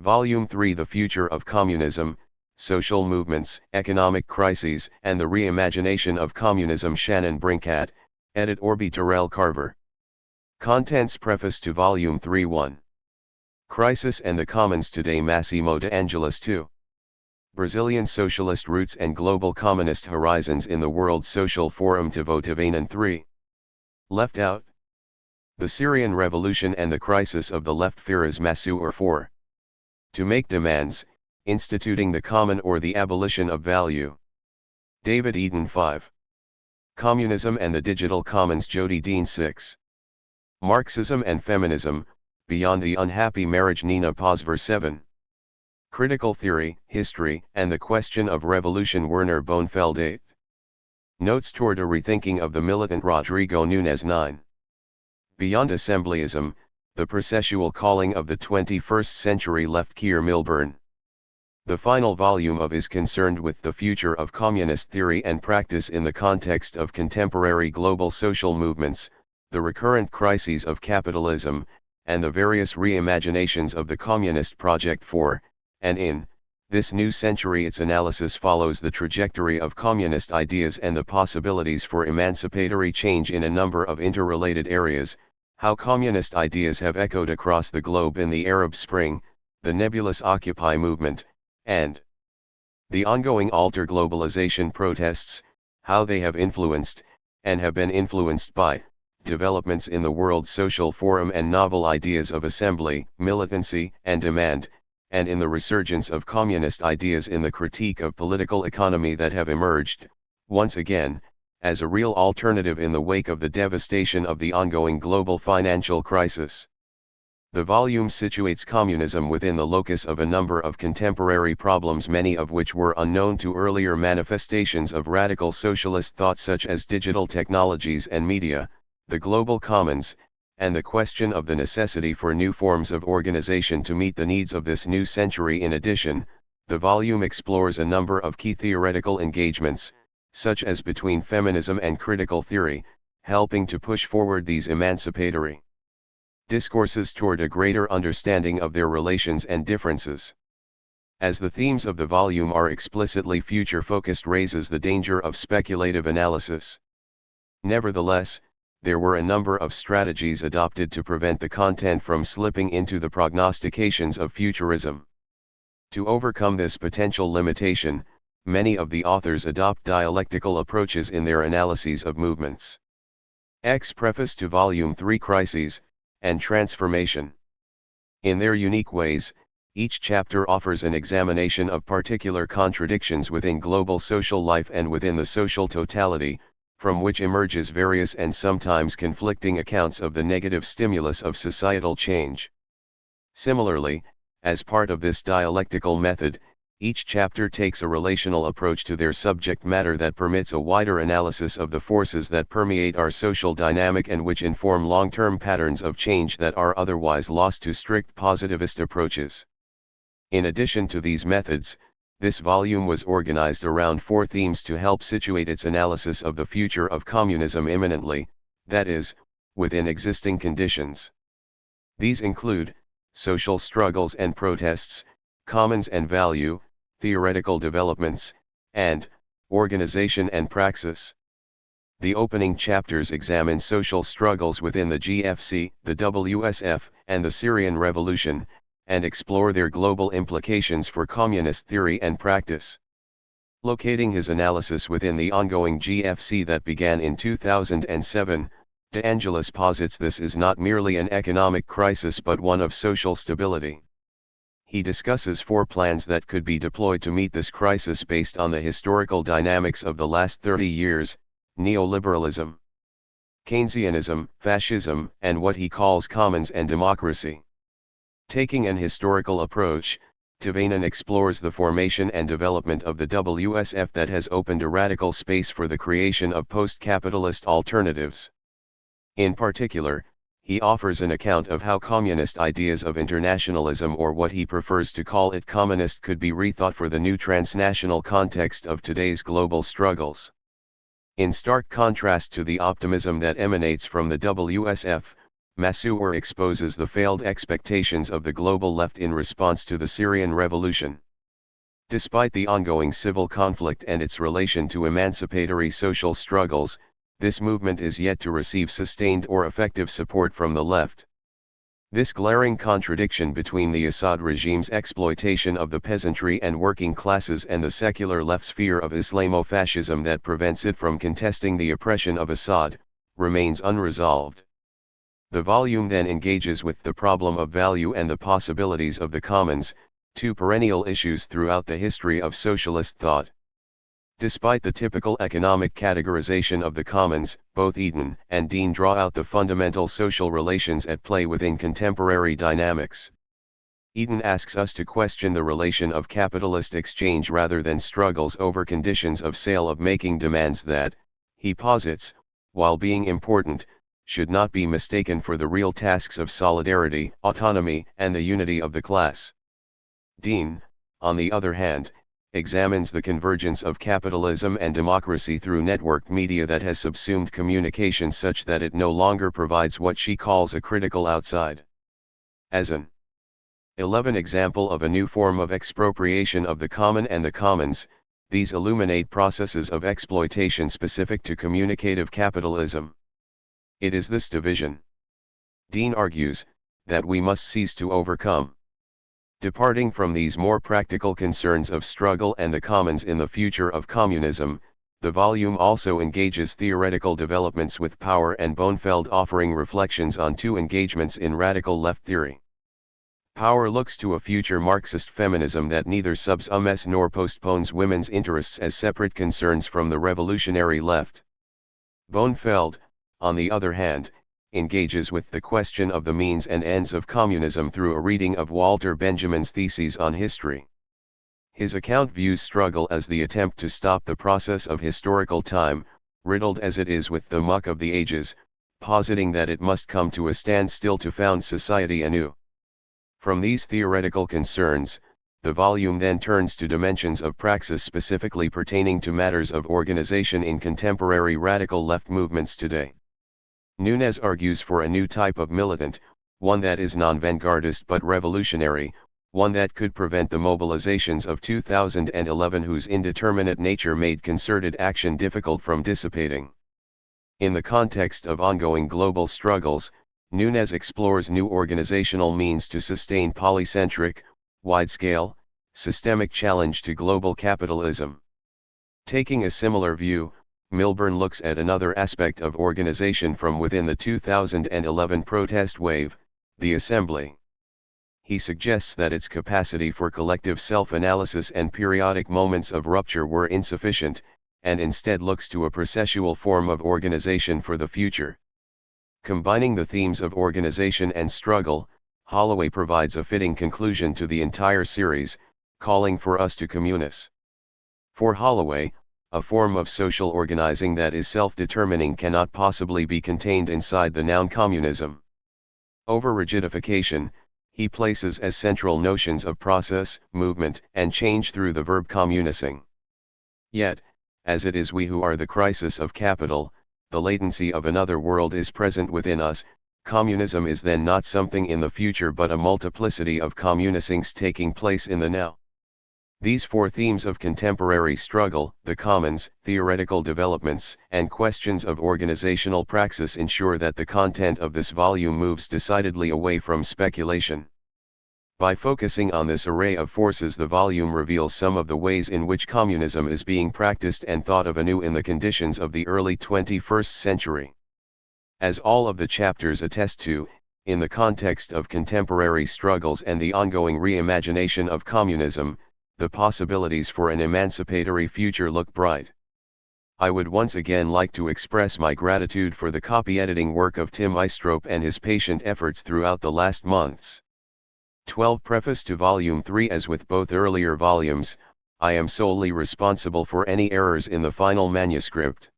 Volume 3 The Future of Communism, Social Movements, Economic Crises, and the Reimagination of Communism. Shannon, Brincat, edit Orby Terrell Carver. Contents. Preface to Volume 3. 1. Crisis and the Commons Today. Massimo de Angelis. 2. Brazilian Socialist Roots and Global Communist Horizons in the World Social Forum. Tivotivainen. 3. Left Out. The Syrian Revolution and the Crisis of the Left. Firas Masur. 4. To Make Demands, Instituting the Common or the Abolition of Value. David Eden. 5. Communism and the Digital Commons. Jody Dean. 6. Marxism and Feminism, Beyond the Unhappy Marriage. Nina Posver. 7. Critical Theory, History, and the Question of Revolution. Werner Bonefeld. 8. Notes toward a Rethinking of the Militant. Rodrigo Nunes. 9. Beyond Assemblyism, The Processual Calling of the 21st Century. Left. Keir Milburn. The final volume of is concerned with the future of communist theory and practice in the context of contemporary global social movements, the recurrent crises of capitalism, and the various reimaginations of the communist project for, and in, this new century. Its analysis follows the trajectory of communist ideas and the possibilities for emancipatory change in a number of interrelated areas, how communist ideas have echoed across the globe in the Arab Spring, the nebulous Occupy movement, and the ongoing alter globalization protests, how they have influenced, and have been influenced by, developments in the World Social Forum and novel ideas of assembly, militancy, and demand, and in the resurgence of communist ideas in the critique of political economy that have emerged, once again, as a real alternative in the wake of the devastation of the ongoing global financial crisis. The volume situates communism within the locus of a number of contemporary problems, many of which were unknown to earlier manifestations of radical socialist thought, such as digital technologies and media, the global commons, and the question of the necessity for new forms of organization to meet the needs of this new century. In addition, the volume explores a number of key theoretical engagements, such as between feminism and critical theory, helping to push forward these emancipatory discourses toward a greater understanding of their relations and differences. As the themes of the volume are explicitly future-focused, raises the danger of speculative analysis. Nevertheless, there were a number of strategies adopted to prevent the content from slipping into the prognostications of futurism. To overcome this potential limitation, many of the authors adopt dialectical approaches in their analyses of movements. Preface to Volume 3. Crises and Transformation. In their unique ways, each chapter offers an examination of particular contradictions within global social life and within the social totality, from which emerges various and sometimes conflicting accounts of the negative stimulus of societal change. Similarly, as part of this dialectical method, each chapter takes a relational approach to their subject matter that permits a wider analysis of the forces that permeate our social dynamic and which inform long-term patterns of change that are otherwise lost to strict positivist approaches. In addition to these methods, this volume was organized around 4 themes to help situate its analysis of the future of communism imminently, that is, within existing conditions. These include social struggles and protests, commons and value, theoretical developments, and organization and praxis. The opening chapters examine social struggles within the GFC, the WSF, and the Syrian Revolution, and explore their global implications for communist theory and practice. Locating his analysis within the ongoing GFC that began in 2007, De Angelis posits this is not merely an economic crisis but one of social stability. He discusses 4 plans that could be deployed to meet this crisis based on the historical dynamics of the last 30 years, neoliberalism, Keynesianism, fascism, and what he calls commons and democracy. Taking an historical approach, Tivainen explores the formation and development of the WSF that has opened a radical space for the creation of post-capitalist alternatives. In particular, he offers an account of how communist ideas of internationalism, or what he prefers to call it communist, could be rethought for the new transnational context of today's global struggles. In stark contrast to the optimism that emanates from the WSF, Massour exposes the failed expectations of the global left in response to the Syrian revolution. Despite the ongoing civil conflict and its relation to emancipatory social struggles, this movement is yet to receive sustained or effective support from the left. This glaring contradiction between the Assad regime's exploitation of the peasantry and working classes and the secular left's fear of Islamofascism that prevents it from contesting the oppression of Assad, remains unresolved. The volume then engages with the problem of value and the possibilities of the commons, two perennial issues throughout the history of socialist thought. Despite the typical economic categorization of the commons, both Eden and Dean draw out the fundamental social relations at play within contemporary dynamics. Eden asks us to question the relation of capitalist exchange rather than struggles over conditions of sale, of making demands that, he posits, while being important, should not be mistaken for the real tasks of solidarity, autonomy, and the unity of the class. Dean, on the other hand, examines the convergence of capitalism and democracy through networked media that has subsumed communication such that it no longer provides what she calls a critical outside. As an 11 example of a new form of expropriation of the common and the commons, these illuminate processes of exploitation specific to communicative capitalism. It is this division, Dean argues, that we must cease to overcome. Departing from these more practical concerns of struggle and the commons in the future of communism, the volume also engages theoretical developments with Power and Bonefeld, offering reflections on two engagements in radical left theory. Power looks to a future Marxist feminism that neither subsumes nor postpones women's interests as separate concerns from the revolutionary left. Bonefeld, on the other hand, engages with the question of the means and ends of communism through a reading of Walter Benjamin's Theses on History. His account views struggle as the attempt to stop the process of historical time, riddled as it is with the muck of the ages, positing that it must come to a standstill to found society anew. From these theoretical concerns, the volume then turns to dimensions of praxis specifically pertaining to matters of organization in contemporary radical left movements today. Nunes argues for a new type of militant, one that is non-vanguardist but revolutionary, one that could prevent the mobilizations of 2011 whose indeterminate nature made concerted action difficult from dissipating. In the context of ongoing global struggles, Nunes explores new organizational means to sustain polycentric, wide-scale, systemic challenge to global capitalism. Taking a similar view, Milburn looks at another aspect of organization from within the 2011 protest wave, the assembly. He suggests that its capacity for collective self-analysis and periodic moments of rupture were insufficient, and instead looks to a processual form of organization for the future. Combining the themes of organization and struggle, Holloway provides a fitting conclusion to the entire series, calling for us to communis. For Holloway, a form of social organizing that is self-determining cannot possibly be contained inside the noun communism. Over rigidification, he places as central notions of process, movement, and change through the verb communising. Yet, as it is we who are the crisis of capital, the latency of another world is present within us. Communism is then not something in the future but a multiplicity of communisings taking place in the now. These four themes of contemporary struggle, the commons, theoretical developments, and questions of organizational praxis ensure that the content of this volume moves decidedly away from speculation. By focusing on this array of forces, the volume reveals some of the ways in which communism is being practiced and thought of anew in the conditions of the early 21st century. As all of the chapters attest to, in the context of contemporary struggles and the ongoing reimagination of communism, the possibilities for an emancipatory future look bright. I would once again like to express my gratitude for the copy editing work of Tim Eistrup and his patient efforts throughout the last months. 12 Preface to Volume 3. As with both earlier volumes, I am solely responsible for any errors in the final manuscript.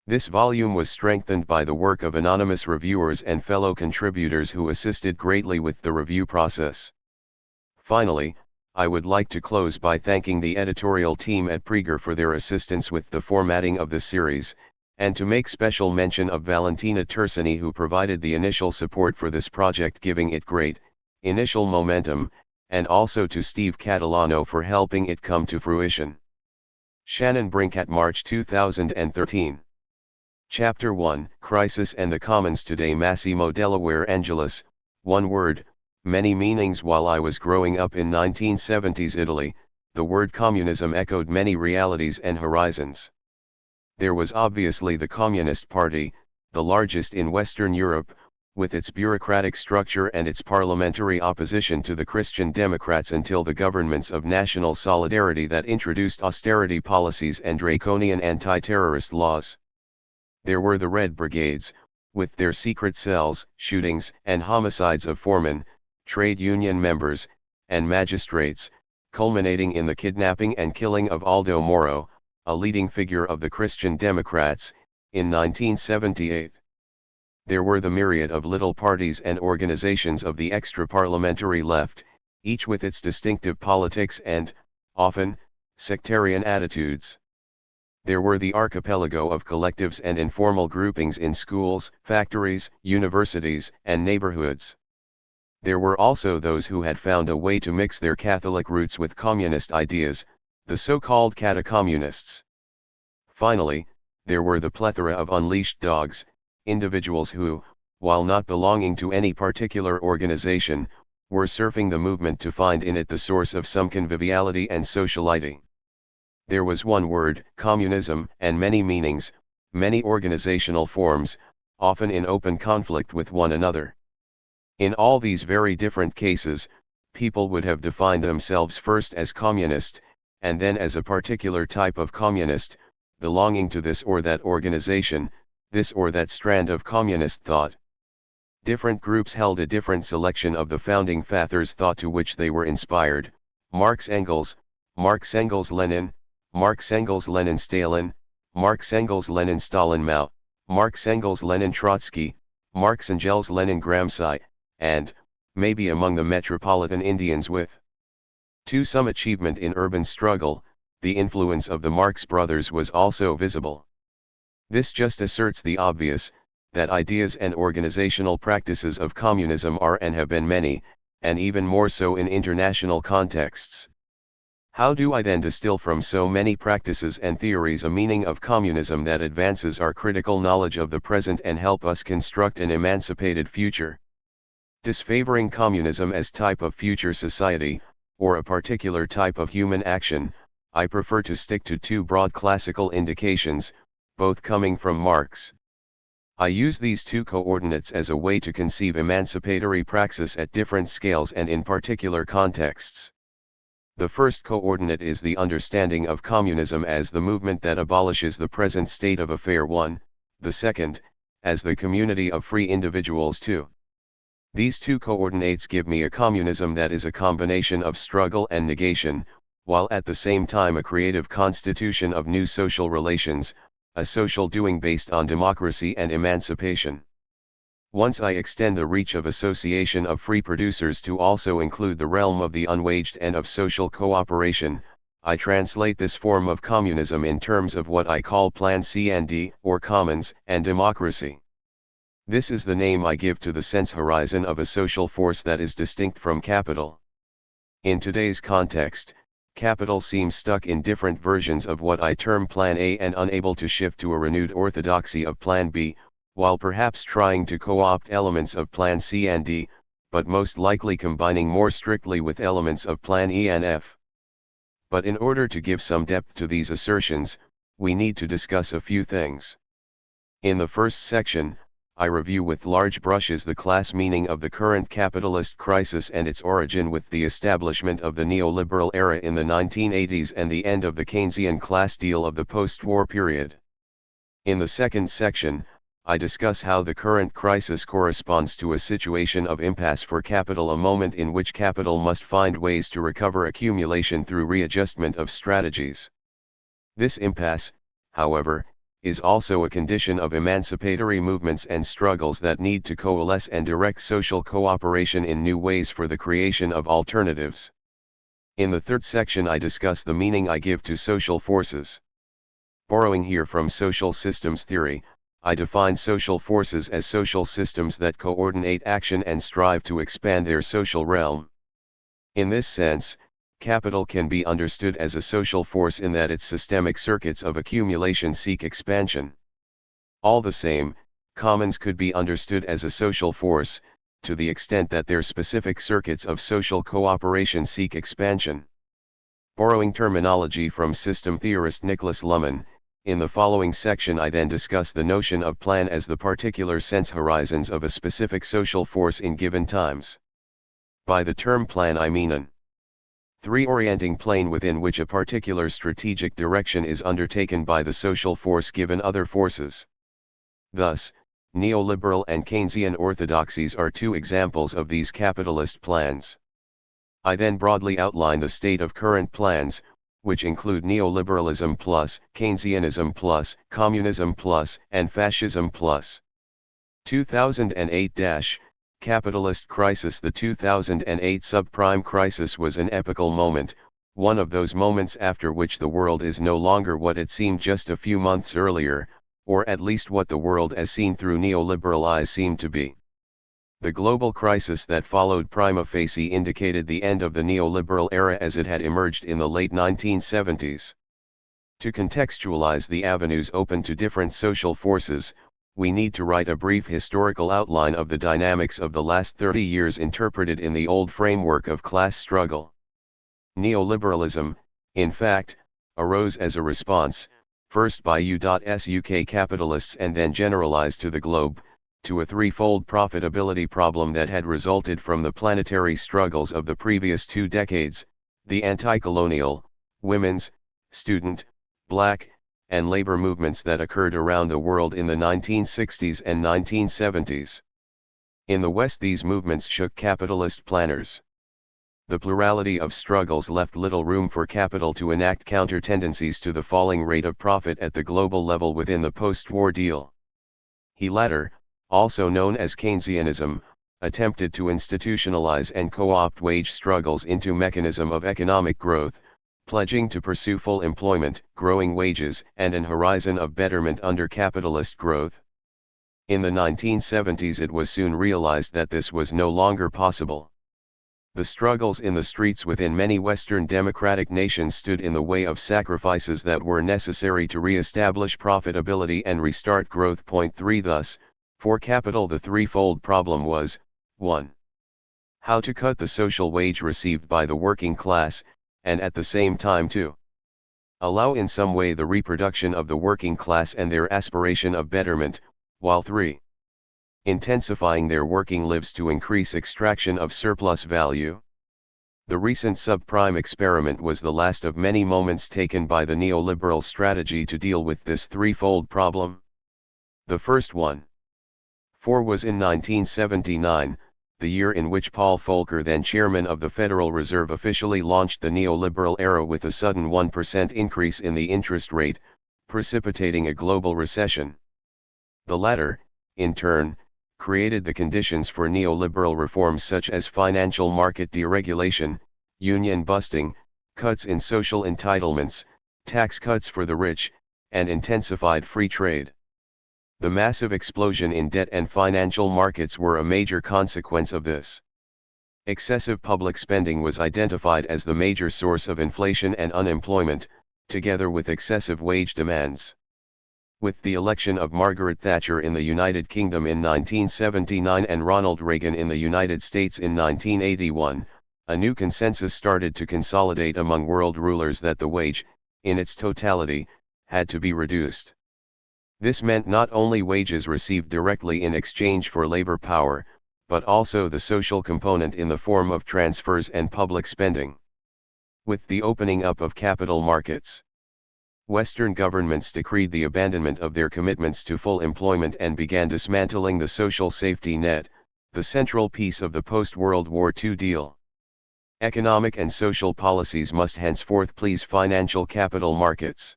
This volume was strengthened by the work of anonymous reviewers and fellow contributors who assisted greatly with the review process. Finally, I would like to close by thanking the editorial team at Praeger for their assistance with the formatting of the series, And to make special mention of Valentina Tersini, who provided the initial support for this project, giving it great initial momentum, and also to Steve Catalano for helping it come to fruition. Shannon, Brincat, March 2013. Chapter 1, Crisis and the Commons. Today, Massimo Delaware Angelis. One word, many meanings. While I was growing up in 1970s Italy, the word communism echoed many realities and horizons. There was obviously the Communist Party, the largest in Western Europe, with its bureaucratic structure and its parliamentary opposition to the Christian Democrats until the governments of national solidarity that introduced austerity policies and draconian anti-terrorist laws. There were the Red Brigades, with their secret cells, shootings and homicides of foremen, trade union members, and magistrates, culminating in the kidnapping and killing of Aldo Moro, a leading figure of the Christian Democrats, in 1978. There were the myriad of little parties and organizations of the extra-parliamentary left, each with its distinctive politics and, often, sectarian attitudes. There were the archipelago of collectives and informal groupings in schools, factories, universities, and neighborhoods. There were also those who had found a way to mix their Catholic roots with communist ideas, the so-called catacommunists. Finally, there were the plethora of unleashed dogs, individuals who, while not belonging to any particular organization, were surfing the movement to find in it the source of some conviviality and sociality. There was one word, communism, and many meanings, many organizational forms, often in open conflict with one another. In all these very different cases, people would have defined themselves first as communist, and then as a particular type of communist, belonging to this or that organization, this or that strand of communist thought. Different groups held a different selection of the founding fathers' thought to which they were inspired: Marx Engels, Lenin, Marx Engels Lenin Stalin, Marx Engels Lenin Stalin Mao, Marx Engels Lenin Trotsky, Marx Engels Lenin Gramsci, and, maybe among the metropolitan Indians with some achievement in urban struggle, the influence of the Marx brothers was also visible. This just asserts the obvious, that ideas and organizational practices of communism are and have been many, and even more so in international contexts. How do I then distill from so many practices and theories a meaning of communism that advances our critical knowledge of the present and help us construct an emancipated future? Disfavoring communism as type of future society, or a particular type of human action, I prefer to stick to two broad classical indications, both coming from Marx. I use these two coordinates as a way to conceive emancipatory praxis at different scales and in particular contexts. The first coordinate is the understanding of communism as the movement that abolishes the present state of affair 1, the second, as the community of free individuals 2. These two coordinates give me a communism that is a combination of struggle and negation, while at the same time a creative constitution of new social relations, a social doing based on democracy and emancipation. Once I extend the reach of association of free producers to also include the realm of the unwaged and of social cooperation, I translate this form of communism in terms of what I call Plan C and D, or commons and democracy. This is the name I give to the sense horizon of a social force that is distinct from capital. In today's context, capital seems stuck in different versions of what I term Plan A and unable to shift to a renewed orthodoxy of Plan B, while perhaps trying to co-opt elements of Plan C and D, but most likely combining more strictly with elements of Plan E and F. But in order to give some depth to these assertions, we need to discuss a few things. In the first section, I review with large brushes the class meaning of the current capitalist crisis and its origin with the establishment of the neoliberal era in the 1980s and the end of the Keynesian class deal of the post-war period. In the second section, I discuss how the current crisis corresponds to a situation of impasse for capital, a moment in which capital must find ways to recover accumulation through readjustment of strategies. This impasse, however, is also a condition of emancipatory movements and struggles that need to coalesce and direct social cooperation in new ways for the creation of alternatives. In the third section I discuss the meaning I give to social forces. Borrowing here from social systems theory, I define social forces as social systems that coordinate action and strive to expand their social realm. In this sense, capital can be understood as a social force in that its systemic circuits of accumulation seek expansion. All the same, commons could be understood as a social force, to the extent that their specific circuits of social cooperation seek expansion. Borrowing terminology from system theorist Nicholas Luhmann, in the following section I then discuss the notion of plan as the particular sense horizons of a specific social force in given times. By the term plan I mean an three-orienting plane within which a particular strategic direction is undertaken by the social force given other forces. Thus, neoliberal and Keynesian orthodoxies are two examples of these capitalist plans. I then broadly outline the state of current plans, which include neoliberalism plus, Keynesianism plus, communism plus, and fascism plus. 2008 Capitalist crisis. The 2008 subprime crisis was an epochal moment, one of those moments after which the world is no longer what it seemed just a few months earlier, or at least what the world as seen through neoliberal eyes seemed to be. The global crisis that followed prima facie indicated the end of the neoliberal era as it had emerged in the late 1970s. To contextualize the avenues open to different social forces, we need to write a brief historical outline of the dynamics of the last 30 years interpreted in the old framework of class struggle. Neoliberalism, in fact, arose as a response, first by U.S. UK capitalists and then generalized to the globe, to a threefold profitability problem that had resulted from the planetary struggles of the previous 2 decades, the anti-colonial, women's, student, black, and labor movements that occurred around the world in the 1960s and 1970s. In the West, these movements shook capitalist planners. The plurality of struggles left little room for capital to enact counter-tendencies to the falling rate of profit at the global level within the post-war deal. He latter, also known as Keynesianism, attempted to institutionalize and co-opt wage struggles into mechanism of economic growth, pledging to pursue full employment, growing wages, and an horizon of betterment under capitalist growth. In the 1970s it was soon realized that this was no longer possible. The struggles in the streets within many Western democratic nations stood in the way of sacrifices that were necessary to re-establish profitability and restart growth. Point 3 Thus, for capital the threefold problem was, 1. How to cut the social wage received by the working class, and at the same time 2. Allow in some way the reproduction of the working class and their aspiration of betterment, while 3. Intensifying their working lives to increase extraction of surplus value. The recent subprime experiment was the last of many moments taken by the neoliberal strategy to deal with this threefold problem. The first one, was in 1979, the year in which Paul Volcker, then chairman of the Federal Reserve, officially launched the neoliberal era with a sudden 1% increase in the interest rate, precipitating a global recession. The latter, in turn, created the conditions for neoliberal reforms such as financial market deregulation, union busting, cuts in social entitlements, tax cuts for the rich, and intensified free trade. The massive explosion in debt and financial markets were a major consequence of this. Excessive public spending was identified as the major source of inflation and unemployment, together with excessive wage demands. With the election of Margaret Thatcher in the United Kingdom in 1979 and Ronald Reagan in the United States in 1981, a new consensus started to consolidate among world rulers that the wage, in its totality, had to be reduced. This meant not only wages received directly in exchange for labor power, but also the social component in the form of transfers and public spending. With the opening up of capital markets, Western governments decreed the abandonment of their commitments to full employment and began dismantling the social safety net, the central piece of the post-World War II deal. Economic and social policies must henceforth please financial capital markets.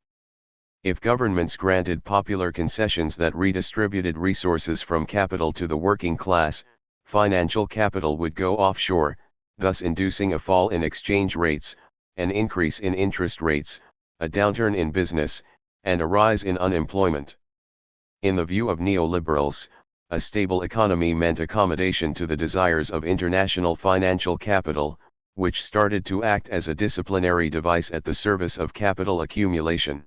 If governments granted popular concessions that redistributed resources from capital to the working class, financial capital would go offshore, thus inducing a fall in exchange rates, an increase in interest rates, a downturn in business, and a rise in unemployment. In the view of neoliberals, a stable economy meant accommodation to the desires of international financial capital, which started to act as a disciplinary device at the service of capital accumulation.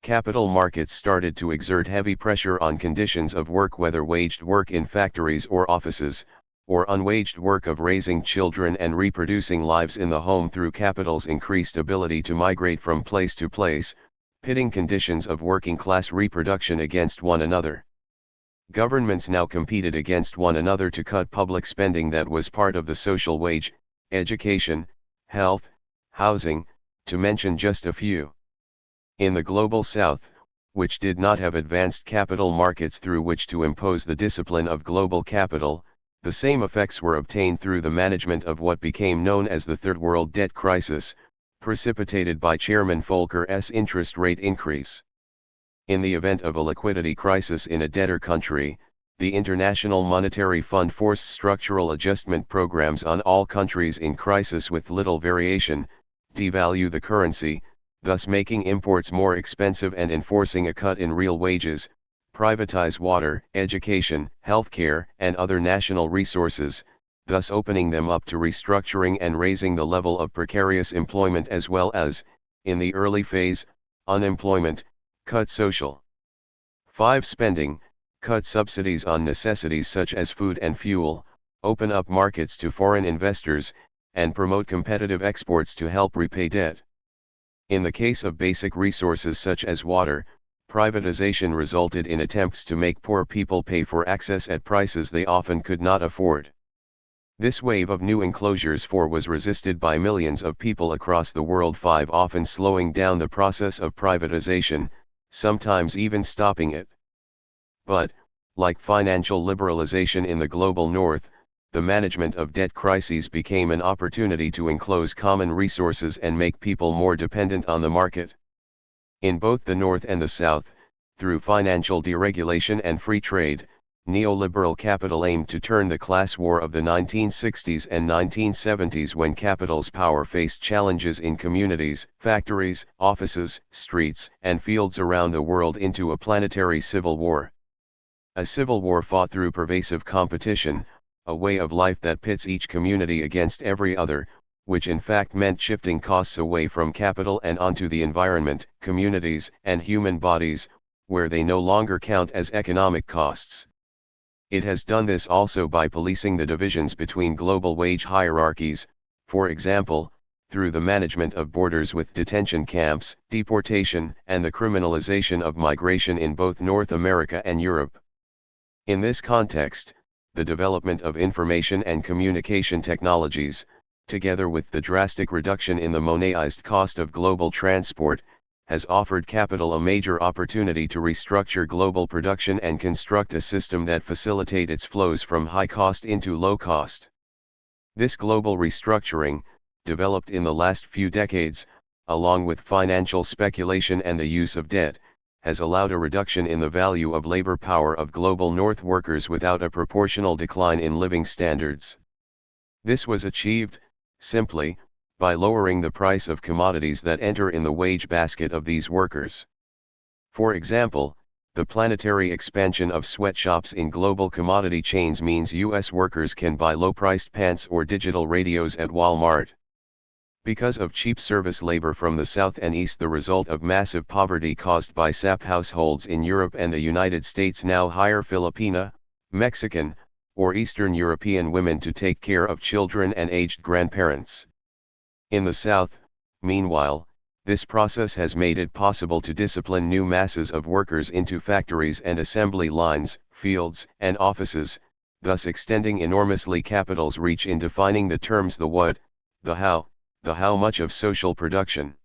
Capital markets started to exert heavy pressure on conditions of work, whether waged work in factories or offices, or unwaged work of raising children and reproducing lives in the home through capital's increased ability to migrate from place to place, pitting conditions of working class reproduction against one another. Governments now competed against one another to cut public spending that was part of the social wage, education, health, housing, to mention just a few. In the Global South, which did not have advanced capital markets through which to impose the discipline of global capital, the same effects were obtained through the management of what became known as the Third World Debt Crisis, precipitated by Chairman Volcker's interest rate increase. In the event of a liquidity crisis in a debtor country, the International Monetary Fund forced structural adjustment programs on all countries in crisis with little variation, devalue the currency, thus making imports more expensive and enforcing a cut in real wages, privatize water, education, healthcare, and other national resources, thus opening them up to restructuring and raising the level of precarious employment, as well as, in the early phase, unemployment, cut social 5 spending, cut subsidies on necessities such as food and fuel, open up markets to foreign investors, and promote competitive exports to help repay debt. In the case of basic resources such as water, privatization resulted in attempts to make poor people pay for access at prices they often could not afford. This wave of new enclosures was resisted by millions of people across the world, often slowing down the process of privatization, sometimes even stopping it. But, like financial liberalization in the global north, the management of debt crises became an opportunity to enclose common resources and make people more dependent on the market. In both the North and the South, through financial deregulation and free trade, neoliberal capital aimed to turn the class war of the 1960s and 1970s, when capital's power faced challenges in communities, factories, offices, streets, and fields around the world, into a planetary civil war. A civil war fought through pervasive competition, a way of life that pits each community against every other, which in fact meant shifting costs away from capital and onto the environment, communities, and human bodies, where they no longer count as economic costs. It has done this also by policing the divisions between global wage hierarchies, for example, through the management of borders with detention camps, deportation, and the criminalization of migration in both North America and Europe. In this context, the development of information and communication technologies, together with the drastic reduction in the monetized cost of global transport, has offered capital a major opportunity to restructure global production and construct a system that facilitates its flows from high cost into low cost. This global restructuring, developed in the last few decades, along with financial speculation and the use of debt, has allowed a reduction in the value of labor power of global North workers without a proportional decline in living standards. This was achieved, simply, by lowering the price of commodities that enter in the wage basket of these workers. For example, the planetary expansion of sweatshops in global commodity chains means U.S. workers can buy low-priced pants or digital radios at Walmart. Because of cheap service labor from the South and East, the result of massive poverty caused by SAP households in Europe and the United States now hire Filipina, Mexican, or Eastern European women to take care of children and aged grandparents. In the South, meanwhile, this process has made it possible to discipline new masses of workers into factories and assembly lines, fields, and offices, thus extending enormously capital's reach in defining the terms the what, the how much of social production.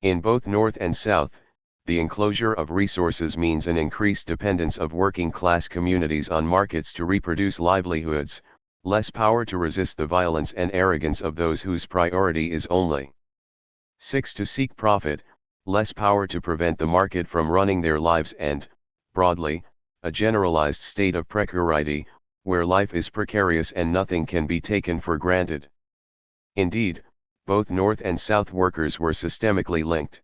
In both North and South, the enclosure of resources means an increased dependence of working class communities on markets to reproduce livelihoods, less power to resist the violence and arrogance of those whose priority is only 6 to seek profit, less power to prevent the market from running their lives, and, broadly, a generalized state of precarity, where life is precarious and nothing can be taken for granted. Indeed, both North and South workers were systemically linked.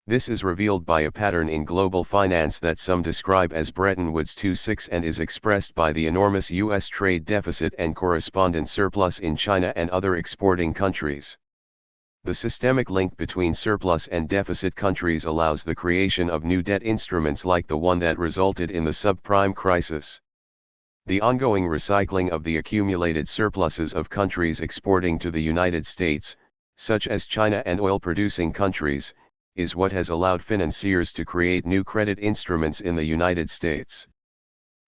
This is revealed by a pattern in global finance that some describe as Bretton Woods 2.6 and is expressed by the enormous U.S. trade deficit and correspondent surplus in China and other exporting countries. The systemic link between surplus and deficit countries allows the creation of new debt instruments like the one that resulted in the subprime crisis. The ongoing recycling of the accumulated surpluses of countries exporting to the United States, such as China and oil-producing countries, is what has allowed financiers to create new credit instruments in the United States.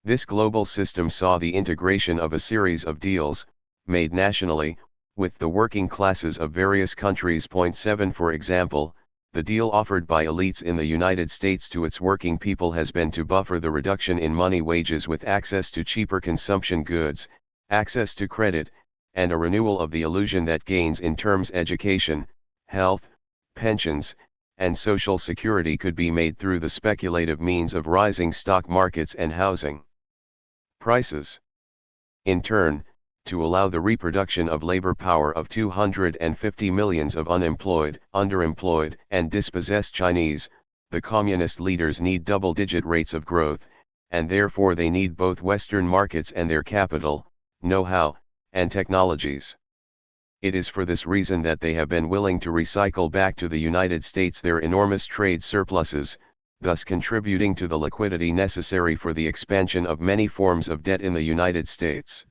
This global system saw the integration of a series of deals, made nationally, with the working classes of various countries. 7 For example, the deal offered by elites in the United States to its working people has been to buffer the reduction in money wages with access to cheaper consumption goods, access to credit, and a renewal of the illusion that gains in terms education, health, pensions, and social security could be made through the speculative means of rising stock markets and housing prices. In turn, to allow the reproduction of labor power of 250 millions of unemployed, underemployed, and dispossessed Chinese, the communist leaders need double-digit rates of growth, and therefore they need both Western markets and their capital, know-how, and technologies. It is for this reason that they have been willing to recycle back to the United States their enormous trade surpluses, thus contributing to the liquidity necessary for the expansion of many forms of debt in the United States.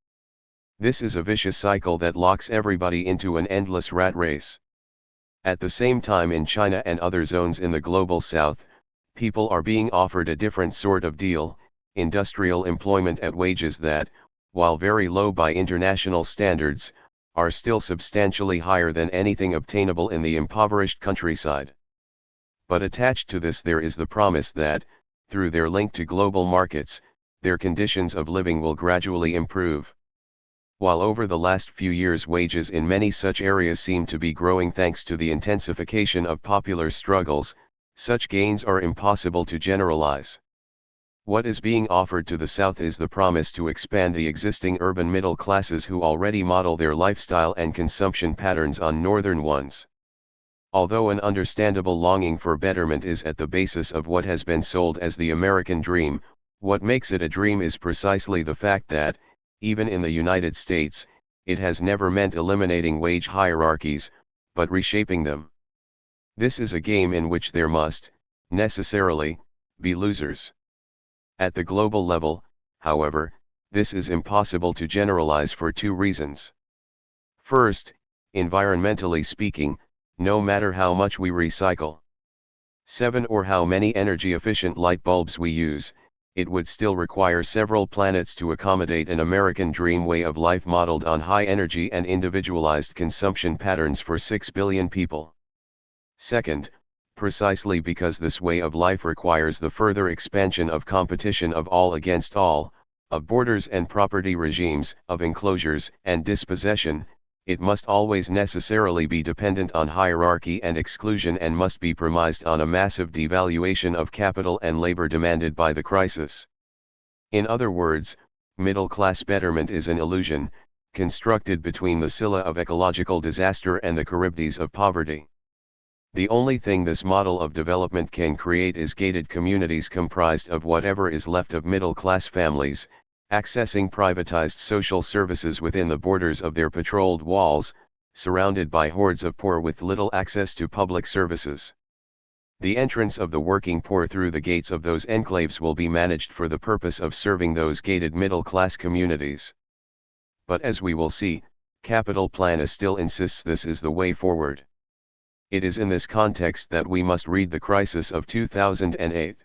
This is a vicious cycle that locks everybody into an endless rat race. At the same time, in China and other zones in the global south, people are being offered a different sort of deal, industrial employment at wages that, while very low by international standards, are still substantially higher than anything obtainable in the impoverished countryside. But attached to this there is the promise that, through their link to global markets, their conditions of living will gradually improve. While over the last few years wages in many such areas seem to be growing thanks to the intensification of popular struggles, such gains are impossible to generalize. What is being offered to the South is the promise to expand the existing urban middle classes who already model their lifestyle and consumption patterns on northern ones. Although an understandable longing for betterment is at the basis of what has been sold as the American dream, what makes it a dream is precisely the fact that, even in the United States, it has never meant eliminating wage hierarchies, but reshaping them. This is a game in which there must, necessarily, be losers. At the global level, however, this is impossible to generalize for two reasons. First, environmentally speaking, no matter how much we recycle, 7 or how many energy-efficient light bulbs we use, it would still require several planets to accommodate an American dream way of life modeled on high energy and individualized consumption patterns for 6 billion people. Second, precisely because this way of life requires the further expansion of competition of all against all, of borders and property regimes, of enclosures and dispossession, it must always necessarily be dependent on hierarchy and exclusion and must be premised on a massive devaluation of capital and labor demanded by the crisis. In other words, middle-class betterment is an illusion, constructed between the Scylla of ecological disaster and the Charybdis of poverty. The only thing this model of development can create is gated communities comprised of whatever is left of middle-class families, accessing privatized social services within the borders of their patrolled walls, surrounded by hordes of poor with little access to public services. The entrance of the working poor through the gates of those enclaves will be managed for the purpose of serving those gated middle-class communities. But as we will see, Capital Plan still insists this is the way forward. It is in this context that we must read the crisis of 2008.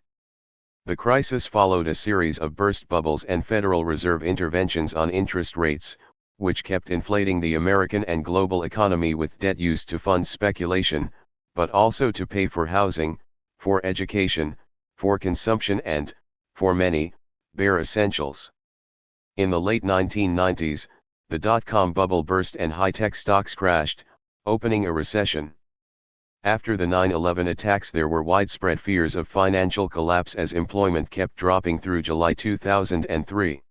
The crisis followed a series of burst bubbles and Federal Reserve interventions on interest rates, which kept inflating the American and global economy with debt used to fund speculation, but also to pay for housing, for education, for consumption and, for many, bare essentials. In the late 1990s, the dot-com bubble burst and high-tech stocks crashed, opening a recession. After the 9/11 attacks there were widespread fears of financial collapse as employment kept dropping through July 2003.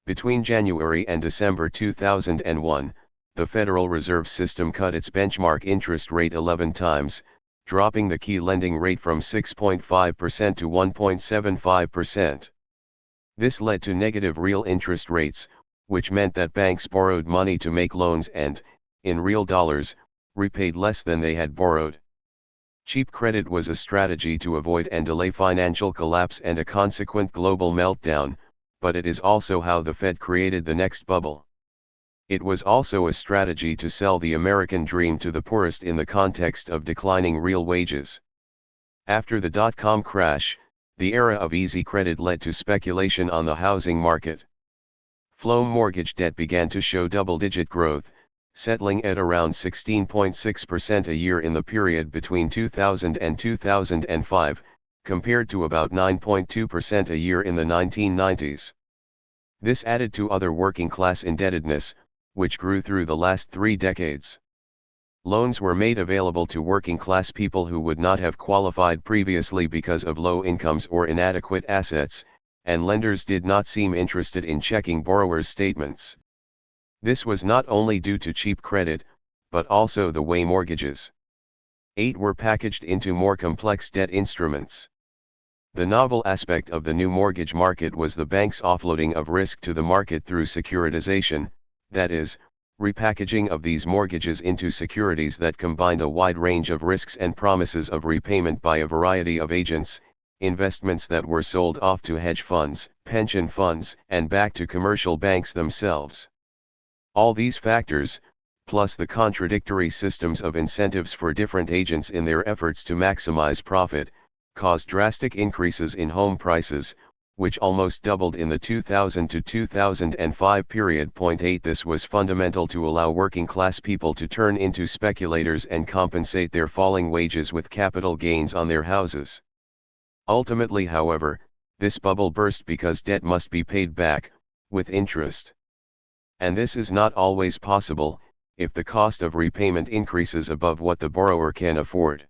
Between January and December 2001, the Federal Reserve System cut its benchmark interest rate 11 times, dropping the key lending rate from 6.5% to 1.75%. This led to negative real interest rates, which meant that banks borrowed money to make loans and, in real dollars, repaid less than they had borrowed. Cheap credit was a strategy to avoid and delay financial collapse and a consequent global meltdown, but it is also how the Fed created the next bubble. It was also a strategy to sell the American dream to the poorest in the context of declining real wages. After the dot-com crash, the era of easy credit led to speculation on the housing market. Flow mortgage debt began to show double-digit growth, settling at around 16.6% a year in the period between 2000 and 2005, compared to about 9.2% a year in the 1990s. This added to other working-class indebtedness, which grew through the last 3 decades. Loans were made available to working-class people who would not have qualified previously because of low incomes or inadequate assets, and lenders did not seem interested in checking borrowers' statements. This was not only due to cheap credit, but also the way mortgages were packaged into more complex debt instruments. The novel aspect of the new mortgage market was the bank's offloading of risk to the market through securitization, that is, repackaging of these mortgages into securities that combined a wide range of risks and promises of repayment by a variety of agents, investments that were sold off to hedge funds, pension funds, and back to commercial banks themselves. All these factors, plus the contradictory systems of incentives for different agents in their efforts to maximize profit, caused drastic increases in home prices, which almost doubled in the 2000 to 2005 period. 8 This was fundamental to allow working-class people to turn into speculators and compensate their falling wages with capital gains on their houses. Ultimately, however, this bubble burst because debt must be paid back, with interest. And this is not always possible, if the cost of repayment increases above what the borrower can afford.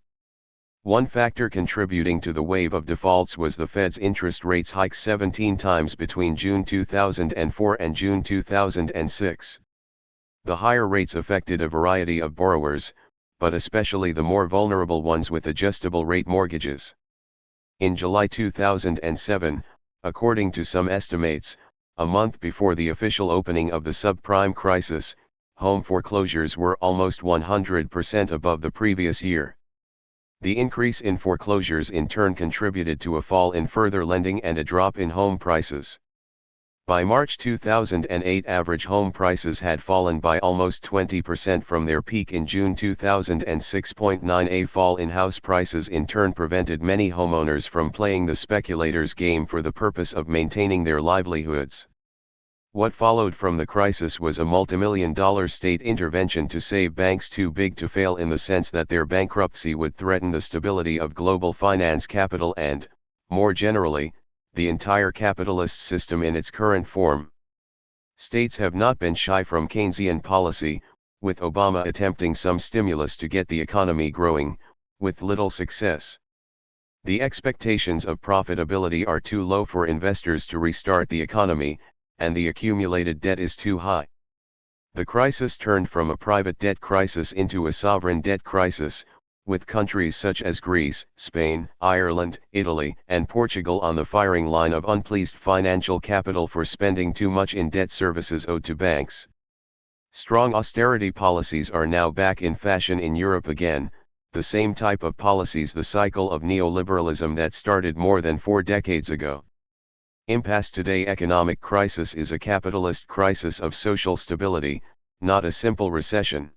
One factor contributing to the wave of defaults was the Fed's interest rates hike 17 times between June 2004 and June 2006. The higher rates affected a variety of borrowers, but especially the more vulnerable ones with adjustable rate mortgages. In July 2007, according to some estimates, a month before the official opening of the subprime crisis, home foreclosures were almost 100% above the previous year. The increase in foreclosures in turn contributed to a fall in further lending and a drop in home prices. By March 2008, average home prices had fallen by almost 20% from their peak in June 2006. 9 A fall in house prices in turn prevented many homeowners from playing the speculator's game for the purpose of maintaining their livelihoods. What followed from the crisis was a multimillion-dollar state intervention to save banks too big to fail, in the sense that their bankruptcy would threaten the stability of global finance capital and, more generally, the entire capitalist system in its current form. States have not been shy from Keynesian policy, with Obama attempting some stimulus to get the economy growing, with little success. The expectations of profitability are too low for investors to restart the economy, and the accumulated debt is too high. The crisis turned from a private debt crisis into a sovereign debt crisis, with countries such as Greece, Spain, Ireland, Italy, and Portugal on the firing line of unpleased financial capital for spending too much in debt services owed to banks. Strong austerity policies are now back in fashion in Europe again, the same type of policies, the cycle of neoliberalism that started more than 4 decades ago. Impasse today. Economic crisis is a capitalist crisis of social stability, not a simple recession.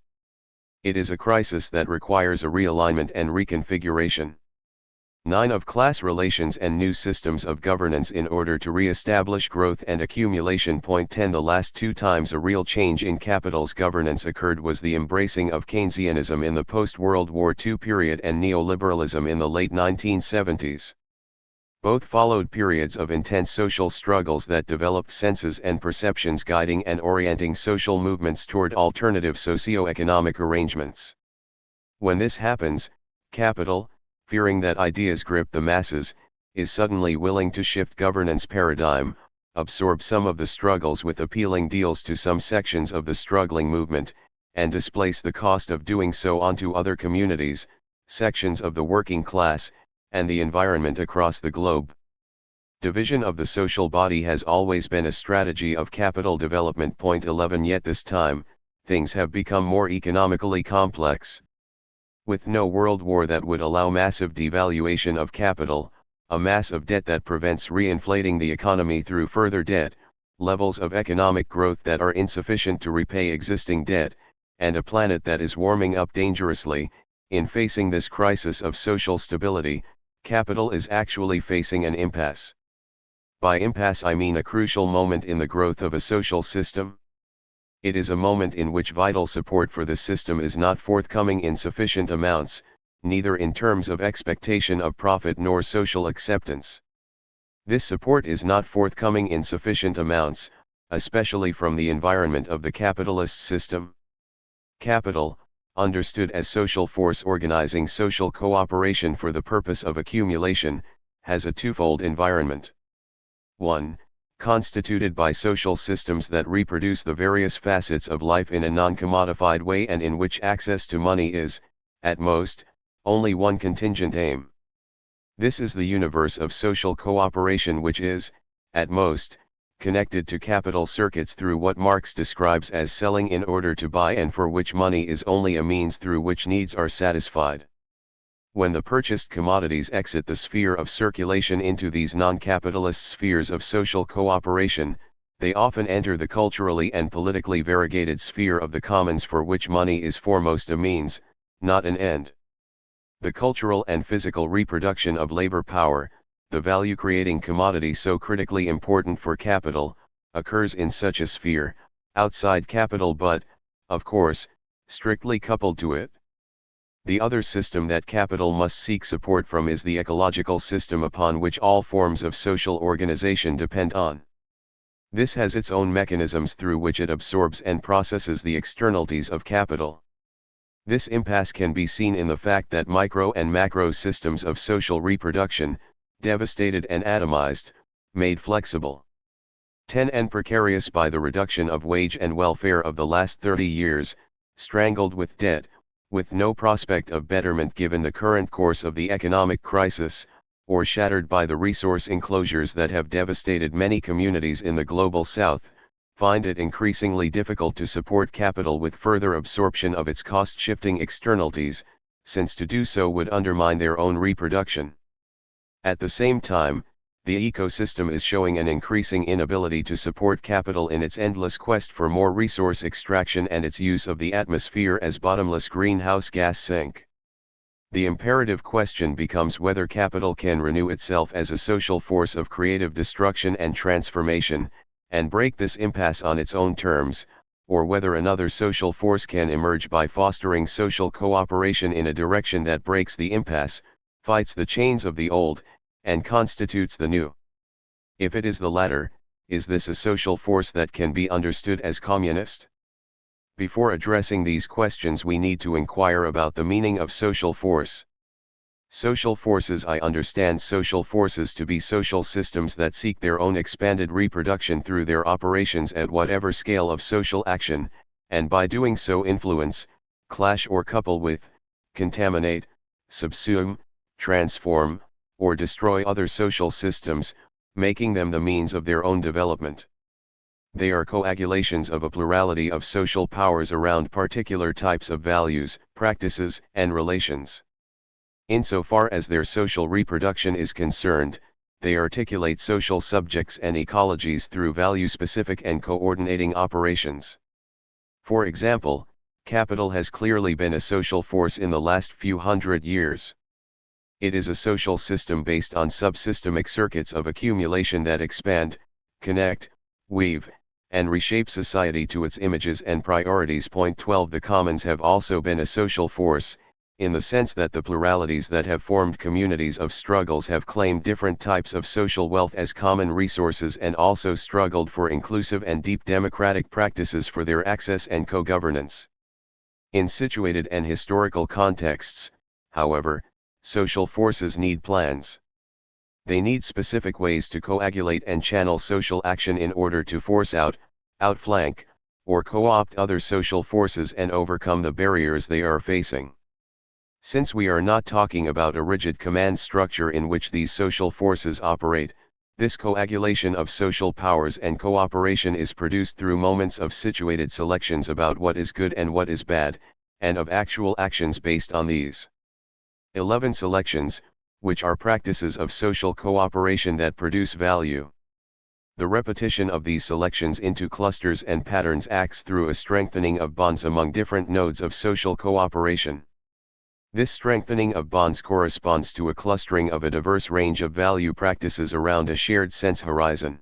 It is a crisis that requires a realignment and reconfiguration. 9 Of class relations and new systems of governance in order to re-establish growth and accumulation. 10 The last 2 times a real change in capital's governance occurred was the embracing of Keynesianism in the post-World War II period and neoliberalism in the late 1970s. Both followed periods of intense social struggles that developed senses and perceptions guiding and orienting social movements toward alternative socio-economic arrangements. When this happens, capital, fearing that ideas grip the masses, is suddenly willing to shift governance paradigm, absorb some of the struggles with appealing deals to some sections of the struggling movement, and displace the cost of doing so onto other communities, sections of the working class, and the environment across the globe. Division of the social body has always been a strategy of capital development. 11 Yet this time, things have become more economically complex. With no world war that would allow massive devaluation of capital, a mass of debt that prevents reinflating the economy through further debt, levels of economic growth that are insufficient to repay existing debt, and a planet that is warming up dangerously. In facing this crisis of social stability, capital is actually facing an impasse. By impasse I mean a crucial moment in the growth of a social system. It is a moment in which vital support for the system is not forthcoming in sufficient amounts, neither in terms of expectation of profit nor social acceptance. This support is not forthcoming in sufficient amounts, especially from the environment of the capitalist system. Capital, understood as social force organizing social cooperation for the purpose of accumulation, has a twofold environment. 1. Constituted by social systems that reproduce the various facets of life in a non-commodified way and in which access to money is, at most, only one contingent aim. This is the universe of social cooperation which is, at most, connected to capital circuits through what Marx describes as selling in order to buy and for which money is only a means through which needs are satisfied. When the purchased commodities exit the sphere of circulation into these non-capitalist spheres of social cooperation, they often enter the culturally and politically variegated sphere of the commons for which money is foremost a means, not an end. The cultural and physical reproduction of labor power, the value-creating commodity so critically important for capital, occurs in such a sphere, outside capital but, of course, strictly coupled to it. The other system that capital must seek support from is the ecological system upon which all forms of social organization depend on. This has its own mechanisms through which it absorbs and processes the externalities of capital. This impasse can be seen in the fact that micro and macro systems of social reproduction, devastated and atomized, made flexible, 10 and precarious by the reduction of wage and welfare of the last 30 years, strangled with debt, with no prospect of betterment given the current course of the economic crisis, or shattered by the resource enclosures that have devastated many communities in the global south, find it increasingly difficult to support capital with further absorption of its cost-shifting externalities, since to do so would undermine their own reproduction. At the same time, the ecosystem is showing an increasing inability to support capital in its endless quest for more resource extraction and its use of the atmosphere as bottomless greenhouse gas sink. The imperative question becomes whether capital can renew itself as a social force of creative destruction and transformation, and break this impasse on its own terms, or whether another social force can emerge by fostering social cooperation in a direction that breaks the impasse, fights the chains of the old, and constitutes the new. If it is the latter, is this a social force that can be understood as communist? Before addressing these questions we need to inquire about the meaning of social force. Social forces: I understand social forces to be social systems that seek their own expanded reproduction through their operations at whatever scale of social action, and by doing so influence, clash or couple with, contaminate, subsume, transform, or destroy other social systems, making them the means of their own development. They are coagulations of a plurality of social powers around particular types of values, practices, and relations. Insofar as their social reproduction is concerned, they articulate social subjects and ecologies through value-specific and coordinating operations. For example, capital has clearly been a social force in the last few hundred years. It is a social system based on subsystemic circuits of accumulation that expand, connect, weave, and reshape society to its images and priorities. 12 The commons have also been a social force, in the sense that the pluralities that have formed communities of struggles have claimed different types of social wealth as common resources and also struggled for inclusive and deep democratic practices for their access and co-governance. In situated and historical contexts, however, social forces need plans. They need specific ways to coagulate and channel social action in order to force out, outflank, or co-opt other social forces and overcome the barriers they are facing. Since we are not talking about a rigid command structure in which these social forces operate, this coagulation of social powers and cooperation is produced through moments of situated selections about what is good and what is bad, and of actual actions based on these 11 selections, which are practices of social cooperation that produce value. The repetition of these selections into clusters and patterns acts through a strengthening of bonds among different nodes of social cooperation. This strengthening of bonds corresponds to a clustering of a diverse range of value practices around a shared sense horizon.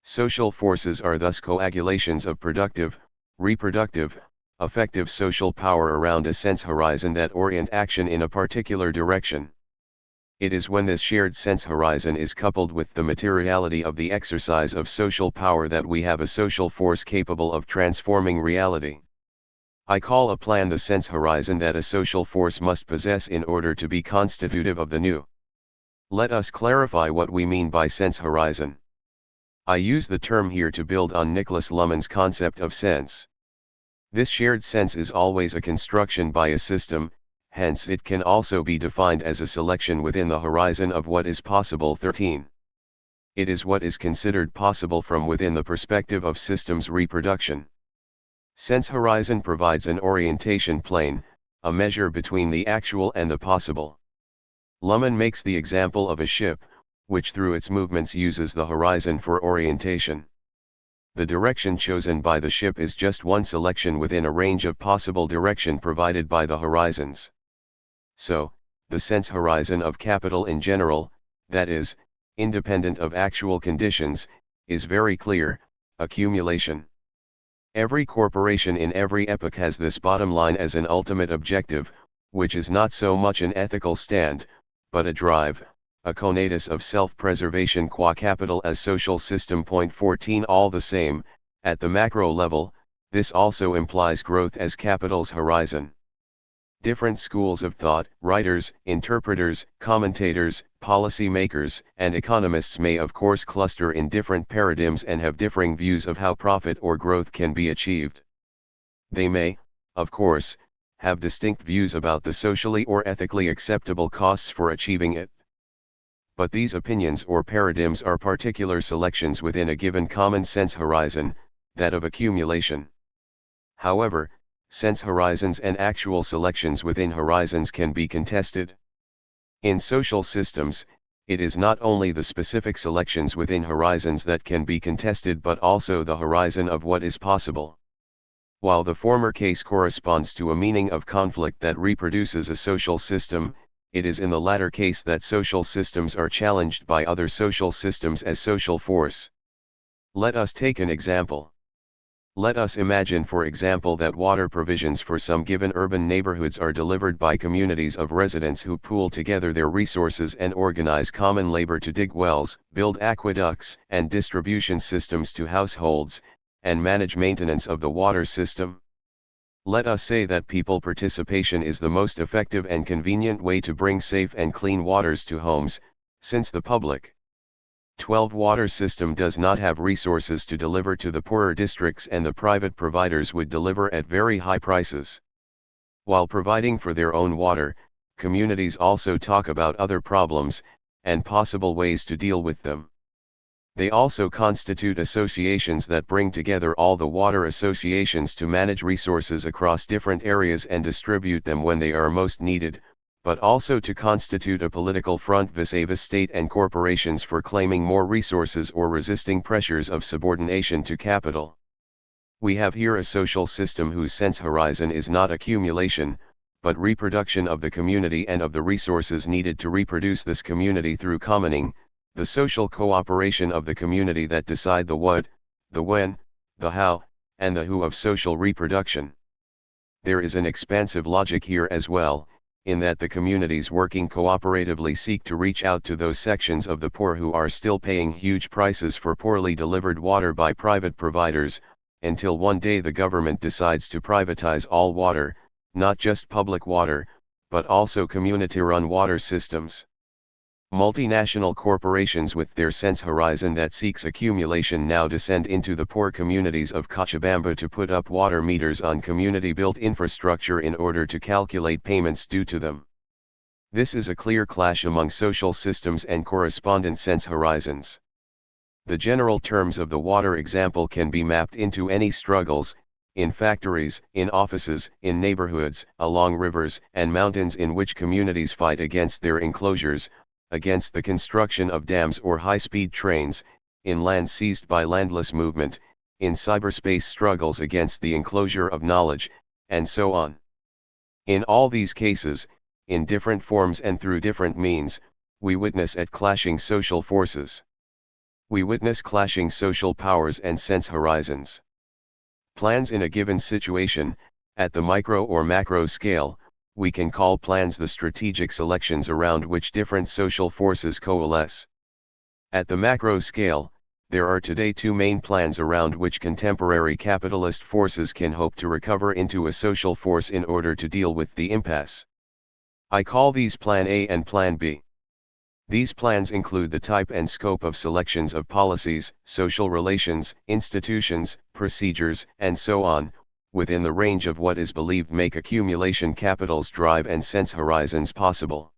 Social forces are thus coagulations of productive, reproductive, affective social power around a sense horizon that orient action in a particular direction. It is when this shared sense horizon is coupled with the materiality of the exercise of social power that we have a social force capable of transforming reality. I call a plan the sense horizon that a social force must possess in order to be constitutive of the new. Let us clarify what we mean by sense horizon. I use the term here to build on Nicholas Luhmann's concept of sense. This shared sense is always a construction by a system, hence it can also be defined as a selection within the horizon of what is possible. 13. It is what is considered possible from within the perspective of systems reproduction. Sense horizon provides an orientation plane, a measure between the actual and the possible. Luhmann makes the example of a ship, which through its movements uses the horizon for orientation. The direction chosen by the ship is just one selection within a range of possible direction provided by the horizons. So, the sense horizon of capital in general, that is, independent of actual conditions, is very clear: accumulation. Every corporation in every epoch has this bottom line as an ultimate objective, which is not so much an ethical stand, but a drive, a conatus of self-preservation qua capital as social system. 14. All the same, at the macro level, this also implies growth as capital's horizon. Different schools of thought, writers, interpreters, commentators, policy makers, and economists may of course cluster in different paradigms and have differing views of how profit or growth can be achieved. They may, of course, have distinct views about the socially or ethically acceptable costs for achieving it. But these opinions or paradigms are particular selections within a given common sense horizon, that of accumulation. However, sense horizons and actual selections within horizons can be contested. In social systems, it is not only the specific selections within horizons that can be contested but also the horizon of what is possible. While the former case corresponds to a meaning of conflict that reproduces a social system, it is in the latter case that social systems are challenged by other social systems as social force. Let us take an example. Let us imagine, for example, that water provisions for some given urban neighborhoods are delivered by communities of residents who pool together their resources and organize common labor to dig wells, build aqueducts and distribution systems to households, and manage maintenance of the water system. Let us say that people participation is the most effective and convenient way to bring safe and clean waters to homes, since the public 12 water system does not have resources to deliver to the poorer districts and the private providers would deliver at very high prices. While providing for their own water, communities also talk about other problems, and possible ways to deal with them. They also constitute associations that bring together all the water associations to manage resources across different areas and distribute them when they are most needed, but also to constitute a political front vis-a-vis state and corporations for claiming more resources or resisting pressures of subordination to capital. We have here a social system whose sense horizon is not accumulation, but reproduction of the community and of the resources needed to reproduce this community through commoning, the social cooperation of the community that decide the what, the when, the how, and the who of social reproduction. There is an expansive logic here as well, in that the communities working cooperatively seek to reach out to those sections of the poor who are still paying huge prices for poorly delivered water by private providers, until one day the government decides to privatize all water, not just public water, but also community-run water systems. Multinational corporations with their sense horizon that seeks accumulation now descend into the poor communities of Cochabamba to put up water meters on community-built infrastructure in order to calculate payments due to them. This is a clear clash among social systems and correspondent sense horizons. The general terms of the water example can be mapped into any struggles, in factories, in offices, in neighborhoods, along rivers and mountains in which communities fight against their enclosures, against the construction of dams or high-speed trains, in land seized by landless movement, in cyberspace struggles against the enclosure of knowledge, and so on. In all these cases, in different forms and through different means, we witness at clashing social forces. We witness clashing social powers and sense horizons. Plans in a given situation, at the micro or macro scale, we can call plans the strategic selections around which different social forces coalesce. At the macro scale, there are today two main plans around which contemporary capitalist forces can hope to recover into a social force in order to deal with the impasse. I call these Plan A and Plan B. These plans include the type and scope of selections of policies, social relations, institutions, procedures, and so on, within the range of what is believed make accumulation capital's drive and sense horizons possible.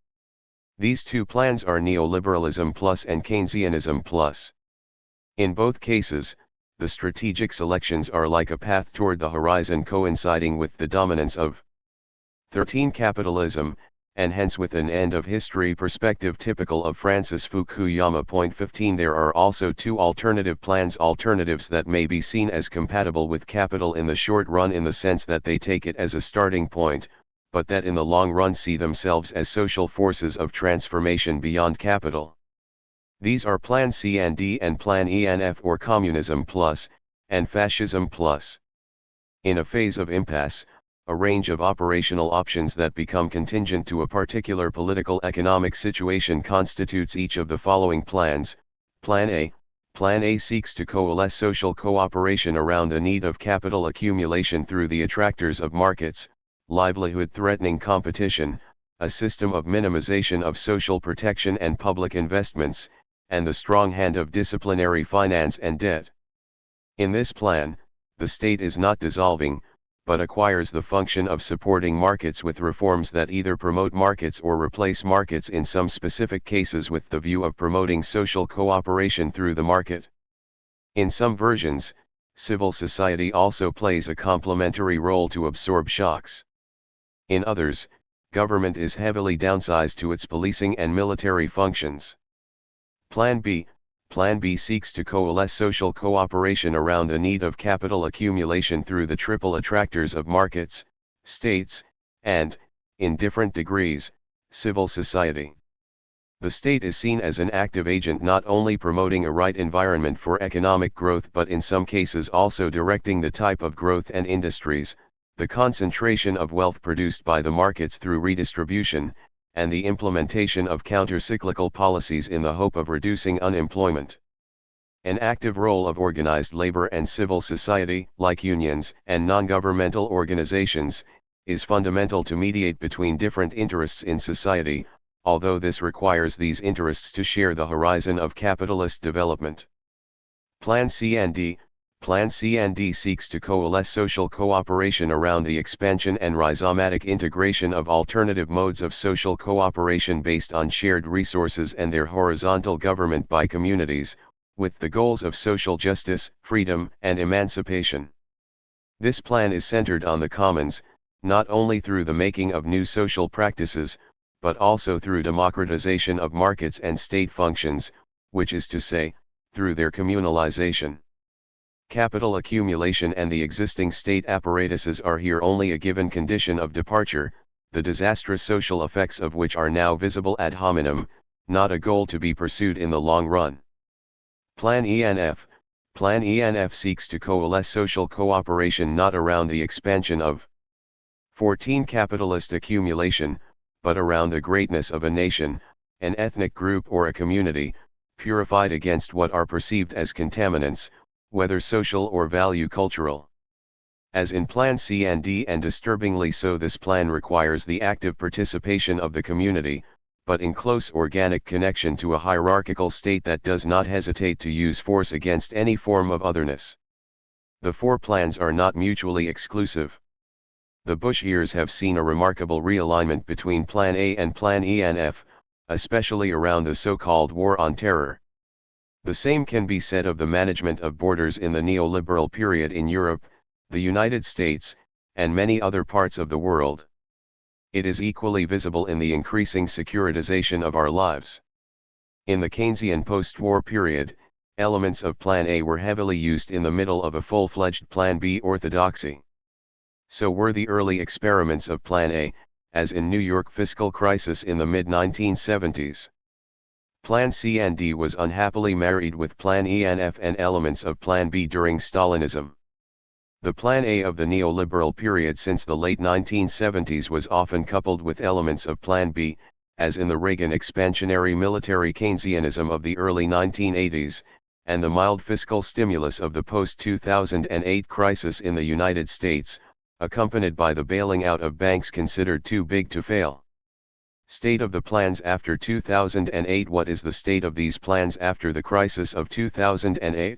These two plans are neoliberalism plus and Keynesianism plus. In both cases, the strategic selections are like a path toward the horizon coinciding with the dominance of 13 capitalism, and hence with an end of history perspective typical of Francis Fukuyama. 15 There are also two alternative plans, alternatives that may be seen as compatible with capital in the short run in the sense that they take it as a starting point, but that in the long run see themselves as social forces of transformation beyond capital. These are Plan C and D and Plan E and F, or Communism plus, and Fascism plus. In a phase of impasse, a range of operational options that become contingent to a particular political economic situation constitutes each of the following plans. Plan A. Plan A seeks to coalesce social cooperation around the need of capital accumulation through the attractors of markets, livelihood-threatening competition, a system of minimization of social protection and public investments, and the strong hand of disciplinary finance and debt. In this plan, the state is not dissolving, but acquires the function of supporting markets with reforms that either promote markets or replace markets in some specific cases with the view of promoting social cooperation through the market. In some versions, civil society also plays a complementary role to absorb shocks. In others, government is heavily downsized to its policing and military functions. Plan B. Plan B seeks to coalesce social cooperation around the need of capital accumulation through the triple attractors of markets, states, and, in different degrees, civil society. The state is seen as an active agent not only promoting a right environment for economic growth but in some cases also directing the type of growth and industries, the concentration of wealth produced by the markets through redistribution, and the implementation of counter-cyclical policies in the hope of reducing unemployment. An active role of organized labor and civil society, like unions and non-governmental organizations, is fundamental to mediate between different interests in society, although this requires these interests to share the horizon of capitalist development. Plan C and D. Plan C and D seeks to coalesce social cooperation around the expansion and rhizomatic integration of alternative modes of social cooperation based on shared resources and their horizontal government by communities, with the goals of social justice, freedom, and emancipation. This plan is centered on the commons, not only through the making of new social practices, but also through democratization of markets and state functions, which is to say, through their communalization. Capital accumulation and the existing state apparatuses are here only a given condition of departure, the disastrous social effects of which are now visible ad hominem, not a goal to be pursued in the long run. Plan E and F. Plan E and F seeks to coalesce social cooperation not around the expansion of 14 capitalist accumulation, but around the greatness of a nation, an ethnic group or a community, purified against what are perceived as contaminants, whether social or value cultural. As in Plan C and D, and disturbingly so, this plan requires the active participation of the community, but in close organic connection to a hierarchical state that does not hesitate to use force against any form of otherness. The four plans are not mutually exclusive. The Bush years have seen a remarkable realignment between Plan A and Plan E and F, especially around the so-called War on Terror. The same can be said of the management of borders in the neoliberal period in Europe, the United States, and many other parts of the world. It is equally visible in the increasing securitization of our lives. In the Keynesian post-war period, elements of Plan A were heavily used in the middle of a full-fledged Plan B orthodoxy. So were the early experiments of Plan A, as in New York fiscal crisis in the mid-1970s. Plan C and D was unhappily married with Plan E and F and elements of Plan B during Stalinism. The Plan A of the neoliberal period since the late 1970s was often coupled with elements of Plan B, as in the Reagan expansionary military Keynesianism of the early 1980s, and the mild fiscal stimulus of the post-2008 crisis in the United States, accompanied by the bailing out of banks considered too big to fail. State of the plans after 2008. What is the state of these plans after the crisis of 2008?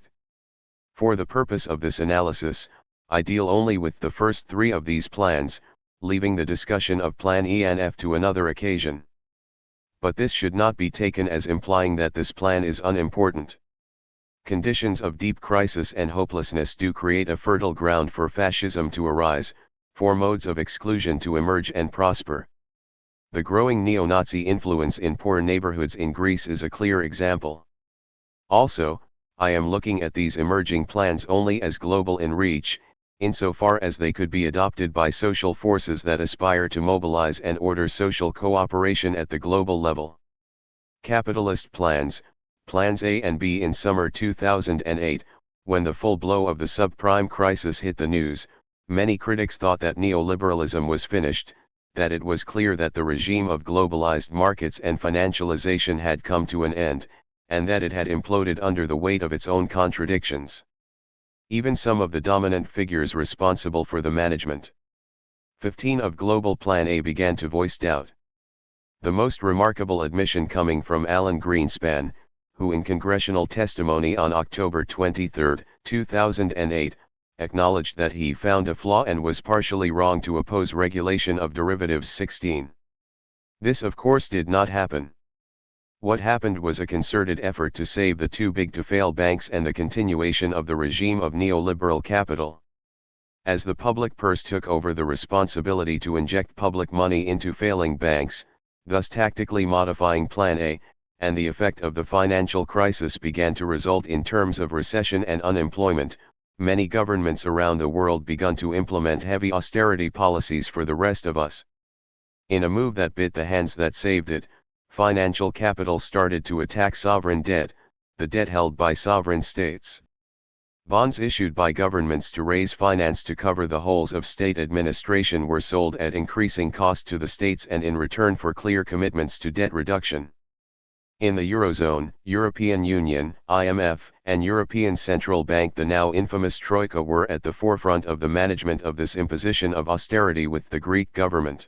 For the purpose of this analysis, I deal only with the first three of these plans, leaving the discussion of Plan E and F to another occasion. But this should not be taken as implying that this plan is unimportant. Conditions of deep crisis and hopelessness do create a fertile ground for fascism to arise, for modes of exclusion to emerge and prosper. The growing neo-Nazi influence in poor neighborhoods in Greece is a clear example. Also, I am looking at these emerging plans only as global in reach, insofar as they could be adopted by social forces that aspire to mobilize and order social cooperation at the global level. Capitalist plans, Plans A and B in summer 2008, when the full blow of the subprime crisis hit the news, many critics thought that neoliberalism was finished, that it was clear that the regime of globalized markets and financialization had come to an end, and that it had imploded under the weight of its own contradictions. Even some of the dominant figures responsible for the management 15 of Global Plan A began to voice doubt. The most remarkable admission coming from Alan Greenspan, who in congressional testimony on October 23, 2008, acknowledged that he found a flaw and was partially wrong to oppose regulation of derivatives 16. This of course did not happen. What happened was a concerted effort to save the too big to fail banks and the continuation of the regime of neoliberal capital. As the public purse took over the responsibility to inject public money into failing banks, thus tactically modifying Plan A, and the effect of the financial crisis began to result in terms of recession and unemployment, many governments around the world began to implement heavy austerity policies for the rest of us. In a move that bit the hands that saved it, financial capital started to attack sovereign debt, the debt held by sovereign states. Bonds issued by governments to raise finance to cover the holes of state administration were sold at increasing cost to the states and in return for clear commitments to debt reduction. In the Eurozone, European Union, IMF, and European Central Bank, the now infamous Troika, were at the forefront of the management of this imposition of austerity with the Greek government.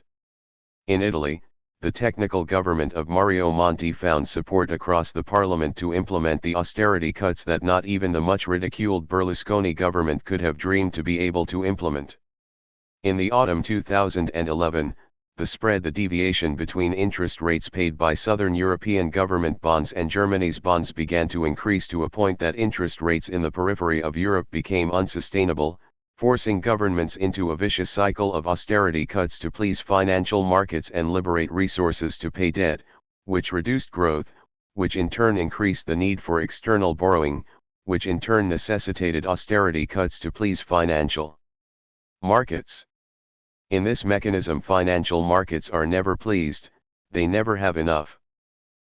In Italy, the technical government of Mario Monti found support across the parliament to implement the austerity cuts that not even the much ridiculed Berlusconi government could have dreamed to be able to implement. In the autumn 2011, the deviation between interest rates paid by Southern European government bonds and Germany's bonds began to increase to a point that interest rates in the periphery of Europe became unsustainable, forcing governments into a vicious cycle of austerity cuts to please financial markets and liberate resources to pay debt, which reduced growth, which in turn increased the need for external borrowing, which in turn necessitated austerity cuts to please financial markets. In this mechanism, financial markets are never pleased, they never have enough.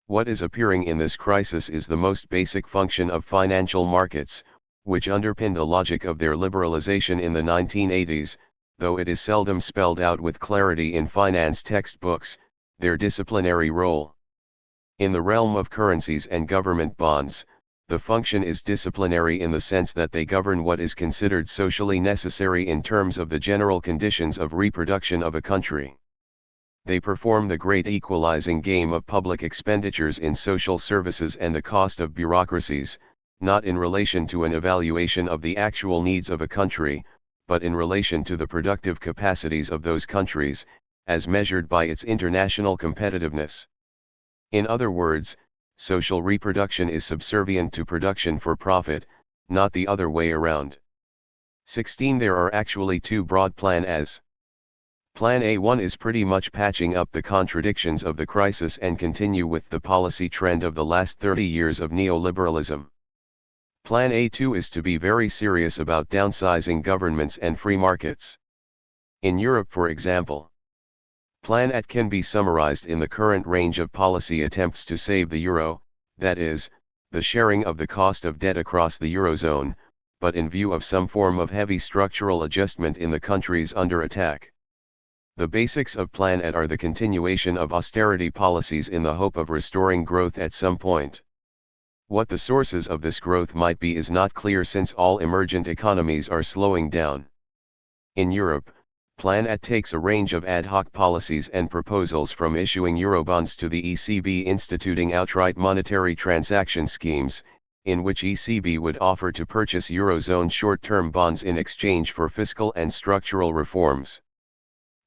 What is appearing in this crisis is the most basic function of financial markets, which underpinned the logic of their liberalization in the 1980s, though it is seldom spelled out with clarity in finance textbooks, their disciplinary role. In the realm of currencies and government bonds, the function is disciplinary in the sense that they govern what is considered socially necessary in terms of the general conditions of reproduction of a country. they perform the great equalizing game of public expenditures in social services and the cost of bureaucracies, not in relation to an evaluation of the actual needs of a country, but in relation to the productive capacities of those countries, as measured by its international competitiveness. In other words, social reproduction is subservient to production for profit, not the other way around. 16. There are actually two broad Plan As. Plan A1 is pretty much patching up the contradictions of the crisis and continue with the policy trend of the last 30 years of neoliberalism. Plan A2 is to be very serious about downsizing governments and free markets. In Europe, for example, Plan A can be summarized in the current range of policy attempts to save the euro, that is, the sharing of the cost of debt across the eurozone, but in view of some form of heavy structural adjustment in the countries under attack. The basics of Plan A are the continuation of austerity policies in the hope of restoring growth at some point. What the sources of this growth might be is not clear, since all emergent economies are slowing down. In Europe, Plan A takes a range of ad hoc policies and proposals, from issuing Eurobonds to the ECB instituting outright monetary transaction schemes, in which ECB would offer to purchase Eurozone short-term bonds in exchange for fiscal and structural reforms.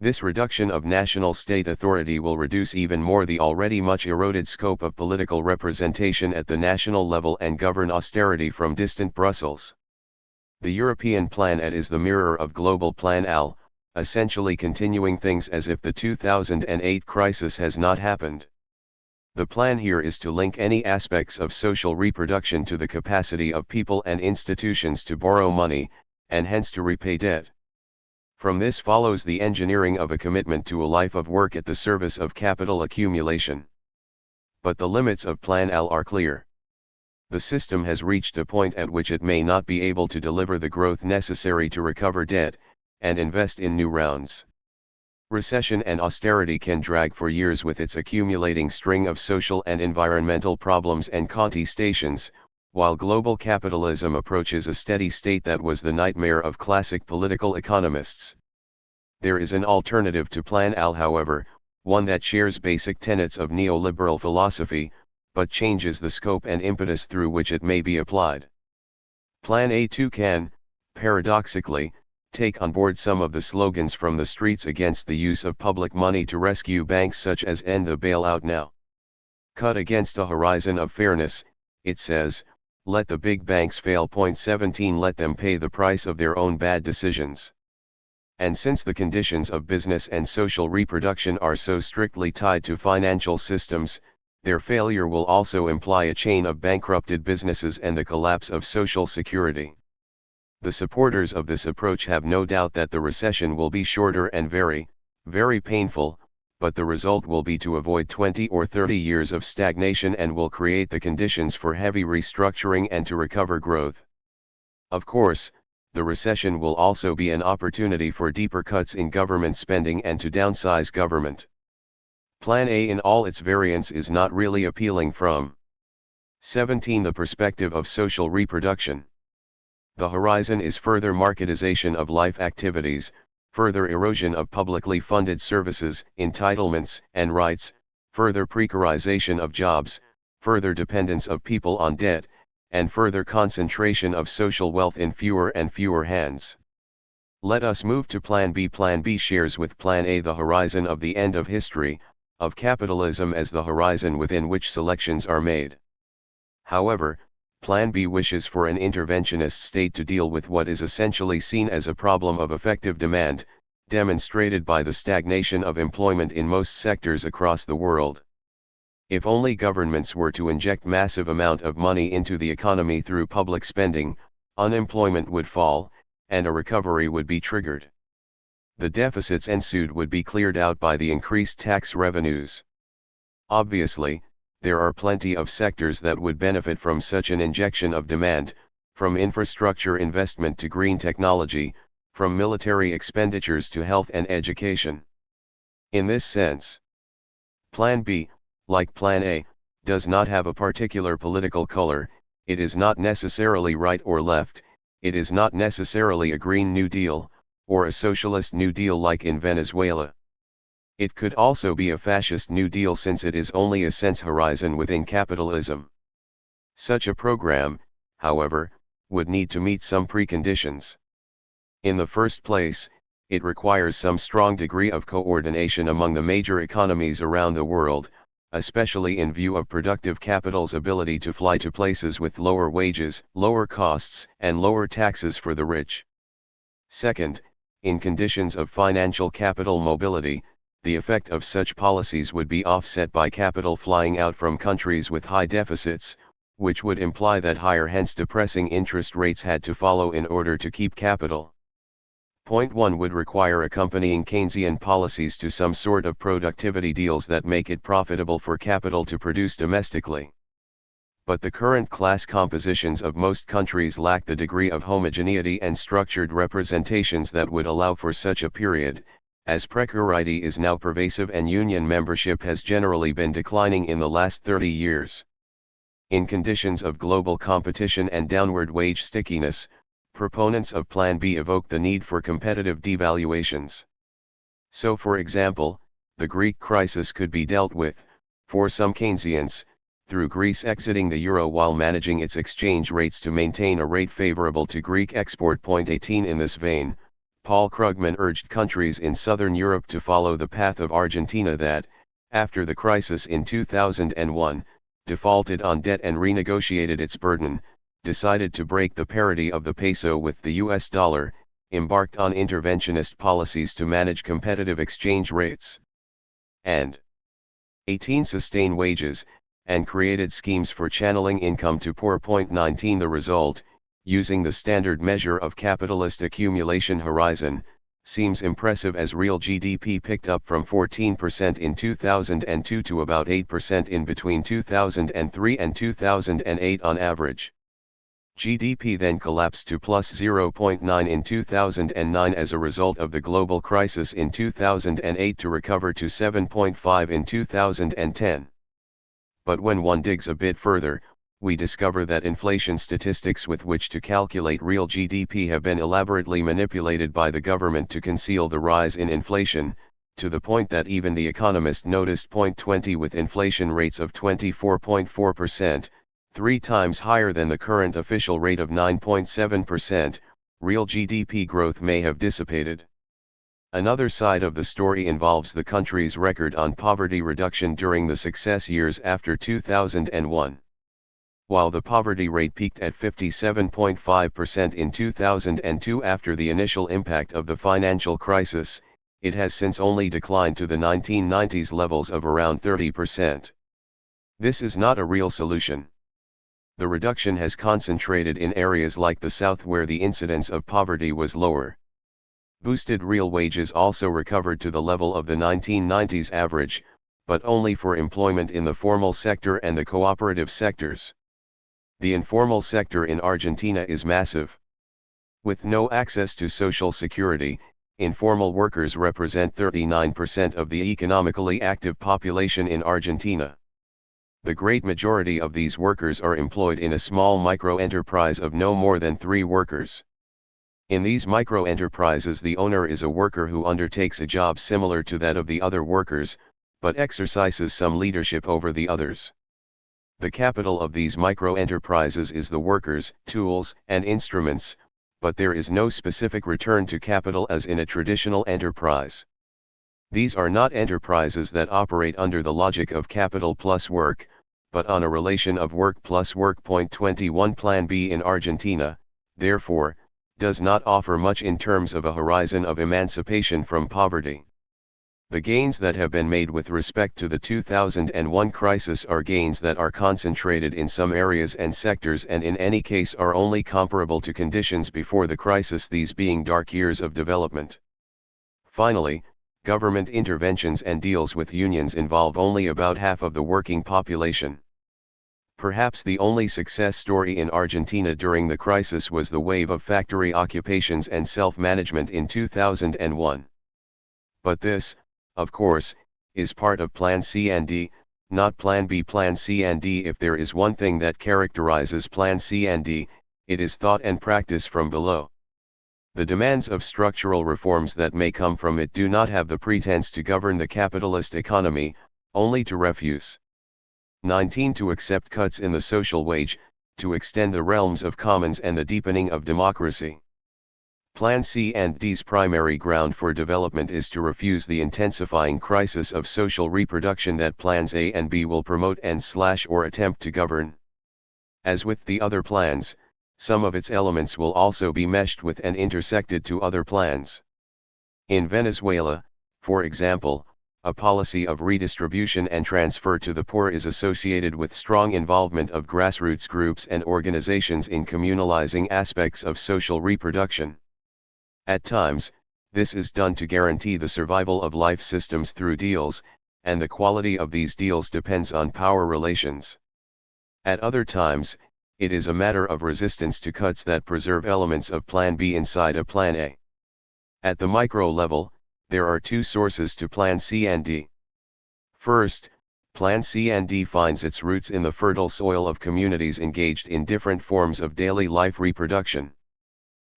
This reduction of national state authority will reduce even more the already much eroded scope of political representation at the national level and govern austerity from distant Brussels. The European Plan A is the mirror of global Plan A, essentially continuing things as if the 2008 crisis has not happened. The plan here is to link any aspects of social reproduction to the capacity of people and institutions to borrow money, and hence to repay debt. From this follows the engineering of a commitment to a life of work at the service of capital accumulation. But the limits of Plan A are clear. The system has reached a point at which it may not be able to deliver the growth necessary to recover debt, and invest in new rounds. Recession and austerity can drag for years with its accumulating string of social and environmental problems and contestations, while global capitalism approaches a steady state that was the nightmare of classic political economists. There is an alternative to Plan A, however, one that shares basic tenets of neoliberal philosophy, but changes the scope and impetus through which it may be applied. Plan A2 can, paradoxically, take on board some of the slogans from the streets against the use of public money to rescue banks, such as "End the bailout now." Cut against a horizon of fairness, it says, "Let the big banks fail." 17 Let them pay the price of their own bad decisions. And since the conditions of business and social reproduction are so strictly tied to financial systems, their failure will also imply a chain of bankrupted businesses and the collapse of social security. The supporters of this approach have no doubt that the recession will be shorter and very, very painful, but the result will be to avoid 20 or 30 years of stagnation and will create the conditions for heavy restructuring and to recover growth. Of course, the recession will also be an opportunity for deeper cuts in government spending and to downsize government. Plan A in all its variants is not really appealing from 17 the perspective of social reproduction. The horizon is further marketization of life activities, further erosion of publicly funded services, entitlements, and rights, further precarization of jobs, further dependence of people on debt, and further concentration of social wealth in fewer and fewer hands. Let us move to Plan B. Plan B shares with Plan A the horizon of the end of history, of capitalism as the horizon within which selections are made. However, Plan B wishes for an interventionist state to deal with what is essentially seen as a problem of effective demand, demonstrated by the stagnation of employment in most sectors across the world. If only governments were to inject massive amount of money into the economy through public spending, unemployment would fall, and a recovery would be triggered. The deficits ensued would be cleared out by the increased tax revenues. Obviously, there are plenty of sectors that would benefit from such an injection of demand, from infrastructure investment to green technology, from military expenditures to health and education. In this sense, Plan B, like Plan A, does not have a particular political color. It is not necessarily right or left, it is not necessarily a Green New Deal, or a Socialist New Deal like in Venezuela. It could also be a fascist New Deal since it is only a sense horizon within capitalism. Such a program, however, would need to meet some preconditions. In the first place, it requires some strong degree of coordination among the major economies around the world, especially in view of productive capital's ability to fly to places with lower wages, lower costs, and lower taxes for the rich. Second, in conditions of financial capital mobility, the effect of such policies would be offset by capital flying out from countries with high deficits, which would imply that higher, hence depressing interest rates had to follow in order to keep capital. Point 1 would require accompanying Keynesian policies to some sort of productivity deals that make it profitable for capital to produce domestically. But the current class compositions of most countries lack the degree of homogeneity and structured representations that would allow for such a period, as precarity is now pervasive and union membership has generally been declining in the last 30 years. In conditions of global competition and downward wage stickiness, proponents of Plan B evoke the need for competitive devaluations. So for example, the Greek crisis could be dealt with, for some Keynesians, through Greece exiting the euro while managing its exchange rates to maintain a rate favorable to Greek export. 18 In this vein, Paul Krugman urged countries in southern Europe to follow the path of Argentina that, after the crisis in 2001, defaulted on debt and renegotiated its burden, decided to break the parity of the peso with the US dollar, embarked on interventionist policies to manage competitive exchange rates, and 18 sustain wages, and created schemes for channeling income to poor. 19 The result, using the standard measure of capitalist accumulation horizon, seems impressive as real GDP picked up from 14% in 2002 to about 8% in between 2003 and 2008 on average. GDP then collapsed to plus 0.9 in 2009 as a result of the global crisis in 2008 to recover to 7.5 in 2010. But when one digs a bit further, we discover that inflation statistics with which to calculate real GDP have been elaborately manipulated by the government to conceal the rise in inflation, to the point that even The Economist noticed. 20 With inflation rates of 24.4%, 3 times higher than the current official rate of 9.7%, real GDP growth may have dissipated. Another side of the story involves the country's record on poverty reduction during the success years after 2001. While the poverty rate peaked at 57.5% in 2002 after the initial impact of the financial crisis, it has since only declined to the 1990s levels of around 30%. This is not a real solution. The reduction has concentrated in areas like the South where the incidence of poverty was lower. Boosted real wages also recovered to the level of the 1990s average, but only for employment in the formal sector and the cooperative sectors. The informal sector in Argentina is massive. With no access to social security, informal workers represent 39% of the economically active population in Argentina. The great majority of these workers are employed in a small micro-enterprise of no more than 3 workers. In these micro-enterprises, the owner is a worker who undertakes a job similar to that of the other workers, but exercises some leadership over the others. The capital of these micro-enterprises is the workers, tools, and instruments, but there is no specific return to capital as in a traditional enterprise. These are not enterprises that operate under the logic of capital plus work, but on a relation of work plus work. 21 Plan B in Argentina, therefore, does not offer much in terms of a horizon of emancipation from poverty. The gains that have been made with respect to the 2001 crisis are gains that are concentrated in some areas and sectors and in any case are only comparable to conditions before the crisis, these being dark years of development. Finally, government interventions and deals with unions involve only about half of the working population. Perhaps the only success story in Argentina during the crisis was the wave of factory occupations and self-management in 2001. But this, of course, is part of Plan C and D, not Plan B. Plan C and D. If there is one thing that characterizes Plan C and D, it is thought and practice from below. The demands of structural reforms that may come from it do not have the pretense to govern the capitalist economy, only to refuse. 19. To accept cuts in the social wage, to extend the realms of commons and the deepening of democracy. Plan C and D's primary ground for development is to refuse the intensifying crisis of social reproduction that plans A and B will promote and/or attempt to govern. As with the other plans, some of its elements will also be meshed with and intersected to other plans. In Venezuela, for example, a policy of redistribution and transfer to the poor is associated with strong involvement of grassroots groups and organizations in communalizing aspects of social reproduction. At times, this is done to guarantee the survival of life systems through deals, and the quality of these deals depends on power relations. At other times, it is a matter of resistance to cuts that preserve elements of Plan B inside a Plan A. At the micro level, there are two sources to Plan C and D. First, Plan C and D finds its roots in the fertile soil of communities engaged in different forms of daily life reproduction.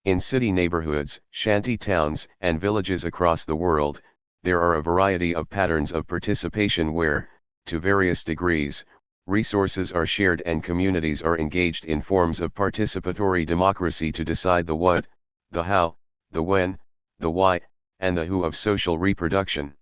In city neighborhoods, shanty towns, and villages across the world, there are a variety of patterns of participation where, to various degrees, resources are shared and communities are engaged in forms of participatory democracy to decide the what, the how, the when, the why, and the who of social reproduction.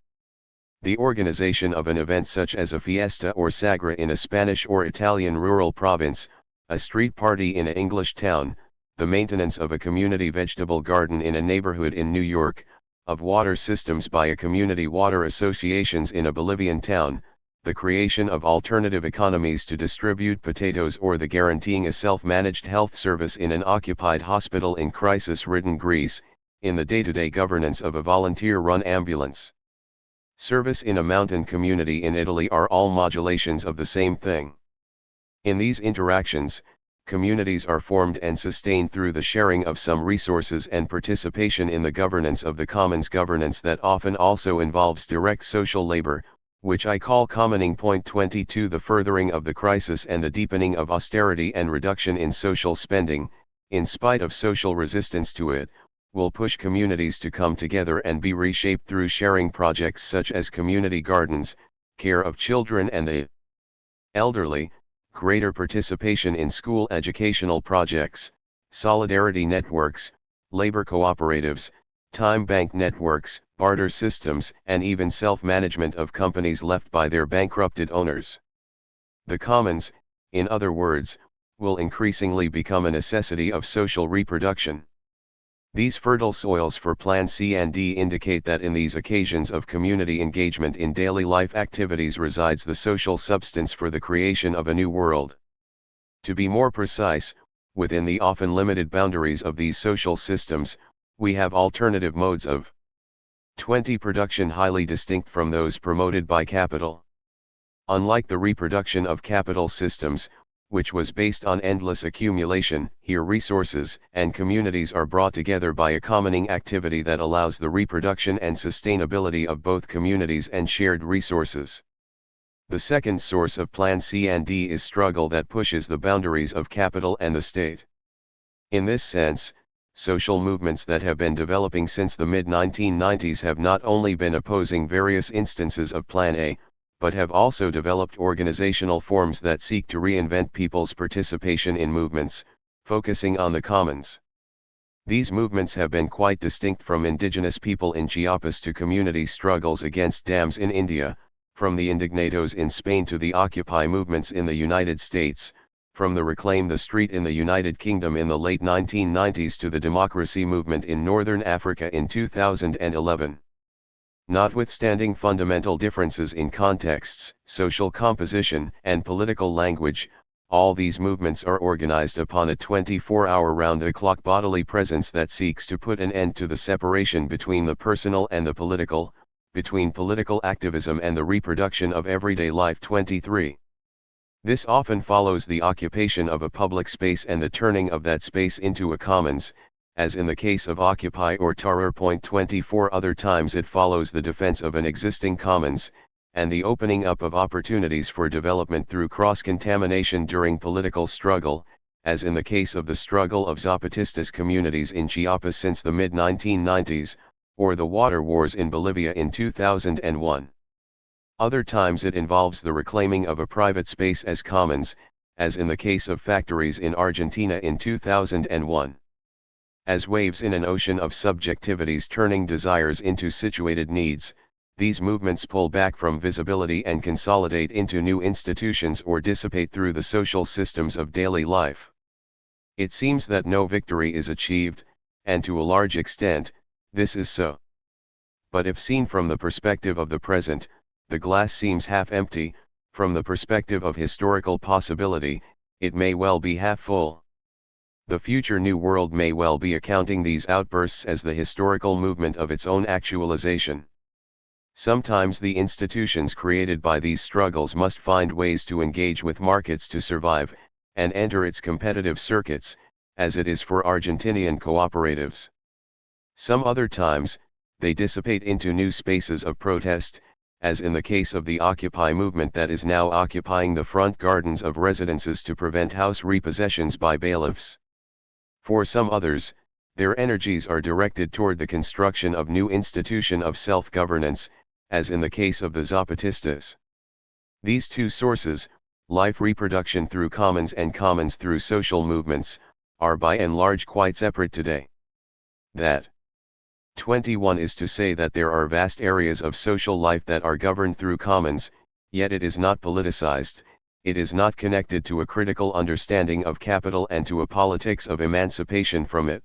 The organization of an event such as a fiesta or sagra in a Spanish or Italian rural province, a street party in an English town, the maintenance of a community vegetable garden in a neighborhood in New York, of water systems by a community water associations in a Bolivian town, the creation of alternative economies to distribute potatoes or the guaranteeing a self-managed health service in an occupied hospital in crisis-ridden Greece, in the day-to-day governance of a volunteer-run ambulance service in a mountain community in Italy are all modulations of the same thing. In these interactions, communities are formed and sustained through the sharing of some resources and participation in the governance of the commons, governance that often also involves direct social labor, which I call commoning. Point 22. The furthering of the crisis and the deepening of austerity and reduction in social spending, in spite of social resistance to it, will push communities to come together and be reshaped through sharing projects such as community gardens, care of children and the elderly, greater participation in school educational projects, solidarity networks, labor cooperatives, time bank networks, barter systems, and even self-management of companies left by their bankrupted owners. The commons, in other words, will increasingly become a necessity of social reproduction. These fertile soils for Plan C and D indicate that in these occasions of community engagement in daily life activities resides the social substance for the creation of a new world. To be more precise, within the often limited boundaries of these social systems, we have alternative modes of 20. Production highly distinct from those promoted by capital. Unlike the reproduction of capital systems, which was based on endless accumulation, here resources and communities are brought together by a commoning activity that allows the reproduction and sustainability of both communities and shared resources. The second source of Plan C and D is struggle that pushes the boundaries of capital and the state. In this sense, social movements that have been developing since the mid-1990s have not only been opposing various instances of Plan A, but have also developed organizational forms that seek to reinvent people's participation in movements, focusing on the commons. These movements have been quite distinct from indigenous people in Chiapas to community struggles against dams in India, from the Indignados in Spain to the Occupy movements in the United States, from the Reclaim the Street in the United Kingdom in the late 1990s to the democracy movement in Northern Africa in 2011. Notwithstanding fundamental differences in contexts, social composition, and political language, all these movements are organized upon a 24-hour round-the-clock bodily presence that seeks to put an end to the separation between the personal and the political, between political activism and the reproduction of everyday life. 23. This often follows the occupation of a public space and the turning of that space into a commons, as in the case of Occupy or Terror. 24. Other times it follows the defense of an existing commons, and the opening up of opportunities for development through cross-contamination during political struggle, as in the case of the struggle of Zapatistas communities in Chiapas since the mid-1990s, or the water wars in Bolivia in 2001. Other times it involves the reclaiming of a private space as commons, as in the case of factories in Argentina in 2001. As waves in an ocean of subjectivities turning desires into situated needs, these movements pull back from visibility and consolidate into new institutions or dissipate through the social systems of daily life. It seems that no victory is achieved, and to a large extent, this is so. But if seen from the perspective of the present, the glass seems half empty. From the perspective of historical possibility, it may well be half full. The future New World may well be accounting these outbursts as the historical movement of its own actualization. Sometimes the institutions created by these struggles must find ways to engage with markets to survive, and enter its competitive circuits, as it is for Argentinian cooperatives. Some other times, they dissipate into new spaces of protest, as in the case of the Occupy movement that is now occupying the front gardens of residences to prevent house repossessions by bailiffs. For some others, their energies are directed toward the construction of new institution of self-governance, as in the case of the Zapatistas. These two sources, life reproduction through commons and commons through social movements, are by and large quite separate today. That 21 is to say that there are vast areas of social life that are governed through commons, yet it is not politicized, it is not connected to a critical understanding of capital and to a politics of emancipation from it.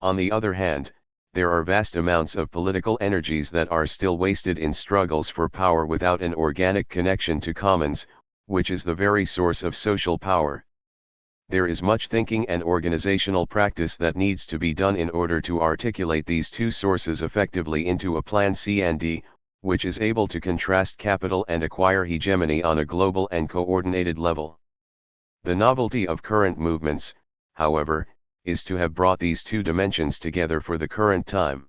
On the other hand, there are vast amounts of political energies that are still wasted in struggles for power without an organic connection to commons, which is the very source of social power. There is much thinking and organizational practice that needs to be done in order to articulate these two sources effectively into a plan C&D, which is able to contrast capital and acquire hegemony on a global and coordinated level. The novelty of current movements, however, is to have brought these two dimensions together for the current time.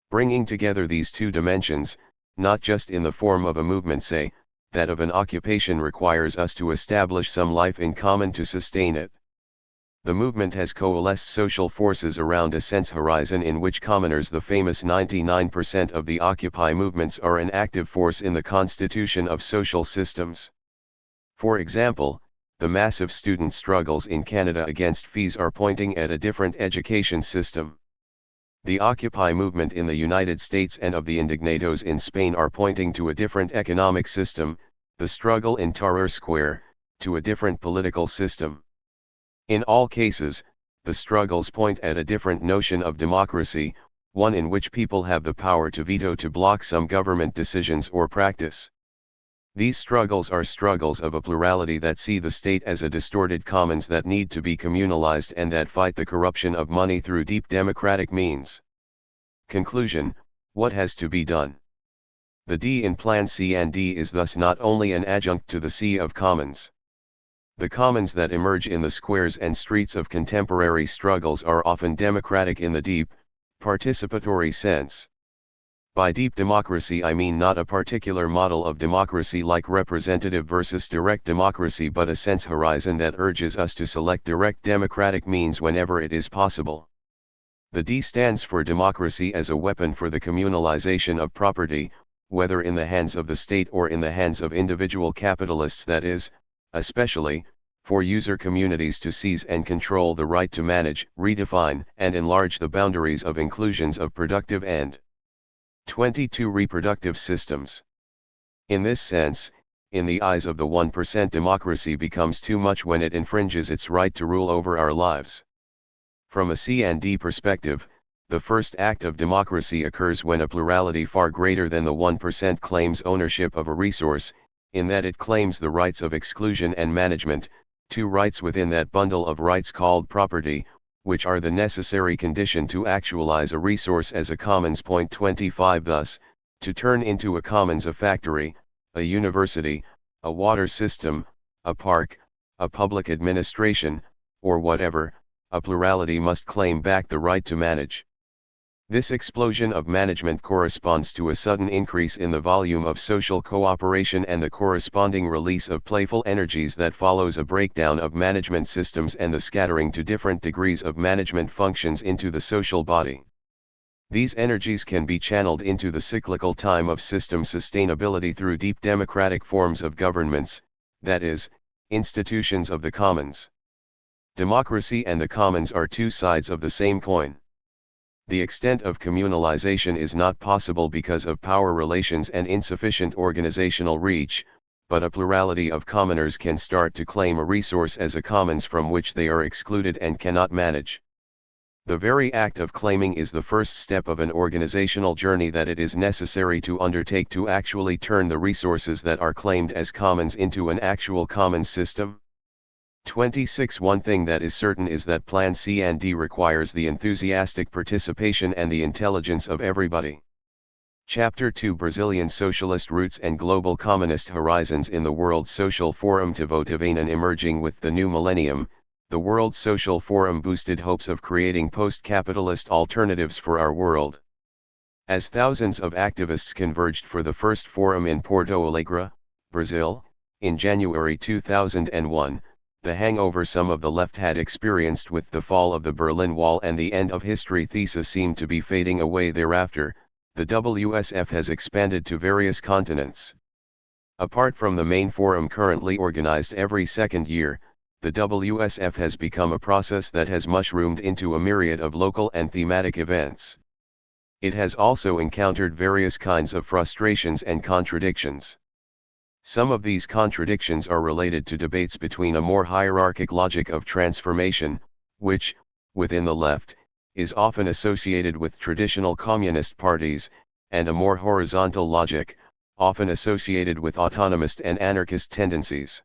Bringing together these two dimensions, not just in the form of a movement, say, that of an occupation, requires us to establish some life in common to sustain it. The movement has coalesced social forces around a sense horizon in which commoners, the famous 99% of the Occupy movements, are an active force in the constitution of social systems. For example, the massive student struggles in Canada against fees are pointing at a different education system. The Occupy movement in the United States and of the Indignados in Spain are pointing to a different economic system, the struggle in Tahrir Square, to a different political system. In all cases, the struggles point at a different notion of democracy, one in which people have the power to veto, to block some government decisions or practice. These struggles are struggles of a plurality that see the state as a distorted commons that need to be communalized and that fight the corruption of money through deep democratic means. Conclusion: what has to be done? The D in Plan C&D is thus not only an adjunct to the C of commons. The commons that emerge in the squares and streets of contemporary struggles are often democratic in the deep, participatory sense. By deep democracy I mean not a particular model of democracy like representative versus direct democracy, but a sense horizon that urges us to select direct democratic means whenever it is possible. The D stands for democracy as a weapon for the communalization of property, whether in the hands of the state or in the hands of individual capitalists, that is, especially, for user communities to seize and control the right to manage, redefine, and enlarge the boundaries of inclusions of productive and 22 reproductive systems. In this sense, in the eyes of the 1%, democracy becomes too much when it infringes its right to rule over our lives. From a C&D perspective, the first act of democracy occurs when a plurality far greater than the 1% claims ownership of a resource, in that it claims the rights of exclusion and management, two rights within that bundle of rights called property, which are the necessary condition to actualize a resource as a commons. 25 Thus, to turn into a commons a factory, a university, a water system, a park, a public administration, or whatever, a plurality must claim back the right to manage. This explosion of management corresponds to a sudden increase in the volume of social cooperation and the corresponding release of playful energies that follows a breakdown of management systems and the scattering to different degrees of management functions into the social body. These energies can be channeled into the cyclical time of system sustainability through deep democratic forms of governments, that is, institutions of the commons. Democracy and the commons are two sides of the same coin. The extent of communalization is not possible because of power relations and insufficient organizational reach, but a plurality of commoners can start to claim a resource as a commons from which they are excluded and cannot manage. The very act of claiming is the first step of an organizational journey that it is necessary to undertake to actually turn the resources that are claimed as commons into an actual commons system. 26. One thing that is certain is that Plan C and D requires the enthusiastic participation and the intelligence of everybody. Chapter 2: Brazilian Socialist Roots and Global Communist Horizons. In the World Social Forum Tivotivanan emerging with the new millennium, the World Social Forum boosted hopes of creating post-capitalist alternatives for our world. As thousands of activists converged for the first forum in Porto Alegre, Brazil, in January 2001, the hangover some of the left had experienced with the fall of the Berlin Wall and the end of history thesis seemed to be fading away thereafter. The WSF has expanded to various continents. Apart from the main forum currently organized every second year, the WSF has become a process that has mushroomed into a myriad of local and thematic events. It has also encountered various kinds of frustrations and contradictions. Some of these contradictions are related to debates between a more hierarchic logic of transformation, which, within the left, is often associated with traditional communist parties, and a more horizontal logic, often associated with autonomist and anarchist tendencies.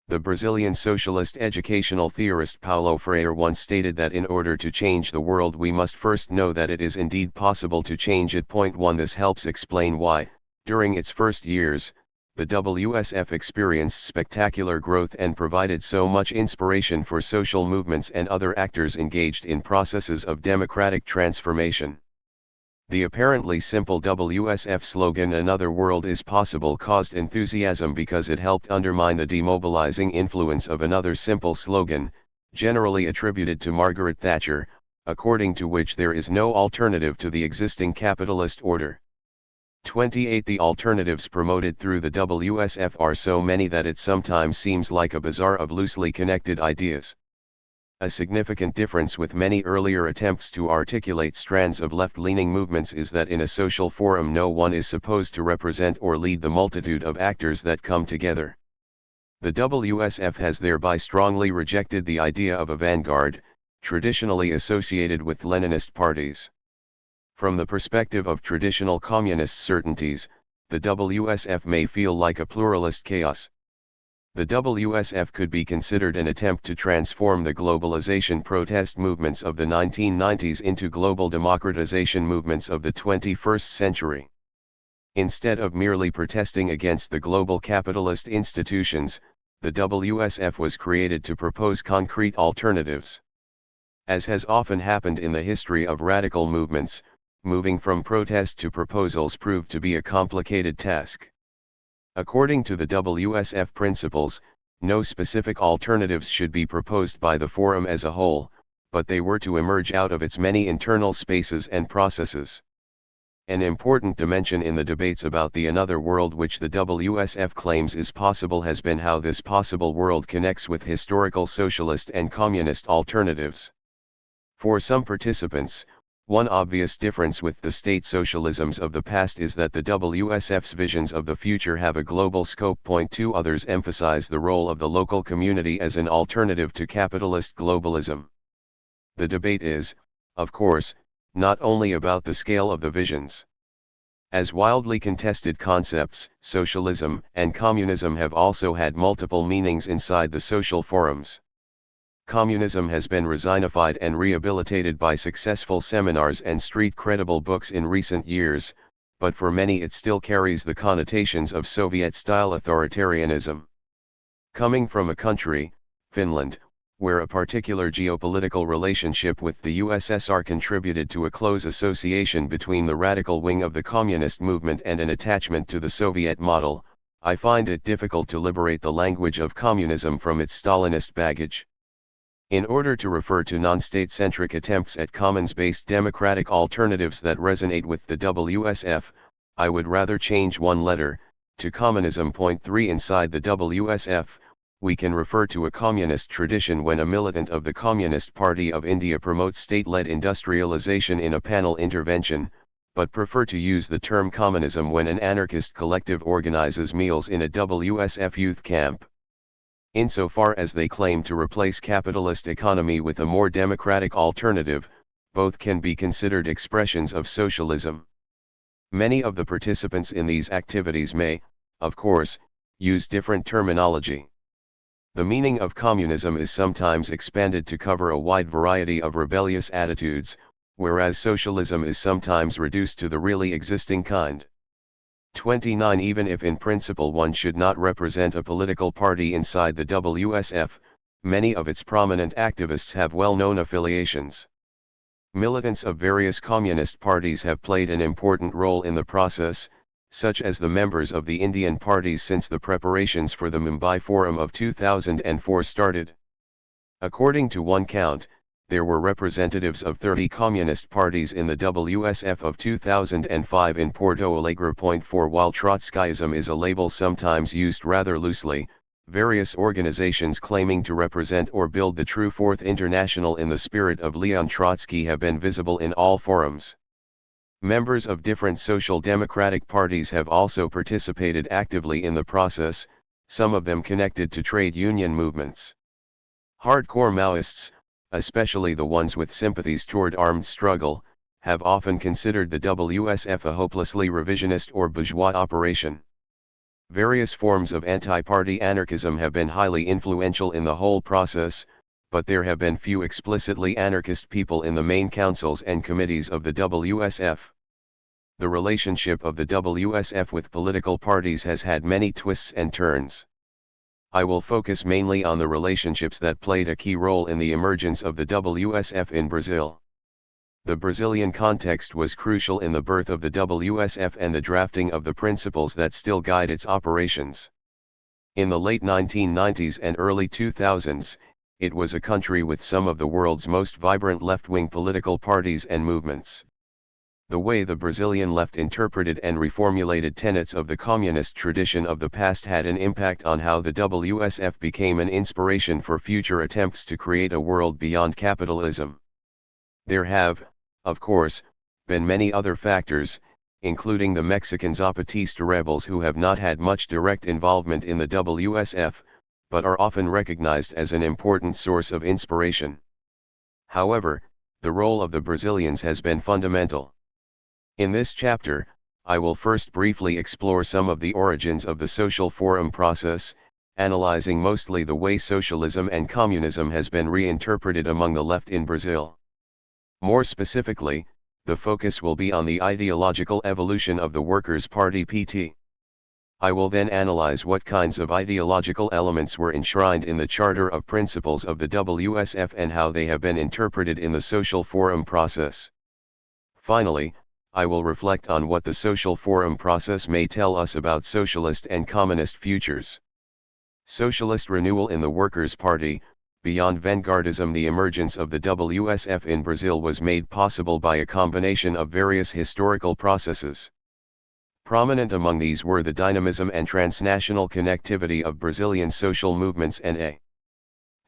The Brazilian socialist educational theorist Paulo Freire once stated that in order to change the world we must first know that it is indeed possible to change it. 1. This helps explain why, during its first years, the WSF experienced spectacular growth and provided so much inspiration for social movements and other actors engaged in processes of democratic transformation. The apparently simple WSF slogan "Another World is Possible" caused enthusiasm because it helped undermine the demobilizing influence of another simple slogan, generally attributed to Margaret Thatcher, according to which there is no alternative to the existing capitalist order. 28. The alternatives promoted through the WSF are so many that it sometimes seems like a bazaar of loosely connected ideas. A significant difference with many earlier attempts to articulate strands of left-leaning movements is that in a social forum no one is supposed to represent or lead the multitude of actors that come together. The WSF has thereby strongly rejected the idea of a vanguard, traditionally associated with Leninist parties. From the perspective of traditional communist certainties, the WSF may feel like a pluralist chaos. The WSF could be considered an attempt to transform the globalization protest movements of the 1990s into global democratization movements of the 21st century. Instead of merely protesting against the global capitalist institutions, the WSF was created to propose concrete alternatives. As has often happened in the history of radical movements, moving from protest to proposals proved to be a complicated task. According to the WSF principles, no specific alternatives should be proposed by the forum as a whole, but they were to emerge out of its many internal spaces and processes. An important dimension in the debates about the another world which the WSF claims is possible has been how this possible world connects with historical socialist and communist alternatives. For some participants, one obvious difference with the state socialisms of the past is that the WSF's visions of the future have a global scope. 2 Others emphasize the role of the local community as an alternative to capitalist globalism. The debate is, of course, not only about the scale of the visions. As wildly contested concepts, socialism and communism have also had multiple meanings inside the social forums. Communism has been resignified and rehabilitated by successful seminars and street-credible books in recent years, but for many it still carries the connotations of Soviet-style authoritarianism. Coming from a country, Finland, where a particular geopolitical relationship with the USSR contributed to a close association between the radical wing of the communist movement and an attachment to the Soviet model, I find it difficult to liberate the language of communism from its Stalinist baggage. In order to refer to non-state-centric attempts at commons-based democratic alternatives that resonate with the WSF, I would rather change one letter, to communism. Point 3. Inside the WSF, we can refer to a communist tradition when a militant of the Communist Party of India promotes state-led industrialization in a panel intervention, but prefer to use the term communism when an anarchist collective organizes meals in a WSF youth camp. Insofar as they claim to replace capitalist economy with a more democratic alternative, both can be considered expressions of socialism. Many of the participants in these activities may, of course, use different terminology. The meaning of communism is sometimes expanded to cover a wide variety of rebellious attitudes, whereas socialism is sometimes reduced to the really existing kind. 29. Even if in principle one should not represent a political party inside the WSF, many of its prominent activists have well-known affiliations. Militants of various communist parties have played an important role in the process, such as the members of the Indian parties since the preparations for the Mumbai Forum of 2004 started. According to one count, there were representatives of 30 communist parties in the WSF of 2005 in Porto Alegre. 4. While Trotskyism is a label sometimes used rather loosely, various organizations claiming to represent or build the true Fourth International in the spirit of Leon Trotsky have been visible in all forums. Members of different social democratic parties have also participated actively in the process, some of them connected to trade union movements. Hardcore Maoists, especially the ones with sympathies toward armed struggle, have often considered the WSF a hopelessly revisionist or bourgeois operation. Various forms of anti-party anarchism have been highly influential in the whole process, but there have been few explicitly anarchist people in the main councils and committees of the WSF. The relationship of the WSF with political parties has had many twists and turns. I will focus mainly on the relationships that played a key role in the emergence of the WSF in Brazil. The Brazilian context was crucial in the birth of the WSF and the drafting of the principles that still guide its operations. In the late 1990s and early 2000s, it was a country with some of the world's most vibrant left-wing political parties and movements. The way the Brazilian left interpreted and reformulated tenets of the communist tradition of the past had an impact on how the WSF became an inspiration for future attempts to create a world beyond capitalism. There have, of course, been many other factors, including the Mexican Zapatista rebels who have not had much direct involvement in the WSF, but are often recognized as an important source of inspiration. However, the role of the Brazilians has been fundamental. In this chapter, I will first briefly explore some of the origins of the social forum process, analyzing mostly the way socialism and communism has been reinterpreted among the left in Brazil. More specifically, the focus will be on the ideological evolution of the Workers' Party (PT). I will then analyze what kinds of ideological elements were enshrined in the Charter of Principles of the WSF and how they have been interpreted in the social forum process. Finally, I will reflect on what the social forum process may tell us about socialist and communist futures. Socialist renewal in the Workers' Party. Beyond vanguardism, the emergence of the WSF in Brazil was made possible by a combination of various historical processes. Prominent among these were the dynamism and transnational connectivity of Brazilian social movements and a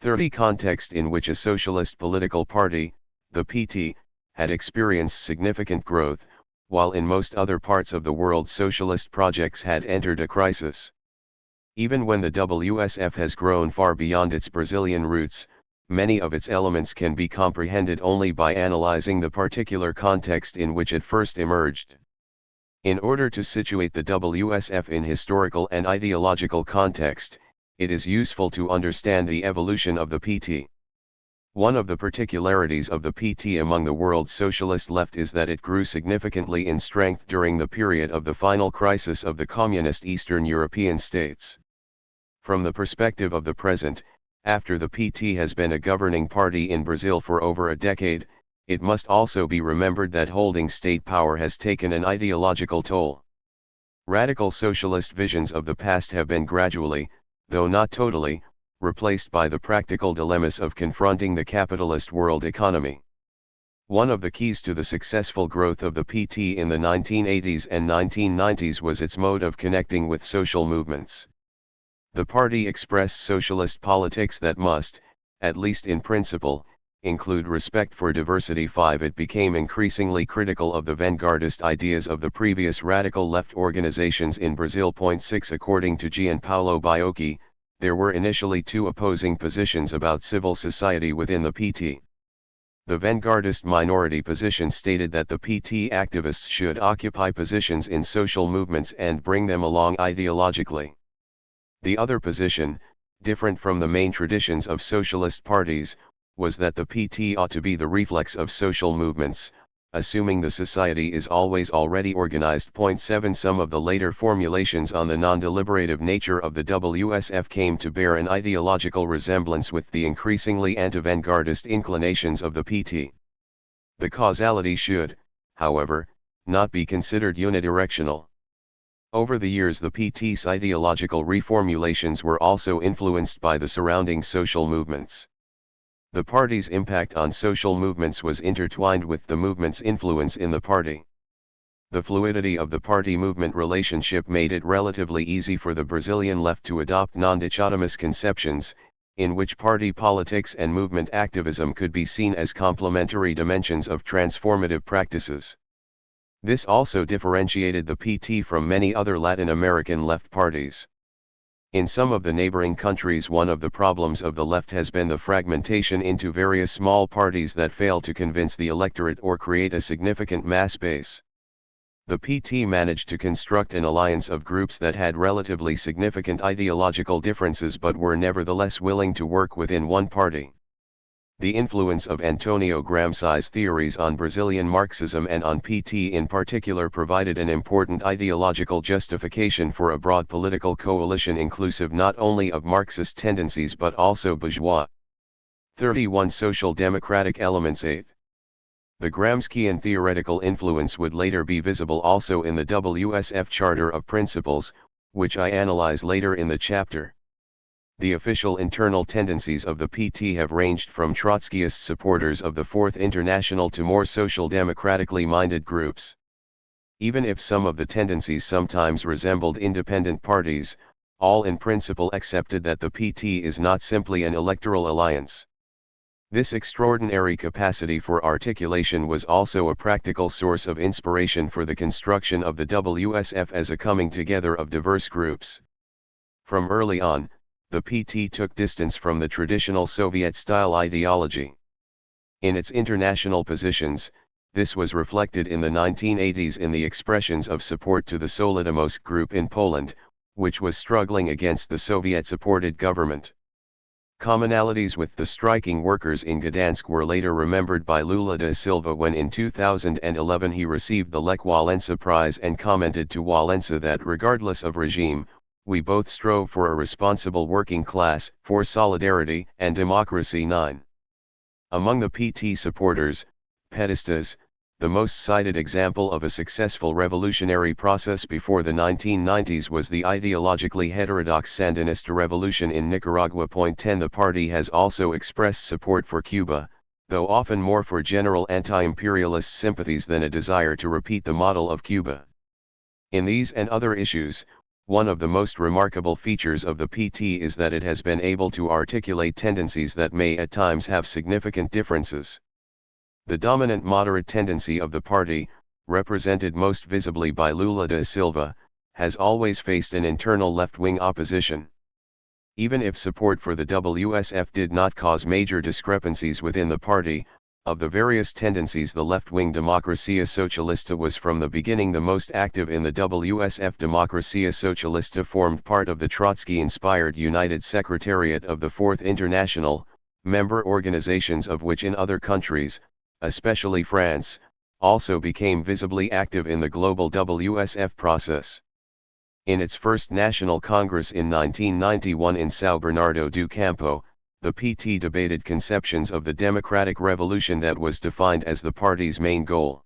30 context in which a socialist political party, the PT, had experienced significant growth, while in most other parts of the world socialist projects had entered a crisis. Even when the WSF has grown far beyond its Brazilian roots, many of its elements can be comprehended only by analyzing the particular context in which it first emerged. In order to situate the WSF in historical and ideological context, it is useful to understand the evolution of the PT. One of the particularities of the PT among the world's socialist left is that it grew significantly in strength during the period of the final crisis of the communist Eastern European states. From the perspective of the present, After the PT has been a governing party in Brazil for over a decade, it must also be remembered that holding state power has taken an ideological toll. Radical socialist visions of the past have been gradually, though not totally, replaced by the practical dilemmas of confronting the capitalist world economy. One of the keys to the successful growth of the PT in the 1980s and 1990s was its mode of connecting with social movements. The party expressed socialist politics that must, at least in principle, include respect for diversity. 5. It became increasingly critical of the vanguardist ideas of the previous radical left organizations in Brazil. 6. According to Gianpaolo Baiocchi, there were initially two opposing positions about civil society within the PT. The vanguardist minority position stated that the PT activists should occupy positions in social movements and bring them along ideologically. The other position, different from the main traditions of socialist parties, was that the PT ought to be the reflex of social movements, assuming the society is always already organized. 7. Some of the later formulations on the non-deliberative nature of the WSF came to bear an ideological resemblance with the increasingly anti-vanguardist inclinations of the PT. The causality should, however, not be considered unidirectional. Over the years, the PT's ideological reformulations were also influenced by the surrounding social movements. The party's impact on social movements was intertwined with the movement's influence in the party. The fluidity of the party-movement relationship made it relatively easy for the Brazilian left to adopt non-dichotomous conceptions, in which party politics and movement activism could be seen as complementary dimensions of transformative practices. This also differentiated the PT from many other Latin American left parties. In some of the neighboring countries, one of the problems of the left has been the fragmentation into various small parties that fail to convince the electorate or create a significant mass base. The PT managed to construct an alliance of groups that had relatively significant ideological differences but were nevertheless willing to work within one party. The influence of Antonio Gramsci's theories on Brazilian Marxism and on PT in particular provided an important ideological justification for a broad political coalition inclusive not only of Marxist tendencies but also bourgeois. 31. Social democratic elements. 8. The Gramscian theoretical influence would later be visible also in the WSF Charter of Principles, which I analyze later in the chapter. The official internal tendencies of the PT have ranged from Trotskyist supporters of the Fourth International to more social democratically minded groups. Even if some of the tendencies sometimes resembled independent parties, all in principle accepted that the PT is not simply an electoral alliance. This extraordinary capacity for articulation was also a practical source of inspiration for the construction of the WSF as a coming together of diverse groups. From early on, the PT took distance from the traditional Soviet-style ideology. In its international positions, this was reflected in the 1980s in the expressions of support to the Solidarność group in Poland, which was struggling against the Soviet-supported government. Commonalities with the striking workers in Gdansk were later remembered by Lula da Silva when in 2011 he received the Lech Walesa Prize and commented to Walesa that regardless of regime, we both strove for a responsible working class, for solidarity and democracy. 9. Among the PT supporters, Petistas, the most cited example of a successful revolutionary process before the 1990s was the ideologically heterodox Sandinista revolution in Nicaragua. 10. The party has also expressed support for Cuba, though often more for general anti-imperialist sympathies than a desire to repeat the model of Cuba. In these and other issues, one of the most remarkable features of the PT is that it has been able to articulate tendencies that may at times have significant differences. The dominant moderate tendency of the party, represented most visibly by Lula da Silva, has always faced an internal left-wing opposition. Even if support for the WSF did not cause major discrepancies within the party, of the various tendencies the left-wing Democracia Socialista was from the beginning the most active in the WSF. Democracia Socialista formed part of the Trotsky-inspired United Secretariat of the Fourth International, member organizations of which in other countries, especially France, also became visibly active in the global WSF process. In its first National Congress in 1991 in São Bernardo do Campo, the PT debated conceptions of the democratic revolution that was defined as the party's main goal.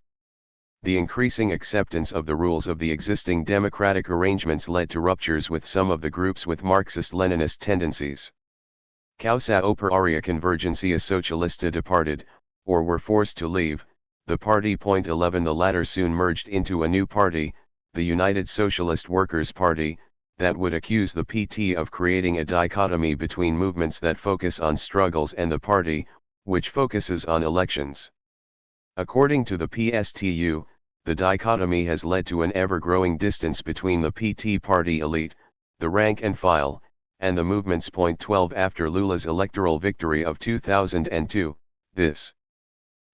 The increasing acceptance of the rules of the existing democratic arrangements led to ruptures with some of the groups with Marxist-Leninist tendencies. Causa operaria convergencia socialista departed, or were forced to leave, the party. 11 The latter soon merged into a new party, the United Socialist Workers' Party, that would accuse the PT of creating a dichotomy between movements that focus on struggles and the party, which focuses on elections. According to the PSTU, the dichotomy has led to an ever-growing distance between the PT party elite, the rank and file, and the movements. 12 After Lula's electoral victory of 2002, this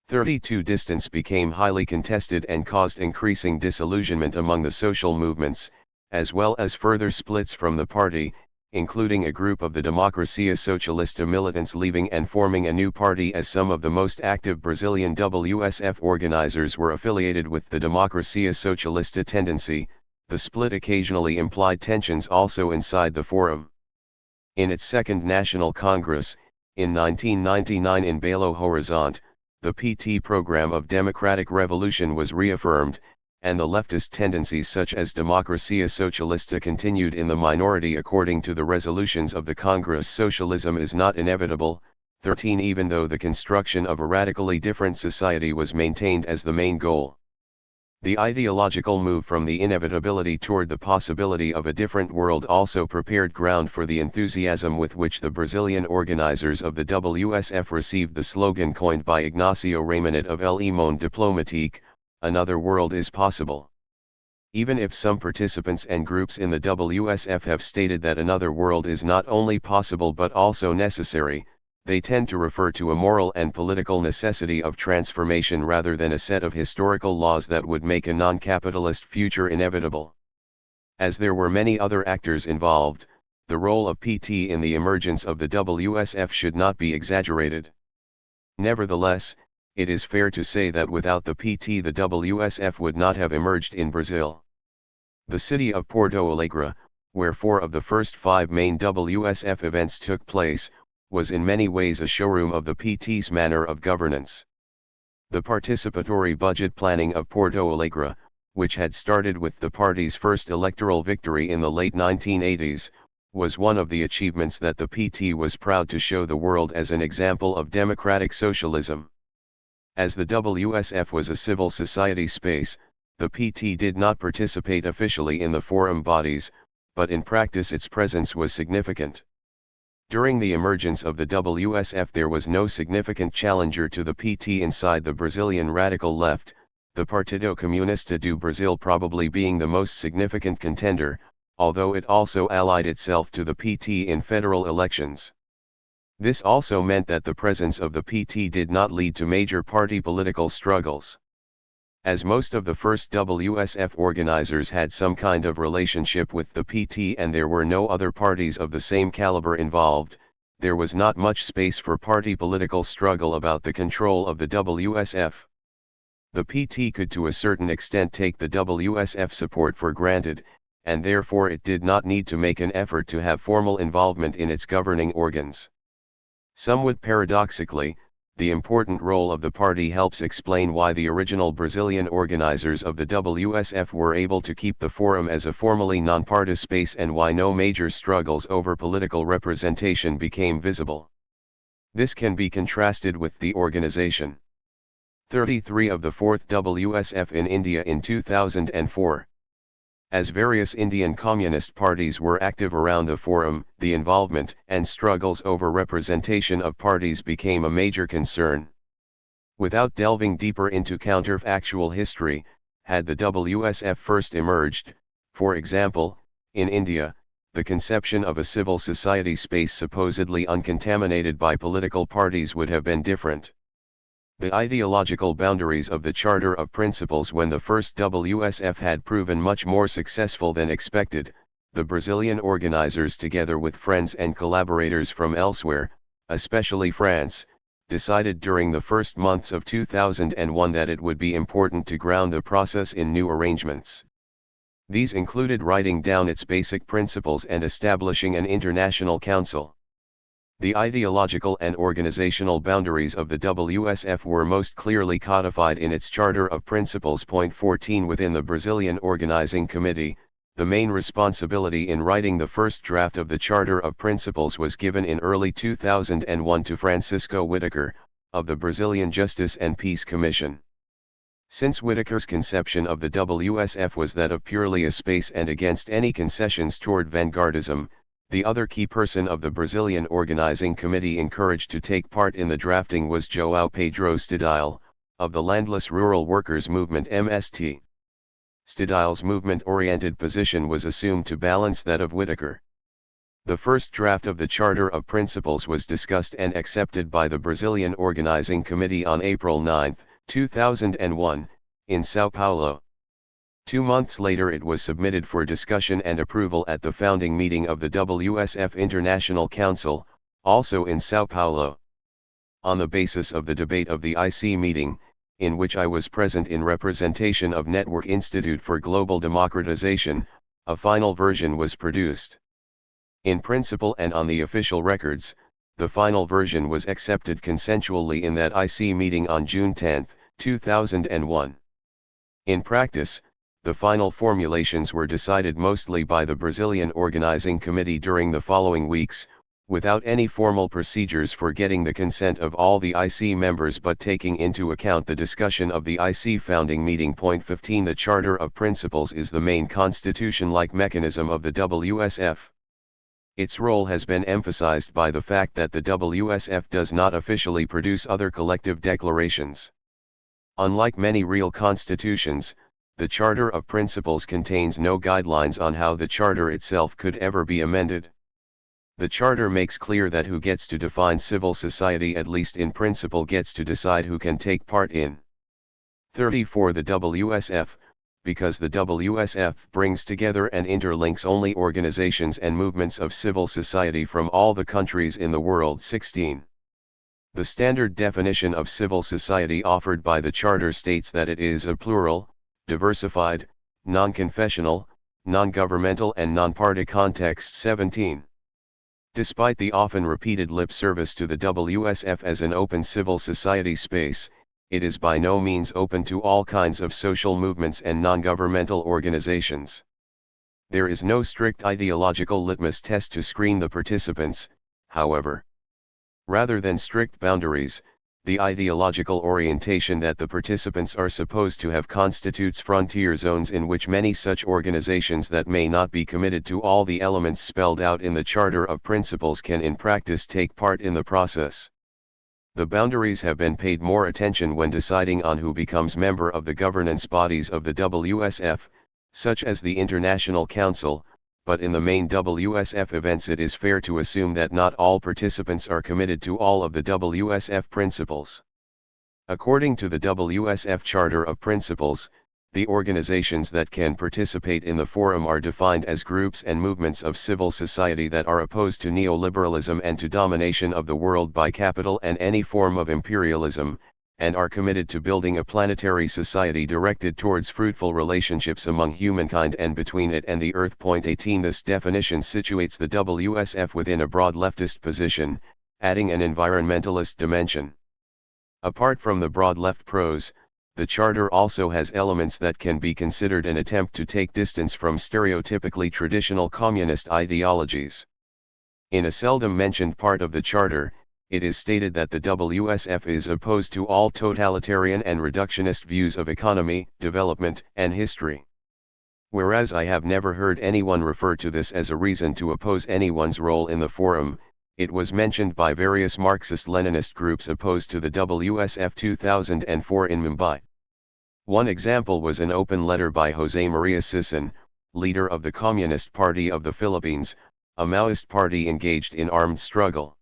32 distance became highly contested and caused increasing disillusionment among the social movements, as well as further splits from the party, including a group of the Democracia Socialista militants leaving and forming a new party, as some of the most active Brazilian WSF organizers were affiliated with the Democracia Socialista tendency. The split occasionally implied tensions also inside the forum. In its second National Congress, in 1999 in Belo Horizonte, the PT program of democratic revolution was reaffirmed, and the leftist tendencies such as Democracia Socialista continued in the minority. According to the resolutions of the Congress, socialism is not inevitable. 13 Even though the construction of a radically different society was maintained as the main goal, the ideological move from the inevitability toward the possibility of a different world also prepared ground for the enthusiasm with which the Brazilian organizers of the WSF received the slogan coined by Ignacio Raimonet of El Monde Diplomatique, "Another world is possible." Even if some participants and groups in the WSF have stated that another world is not only possible but also necessary, they tend to refer to a moral and political necessity of transformation rather than a set of historical laws that would make a non-capitalist future inevitable. As there were many other actors involved, the role of PT in the emergence of the WSF should not be exaggerated. Nevertheless, it is fair to say that without the PT the WSF would not have emerged in Brazil. The city of Porto Alegre, where 4 of the first 5 main WSF events took place, was in many ways a showroom of the PT's manner of governance. The participatory budget planning of Porto Alegre, which had started with the party's first electoral victory in the late 1980s, was one of the achievements that the PT was proud to show the world as an example of democratic socialism. As the WSF was a civil society space, the PT did not participate officially in the forum bodies, but in practice its presence was significant. During the emergence of the WSF there was no significant challenger to the PT inside the Brazilian radical left, the Partido Comunista do Brasil probably being the most significant contender, although it also allied itself to the PT in federal elections. This also meant that the presence of the PT did not lead to major party political struggles. As most of the first WSF organizers had some kind of relationship with the PT and there were no other parties of the same caliber involved, there was not much space for party political struggle about the control of the WSF. The PT could to a certain extent take the WSF support for granted, and therefore it did not need to make an effort to have formal involvement in its governing organs. Somewhat paradoxically, the important role of the party helps explain why the original Brazilian organizers of the WSF were able to keep the forum as a formally non-party space and why no major struggles over political representation became visible. This can be contrasted with the organization 33 of the 4th WSF in India in 2004. As various Indian communist parties were active around the forum, the involvement and struggles over representation of parties became a major concern. Without delving deeper into counterfactual history, had the WSF first emerged, for example, in India, the conception of a civil society space supposedly uncontaminated by political parties would have been different. The ideological boundaries of the Charter of Principles when the first WSF had proven much more successful than expected, the Brazilian organizers together with friends and collaborators from elsewhere, especially France, decided during the first months of 2001 that it would be important to ground the process in new arrangements. These included writing down its basic principles and establishing an international council. The ideological and organizational boundaries of the WSF were most clearly codified in its Charter of Principles. Point 14 Within the Brazilian Organizing Committee, the main responsibility in writing the first draft of the Charter of Principles was given in early 2001 to Francisco Whitaker, of the Brazilian Justice and Peace Commission. Since Whitaker's conception of the WSF was that of purely a space and against any concessions toward vanguardism, the other key person of the Brazilian Organizing Committee encouraged to take part in the drafting was João Pedro Stadile, of the Landless Rural Workers Movement MST. Stadile's movement-oriented position was assumed to balance that of Whitaker. The first draft of the Charter of Principles was discussed and accepted by the Brazilian Organizing Committee on April 9, 2001, in São Paulo. 2 months later it was submitted for discussion and approval at the founding meeting of the WSF International Council, also in São Paulo. On the basis of the debate of the IC meeting, in which I was present in representation of Network Institute for Global Democratization, a final version was produced. In principle and on the official records, the final version was accepted consensually in that IC meeting on June 10, 2001. In practice, the final formulations were decided mostly by the Brazilian Organizing Committee during the following weeks, without any formal procedures for getting the consent of all the IC members but taking into account the discussion of the IC founding meeting. Point 15 The Charter of Principles is the main constitution-like mechanism of the WSF. Its role has been emphasized by the fact that the WSF does not officially produce other collective declarations. Unlike many real constitutions, the Charter of Principles contains no guidelines on how the Charter itself could ever be amended. The Charter makes clear that who gets to define civil society, at least in principle, gets to decide who can take part in. 34 The WSF, because the WSF brings together and interlinks only organizations and movements of civil society from all the countries in the world. 16. The standard definition of civil society offered by the Charter states that it is a plural, diversified, non-confessional, non-governmental and non-party context. 17. Despite the often repeated lip service to the WSF as an open civil society space, it is by no means open to all kinds of social movements and non-governmental organizations. There is no strict ideological litmus test to screen the participants, however. Rather than strict boundaries, the ideological orientation that the participants are supposed to have constitutes frontier zones in which many such organizations that may not be committed to all the elements spelled out in the Charter of Principles can in practice take part in the process. The boundaries have been paid more attention when deciding on who becomes member of the governance bodies of the WSF, such as the International Council, but in the main WSF events it is fair to assume that not all participants are committed to all of the WSF principles. According to the WSF Charter of Principles, the organizations that can participate in the forum are defined as groups and movements of civil society that are opposed to neoliberalism and to domination of the world by capital and any form of imperialism, and are committed to building a planetary society directed towards fruitful relationships among humankind and between it and the earth. 18 This definition situates the WSF within a broad leftist position, adding an environmentalist dimension. Apart from the broad left prose, the Charter also has elements that can be considered an attempt to take distance from stereotypically traditional communist ideologies. In a seldom mentioned part of the Charter, it is stated that the WSF is opposed to all totalitarian and reductionist views of economy, development, and history. Whereas I have never heard anyone refer to this as a reason to oppose anyone's role in the forum, it was mentioned by various Marxist-Leninist groups opposed to the WSF 2004 in Mumbai. One example was an open letter by José María Sison, leader of the Communist Party of the Philippines, a Maoist party engaged in armed struggle.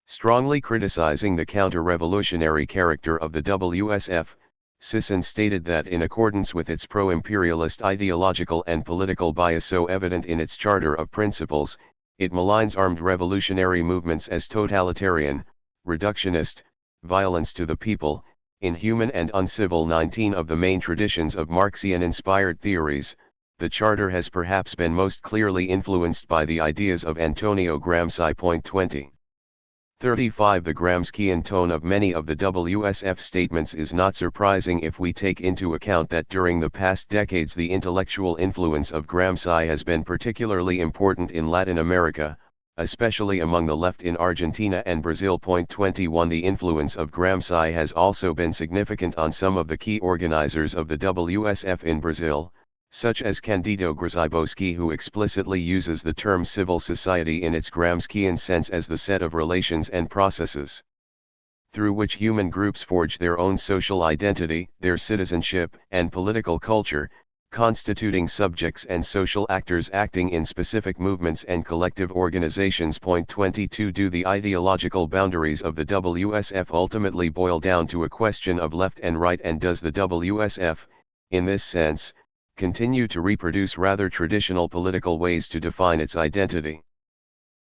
Strongly criticizing the counter-revolutionary character of the WSF, Sison stated that in accordance with its pro-imperialist ideological and political bias so evident in its Charter of Principles, it maligns armed revolutionary movements as totalitarian, reductionist, violence to the people, inhuman and uncivil. 19 Of the main traditions of Marxian-inspired theories, the Charter has perhaps been most clearly influenced by the ideas of Antonio Gramsci. 20. 35 The Gramscian tone of many of the WSF statements is not surprising if we take into account that during the past decades the intellectual influence of Gramsci has been particularly important in Latin America, especially among the left in Argentina and Brazil. 21 The influence of Gramsci has also been significant on some of the key organizers of the WSF in Brazil, such as Candido Grzyboski, who explicitly uses the term civil society in its Gramscian sense as the set of relations and processes through which human groups forge their own social identity, their citizenship and political culture, constituting subjects and social actors acting in specific movements and collective organizations. 22 Do the ideological boundaries of the WSF ultimately boil down to a question of left and right, and does the WSF, in this sense, continue to reproduce rather traditional political ways to define its identity?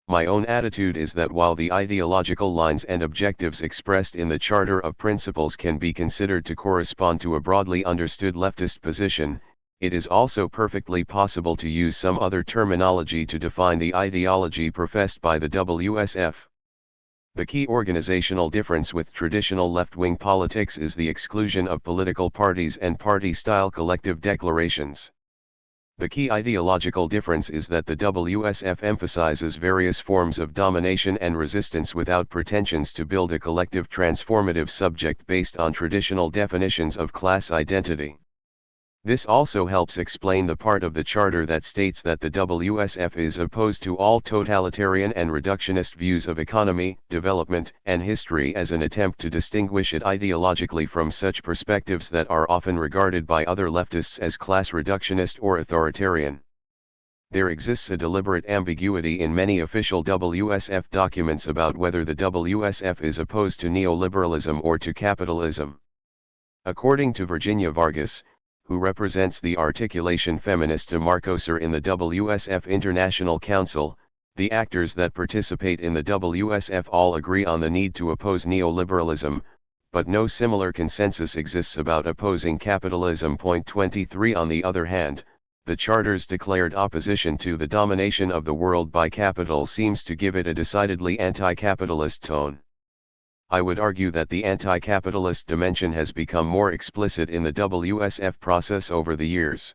My own attitude is that while the ideological lines and objectives expressed in the Charter of Principles can be considered to correspond to a broadly understood leftist position, it is also perfectly possible to use some other terminology to define the ideology professed by the WSF. The key organizational difference with traditional left-wing politics is the exclusion of political parties and party-style collective declarations. The key ideological difference is that the WSF emphasizes various forms of domination and resistance without pretensions to build a collective transformative subject based on traditional definitions of class identity. This also helps explain the part of the Charter that states that the WSF is opposed to all totalitarian and reductionist views of economy, development, and history as an attempt to distinguish it ideologically from such perspectives that are often regarded by other leftists as class reductionist or authoritarian. There exists a deliberate ambiguity in many official WSF documents about whether the WSF is opposed to neoliberalism or to capitalism. According to Virginia Vargas, who represents the articulation Feminista Marcosur in the WSF International Council, the actors that participate in the WSF all agree on the need to oppose neoliberalism, but no similar consensus exists about opposing capitalism. 23 On the other hand, the Charter's declared opposition to the domination of the world by capital seems to give it a decidedly anti-capitalist tone. I would argue that the anti-capitalist dimension has become more explicit in the WSF process over the years.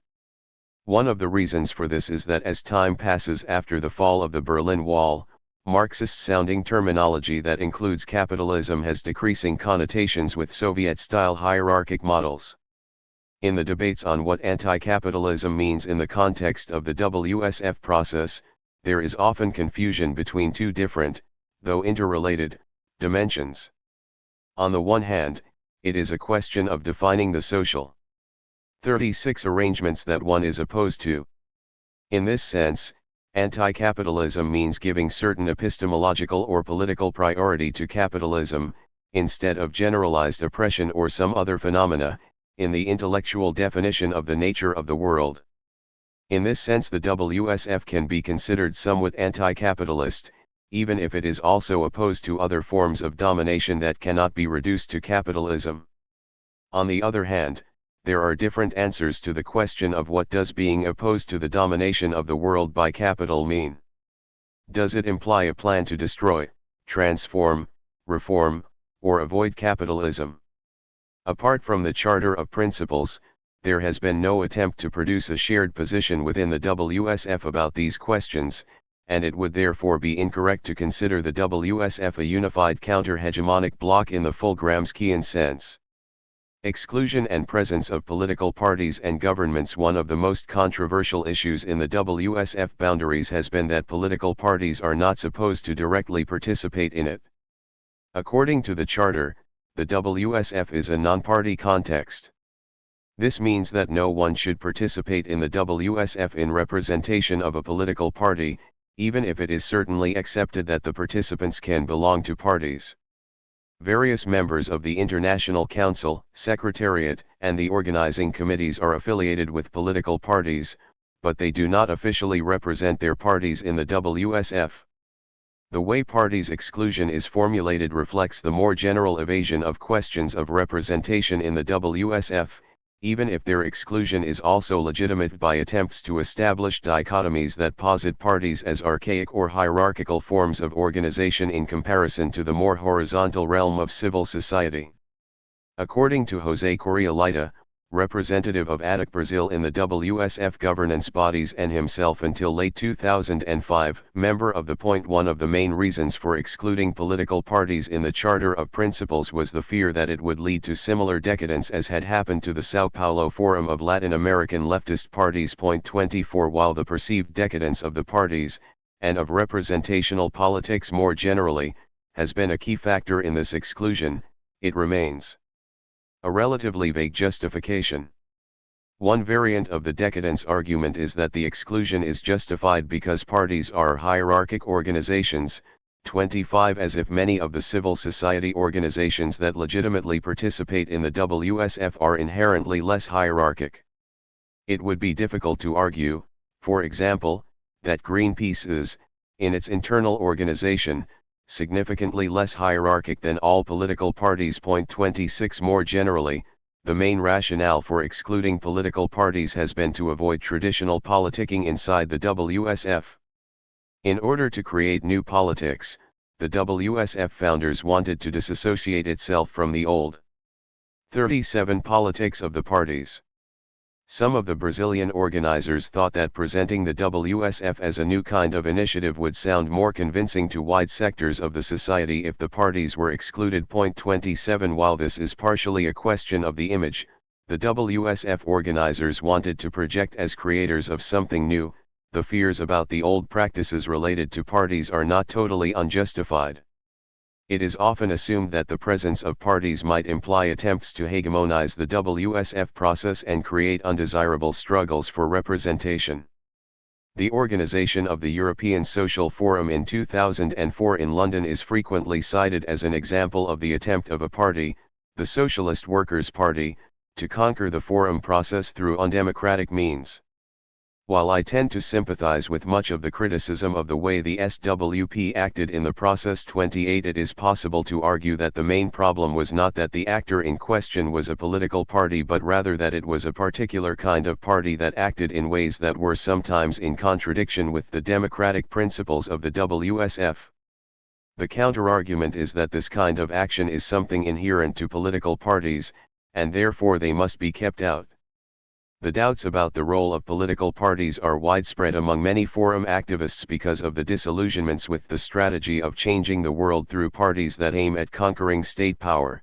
One of the reasons for this is that as time passes after the fall of the Berlin Wall, Marxist-sounding terminology that includes capitalism has decreasing connotations with Soviet-style hierarchic models. In the debates on what anti-capitalism means in the context of the WSF process, there is often confusion between two different, though interrelated, dimensions. On the one hand, it is a question of defining the social 36 arrangements that one is opposed to. In this sense, anti-capitalism means giving certain epistemological or political priority to capitalism, instead of generalized oppression or some other phenomena, in the intellectual definition of the nature of the world. In this sense, the WSF can be considered somewhat anti-capitalist, even if it is also opposed to other forms of domination that cannot be reduced to capitalism. On the other hand, there are different answers to the question of what does being opposed to the domination of the world by capital mean. Does it imply a plan to destroy, transform, reform, or avoid capitalism? Apart from the Charter of Principles, there has been no attempt to produce a shared position within the WSF about these questions, and it would therefore be incorrect to consider the WSF a unified counter-hegemonic bloc in the full Gramscian sense. Exclusion and presence of political parties and governments. One of the most controversial issues in the WSF boundaries has been that political parties are not supposed to directly participate in it. According to the Charter, the WSF is a non-party context. This means that no one should participate in the WSF in representation of a political party, even if it is certainly accepted that the participants can belong to parties. Various members of the International Council, Secretariat, and the organizing committees are affiliated with political parties, but they do not officially represent their parties in the WSF. The way parties' exclusion is formulated reflects the more general evasion of questions of representation in the WSF, even if their exclusion is also legitimate by attempts to establish dichotomies that posit parties as archaic or hierarchical forms of organization in comparison to the more horizontal realm of civil society. According to José Correa Leite, representative of ADIC Brazil in the WSF governance bodies and himself until late 2005, member of the point one of the main reasons for excluding political parties in the Charter of Principles was the fear that it would lead to similar decadence as had happened to the São Paulo Forum of Latin American leftist parties. Point 24 While the perceived decadence of the parties, and of representational politics more generally, has been a key factor in this exclusion, it remains a relatively vague justification. One variant of the decadence argument is that the exclusion is justified because parties are hierarchic organizations. 25 As if many of the civil society organizations that legitimately participate in the WSF are inherently less hierarchic. It would be difficult to argue, for example, that Greenpeace is, in its internal organization, significantly less hierarchic than all political parties. Point 26 More generally, the main rationale for excluding political parties has been to avoid traditional politicking inside the WSF. In order to create new politics, the WSF founders wanted to disassociate itself from the old 37 politics of the parties. Some of the Brazilian organizers thought that presenting the WSF as a new kind of initiative would sound more convincing to wide sectors of the society if the parties were excluded. Point 27 While this is partially a question of the image, the WSF organizers wanted to project as creators of something new. The fears about the old practices related to parties are not totally unjustified. It is often assumed that the presence of parties might imply attempts to hegemonize the WSF process and create undesirable struggles for representation. The organization of the European Social Forum in 2004 in London is frequently cited as an example of the attempt of a party, the Socialist Workers' Party, to conquer the forum process through undemocratic means. While I tend to sympathize with much of the criticism of the way the SWP acted in the process 28, it is possible to argue that the main problem was not that the actor in question was a political party but rather that it was a particular kind of party that acted in ways that were sometimes in contradiction with the democratic principles of the WSF. The counterargument is that this kind of action is something inherent to political parties, and therefore they must be kept out. The doubts about the role of political parties are widespread among many forum activists because of the disillusionments with the strategy of changing the world through parties that aim at conquering state power.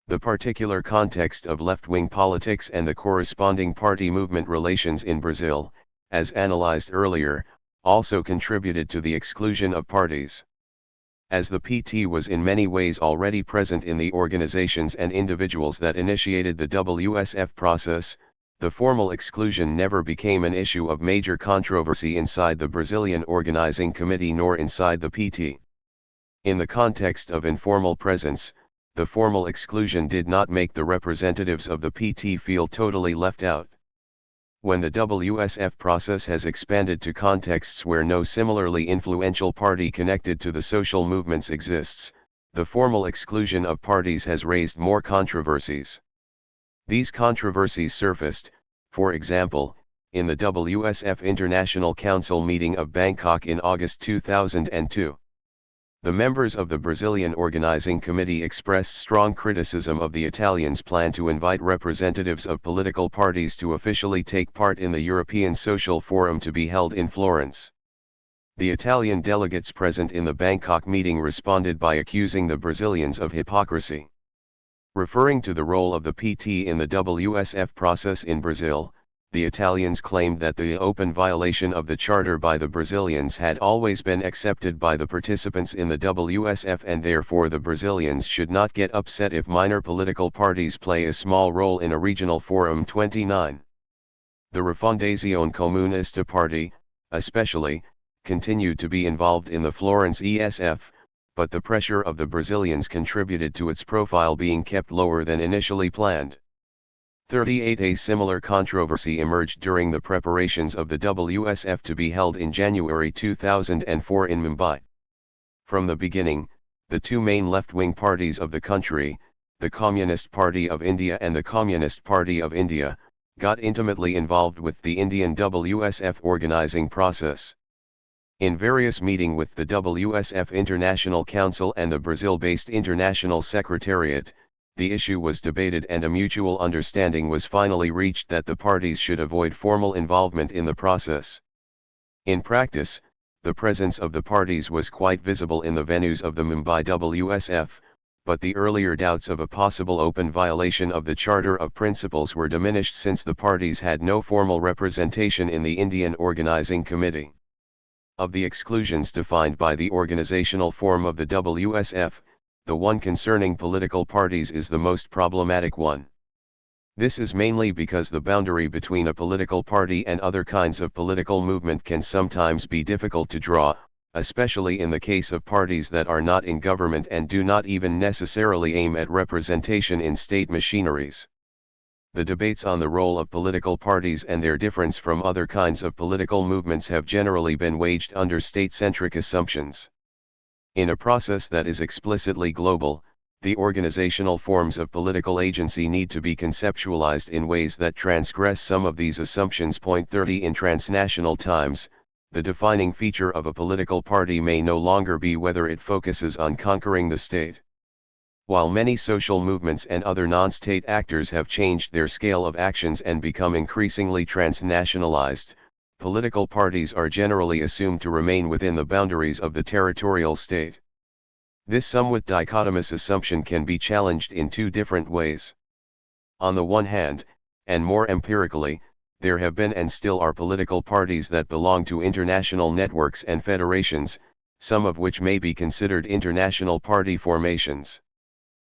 The particular context of left-wing politics and the corresponding party movement relations in Brazil, as analyzed earlier, also contributed to the exclusion of parties. As the PT was in many ways already present in the organizations and individuals that initiated the WSF process, the formal exclusion never became an issue of major controversy inside the Brazilian Organizing Committee nor inside the PT. In the context of informal presence, the formal exclusion did not make the representatives of the PT feel totally left out. When the WSF process has expanded to contexts where no similarly influential party connected to the social movements exists, the formal exclusion of parties has raised more controversies. These controversies surfaced, for example, in the WSF International Council meeting of Bangkok in August 2002. The members of the Brazilian Organizing Committee expressed strong criticism of the Italians' plan to invite representatives of political parties to officially take part in the European Social Forum to be held in Florence. The Italian delegates present in the Bangkok meeting responded by accusing the Brazilians of hypocrisy. Referring to the role of the PT in the WSF process in Brazil, the Italians claimed that the open violation of the charter by the Brazilians had always been accepted by the participants in the WSF and therefore the Brazilians should not get upset if minor political parties play a small role in a regional forum. 29. The Refundação Comunista Party, especially, continued to be involved in the Florence ESF, but the pressure of the Brazilians contributed to its profile being kept lower than initially planned. 38. A similar controversy emerged during the preparations of the WSF to be held in January 2004 in Mumbai. From the beginning, the two main left-wing parties of the country, the Communist Party of India and the Communist Party of India, got intimately involved with the Indian WSF organizing process. In various meetings with the WSF International Council and the Brazil-based International Secretariat, the issue was debated and a mutual understanding was finally reached that the parties should avoid formal involvement in the process. In practice, the presence of the parties was quite visible in the venues of the Mumbai WSF, but the earlier doubts of a possible open violation of the Charter of Principles were diminished since the parties had no formal representation in the Indian Organizing Committee. Of the exclusions defined by the organizational form of the WSF, the one concerning political parties is the most problematic one. This is mainly because the boundary between a political party and other kinds of political movement can sometimes be difficult to draw, especially in the case of parties that are not in government and do not even necessarily aim at representation in state machineries. The debates on the role of political parties and their difference from other kinds of political movements have generally been waged under state-centric assumptions. In a process that is explicitly global, the organizational forms of political agency need to be conceptualized in ways that transgress some of these assumptions. Point 30 In transnational times, the defining feature of a political party may no longer be whether it focuses on conquering the state. While many social movements and other non-state actors have changed their scale of actions and become increasingly transnationalized, political parties are generally assumed to remain within the boundaries of the territorial state. This somewhat dichotomous assumption can be challenged in two different ways. On the one hand, and more empirically, there have been and still are political parties that belong to international networks and federations, some of which may be considered international party formations.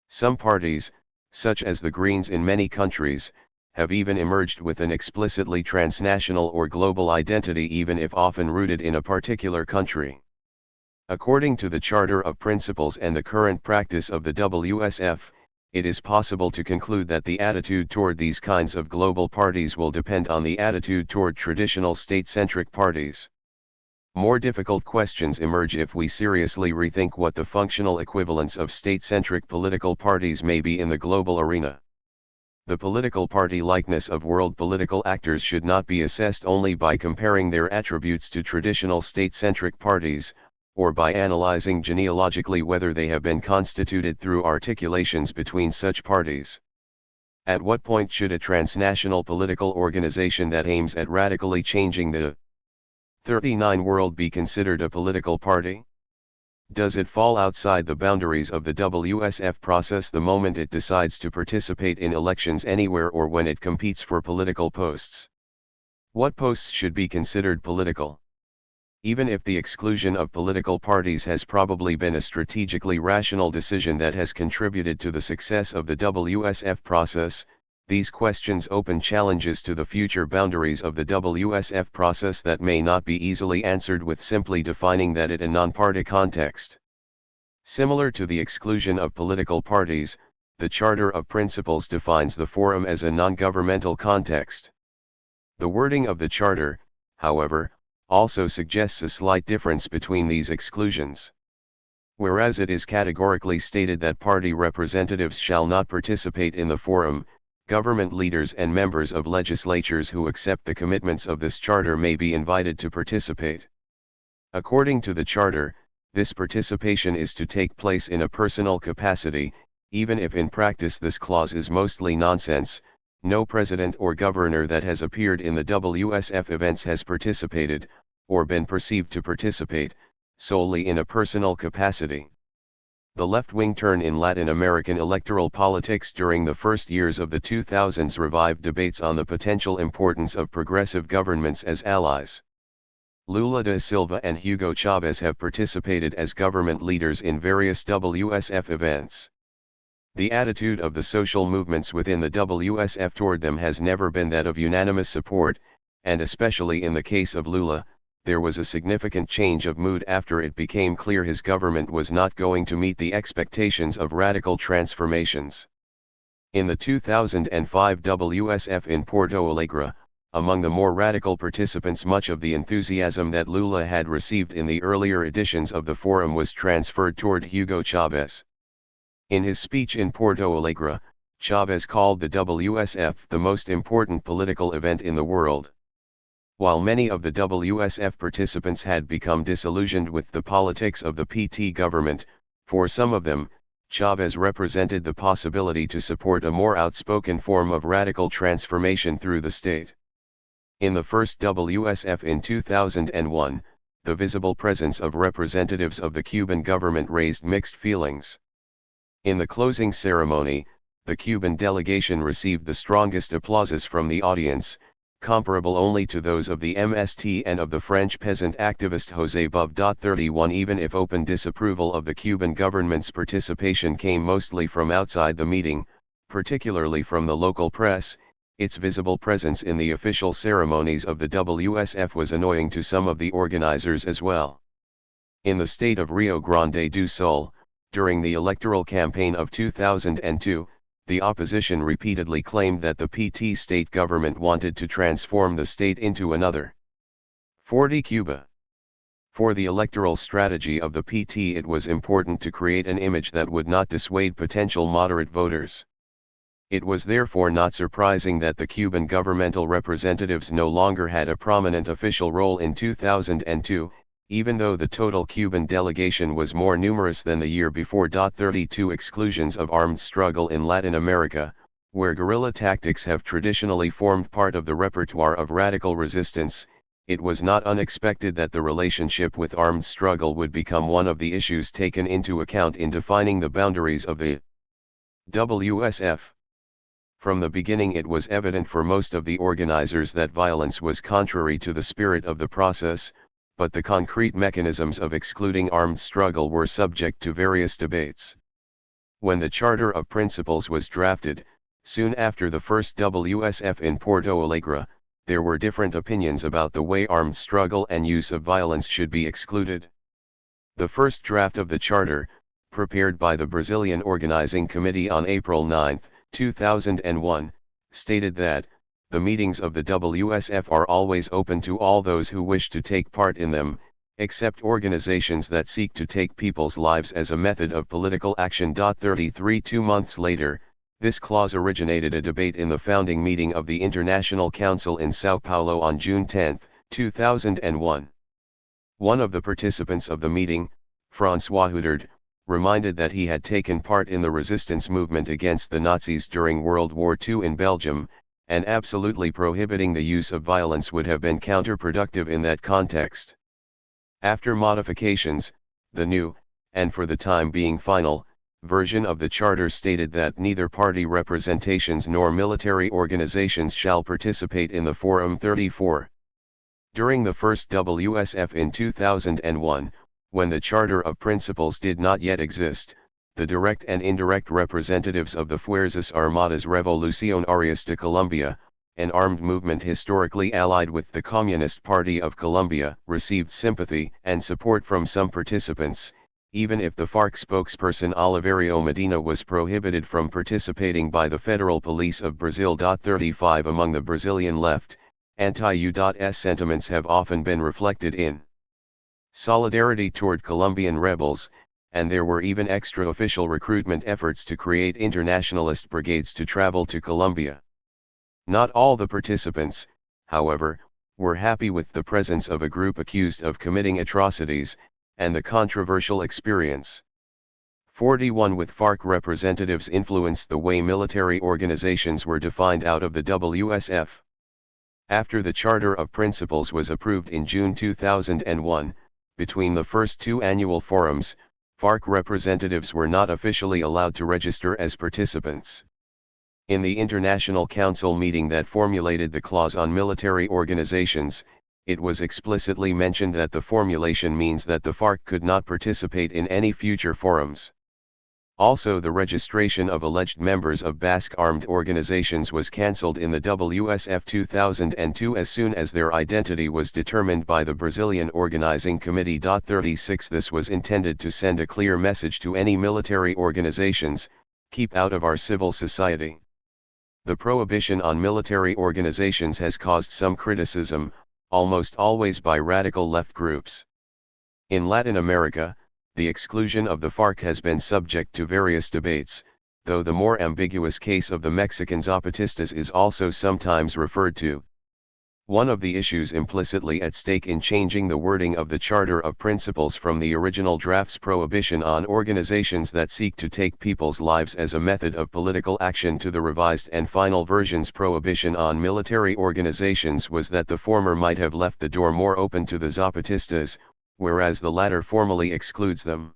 Some parties, such as the Greens in many countries, have even emerged with an explicitly transnational or global identity, even if often rooted in a particular country. According to the Charter of Principles and the current practice of the WSF, it is possible to conclude that the attitude toward these kinds of global parties will depend on the attitude toward traditional state-centric parties. More difficult questions emerge if we seriously rethink what the functional equivalents of state-centric political parties may be in the global arena. The political party likeness of world political actors should not be assessed only by comparing their attributes to traditional state-centric parties, or by analyzing genealogically whether they have been constituted through articulations between such parties. At what point should a transnational political organization that aims at radically changing the 39 world be considered a political party? Does it fall outside the boundaries of the WSF process the moment it decides to participate in elections anywhere or when it competes for political posts? What posts should be considered political? Even if the exclusion of political parties has probably been a strategically rational decision that has contributed to the success of the WSF process, these questions open challenges to the future boundaries of the WSF process that may not be easily answered with simply defining that in a non-party context. Similar to the exclusion of political parties, the Charter of Principles defines the forum as a non-governmental context. The wording of the Charter, however, also suggests a slight difference between these exclusions. Whereas it is categorically stated that party representatives shall not participate in the forum, government leaders and members of legislatures who accept the commitments of this charter may be invited to participate. According to the charter, this participation is to take place in a personal capacity, even if in practice this clause is mostly nonsense. No president or governor that has appeared in the WSF events has participated, or been perceived to participate, solely in a personal capacity. The left-wing turn in Latin American electoral politics during the first years of the 2000s revived debates on the potential importance of progressive governments as allies. Lula da Silva and Hugo Chavez have participated as government leaders in various WSF events. The attitude of the social movements within the WSF toward them has never been that of unanimous support, and especially in the case of Lula, there was a significant change of mood after it became clear his government was not going to meet the expectations of radical transformations. In the 2005 WSF in Porto Alegre, among the more radical participants, much of the enthusiasm that Lula had received in the earlier editions of the forum was transferred toward Hugo Chavez. In his speech in Porto Alegre, Chavez called the WSF the most important political event in the world. While many of the WSF participants had become disillusioned with the politics of the PT government, for some of them, Chavez represented the possibility to support a more outspoken form of radical transformation through the state. In the first WSF in 2001, the visible presence of representatives of the Cuban government raised mixed feelings. In the closing ceremony, the Cuban delegation received the strongest applauses from the audience, comparable only to those of the MST and of the French peasant activist José Bove. 31 Even if open disapproval of the Cuban government's participation came mostly from outside the meeting, particularly from the local press, its visible presence in the official ceremonies of the WSF was annoying to some of the organizers as well. In the state of Rio Grande do Sul, during the electoral campaign of 2002, the opposition repeatedly claimed that the PT state government wanted to transform the state into another 40 Cuba. For the electoral strategy of the PT, it was important to create an image that would not dissuade potential moderate voters. It was therefore not surprising that the Cuban governmental representatives no longer had a prominent official role in 2002, even though the total Cuban delegation was more numerous than the year before. 32 Exclusions of armed struggle in Latin America, where guerrilla tactics have traditionally formed part of the repertoire of radical resistance. It was not unexpected that the relationship with armed struggle would become one of the issues taken into account in defining the boundaries of the WSF. From the beginning, it was evident for most of the organizers that violence was contrary to the spirit of the process, but the concrete mechanisms of excluding armed struggle were subject to various debates. When the Charter of Principles was drafted, soon after the first WSF in Porto Alegre, there were different opinions about the way armed struggle and use of violence should be excluded. The first draft of the Charter, prepared by the Brazilian Organizing Committee on April 9, 2001, stated that, "The meetings of the WSF are always open to all those who wish to take part in them, except organizations that seek to take people's lives as a method of political action." 33 2 months later, this clause originated a debate in the founding meeting of the International Council in São Paulo on June 10, 2001. One of the participants of the meeting, François Houdard, reminded that he had taken part in the resistance movement against the Nazis during World War II in Belgium, and absolutely prohibiting the use of violence would have been counterproductive in that context. After modifications, the new, and for the time being final, version of the Charter stated that neither party representations nor military organizations shall participate in the Forum 34. During the first WSF in 2001, when the Charter of Principles did not yet exist, the direct and indirect representatives of the Fuerzas Armadas Revolucionarias de Colombia, an armed movement historically allied with the Communist Party of Colombia, received sympathy and support from some participants, even if the FARC spokesperson Oliverio Medina was prohibited from participating by the Federal Police of Brazil. 35 Among the Brazilian left, anti-U.S. sentiments have often been reflected in solidarity toward Colombian rebels, and there were even extra-official recruitment efforts to create internationalist brigades to travel to Colombia. Not all the participants, however, were happy with the presence of a group accused of committing atrocities, and the controversial experience. 41 With FARC representatives influenced the way military organizations were defined out of the WSF. After the Charter of Principles was approved in June 2001, between the first two annual forums, FARC representatives were not officially allowed to register as participants. In the International Council meeting that formulated the clause on military organizations, it was explicitly mentioned that the formulation means that the FARC could not participate in any future forums. Also, the registration of alleged members of Basque armed organizations was cancelled in the WSF 2002 as soon as their identity was determined by the Brazilian Organizing Committee. 36 This was intended to send a clear message to any military organizations: keep out of our civil society. The prohibition on military organizations has caused some criticism, almost always by radical left groups. In Latin America, The exclusion of the FARC has been subject to various debates, though the more ambiguous case of the Mexican Zapatistas is also sometimes referred to. One of the issues implicitly at stake in changing the wording of the Charter of Principles from the original draft's prohibition on organizations that seek to take people's lives as a method of political action to the revised and final version's prohibition on military organizations was that the former might have left the door more open to the Zapatistas, whereas the latter formally excludes them.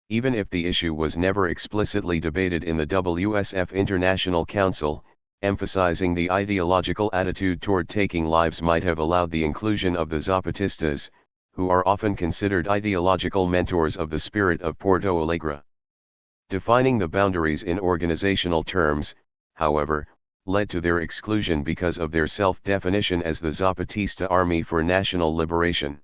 Even if the issue was never explicitly debated in the WSF International Council, emphasizing the ideological attitude toward taking lives might have allowed the inclusion of the Zapatistas, who are often considered ideological mentors of the spirit of Porto Alegre. Defining the boundaries in organizational terms, however, led to their exclusion because of their self-definition as the Zapatista Army for National Liberation.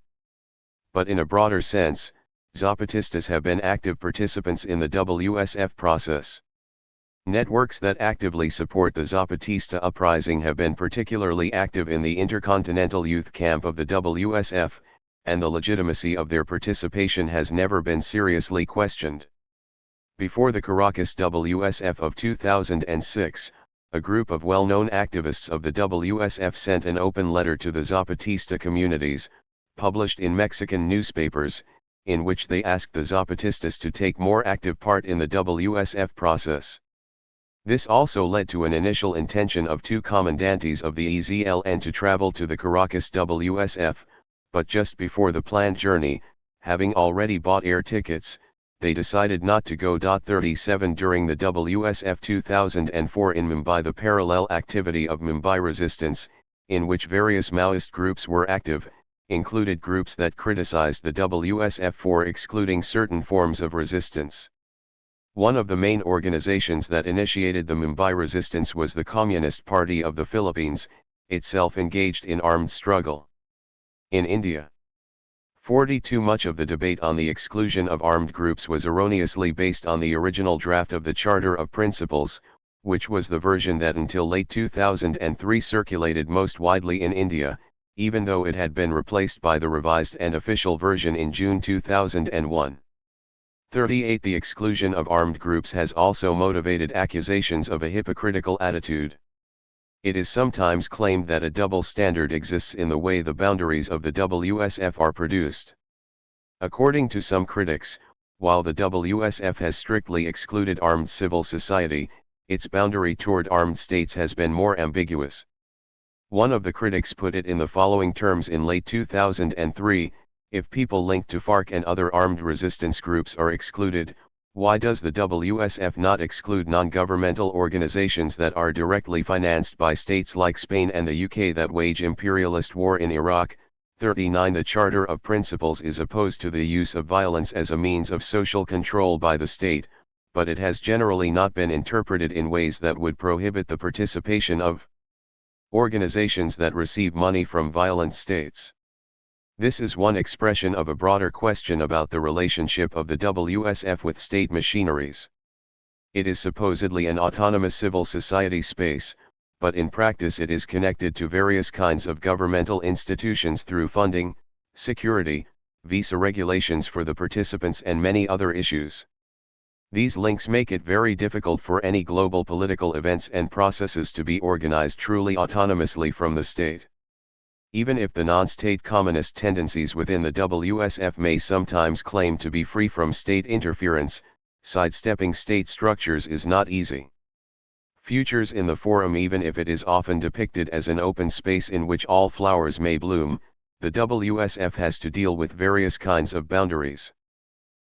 But in a broader sense, Zapatistas have been active participants in the WSF process. Networks that actively support the Zapatista uprising have been particularly active in the Intercontinental Youth Camp of the WSF, and the legitimacy of their participation has never been seriously questioned. Before the Caracas WSF of 2006, a group of well-known activists of the WSF sent an open letter to the Zapatista communities, published in Mexican newspapers, in which they asked the Zapatistas to take more active part in the WSF process. This also led to an initial intention of two commandantes of the EZLN to travel to the Caracas WSF, but just before the planned journey, having already bought air tickets, they decided not to go. 37 During the WSF 2004 in Mumbai, the parallel activity of Mumbai resistance, in which various Maoist groups were active, included groups that criticized the WSF for excluding certain forms of resistance. One of the main organizations that initiated the Mumbai resistance was the Communist Party of the Philippines, itself engaged in armed struggle. In India, 42 Much of the debate on the exclusion of armed groups was erroneously based on the original draft of the Charter of Principles, which was the version that until late 2003 circulated most widely in India, even though it had been replaced by the revised and official version in June 2001. 38 The exclusion of armed groups has also motivated accusations of a hypocritical attitude. It is sometimes claimed that a double standard exists in the way the boundaries of the WSF are produced. According to some critics, while the WSF has strictly excluded armed civil society, its boundary toward armed states has been more ambiguous. One of the critics put it in the following terms in late 2003, if people linked to FARC and other armed resistance groups are excluded, why does the WSF not exclude non-governmental organizations that are directly financed by states like Spain and the UK that wage imperialist war in Iraq? 39 The Charter of Principles is opposed to the use of violence as a means of social control by the state, but it has generally not been interpreted in ways that would prohibit the participation of organizations that receive money from violent states. This is one expression of a broader question about the relationship of the WSF with state machineries. It is supposedly an autonomous civil society space, but in practice it is connected to various kinds of governmental institutions through funding, security, visa regulations for the participants and many other issues. These links make it very difficult for any global political events and processes to be organized truly autonomously from the state. Even if the non-state communist tendencies within the WSF may sometimes claim to be free from state interference, sidestepping state structures is not easy. Futures in the forum, even if it is often depicted as an open space in which all flowers may bloom, the WSF has to deal with various kinds of boundaries.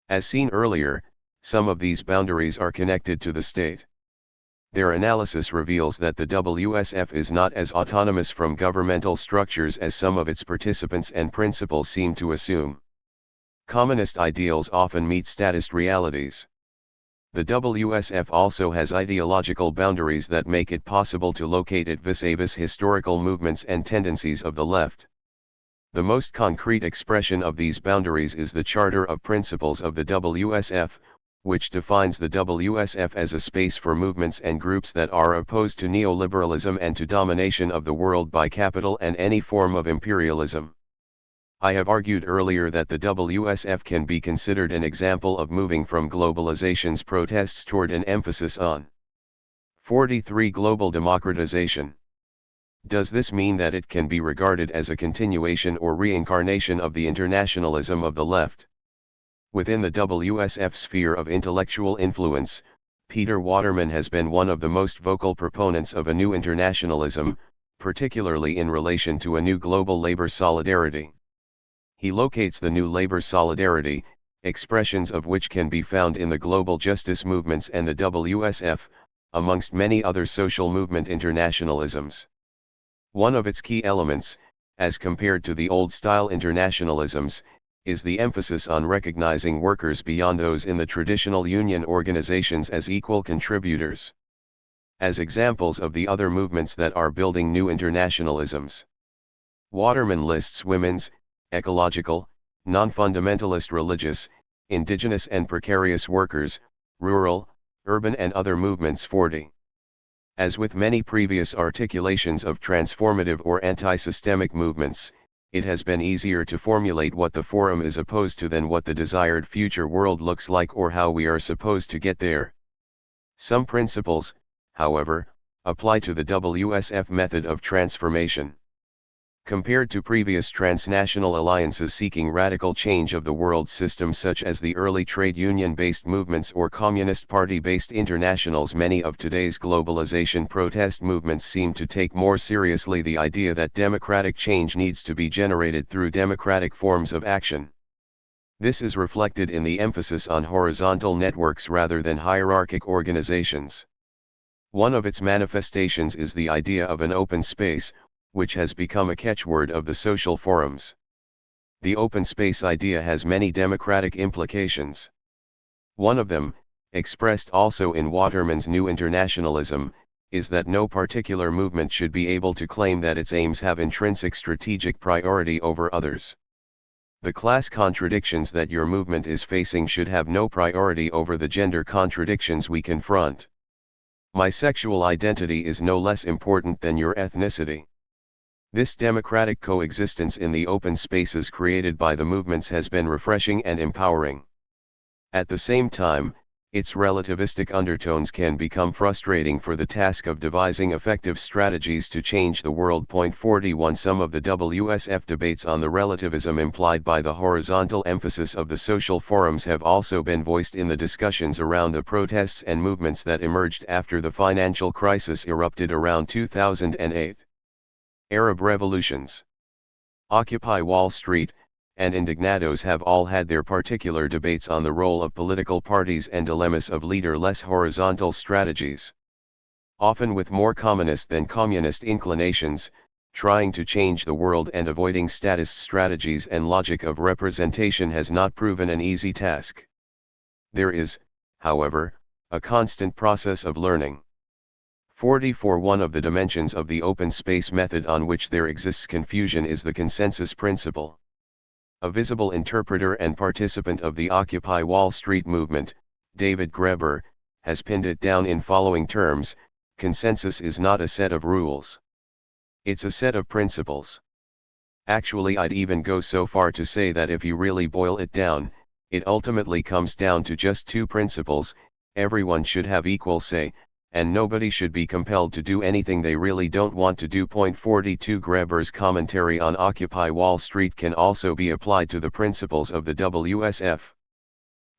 As seen earlier, some of these boundaries are connected to the state. Their analysis reveals that the WSF is not as autonomous from governmental structures as some of its participants and principles seem to assume. Communist ideals often meet statist realities. The WSF also has ideological boundaries that make it possible to locate it vis-a-vis historical movements and tendencies of the left. The most concrete expression of these boundaries is the Charter of Principles of the WSF, which defines the WSF as a space for movements and groups that are opposed to neoliberalism and to domination of the world by capital and any form of imperialism. I have argued earlier that the WSF can be considered an example of moving from globalization's protests toward an emphasis on 43 global democratization. Does this mean that it can be regarded as a continuation or reincarnation of the internationalism of the left? Within the WSF sphere of intellectual influence, Peter Waterman has been one of the most vocal proponents of a new internationalism, particularly in relation to a new global labor solidarity. He locates the new labor solidarity, expressions of which can be found in the global justice movements and the WSF, amongst many other social movement internationalisms. One of its key elements, as compared to the old-style internationalisms, is the emphasis on recognizing workers beyond those in the traditional union organizations as equal contributors. As examples of the other movements that are building new internationalisms, Waterman lists women's, ecological, non-fundamentalist religious, indigenous and precarious workers, rural, urban and other movements 40. As with many previous articulations of transformative or anti-systemic movements, it has been easier to formulate what the forum is opposed to than what the desired future world looks like or how we are supposed to get there. Some principles, however, apply to the WSF method of transformation. Compared to previous transnational alliances seeking radical change of the world system such as the early trade union-based movements or Communist Party-based internationals, many of today's globalization protest movements seem to take more seriously the idea that democratic change needs to be generated through democratic forms of action. This is reflected in the emphasis on horizontal networks rather than hierarchic organizations. One of its manifestations is the idea of an open space, which has become a catchword of the social forums. The open space idea has many democratic implications. One of them, expressed also in Waterman's New Internationalism, is that no particular movement should be able to claim that its aims have intrinsic strategic priority over others. The class contradictions that your movement is facing should have no priority over the gender contradictions we confront. My sexual identity is no less important than your ethnicity. This democratic coexistence in the open spaces created by the movements has been refreshing and empowering. At the same time, its relativistic undertones can become frustrating for the task of devising effective strategies to change the world. 41 Some of the WSF debates on the relativism implied by the horizontal emphasis of the social forums have also been voiced in the discussions around the protests and movements that emerged after the financial crisis erupted around 2008. Arab revolutions, Occupy Wall Street, and Indignados have all had their particular debates on the role of political parties and dilemmas of leader-less horizontal strategies. Often with more communist than communist inclinations, trying to change the world and avoiding statist strategies and logic of representation has not proven an easy task. There is, however, a constant process of learning. 44 One of the dimensions of the open space method on which there exists confusion is the consensus principle. A visible interpreter and participant of the Occupy Wall Street movement, David Graeber, has pinned it down in following terms: consensus is not a set of rules. It's a set of principles. Actually, I'd even go so far to say that if you really boil it down, it ultimately comes down to just two principles: everyone should have equal say, and nobody should be compelled to do anything they really don't want to do. 42 Graeber's commentary on Occupy Wall Street can also be applied to the principles of the WSF.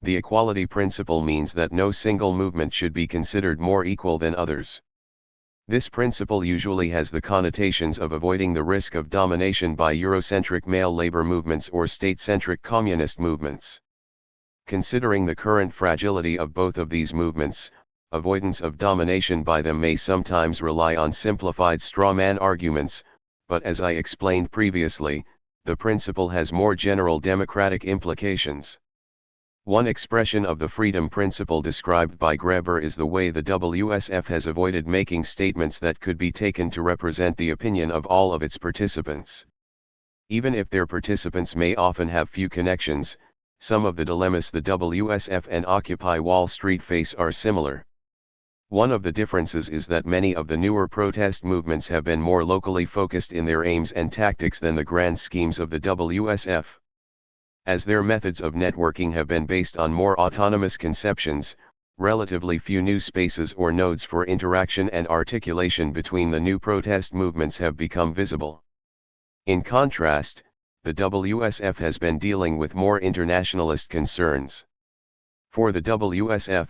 The equality principle means that no single movement should be considered more equal than others. This principle usually has the connotations of avoiding the risk of domination by Eurocentric male labor movements or state-centric communist movements. Considering the current fragility of both of these movements, avoidance of domination by them may sometimes rely on simplified straw-man arguments, but as I explained previously, the principle has more general democratic implications. One expression of the freedom principle described by Graeber is the way the WSF has avoided making statements that could be taken to represent the opinion of all of its participants. Even if their participants may often have few connections, some of the dilemmas the WSF and Occupy Wall Street face are similar. One of the differences is that many of the newer protest movements have been more locally focused in their aims and tactics than the grand schemes of the WSF. As their methods of networking have been based on more autonomous conceptions, relatively few new spaces or nodes for interaction and articulation between the new protest movements have become visible. In contrast, the WSF has been dealing with more internationalist concerns. For the WSF,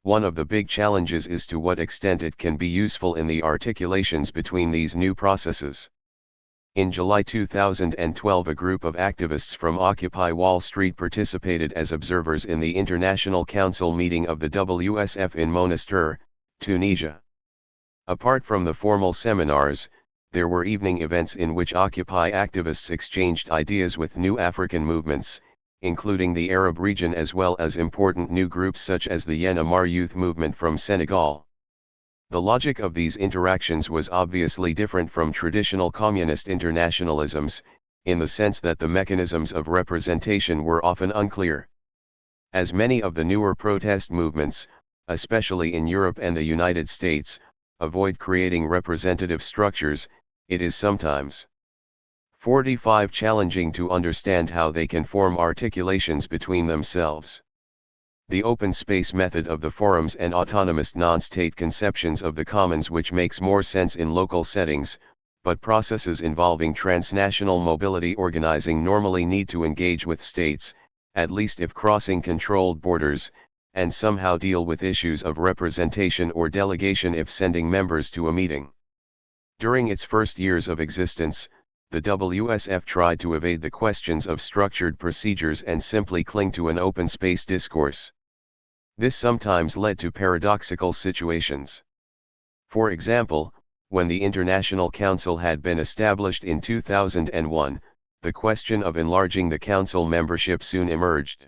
one of the big challenges is to what extent it can be useful in the articulations between these new processes. In July 2012, a group of activists from Occupy Wall Street participated as observers in the International Council meeting of the WSF in Monastir, Tunisia. Apart from the formal seminars, there were evening events in which Occupy activists exchanged ideas with new African movements, including the Arab region, as well as important new groups such as the Yen Amar youth movement from Senegal. The logic of these interactions was obviously different from traditional communist internationalisms, in the sense that the mechanisms of representation were often unclear. As many of the newer protest movements, especially in Europe and the United States, avoid creating representative structures, it is sometimes 45 challenging to understand how they can form articulations between themselves. The open space method of the forums and autonomous non-state conceptions of the commons, which makes more sense in local settings, but processes involving transnational mobility organizing normally need to engage with states, at least if crossing controlled borders, and somehow deal with issues of representation or delegation if sending members to a meeting. During its first years of existence, the WSF tried to evade the questions of structured procedures and simply cling to an open space discourse. This sometimes led to paradoxical situations. For example, when the International Council had been established in 2001, the question of enlarging the council membership soon emerged.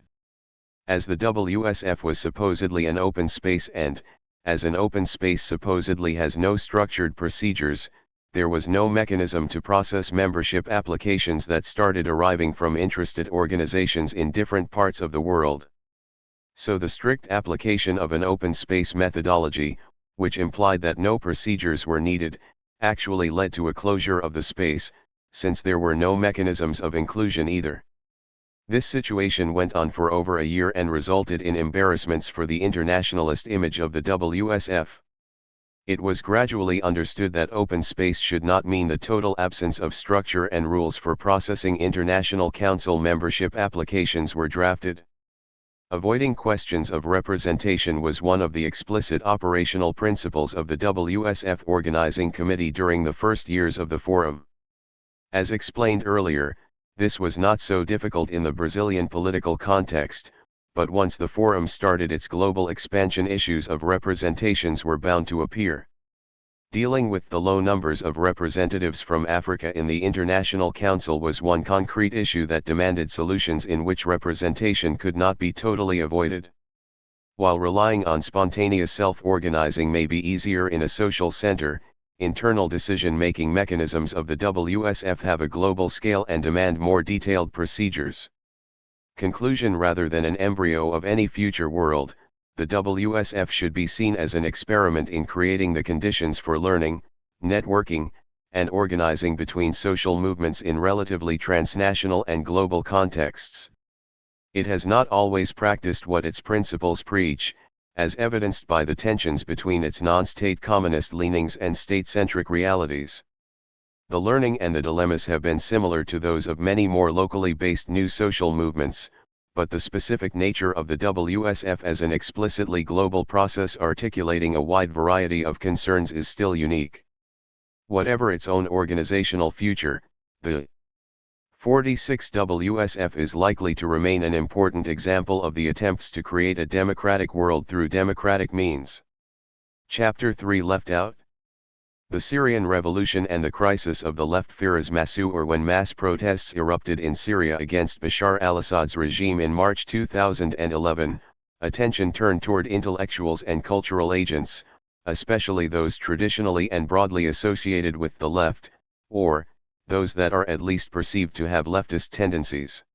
As the WSF was supposedly an open space and, as an open space supposedly has no structured procedures, there was no mechanism to process membership applications that started arriving from interested organizations in different parts of the world. So the strict application of an open space methodology, which implied that no procedures were needed, actually led to a closure of the space, since there were no mechanisms of inclusion either. This situation went on for over a year and resulted in embarrassments for the internationalist image of the WSF. It was gradually understood that open space should not mean the total absence of structure, and rules for processing International Council membership applications were drafted. Avoiding questions of representation was one of the explicit operational principles of the WSF Organizing Committee during the first years of the forum. As explained earlier, this was not so difficult in the Brazilian political context, but once the forum started its global expansion, issues of representations were bound to appear. Dealing with the low numbers of representatives from Africa in the International Council was one concrete issue that demanded solutions in which representation could not be totally avoided. While relying on spontaneous self-organizing may be easier in a social center, internal decision-making mechanisms of the WSF have a global scale and demand more detailed procedures. Conclusion: rather than an embryo of any future world, the WSF should be seen as an experiment in creating the conditions for learning, networking, and organizing between social movements in relatively transnational and global contexts. It has not always practiced what its principles preach, as evidenced by the tensions between its non-state communist leanings and state-centric realities. The learning and the dilemmas have been similar to those of many more locally based new social movements, but the specific nature of the WSF as an explicitly global process articulating a wide variety of concerns is still unique. Whatever its own organizational future, the 46 WSF is likely to remain an important example of the attempts to create a democratic world through democratic means. Chapter 3 left out. The Syrian Revolution and the crisis of the left. Firas Massour. When mass protests erupted in Syria against Bashar al-Assad's regime in March 2011, attention turned toward intellectuals and cultural agents, especially those traditionally and broadly associated with the left, or those that are at least perceived to have leftist tendencies.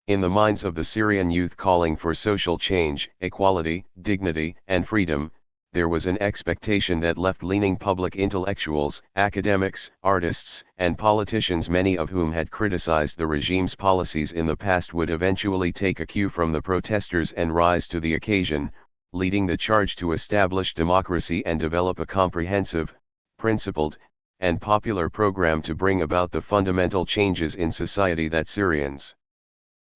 In the minds of the Syrian youth calling for social change, equality, dignity, and freedom, there was an expectation that left-leaning public intellectuals, academics, artists, and politicians, many of whom had criticized the regime's policies in the past, would eventually take a cue from the protesters and rise to the occasion, leading the charge to establish democracy and develop a comprehensive, principled, and popular program to bring about the fundamental changes in society that Syrians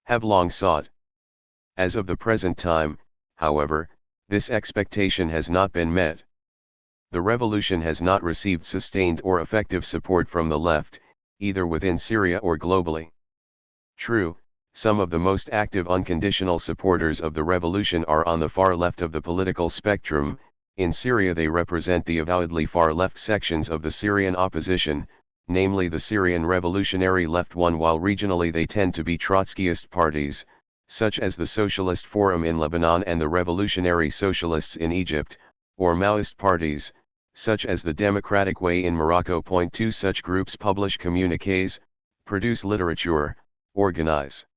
have long sought. As of the present time, however, this expectation has not been met. The revolution has not received sustained or effective support from the left, either within Syria or globally. True, some of the most active unconditional supporters of the revolution are on the far left of the political spectrum. In Syria they represent the avowedly far-left sections of the Syrian opposition, namely the Syrian Revolutionary Left one, while regionally they tend to be Trotskyist parties, such as the Socialist Forum in Lebanon and the Revolutionary Socialists in Egypt, or Maoist parties, such as the Democratic Way in Morocco. 2 Such groups publish communiques, produce literature, organize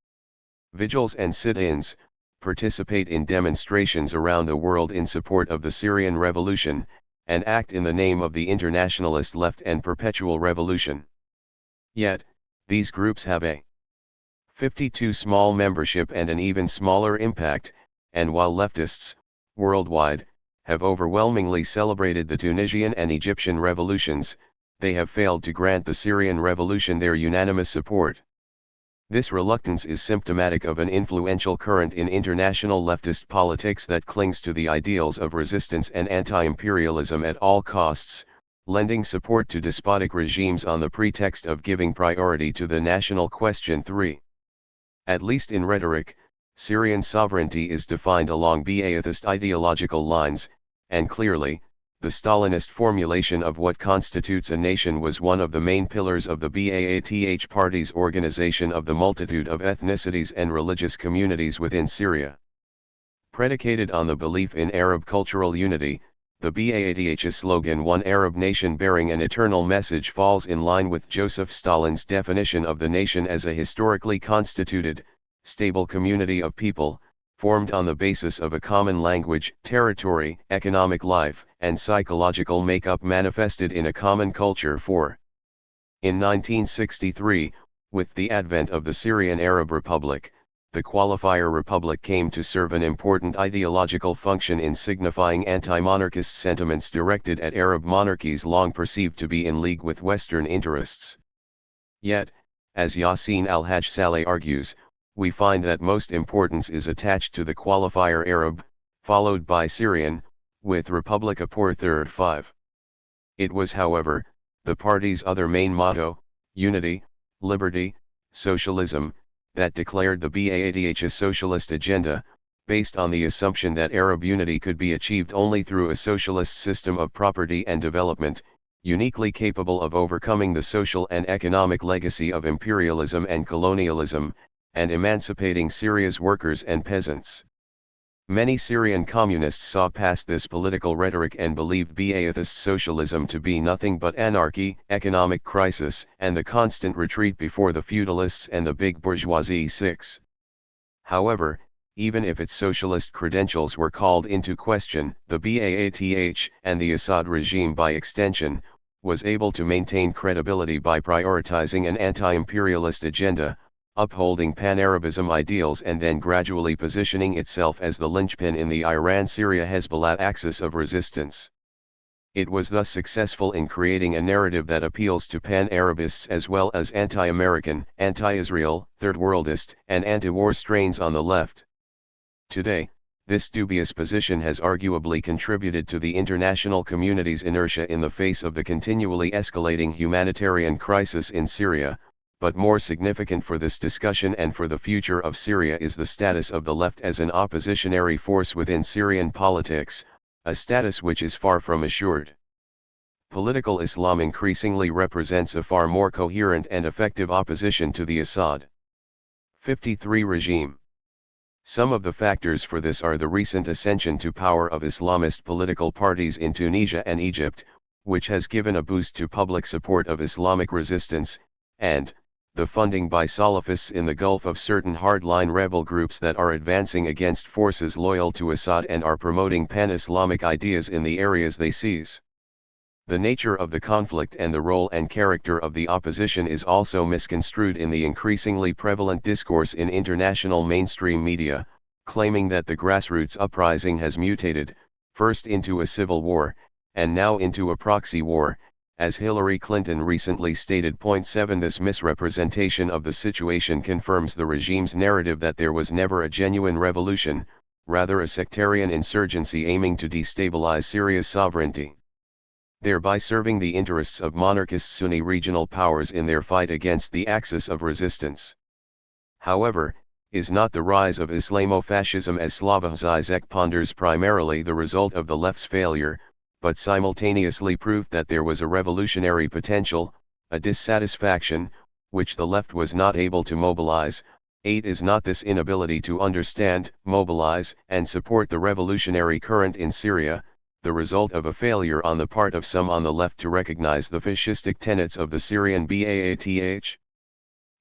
vigils and sit-ins, participate in demonstrations around the world in support of the Syrian revolution, and act in the name of the internationalist left and perpetual revolution. Yet, these groups have a 52 small membership and an even smaller impact, and while leftists, worldwide, have overwhelmingly celebrated the Tunisian and Egyptian revolutions, they have failed to grant the Syrian revolution their unanimous support. This reluctance is symptomatic of an influential current in international leftist politics that clings to the ideals of resistance and anti-imperialism at all costs, lending support to despotic regimes on the pretext of giving priority to the national question. 3. At least in rhetoric, Syrian sovereignty is defined along Ba'athist ideological lines, and clearly, the Stalinist formulation of what constitutes a nation was one of the main pillars of the Ba'ath Party's organization of the multitude of ethnicities and religious communities within Syria. Predicated on the belief in Arab cultural unity, the Ba'ath's slogan "One Arab Nation Bearing an Eternal Message" falls in line with Joseph Stalin's definition of the nation as a historically constituted, stable community of people, formed on the basis of a common language, territory, economic life, and psychological makeup manifested in a common culture. 4. In 1963, with the advent of the Syrian Arab Republic, the qualifier republic came to serve an important ideological function in signifying anti-monarchist sentiments directed at Arab monarchies long perceived to be in league with Western interests. Yet, as Yassin al-Hajj Saleh argues, we find that most importance is attached to the qualifier Arab, followed by Syrian, with Republika por third. 5. It was, however, the party's other main motto, unity, liberty, socialism, that declared the Ba'ath's socialist agenda, based on the assumption that Arab unity could be achieved only through a socialist system of property and development, uniquely capable of overcoming the social and economic legacy of imperialism and colonialism, and emancipating Syria's workers and peasants. Many Syrian communists saw past this political rhetoric and believed Ba'athist socialism to be nothing but anarchy, economic crisis, and the constant retreat before the feudalists and the big bourgeoisie. 6. However, even if its socialist credentials were called into question, the Ba'ath, and the Assad regime by extension, was able to maintain credibility by prioritizing an anti-imperialist agenda, upholding pan-Arabism ideals, and then gradually positioning itself as the linchpin in the Iran-Syria-Hezbollah axis of resistance. It was thus successful in creating a narrative that appeals to pan-Arabists as well as anti-American, anti-Israel, third-worldist, and anti-war strains on the left. Today, this dubious position has arguably contributed to the international community's inertia in the face of the continually escalating humanitarian crisis in Syria. But more significant for this discussion and for the future of Syria is the status of the left as an oppositionary force within Syrian politics, a status which is far from assured. Political Islam increasingly represents a far more coherent and effective opposition to the Assad 53 regime. Some of the factors for this are the recent ascension to power of Islamist political parties in Tunisia and Egypt, which has given a boost to public support of Islamic resistance, and, the funding by Salafists in the Gulf of certain hardline rebel groups that are advancing against forces loyal to Assad and are promoting pan-Islamic ideas in the areas they seize. The nature of the conflict and the role and character of the opposition is also misconstrued in the increasingly prevalent discourse in international mainstream media, claiming that the grassroots uprising has mutated, first into a civil war, and now into a proxy war, as Hillary Clinton recently stated. 7 This misrepresentation of the situation confirms the regime's narrative that there was never a genuine revolution, rather a sectarian insurgency aiming to destabilize Syria's sovereignty, thereby serving the interests of monarchist Sunni regional powers in their fight against the axis of resistance. However, is not the rise of Islamofascism, as Slavoj Zizek ponders, primarily the result of the left's failure, but simultaneously proved that there was a revolutionary potential, a dissatisfaction, which the left was not able to mobilize? 8 Is not this inability to understand, mobilize, and support the revolutionary current in Syria, the result of a failure on the part of some on the left to recognize the fascistic tenets of the Syrian Baath?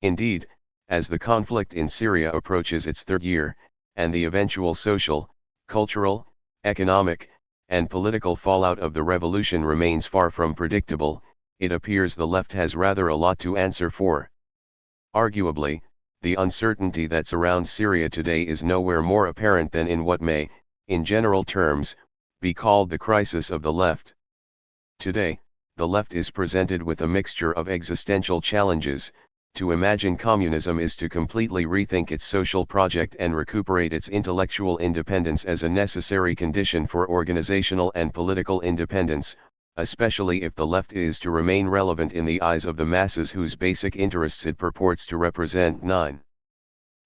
Indeed, as the conflict in Syria approaches its third year, and the eventual social, cultural, economic, and political fallout of the revolution remains far from predictable, it appears the left has rather a lot to answer for. Arguably, the uncertainty that surrounds Syria today is nowhere more apparent than in what may, in general terms, be called the crisis of the left. Today, the left is presented with a mixture of existential challenges. To imagine communism is to completely rethink its social project and recuperate its intellectual independence as a necessary condition for organizational and political independence, especially if the left is to remain relevant in the eyes of the masses whose basic interests it purports to represent. 9.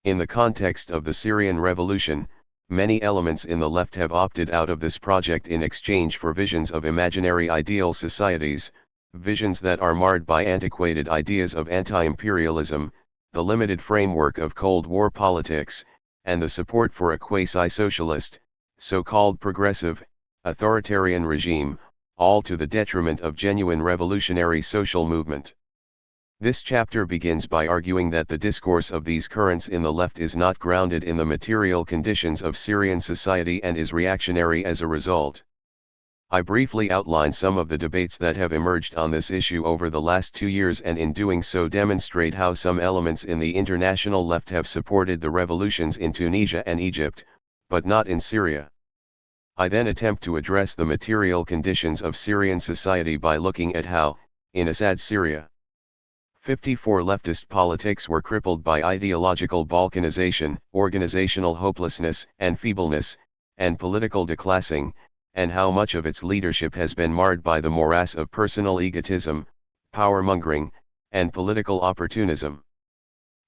In the context of the Syrian revolution, many elements in the left have opted out of this project in exchange for visions of imaginary ideal societies, visions that are marred by antiquated ideas of anti-imperialism, the limited framework of Cold War politics, and the support for a quasi-socialist, so-called progressive, authoritarian regime, all to the detriment of genuine revolutionary social movement. This chapter begins by arguing that the discourse of these currents in the left is not grounded in the material conditions of Syrian society and is reactionary as a result. I briefly outline some of the debates that have emerged on this issue over the last 2 years, and in doing so demonstrate how some elements in the international left have supported the revolutions in Tunisia and Egypt, but not in Syria. I then attempt to address the material conditions of Syrian society by looking at how, in Assad's Syria, 54 leftist politics were crippled by ideological balkanization, organizational hopelessness and feebleness, and political declassing, and how much of its leadership has been marred by the morass of personal egotism, power-mongering, and political opportunism.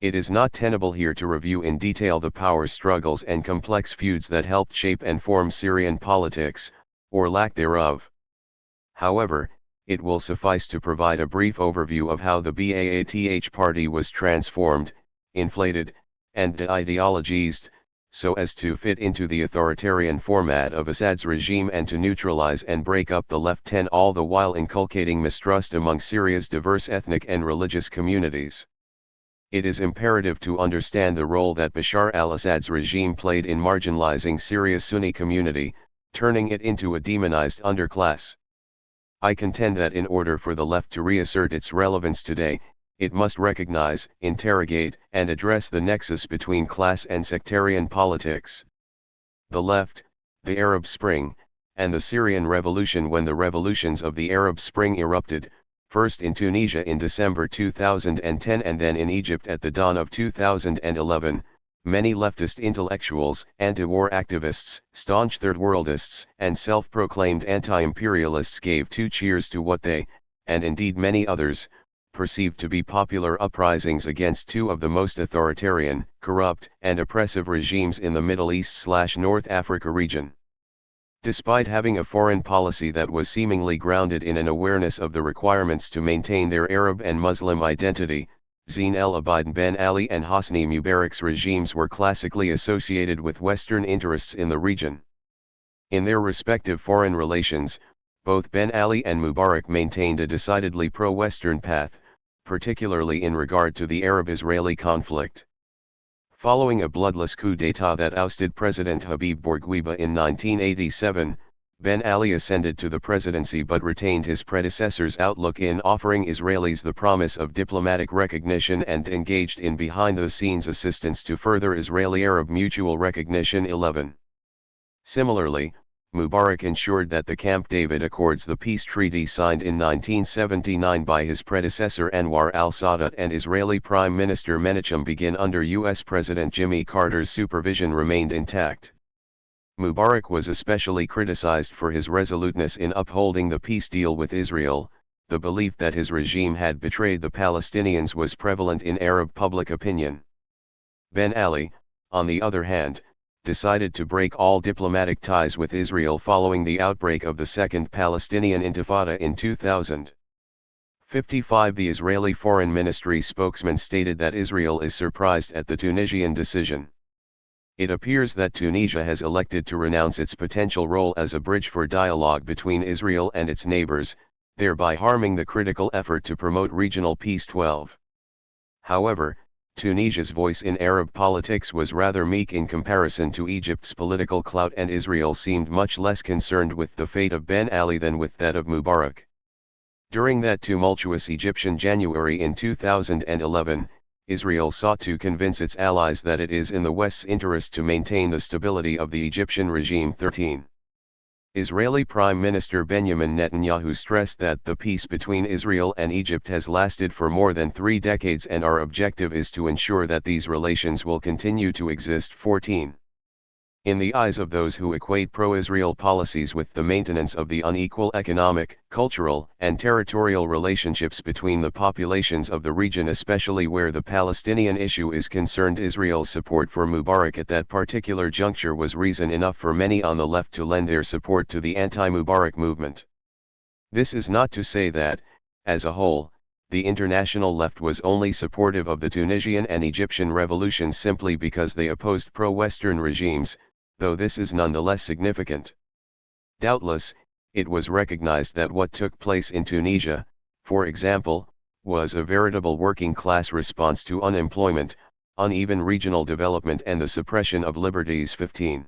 It is not tenable here to review in detail the power struggles and complex feuds that helped shape and form Syrian politics, or lack thereof. However, it will suffice to provide a brief overview of how the Baath party was transformed, inflated, and de-ideologized, so as to fit into the authoritarian format of Assad's regime and to neutralize and break up the left, all the while inculcating mistrust among Syria's diverse ethnic and religious communities. It is imperative to understand the role that Bashar al-Assad's regime played in marginalizing Syria's Sunni community, turning it into a demonized underclass. I contend that in order for the left to reassert its relevance today, it must recognize, interrogate, and address the nexus between class and sectarian politics. The left, the Arab Spring, and the Syrian Revolution. When the revolutions of the Arab Spring erupted, first in Tunisia in December 2010 and then in Egypt at the dawn of 2011, many leftist intellectuals, anti-war activists, staunch third-worldists, and self-proclaimed anti-imperialists gave 2 cheers to what they, and indeed many others, perceived to be popular uprisings against 2 of the most authoritarian, corrupt, and oppressive regimes in the Middle East/North Africa region. Despite having a foreign policy that was seemingly grounded in an awareness of the requirements to maintain their Arab and Muslim identity, Zine El Abidine Ben Ali and Hosni Mubarak's regimes were classically associated with Western interests in the region. In their respective foreign relations, both Ben Ali and Mubarak maintained a decidedly pro-Western path, particularly in regard to the Arab-Israeli conflict. Following a bloodless coup d'état that ousted President Habib Bourguiba in 1987, Ben Ali ascended to the presidency but retained his predecessor's outlook in offering Israelis the promise of diplomatic recognition and engaged in behind-the-scenes assistance to further Israeli-Arab mutual recognition. 11. Similarly, Mubarak ensured that the Camp David Accords, the peace treaty signed in 1979 by his predecessor Anwar al-Sadat and Israeli Prime Minister Menachem Begin under U.S. President Jimmy Carter's supervision, remained intact. Mubarak was especially criticized for his resoluteness in upholding the peace deal with Israel. The belief that his regime had betrayed the Palestinians was prevalent in Arab public opinion. Ben Ali, on the other hand, decided to break all diplomatic ties with Israel following the outbreak of the Second Palestinian Intifada in 2000. 55. The Israeli Foreign Ministry spokesman stated that Israel is surprised at the Tunisian decision. It appears that Tunisia has elected to renounce its potential role as a bridge for dialogue between Israel and its neighbors, thereby harming the critical effort to promote regional peace. 12. However, Tunisia's voice in Arab politics was rather meek in comparison to Egypt's political clout, and Israel seemed much less concerned with the fate of Ben Ali than with that of Mubarak. During that tumultuous Egyptian January in 2011, Israel sought to convince its allies that it is in the West's interest to maintain the stability of the Egyptian regime. 13. Israeli Prime Minister Benjamin Netanyahu stressed that the peace between Israel and Egypt has lasted for more than 3 decades and our objective is to ensure that these relations will continue to exist. 14. In the eyes of those who equate pro-Israel policies with the maintenance of the unequal economic, cultural, and territorial relationships between the populations of the region, especially where the Palestinian issue is concerned, Israel's support for Mubarak at that particular juncture was reason enough for many on the left to lend their support to the anti-Mubarak movement. This is not to say that, as a whole, the international left was only supportive of the Tunisian and Egyptian revolutions simply because they opposed pro-Western regimes, though this is nonetheless significant. Doubtless, it was recognized that what took place in Tunisia, for example, was a veritable working-class response to unemployment, uneven regional development and the suppression of liberties. 15.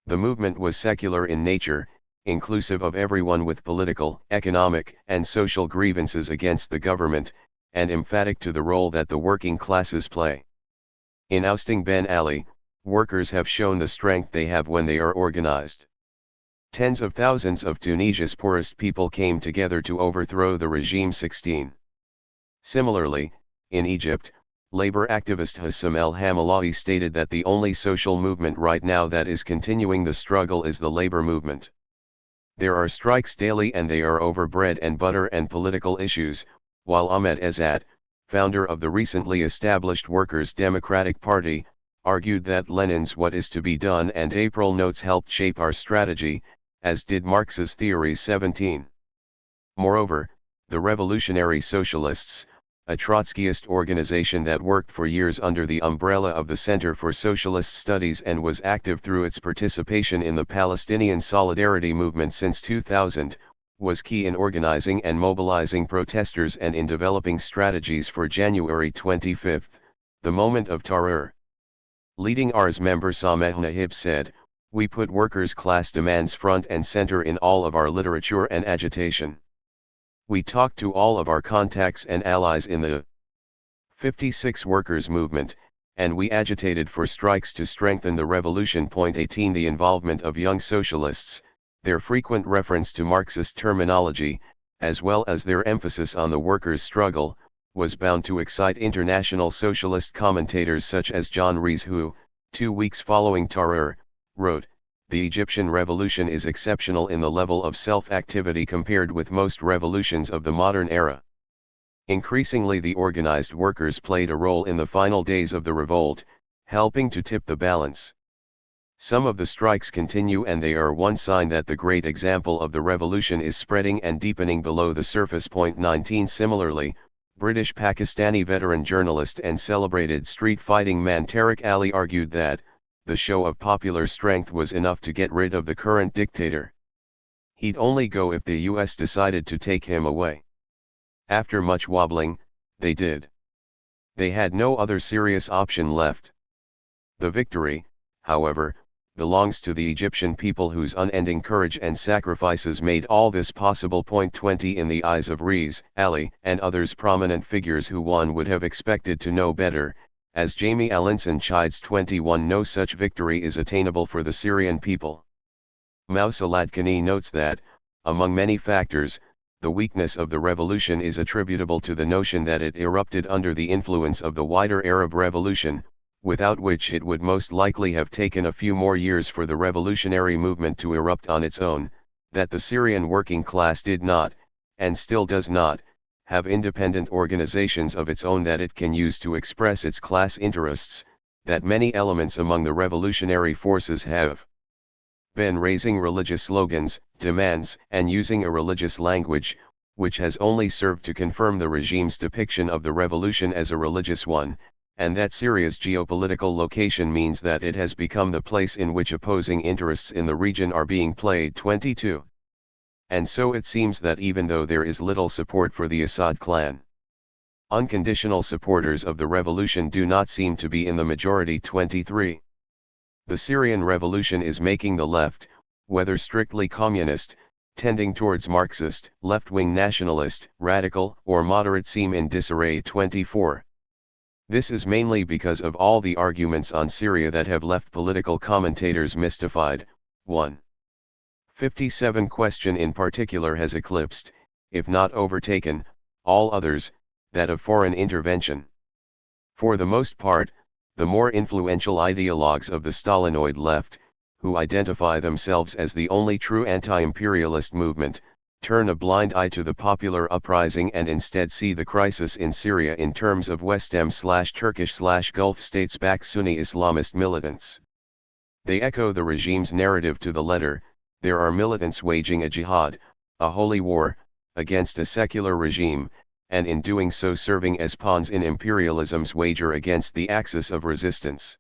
The movement was secular in nature, inclusive of everyone with political, economic, and social grievances against the government, and emphatic to the role that the working classes play. In ousting Ben Ali, workers have shown the strength they have when they are organized. Tens of thousands of Tunisia's poorest people came together to overthrow the regime. 16. Similarly, in Egypt, labor activist Hassam el-Hamalawi stated that the only social movement right now that is continuing the struggle is the labor movement. There are strikes daily and they are over bread and butter and political issues, while Ahmed Ezzat, founder of the recently established Workers' Democratic Party, argued that Lenin's What is to be done and April Notes helped shape our strategy, as did Marx's theories. 17. Moreover, the Revolutionary Socialists, a Trotskyist organization that worked for years under the umbrella of the Center for Socialist Studies and was active through its participation in the Palestinian Solidarity movement since 2000, was key in organizing and mobilizing protesters and in developing strategies for January 25, the moment of terror. Leading Ars member Sameh Nahib said, "We put workers' class demands front and center in all of our literature and agitation. We talked to all of our contacts and allies in the 56 workers' movement, and we agitated for strikes to strengthen the revolution." 18. The involvement of young socialists, their frequent reference to Marxist terminology, as well as their emphasis on the workers' struggle, was bound to excite international socialist commentators such as John Rees, who, 2 weeks following Tahrir, wrote, "The Egyptian revolution is exceptional in the level of self-activity compared with most revolutions of the modern era. Increasingly the organized workers played a role in the final days of the revolt, helping to tip the balance. Some of the strikes continue and they are one sign that the great example of the revolution is spreading and deepening below the surface." 19. Similarly, British Pakistani veteran journalist and celebrated street fighting man Tariq Ali argued that the show of popular strength was enough to get rid of the current dictator. He'd only go if the US decided to take him away. After much wobbling, they did. They had no other serious option left. The victory, however, belongs to the Egyptian people whose unending courage and sacrifices made all this possible. 20 In the eyes of Rees, Ali, and others prominent figures who one would have expected to know better, as Jamie Allinson chides 21, no such victory is attainable for the Syrian people. Mousaladkani notes that, among many factors, the weakness of the revolution is attributable to the notion that it erupted under the influence of the wider Arab Revolution, without which it would most likely have taken a few more years for the revolutionary movement to erupt on its own, that the Syrian working class did not, and still does not, have independent organizations of its own that it can use to express its class interests, that many elements among the revolutionary forces have been raising religious slogans, demands, and using a religious language, which has only served to confirm the regime's depiction of the revolution as a religious one, and that Syria's geopolitical location means that it has become the place in which opposing interests in the region are being played. 22. And so it seems that even though there is little support for the Assad clan, unconditional supporters of the revolution do not seem to be in the majority. 23. The Syrian revolution is making the left, whether strictly communist, tending towards Marxist, left-wing nationalist, radical, or moderate, seem in disarray. 24. This is mainly because of all the arguments on Syria that have left political commentators mystified. 1. 57 question in particular has eclipsed, if not overtaken, all others, that of foreign intervention. For the most part, the more influential ideologues of the Stalinoid left, who identify themselves as the only true anti-imperialist movement, turn a blind eye to the popular uprising and instead see the crisis in Syria in terms of West-Turkish/Gulf states-backed Sunni Islamist militants. They echo the regime's narrative to the letter: there are militants waging a jihad, a holy war, against a secular regime, and in doing so serving as pawns in imperialism's wager against the axis of resistance.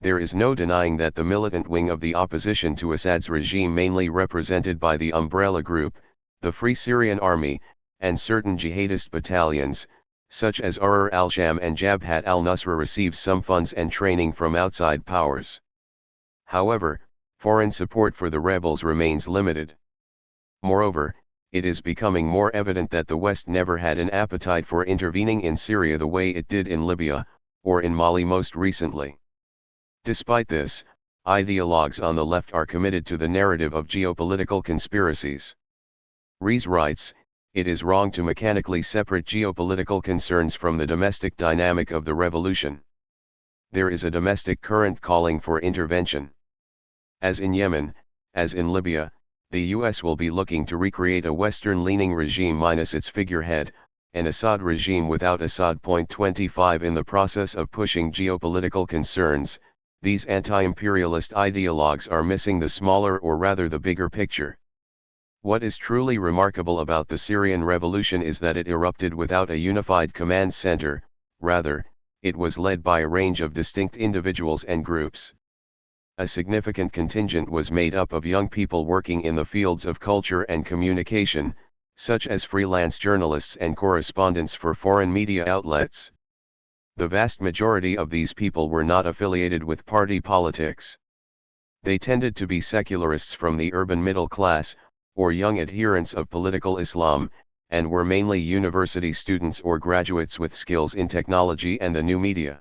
There is no denying that the militant wing of the opposition to Assad's regime, mainly represented by the Umbrella Group, the Free Syrian Army, and certain jihadist battalions, such as Ahrar al-Sham and Jabhat al-Nusra, receives some funds and training from outside powers. However, foreign support for the rebels remains limited. Moreover, it is becoming more evident that the West never had an appetite for intervening in Syria the way it did in Libya, or in Mali most recently. Despite this, ideologues on the left are committed to the narrative of geopolitical conspiracies. Rees writes, it is wrong to mechanically separate geopolitical concerns from the domestic dynamic of the revolution. There is a domestic current calling for intervention. As in Yemen, as in Libya, the US will be looking to recreate a Western-leaning regime minus its figurehead, an Assad regime without Assad. 25 In the process of pushing geopolitical concerns, these anti-imperialist ideologues are missing the smaller, or rather the bigger picture. What is truly remarkable about the Syrian revolution is that it erupted without a unified command center, rather, it was led by a range of distinct individuals and groups. A significant contingent was made up of young people working in the fields of culture and communication, such as freelance journalists and correspondents for foreign media outlets. The vast majority of these people were not affiliated with party politics. They tended to be secularists from the urban middle class, or young adherents of political Islam, and were mainly university students or graduates with skills in technology and the new media.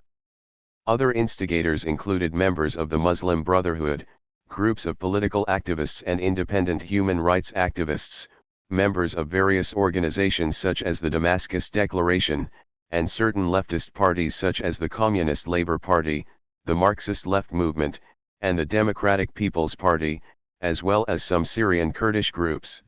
Other instigators included members of the Muslim Brotherhood, groups of political activists and independent human rights activists, members of various organizations such as the Damascus Declaration, and certain leftist parties such as the Communist Labour Party, the Marxist Left Movement, and the Democratic People's Party, as well as some Syrian Kurdish groups.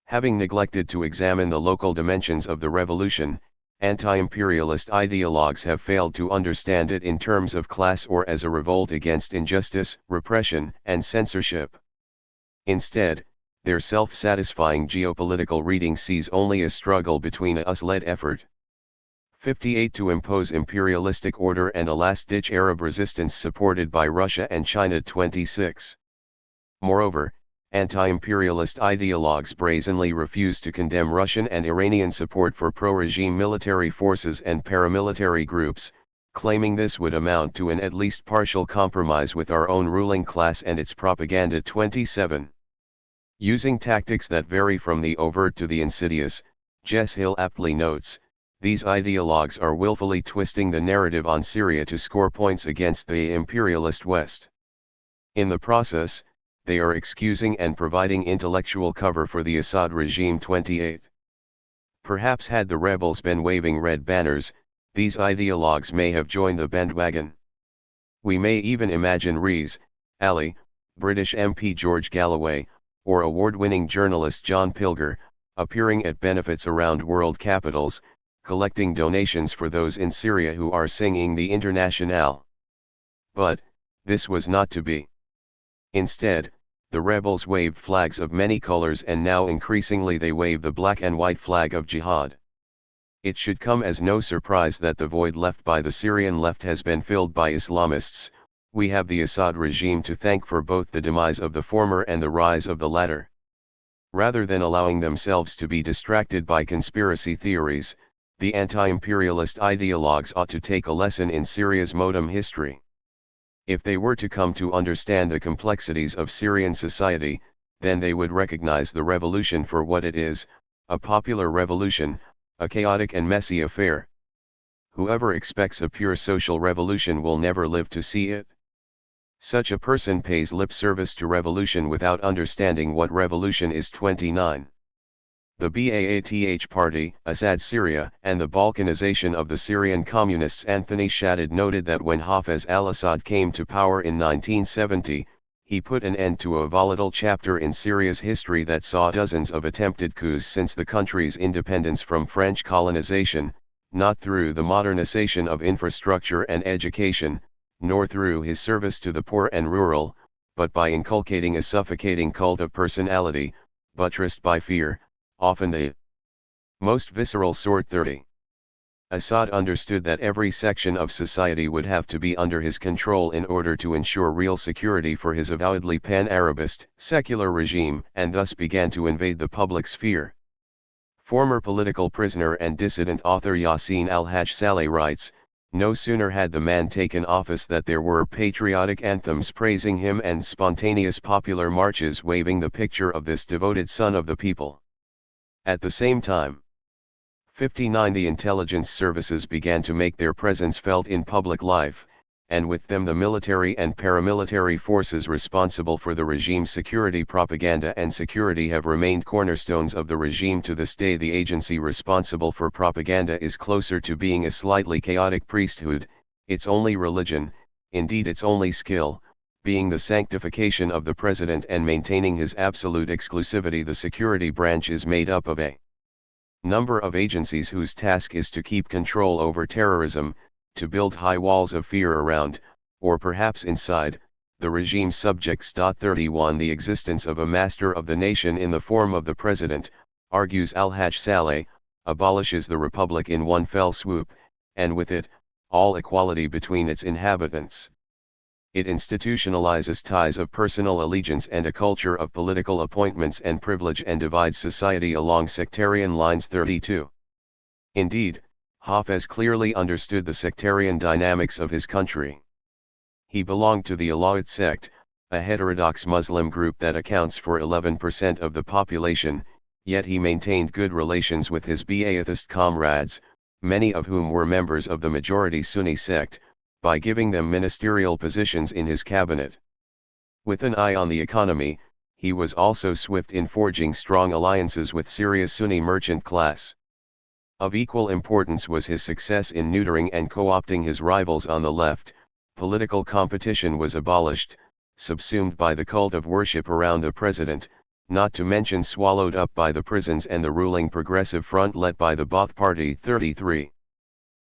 Having neglected to examine the local dimensions of the revolution, anti-imperialist ideologues have failed to understand it in terms of class or as a revolt against injustice, repression, and censorship. Instead, their self-satisfying geopolitical reading sees only a struggle between a US-led effort 58 to impose imperialistic order and a last-ditch Arab resistance supported by Russia and China. 26. Moreover, Anti-imperialist ideologues brazenly refused to condemn Russian and Iranian support for pro-regime military forces and paramilitary groups, claiming this would amount to an at least partial compromise with our own ruling class and its propaganda. 27. Using tactics that vary from the overt to the insidious, Jess Hill aptly notes, these ideologues are willfully twisting the narrative on Syria to score points against the imperialist West. In the process, they are excusing and providing intellectual cover for the Assad regime. 28. Perhaps had the rebels been waving red banners, these ideologues may have joined the bandwagon. We may even imagine Rees, Ali, British MP George Galloway, or award-winning journalist John Pilger, appearing at benefits around world capitals, collecting donations for those in Syria who are singing the Internationale. But, this was not to be. Instead, the rebels waved flags of many colors, and now increasingly they wave the black and white flag of jihad. It should come as no surprise that the void left by the Syrian left has been filled by Islamists. We have the Assad regime to thank for both the demise of the former and the rise of the latter. Rather than allowing themselves to be distracted by conspiracy theories, the anti-imperialist ideologues ought to take a lesson in Syria's modem history. If they were to come to understand the complexities of Syrian society, then they would recognize the revolution for what it is, a popular revolution, a chaotic and messy affair. Whoever expects a pure social revolution will never live to see it. Such a person pays lip service to revolution without understanding what revolution is. 29. The Baath Party, Assad Syria, and the Balkanization of the Syrian communists. Anthony Shadid noted that when Hafez al-Assad came to power in 1970, he put an end to a volatile chapter in Syria's history that saw dozens of attempted coups since the country's independence from French colonization, not through the modernization of infrastructure and education, nor through his service to the poor and rural, but by inculcating a suffocating cult of personality, buttressed by fear, often the most visceral sort. 30. Assad understood that every section of society would have to be under his control in order to ensure real security for his avowedly pan-Arabist, secular regime, and thus began to invade the public sphere. Former political prisoner and dissident author Yassin al-Haj Saleh writes, no sooner had the man taken office that there were patriotic anthems praising him and spontaneous popular marches waving the picture of this devoted son of the people. At the same time, 59 the intelligence services began to make their presence felt in public life, and with them the military and paramilitary forces responsible for the regime's security propaganda and security have remained cornerstones of the regime to this day. The agency responsible for propaganda is closer to being a slightly chaotic priesthood, its only religion, indeed its only skill, being the sanctification of the president and maintaining his absolute exclusivity. The security branch is made up of a number of agencies whose task is to keep control over terrorism, to build high walls of fear around, or perhaps inside, the regime's subjects. 31 The existence of a master of the nation in the form of the president, argues al-Haj Saleh, abolishes the republic in one fell swoop, and with it, all equality between its inhabitants. It institutionalizes ties of personal allegiance and a culture of political appointments and privilege and divides society along sectarian lines. 32. Indeed, Hafez clearly understood the sectarian dynamics of his country. He belonged to the Alawite sect, a heterodox Muslim group that accounts for 11% of the population, yet he maintained good relations with his Ba'athist comrades, many of whom were members of the majority Sunni sect, by giving them ministerial positions in his cabinet. With an eye on the economy, he was also swift in forging strong alliances with Syria's Sunni merchant class. Of equal importance was his success in neutering and co-opting his rivals on the left. Political competition was abolished, subsumed by the cult of worship around the president, not to mention swallowed up by the prisons and the ruling Progressive Front led by the Ba'ath Party. 33.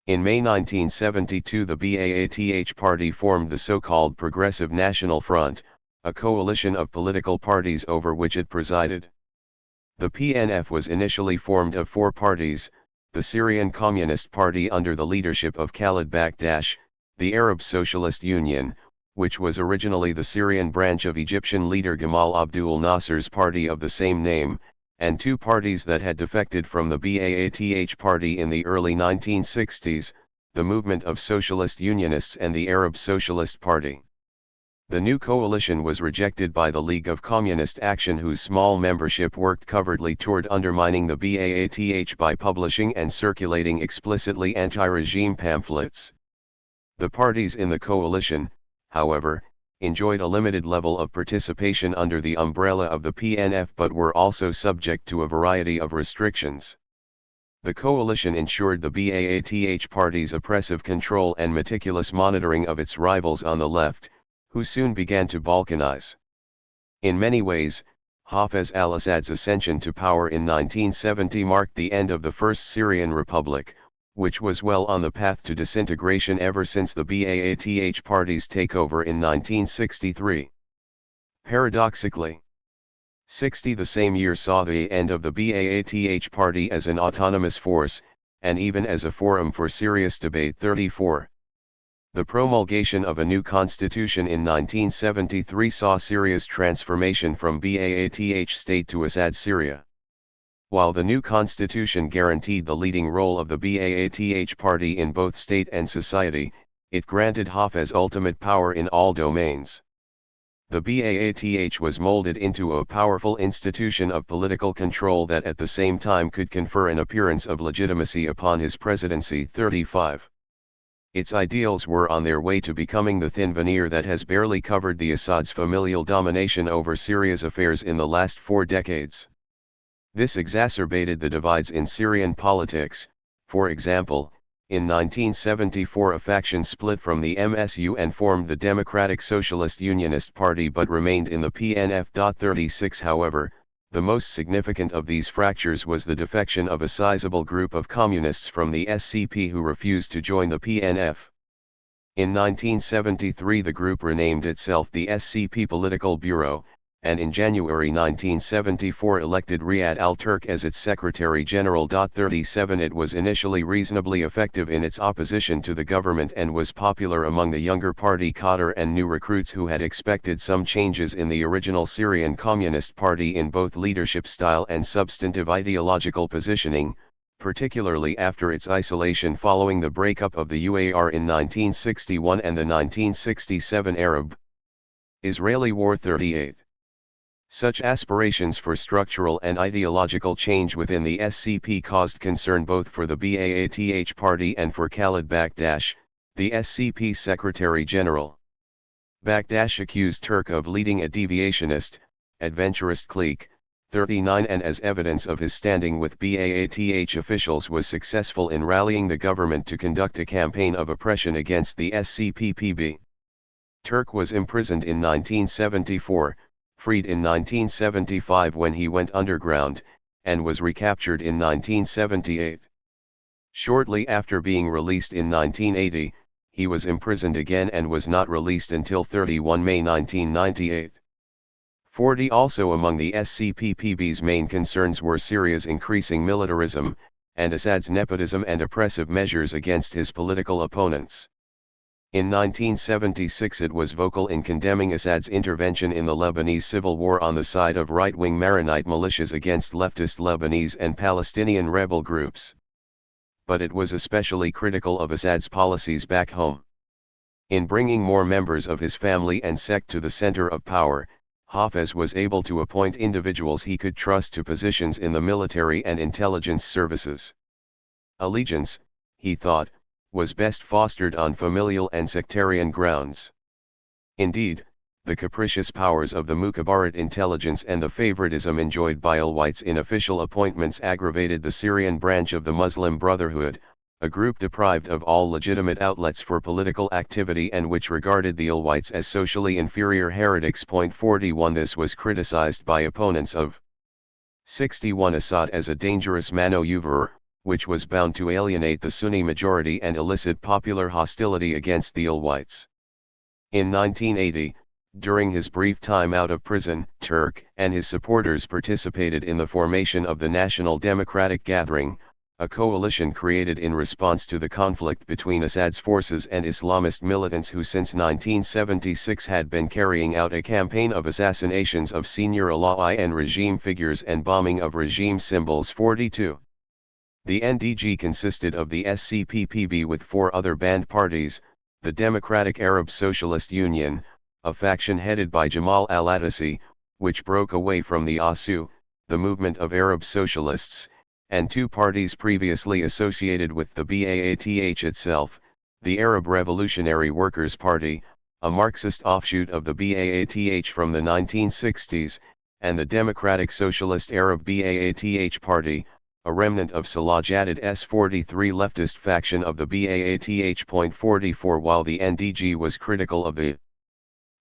In May 1972 the Ba'ath Party formed the so-called Progressive National Front, a coalition of political parties over which it presided. The PNF was initially formed of four parties: the Syrian Communist Party under the leadership of Khalid Bakdash, the Arab Socialist Union, which was originally the Syrian branch of Egyptian leader Gamal Abdul Nasser's party of the same name, and two parties that had defected from the Baath party in the early 1960s, the Movement of Socialist Unionists and the Arab Socialist Party. The new coalition was rejected by the League of Communist Action, whose small membership worked covertly toward undermining the Baath by publishing and circulating explicitly anti-regime pamphlets. The parties in the coalition, however, enjoyed a limited level of participation under the umbrella of the PNF but were also subject to a variety of restrictions. The coalition ensured the Baath party's oppressive control and meticulous monitoring of its rivals on the left, who soon began to balkanize. In many ways, Hafez al-Assad's ascension to power in 1970 marked the end of the First Syrian Republic, which was well on the path to disintegration ever since the Baath party's takeover in 1963. Paradoxically, the same year saw the end of the Baath party as an autonomous force, and even as a forum for serious debate. 34. The promulgation of a new constitution in 1973 saw Syria's transformation from Baath state to Assad Syria. While the new constitution guaranteed the leading role of the Baath party in both state and society, it granted Hafez ultimate power in all domains. The Baath was molded into a powerful institution of political control that at the same time could confer an appearance of legitimacy upon his presidency. 35. Its ideals were on their way to becoming the thin veneer that has barely covered the Assad's familial domination over Syria's affairs in the last 4 decades. This exacerbated the divides in Syrian politics. For example, in 1974 a faction split from the MSU and formed the Democratic Socialist Unionist Party but remained in the PNF. 36. However, the most significant of these fractures was the defection of a sizable group of communists from the SCP who refused to join the PNF. In 1973 the group renamed itself the SCP Political Bureau, and in January 1974 elected Riyad al-Turk as its Secretary General. 37 It was initially reasonably effective in its opposition to the government and was popular among the younger party cadre and new recruits who had expected some changes in the original Syrian Communist Party in both leadership style and substantive ideological positioning, particularly after its isolation following the breakup of the UAR in 1961 and the 1967 Arab-Israeli War. 38. Such aspirations for structural and ideological change within the SCP caused concern both for the Baath party and for Khalid Bakdash, the SCP Secretary General. Bakdash accused Turk of leading a deviationist, adventurist clique. 39 And as evidence of his standing with Baath officials was successful in rallying the government to conduct a campaign of oppression against the SCP-PB. Turk was imprisoned in 1974, freed in 1975 when he went underground, and was recaptured in 1978. Shortly after being released in 1980, he was imprisoned again and was not released until 31 May 1998. 40 Also among the SCP-PB's main concerns were Syria's increasing militarism, and Assad's nepotism and oppressive measures against his political opponents. In 1976 it was vocal in condemning Assad's intervention in the Lebanese civil war on the side of right-wing Maronite militias against leftist Lebanese and Palestinian rebel groups. But it was especially critical of Assad's policies back home. In bringing more members of his family and sect to the center of power, Hafez was able to appoint individuals he could trust to positions in the military and intelligence services. Allegiance, he thought, was best fostered on familial and sectarian grounds. Indeed, the capricious powers of the Mukhabarat intelligence and the favoritism enjoyed by Alawites in official appointments aggravated the Syrian branch of the Muslim Brotherhood, a group deprived of all legitimate outlets for political activity and which regarded the Alawites as socially inferior heretics. 41 This was criticized by opponents of 61 Assad as a dangerous maneuver, which was bound to alienate the Sunni majority and elicit popular hostility against the Alawites. In 1980, during his brief time out of prison, Turk and his supporters participated in the formation of the National Democratic Gathering, a coalition created in response to the conflict between Assad's forces and Islamist militants who since 1976 had been carrying out a campaign of assassinations of senior Alawi and regime figures and bombing of regime symbols. 42. The NDG consisted of the SCPPB with 4 other banned parties, the Democratic Arab Socialist Union, a faction headed by Jamal al-Atassi, which broke away from the ASU, the Movement of Arab Socialists, and 2 parties previously associated with the BAATH itself, the Arab Revolutionary Workers' Party, a Marxist offshoot of the BAATH from the 1960s, and the Democratic Socialist Arab BAATH Party, a remnant of Salah Jadid's 43 leftist faction of the BAATH. 44. While the NDG was critical of the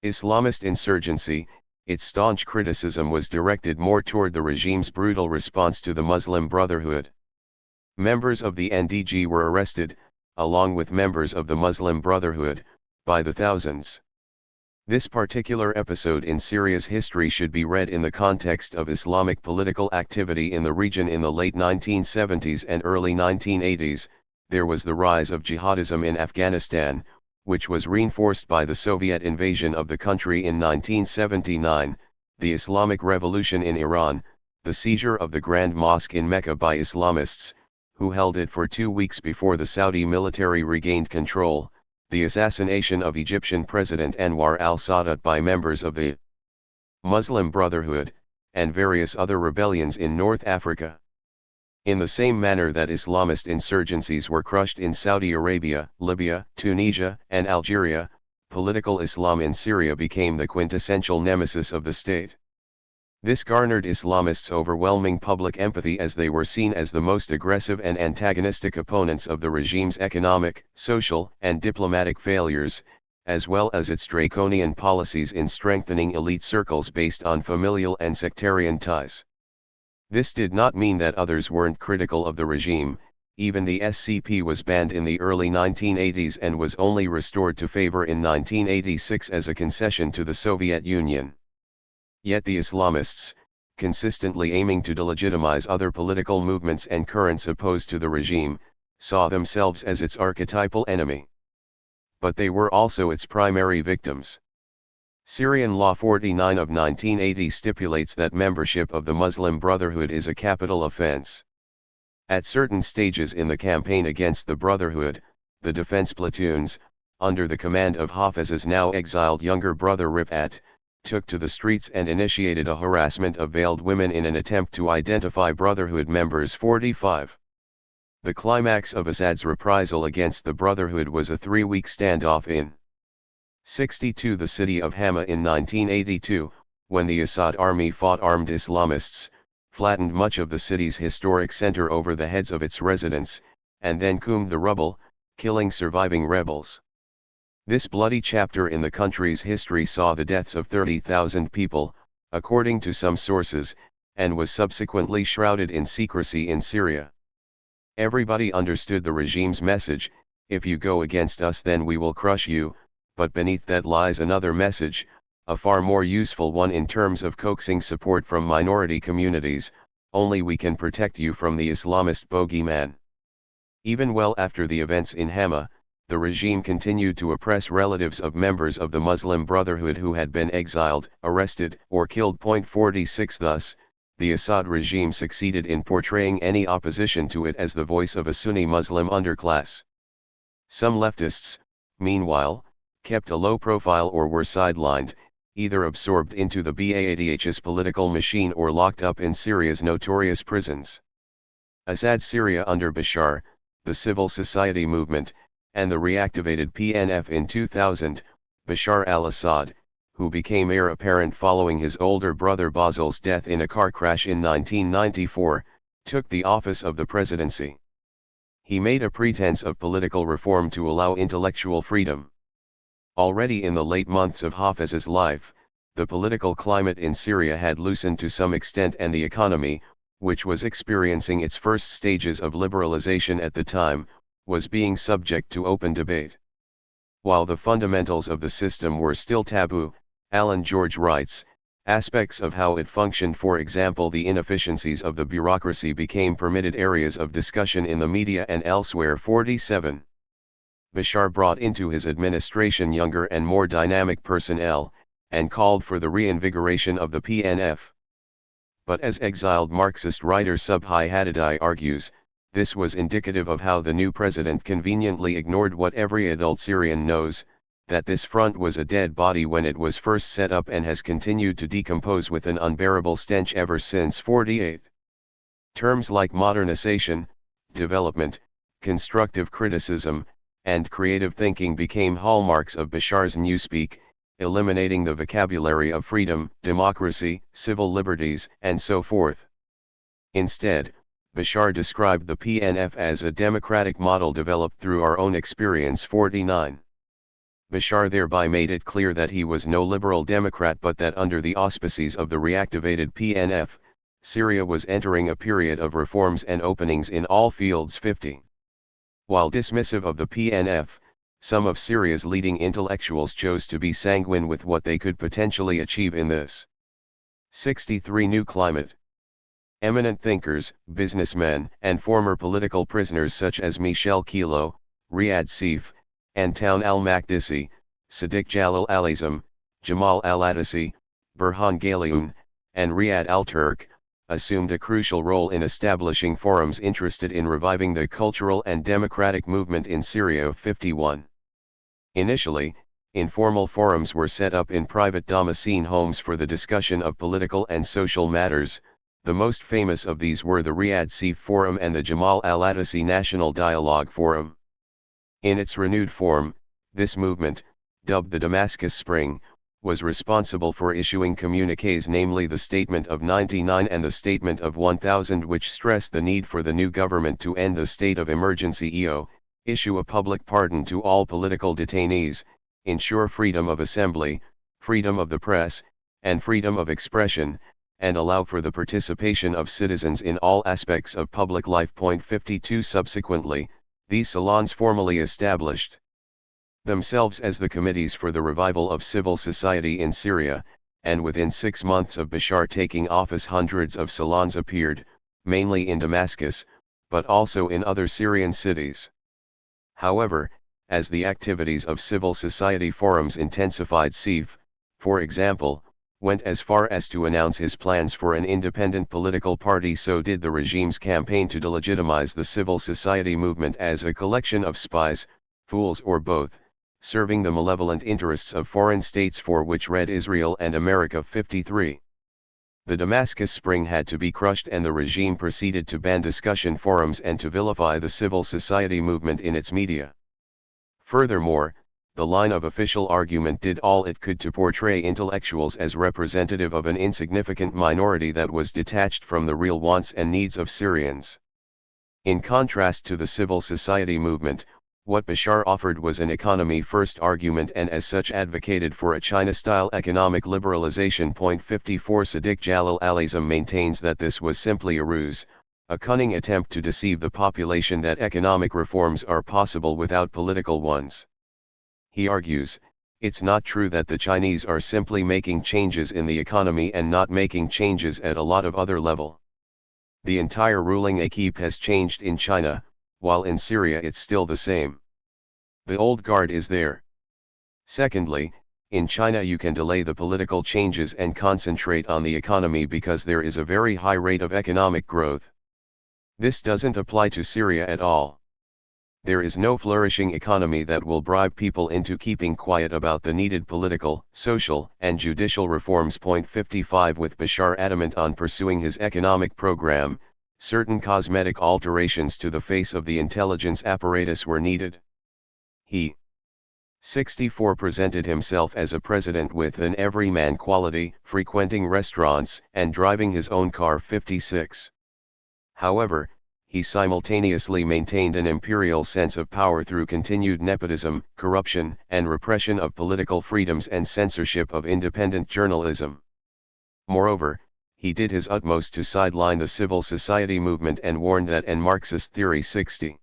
Islamist insurgency, its staunch criticism was directed more toward the regime's brutal response to the Muslim Brotherhood. Members of the NDG were arrested, along with members of the Muslim Brotherhood, by the thousands. This particular episode in Syria's history should be read in the context of Islamic political activity in the region in the late 1970s and early 1980s. There was the rise of jihadism in Afghanistan, which was reinforced by the Soviet invasion of the country in 1979, the Islamic Revolution in Iran, the seizure of the Grand Mosque in Mecca by Islamists, who held it for 2 weeks before the Saudi military regained control, the assassination of Egyptian President Anwar al-Sadat by members of the Muslim Brotherhood, and various other rebellions in North Africa. In the same manner that Islamist insurgencies were crushed in Saudi Arabia, Libya, Tunisia, and Algeria, political Islam in Syria became the quintessential nemesis of the state. This garnered Islamists overwhelming public empathy as they were seen as the most aggressive and antagonistic opponents of the regime's economic, social, and diplomatic failures, as well as its draconian policies in strengthening elite circles based on familial and sectarian ties. This did not mean that others weren't critical of the regime. Even the SCP was banned in the early 1980s and was only restored to favor in 1986 as a concession to the Soviet Union. Yet the Islamists, consistently aiming to delegitimize other political movements and currents opposed to the regime, saw themselves as its archetypal enemy. But they were also its primary victims. Syrian Law 49 of 1980 stipulates that membership of the Muslim Brotherhood is a capital offense. At certain stages in the campaign against the Brotherhood, the defense platoons, under the command of Hafez's now exiled younger brother Rifat, took to the streets and initiated a harassment of veiled women in an attempt to identify Brotherhood members. 45. The climax of Assad's reprisal against the Brotherhood was a 3-week standoff in 62 the city of Hama in 1982, when the Assad army fought armed Islamists, flattened much of the city's historic center over the heads of its residents, and then combed the rubble, killing surviving rebels. This bloody chapter in the country's history saw the deaths of 30,000 people, according to some sources, and was subsequently shrouded in secrecy in Syria. Everybody understood the regime's message: if you go against us then we will crush you. But beneath that lies another message, a far more useful one in terms of coaxing support from minority communities: only we can protect you from the Islamist bogeyman. Even well after the events in Hama, the regime continued to oppress relatives of members of the Muslim Brotherhood who had been exiled, arrested, or killed. 46 Thus, the Assad regime succeeded in portraying any opposition to it as the voice of a Sunni Muslim underclass. Some leftists, meanwhile, kept a low profile or were sidelined, either absorbed into the Baath's political machine or locked up in Syria's notorious prisons. Assad's Syria under Bashar, the civil society movement, and the reactivated PNF in 2000, Bashar al-Assad, who became heir apparent following his older brother Basil's death in a car crash in 1994, took the office of the presidency. He made a pretense of political reform to allow intellectual freedom. Already in the late months of Hafez's life, the political climate in Syria had loosened to some extent, and the economy, which was experiencing its first stages of liberalization at the time, was being subject to open debate. While the fundamentals of the system were still taboo, Alan George writes, Aspects of how it functioned, for example the inefficiencies of the bureaucracy, became permitted areas of discussion in the media and elsewhere. 47. Bashar brought into his administration younger and more dynamic personnel, and called for the reinvigoration of the PNF. But as exiled Marxist writer Subhi Haddadi argues, this was indicative of how the new president conveniently ignored what every adult Syrian knows, that this front was a dead body when it was first set up and has continued to decompose with an unbearable stench ever since. 48. Terms like modernization, development, constructive criticism, and creative thinking became hallmarks of Bashar's newspeak, eliminating the vocabulary of freedom, democracy, civil liberties, and so forth. Instead, Bashar described the PNF as a democratic model developed through our own experience. 49. Bashar thereby made it clear that he was no liberal Democrat, but that under the auspices of the reactivated PNF, Syria was entering a period of reforms and openings in all fields. 50. While dismissive of the PNF, some of Syria's leading intellectuals chose to be sanguine with what they could potentially achieve in this 63 new climate. Eminent thinkers, businessmen, and former political prisoners such as Michel Kilo, Riyad Seif, Antoun al-Makdisi, Sadiq Jalal al-Azam, Jamal al-Atassi, Burhan Ghaliun, and Riyad al-Turk, assumed a crucial role in establishing forums interested in reviving the cultural and democratic movement in Syria. 51. Initially, informal forums were set up in private Damascene homes for the discussion of political and social matters. The most famous of these were the Riyad Seif Forum and the Jamal al-Atassi National Dialogue Forum. In its renewed form, this movement, dubbed the Damascus Spring, was responsible for issuing communiques, namely the Statement of 99 and the Statement of 1000, which stressed the need for the new government to end the state of emergency, issue a public pardon to all political detainees, ensure freedom of assembly, freedom of the press, and freedom of expression, and allow for the participation of citizens in all aspects of public life. 52. Subsequently, these salons formally established themselves as the Committees for the Revival of Civil Society in Syria, and within 6 months of Bashar taking office hundreds of salons appeared, mainly in Damascus, but also in other Syrian cities. However, as the activities of civil society forums intensified, Seif, for example, went as far as to announce his plans for an independent political party. So did the regime's campaign to delegitimize the civil society movement as a collection of spies, fools, or both, serving the malevolent interests of foreign states for which Red Israel and America. 53. The Damascus Spring had to be crushed, and the regime proceeded to ban discussion forums and to vilify the civil society movement in its media. Furthermore, the line of official argument did all it could to portray intellectuals as representative of an insignificant minority that was detached from the real wants and needs of Syrians. In contrast to the civil society movement, what Bashar offered was an economy-first argument, and as such advocated for a China-style economic liberalization. 54. Sadiq Jalal al-Azam maintains that this was simply a ruse, a cunning attempt to deceive the population that economic reforms are possible without political ones. He argues, it's not true that the Chinese are simply making changes in the economy and not making changes at a lot of other level. The entire ruling équipe has changed in China, while in Syria it's still the same. The old guard is there. Secondly, in China you can delay the political changes and concentrate on the economy because there is a very high rate of economic growth. This doesn't apply to Syria at all. There is no flourishing economy that will bribe people into keeping quiet about the needed political, social, and judicial reforms. 55. With Bashar adamant on pursuing his economic program, certain cosmetic alterations to the face of the intelligence apparatus were needed. He 64 presented himself as a president with an everyman quality, frequenting restaurants and driving his own car. 56. However, he simultaneously maintained an imperial sense of power through continued nepotism, corruption, and repression of political freedoms and censorship of independent journalism. Moreover, he did his utmost to sideline the civil society movement and warned that an Marxist theory. 60.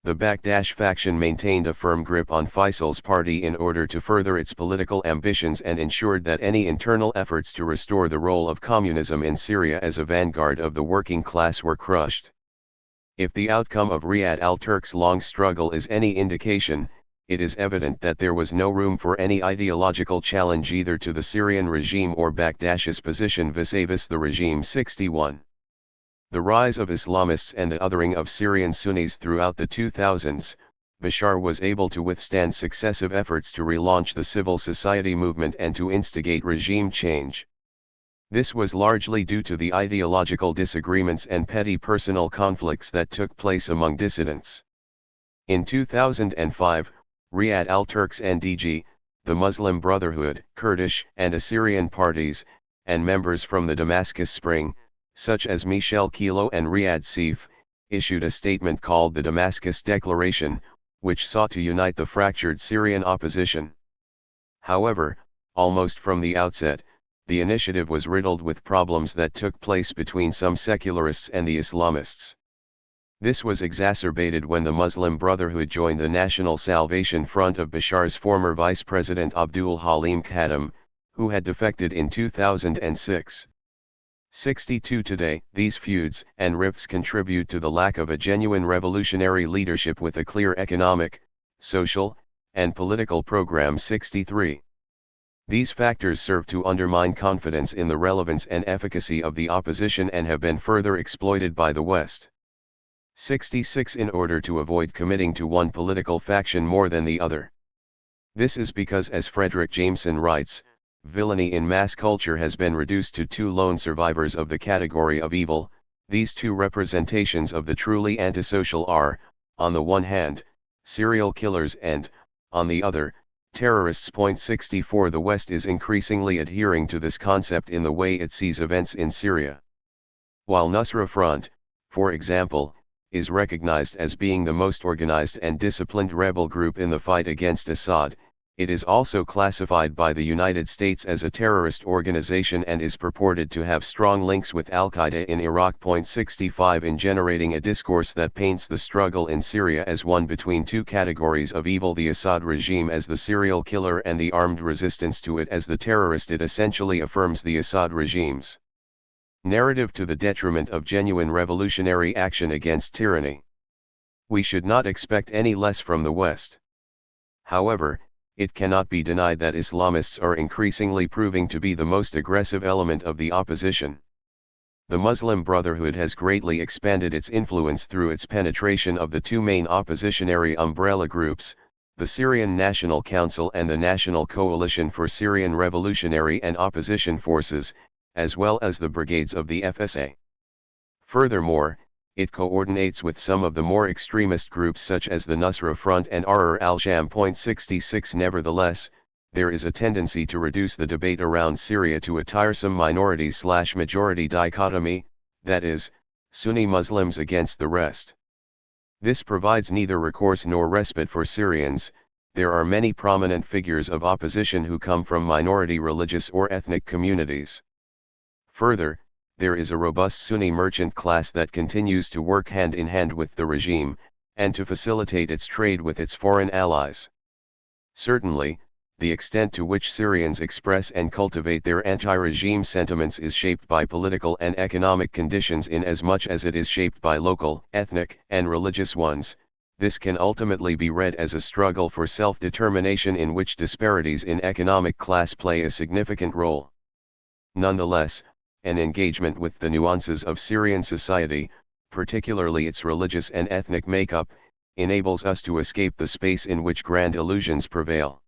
The Bakdash faction maintained a firm grip on Faisal's party in order to further its political ambitions and ensured that any internal efforts to restore the role of communism in Syria as a vanguard of the working class were crushed. If the outcome of Riyad al-Turk's long struggle is any indication, it is evident that there was no room for any ideological challenge either to the Syrian regime or Bakdash's position vis-a-vis the regime. 61. The rise of Islamists and the othering of Syrian Sunnis throughout the 2000s, Bashar was able to withstand successive efforts to relaunch the civil society movement and to instigate regime change. This was largely due to the ideological disagreements and petty personal conflicts that took place among dissidents. In 2005, Riyad al-Turk's NDG, the Muslim Brotherhood, Kurdish and Assyrian parties, and members from the Damascus Spring, such as Michel Kilo and Riyad Seif, issued a statement called the Damascus Declaration, which sought to unite the fractured Syrian opposition. However, almost from the outset, the initiative was riddled with problems that took place between some secularists and the Islamists. This was exacerbated when the Muslim Brotherhood joined the National Salvation Front of Bashar's former Vice President Abdul Halim Khaddam, who had defected in 2006. 62 Today, these feuds and rifts contribute to the lack of a genuine revolutionary leadership with a clear economic, social, and political program. 63. These factors serve to undermine confidence in the relevance and efficacy of the opposition and have been further exploited by the West. 66. In order to avoid committing to one political faction more than the other. This is because, as Frederick Jameson writes, villainy in mass culture has been reduced to two lone survivors of the category of evil. These two representations of the truly antisocial are, on the one hand, serial killers and, on the other, terrorists. 64 The West is increasingly adhering to this concept in the way it sees events in Syria. While Nusra Front, for example, is recognized as being the most organized and disciplined rebel group in the fight against Assad, it is also classified by the United States as a terrorist organization and is purported to have strong links with Al-Qaeda in Iraq. 65 In generating a discourse that paints the struggle in Syria as one between two categories of evil, the Assad regime as the serial killer and the armed resistance to it as the terrorist, it essentially affirms the Assad regime's narrative to the detriment of genuine revolutionary action against tyranny. We should not expect any less from the West. However, it cannot be denied that Islamists are increasingly proving to be the most aggressive element of the opposition. The Muslim Brotherhood has greatly expanded its influence through its penetration of the two main oppositionary umbrella groups, the Syrian National Council and the National Coalition for Syrian Revolutionary and Opposition Forces, as well as the brigades of the FSA. Furthermore, it coordinates with some of the more extremist groups such as the Nusra Front and Ahrar al-Sham. 66 Nevertheless, there is a tendency to reduce the debate around Syria to a tiresome minority/majority dichotomy, that is, Sunni Muslims against the rest. This provides neither recourse nor respite for Syrians. There are many prominent figures of opposition who come from minority religious or ethnic communities. Further, there is a robust Sunni merchant class that continues to work hand in hand with the regime, and to facilitate its trade with its foreign allies. Certainly, the extent to which Syrians express and cultivate their anti-regime sentiments is shaped by political and economic conditions in as much as it is shaped by local, ethnic, and religious ones. This can ultimately be read as a struggle for self-determination in which disparities in economic class play a significant role. Nonetheless, an engagement with the nuances of Syrian society, particularly its religious and ethnic makeup, enables us to escape the space in which grand illusions prevail.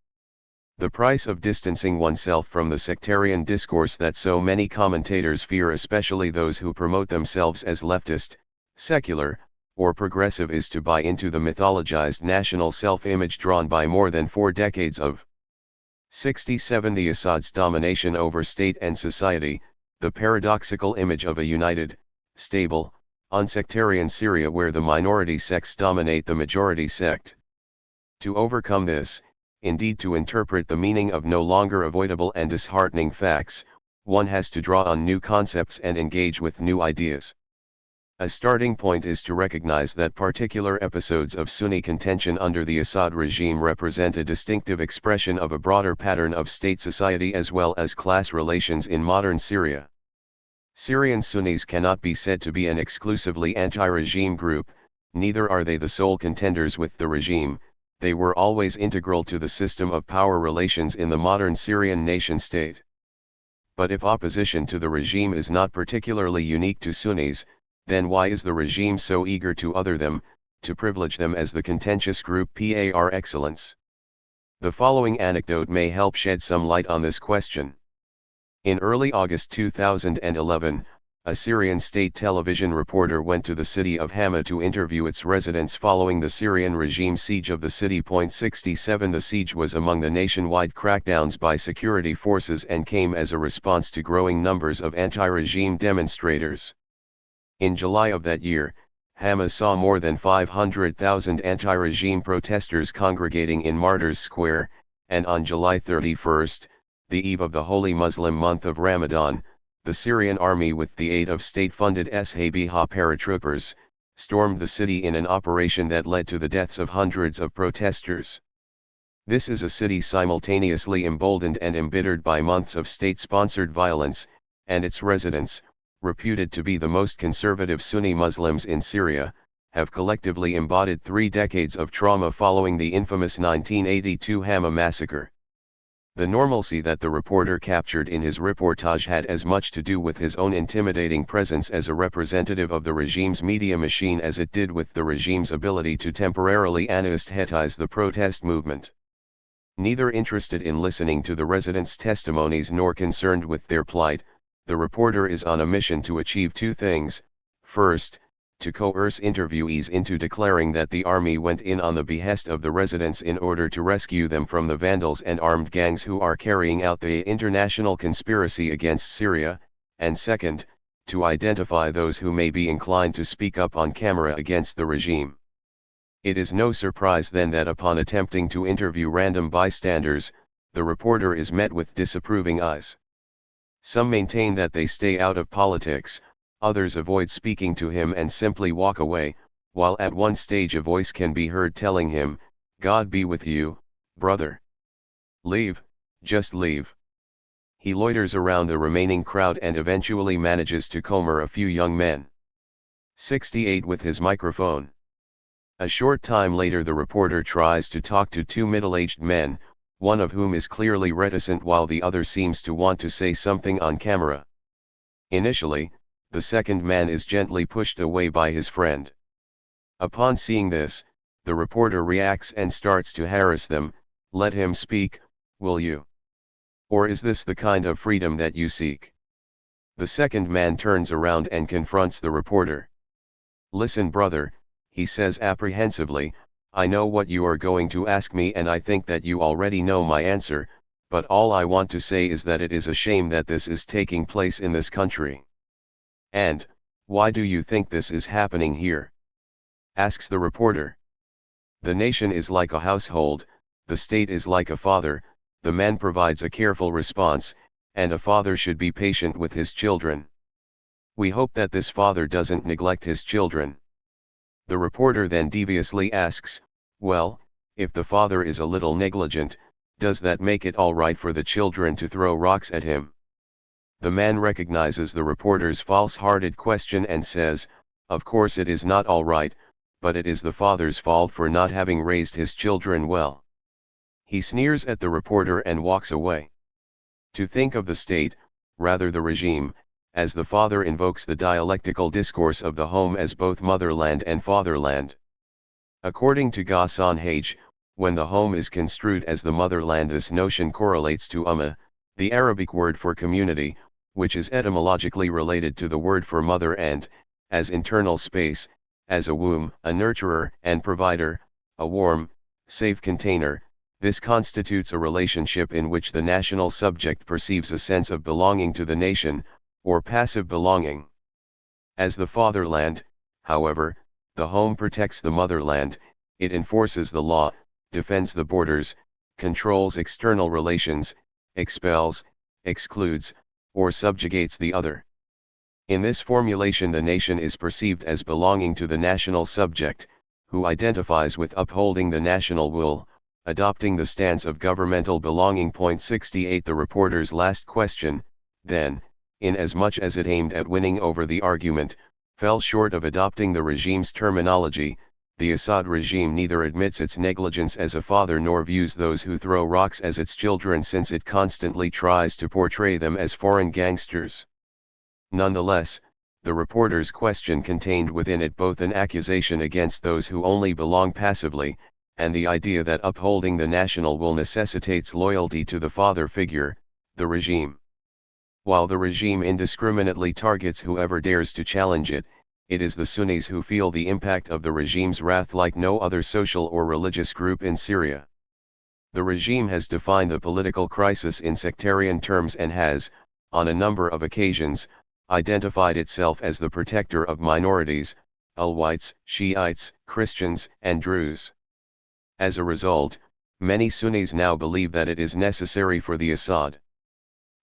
The price of distancing oneself from the sectarian discourse that so many commentators fear, especially those who promote themselves as leftist, secular, or progressive, is to buy into the mythologized national self-image drawn by more than 4 decades of 67 The Assad's domination over state and society, the paradoxical image of a united, stable, unsectarian Syria where the minority sects dominate the majority sect. To overcome this, indeed to interpret the meaning of no longer avoidable and disheartening facts, one has to draw on new concepts and engage with new ideas. A starting point is to recognize that particular episodes of Sunni contention under the Assad regime represent a distinctive expression of a broader pattern of state society as well as class relations in modern Syria. Syrian Sunnis cannot be said to be an exclusively anti-regime group, neither are they the sole contenders with the regime. They were always integral to the system of power relations in the modern Syrian nation-state. But if opposition to the regime is not particularly unique to Sunnis, then why is the regime so eager to other them, to privilege them as the contentious group par excellence? The following anecdote may help shed some light on this question. In early August 2011, a Syrian state television reporter went to the city of Hama to interview its residents following the Syrian regime siege of the city. 67 The siege was among the nationwide crackdowns by security forces and came as a response to growing numbers of anti-regime demonstrators. In July of that year, Hama saw more than 500,000 anti-regime protesters congregating in Martyrs Square, and on July 31, the eve of the holy Muslim month of Ramadan, the Syrian army with the aid of state-funded Sabha paratroopers, stormed the city in an operation that led to the deaths of hundreds of protesters. This is a city simultaneously emboldened and embittered by months of state-sponsored violence, and its residents, reputed to be the most conservative Sunni Muslims in Syria, have collectively embodied 3 decades of trauma following the infamous 1982 Hama massacre. The normalcy that the reporter captured in his reportage had as much to do with his own intimidating presence as a representative of the regime's media machine as it did with the regime's ability to temporarily anesthetize the protest movement. Neither interested in listening to the residents' testimonies nor concerned with their plight, the reporter is on a mission to achieve 2 things. First, to coerce interviewees into declaring that the army went in on the behest of the residents in order to rescue them from the vandals and armed gangs who are carrying out the international conspiracy against Syria, and second, to identify those who may be inclined to speak up on camera against the regime. It is no surprise then that upon attempting to interview random bystanders, the reporter is met with disapproving eyes. Some maintain that they stay out of politics, others avoid speaking to him and simply walk away, while at one stage a voice can be heard telling him, "God be with you, brother. Leave, just leave." He loiters around the remaining crowd and eventually manages to corner a few young men. 68 with his microphone. A short time later the reporter tries to talk to 2 middle-aged men, one of whom is clearly reticent while the other seems to want to say something on camera. Initially, the second man is gently pushed away by his friend. Upon seeing this, the reporter reacts and starts to harass them. "Let him speak, will you? Or is this the kind of freedom that you seek?" The second man turns around and confronts the reporter. "Listen, brother," he says apprehensively, "I know what you are going to ask me and I think that you already know my answer, but all I want to say is that it is a shame that this is taking place in this country." "And, why do you think this is happening here?" asks the reporter. "The nation is like a household, the state is like a father," the man provides a careful response, "and a father should be patient with his children. We hope that this father doesn't neglect his children." The reporter then deviously asks, "Well, if the father is a little negligent, does that make it all right for the children to throw rocks at him?" The man recognizes the reporter's false-hearted question and says, "Of course it is not all right, but it is the father's fault for not having raised his children well." He sneers at the reporter and walks away. To think of the state, rather the regime, as the father invokes the dialectical discourse of the home as both motherland and fatherland. According to Ghassan Hage, when the home is construed as the motherland, this notion correlates to umma, the Arabic word for community, which is etymologically related to the word for mother, and, as internal space, as a womb, a nurturer and provider, a warm, safe container. This constitutes a relationship in which the national subject perceives a sense of belonging to the nation, or passive belonging. As the fatherland, however, the home protects the motherland, it enforces the law, defends the borders, controls external relations, expels, excludes, or subjugates the other. In this formulation the nation is perceived as belonging to the national subject, who identifies with upholding the national will, adopting the stance of governmental belonging. 68 The reporter's last question, then, inasmuch as it aimed at winning over the argument, fell short of adopting the regime's terminology. The Assad regime neither admits its negligence as a father nor views those who throw rocks as its children, since it constantly tries to portray them as foreign gangsters. Nonetheless, the reporter's question contained within it both an accusation against those who only belong passively, and the idea that upholding the national will necessitates loyalty to the father figure, the regime. While the regime indiscriminately targets whoever dares to challenge it, it is the Sunnis who feel the impact of the regime's wrath like no other social or religious group in Syria. The regime has defined the political crisis in sectarian terms and has, on a number of occasions, identified itself as the protector of minorities, Alawites, Shiites, Christians, and Druze. As a result, many Sunnis now believe that it is necessary for the Assad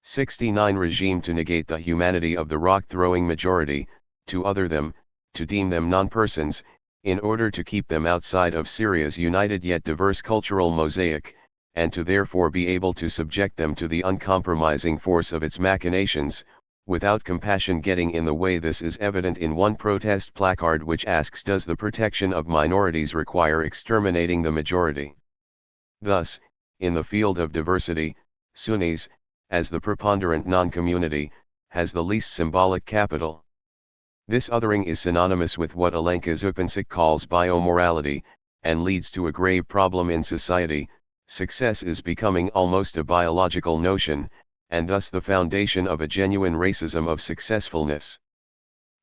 69 regime to negate the humanity of the rock-throwing majority, to other them, to deem them non-persons, in order to keep them outside of Syria's united yet diverse cultural mosaic, and to therefore be able to subject them to the uncompromising force of its machinations, without compassion getting in the way. This is evident in one protest placard which asks, does the protection of minorities require exterminating the majority? Thus, in the field of diversity, Sunnis, as the preponderant non-community, has the least symbolic capital. This othering is synonymous with what Alenka Zupancic calls biomorality, and leads to a grave problem in society. Success is becoming almost a biological notion, and thus the foundation of a genuine racism of successfulness.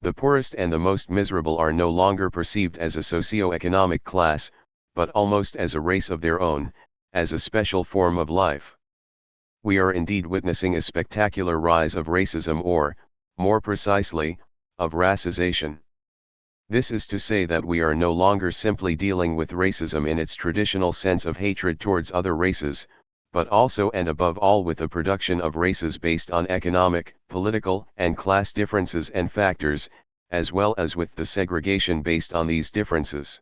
The poorest and the most miserable are no longer perceived as a socio-economic class, but almost as a race of their own, as a special form of life. We are indeed witnessing a spectacular rise of racism, or, more precisely, of racization. This is to say that we are no longer simply dealing with racism in its traditional sense of hatred towards other races, but also and above all with the production of races based on economic, political, and class differences and factors, as well as with the segregation based on these differences.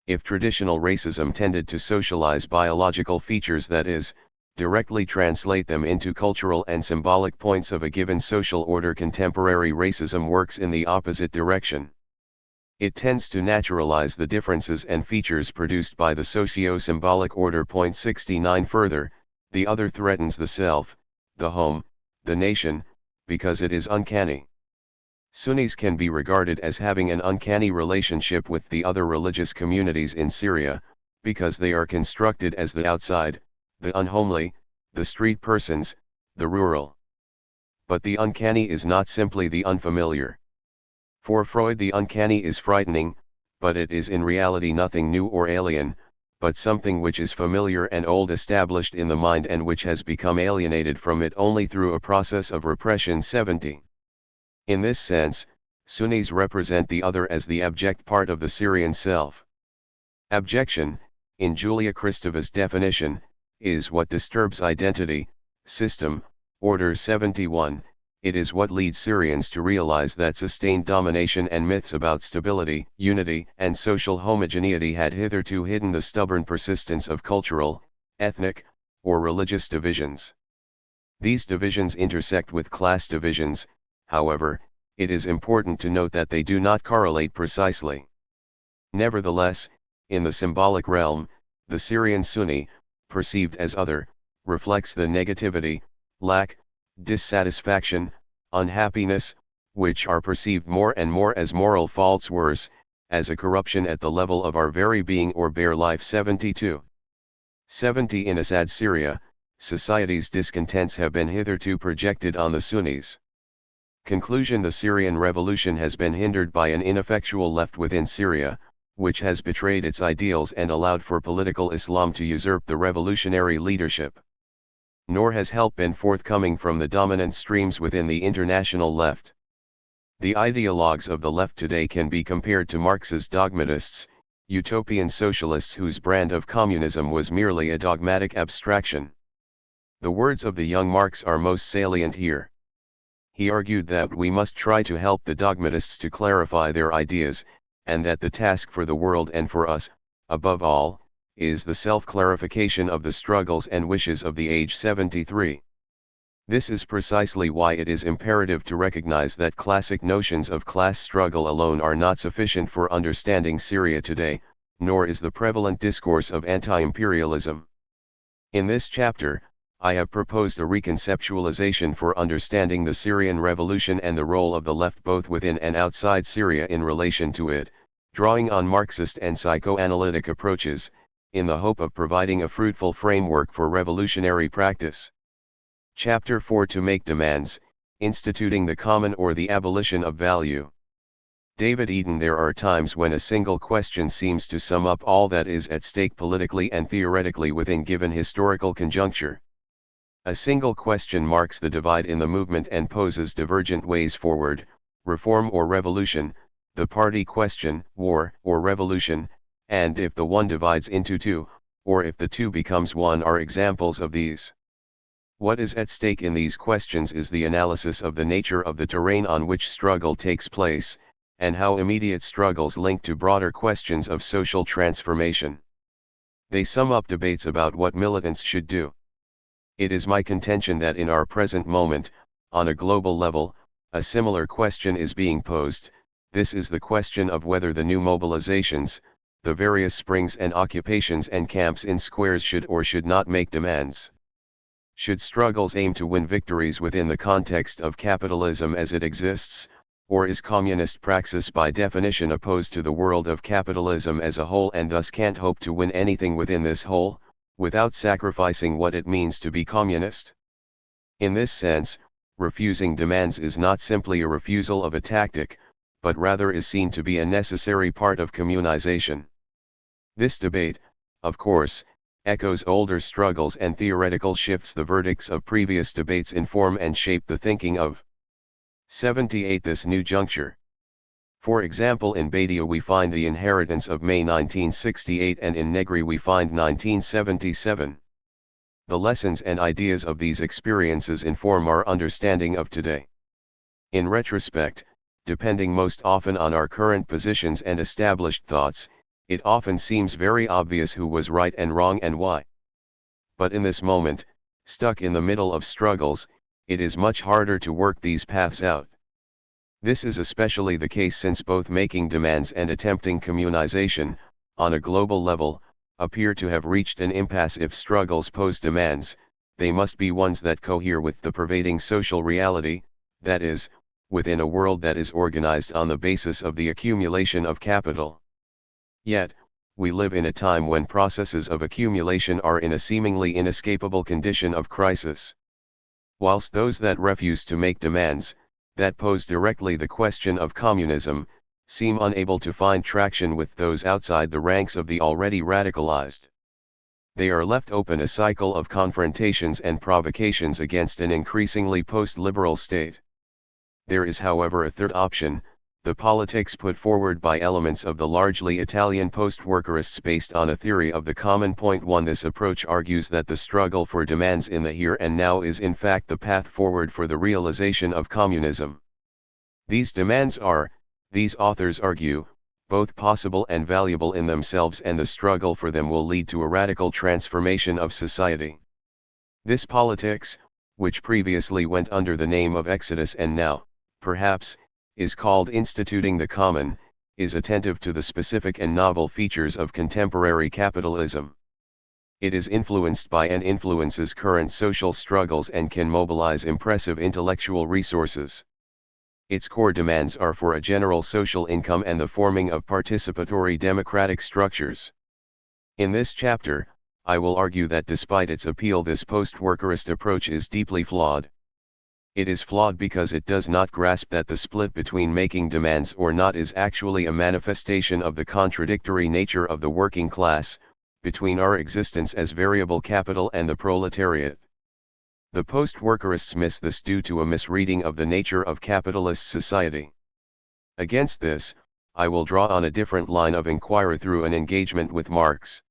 If traditional racism tended to socialize biological features, that is, directly translate them into cultural and symbolic points of a given social order, contemporary racism works in the opposite direction. It tends to naturalize the differences and features produced by the socio-symbolic order. 69 Further, the other threatens the self, the home, the nation, because it is uncanny. Sunnis can be regarded as having an uncanny relationship with the other religious communities in Syria, because they are constructed as the outside, the unhomely, the street persons, the rural. But the uncanny is not simply the unfamiliar. For Freud, the uncanny is frightening, but it is in reality nothing new or alien, but something which is familiar and old, established in the mind, and which has become alienated from it only through a process of repression. 70. In this sense, Sunnis represent the other as the abject part of the Syrian self. Abjection, in Julia Kristova's definition, is what disturbs identity, system, order. 71. It is what leads Syrians to realize that sustained domination and myths about stability, unity, and social homogeneity had hitherto hidden the stubborn persistence of cultural, ethnic, or religious divisions. These divisions intersect with class divisions. However, it is important to note that they do not correlate precisely. Nevertheless, in the symbolic realm, the Syrian Sunni, perceived as other, reflects the negativity, lack, dissatisfaction, unhappiness, which are perceived more and more as moral faults, worse, as a corruption at the level of our very being or bare life. 72. 70. In Assad Syria, society's discontents have been hitherto projected on the Sunnis. Conclusion: the Syrian revolution has been hindered by an ineffectual left within Syria, which has betrayed its ideals and allowed for political Islam to usurp the revolutionary leadership. Nor has help been forthcoming from the dominant streams within the international left. The ideologues of the left today can be compared to Marx's dogmatists, utopian socialists whose brand of communism was merely a dogmatic abstraction. The words of the young Marx are most salient here. He argued that we must try to help the dogmatists to clarify their ideas, and that the task for the world and for us, above all, is the self-clarification of the struggles and wishes of the age 73. This is precisely why it is imperative to recognize that classic notions of class struggle alone are not sufficient for understanding Syria today, nor is the prevalent discourse of anti-imperialism. In this chapter, I have proposed a reconceptualization for understanding the Syrian revolution and the role of the left both within and outside Syria in relation to it, drawing on Marxist and psychoanalytic approaches, in the hope of providing a fruitful framework for revolutionary practice. Chapter 4: To make demands, instituting the common or the abolition of value. David Eaton: there are times when a single question seems to sum up all that is at stake politically and theoretically within given historical conjuncture. A single question marks the divide in the movement and poses divergent ways forward: reform or revolution, the party question, war or revolution, and if the one divides into two, or if the two becomes one, are examples of these. What is at stake in these questions is the analysis of the nature of the terrain on which struggle takes place, and how immediate struggles link to broader questions of social transformation. They sum up debates about what militants should do. It is my contention that in our present moment, on a global level, a similar question is being posed. This is the question of whether the new mobilizations, the various springs and occupations and camps in squares should or should not make demands. Should struggles aim to win victories within the context of capitalism as it exists, or is communist praxis by definition opposed to the world of capitalism as a whole and thus can't hope to win anything within this whole, without sacrificing what it means to be communist? In this sense, refusing demands is not simply a refusal of a tactic, but rather is seen to be a necessary part of communization. This debate, of course, echoes older struggles and theoretical shifts. The verdicts of previous debates inform and shape the thinking of 78 this new juncture. For example, in Badia we find the inheritance of May 1968 and in Negri we find 1977. The lessons and ideas of these experiences inform our understanding of today. In retrospect, depending most often on our current positions and established thoughts, it often seems very obvious who was right and wrong and why. But in this moment, stuck in the middle of struggles, it is much harder to work these paths out. This is especially the case since both making demands and attempting communization, on a global level, appear to have reached an impasse. If struggles pose demands, they must be ones that cohere with the pervading social reality, that is, within a world that is organized on the basis of the accumulation of capital. Yet, we live in a time when processes of accumulation are in a seemingly inescapable condition of crisis. Whilst those that refuse to make demands, that pose directly the question of communism, seem unable to find traction with those outside the ranks of the already radicalized. They are left open a cycle of confrontations and provocations against an increasingly post-liberal state. There is, however, a third option, the politics put forward by elements of the largely Italian post-workerists based on a theory of the common point. 1. This approach argues that the struggle for demands in the here and now is in fact the path forward for the realization of communism. These demands are, these authors argue, both possible and valuable in themselves, and the struggle for them will lead to a radical transformation of society. This politics, which previously went under the name of Exodus and now, perhaps, is called instituting the common, is attentive to the specific and novel features of contemporary capitalism. It is influenced by and influences current social struggles and can mobilize impressive intellectual resources. Its core demands are for a general social income and the forming of participatory democratic structures. In this chapter, I will argue that despite its appeal, this post-workerist approach is deeply flawed. It is flawed because it does not grasp that the split between making demands or not is actually a manifestation of the contradictory nature of the working class, between our existence as variable capital and the proletariat. The post-workerists miss this due to a misreading of the nature of capitalist society. Against this, I will draw on a different line of inquiry through an engagement with Marx.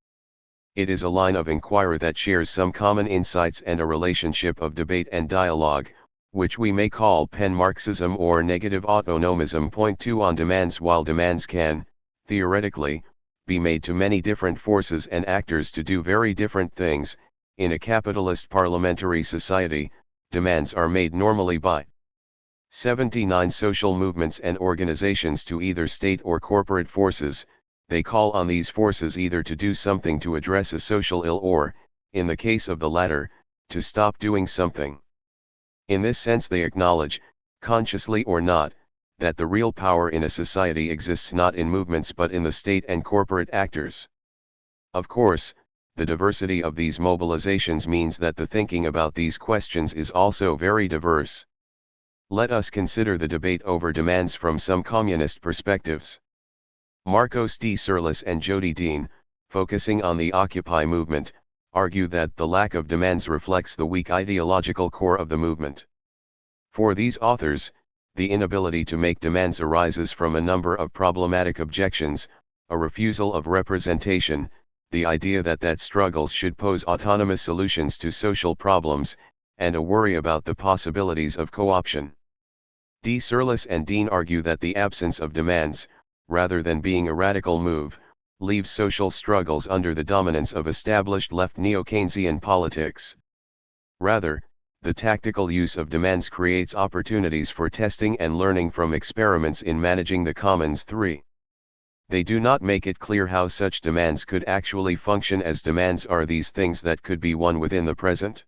It is a line of inquiry that shares some common insights and a relationship of debate and dialogue, which we may call pan-Marxism or negative autonomism. Point 2 on demands. While demands can, theoretically, be made to many different forces and actors to do very different things, in a capitalist parliamentary society, demands are made normally by 79 social movements and organizations to either state or corporate forces. They call on these forces either to do something to address a social ill or, in the case of the latter, to stop doing something. In this sense they acknowledge, consciously or not, that the real power in a society exists not in movements but in the state and corporate actors. Of course, the diversity of these mobilizations means that the thinking about these questions is also very diverse. Let us consider the debate over demands from some communist perspectives. Marcos D. Surlis and Jody Dean, focusing on the Occupy movement, argue that the lack of demands reflects the weak ideological core of the movement. For these authors, the inability to make demands arises from a number of problematic objections: a refusal of representation, the idea that struggles should pose autonomous solutions to social problems, and a worry about the possibilities of co-option. D. Surlis and Dean argue that the absence of demands, rather than being a radical move, leaves social struggles under the dominance of established left neo-Keynesian politics. Rather, the tactical use of demands creates opportunities for testing and learning from experiments in managing the commons. 3. They do not make it clear how such demands could actually function as demands are these things that could be won within the present.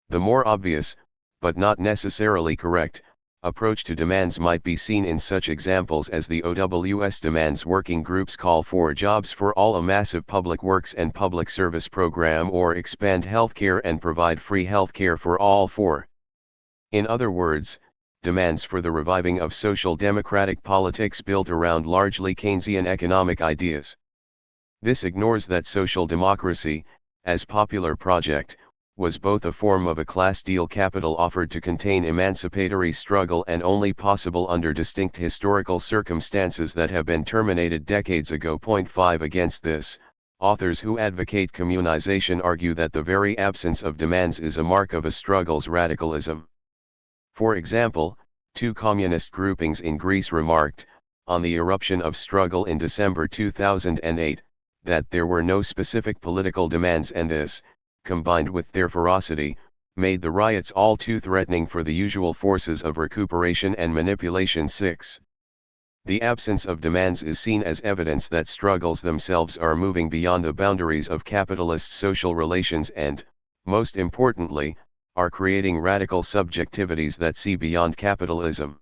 The more obvious, but not necessarily correct, approach to demands might be seen in such examples as the OWS demands working groups call for jobs for all, a massive public works and public service program, or expand healthcare and provide free healthcare for all. 4. In other words, demands for the reviving of social democratic politics built around largely Keynesian economic ideas. This ignores that social democracy, as popular project, was both a form of a class deal capital offered to contain emancipatory struggle and only possible under distinct historical circumstances that have been terminated decades ago. Point 5 Against this, authors who advocate communization argue that the very absence of demands is a mark of a struggle's radicalism. For example, two communist groupings in Greece remarked, on the eruption of struggle in December 2008, that there were no specific political demands, and this, combined with their ferocity, made the riots all too threatening for the usual forces of recuperation and manipulation. 6. The absence of demands is seen as evidence that struggles themselves are moving beyond the boundaries of capitalist social relations and, most importantly, are creating radical subjectivities that see beyond capitalism.